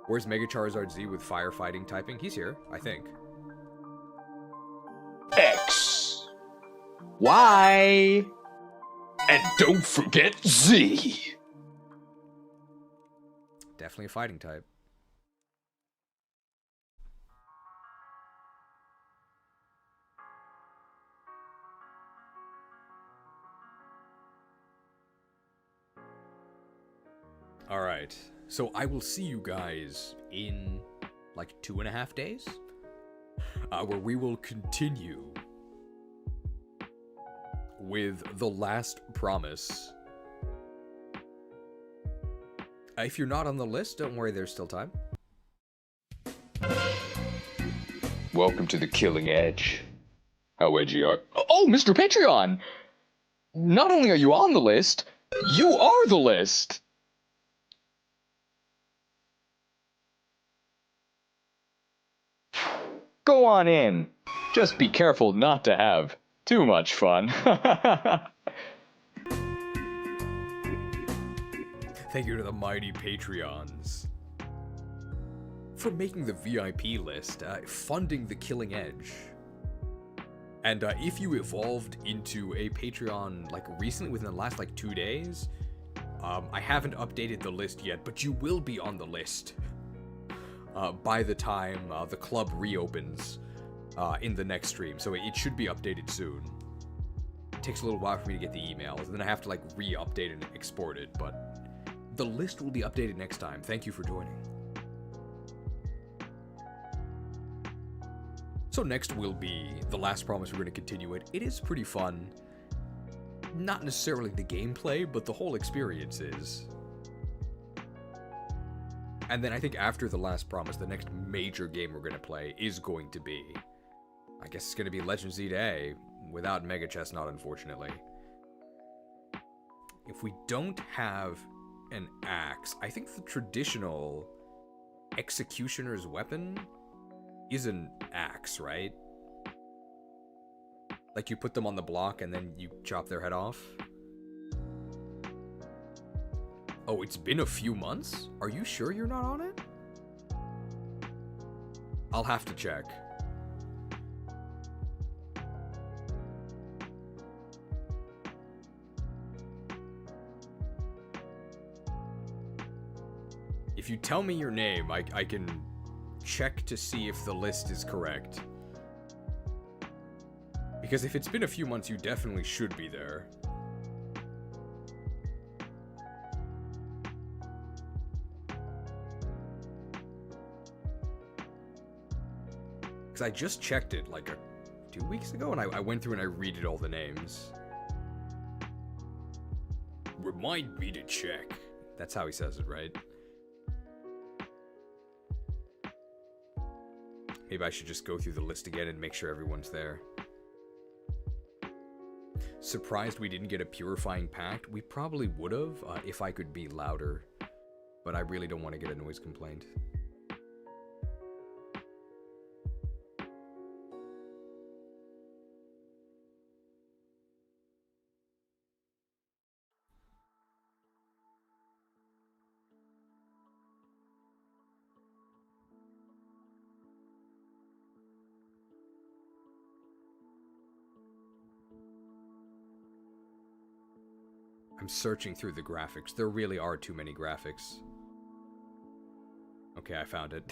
Where's Mega Charizard Z with firefighting typing? He's here, I think. X. Y. And don't forget Z. Definitely a fighting type. Alright, so I will see you guys in like 2.5 days, where we will continue with The Last Promise. If you're not on the list, don't worry, there's still time. Welcome to the Killing Edge. How edgy are... Oh, Mr. Patreon! Not only are you on the list, you are the list! Go on in. Just be careful not to have too much fun. Thank you to the mighty Patreons for making the VIP list, funding the Killing Edge. And if you evolved into a Patreon like recently, within the last like 2 days, I haven't updated the list yet, but you will be on the list by the time the club reopens in the next stream. So it should be updated soon. It takes a little while for me to get the emails, and then I have to like re-update and export it, but the list will be updated next time. Thank you for joining. So next will be The Last Promise. We're going to continue it. It is pretty fun. Not necessarily the gameplay, but the whole experience is. And then I think after The Last Promise, the next major game we're going to play is going to be, I guess it's going to be Legend Z-A, without Mega Chestnut, unfortunately. If we don't have an axe, I think the traditional executioner's weapon is an axe, right? Like you put them on the block and then you chop their head off? Oh, it's been a few months? Are you sure you're not on it? I'll have to check. If you tell me your name, I can check to see if the list is correct. Because if it's been a few months, you definitely should be there. Because I just checked it like 2 weeks ago, and I went through and I read all the names. Remind me to check. That's how he says it, right? Maybe I should just go through the list again and make sure everyone's there. Surprised we didn't get a Purifying Pact. We probably would have if I could be louder. But I really don't want to get a noise complaint. I'm searching through the graphics. There really are too many graphics. Okay, I found it.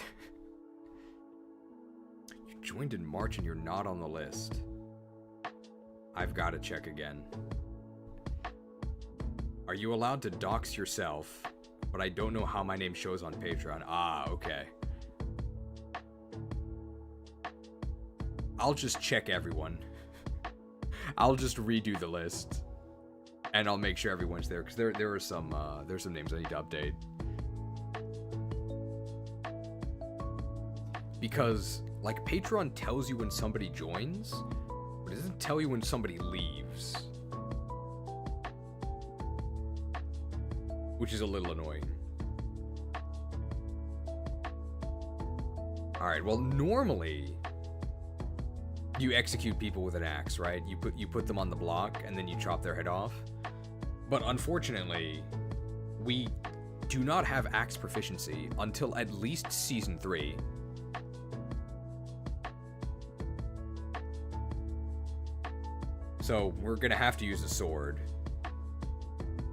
You joined in March and you're not on the list. I've got to check again. Are you allowed to dox yourself? But I don't know how my name shows on Patreon. Ah, okay. I'll just check everyone. I'll just redo the list. And I'll make sure everyone's there, because there are some there's some names I need to update. Because like Patreon tells you when somebody joins, but it doesn't tell you when somebody leaves, which is a little annoying. All right, well normally you execute people with an axe, right? You put them on the block and then you chop their head off. But unfortunately, we do not have axe proficiency until at least Season 3. So we're gonna have to use a sword.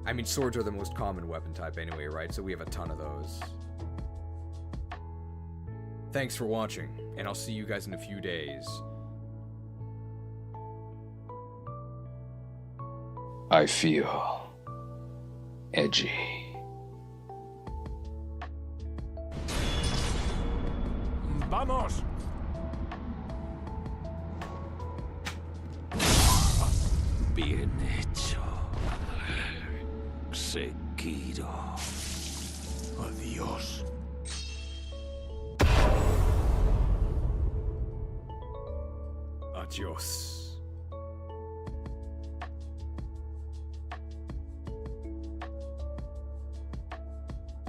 I mean, swords are the most common weapon type anyway, right? So we have a ton of those. Thanks for watching, and I'll see you guys in a few days. I feel edgy. Vamos! Bien hecho. Seguido. Adiós. Adios.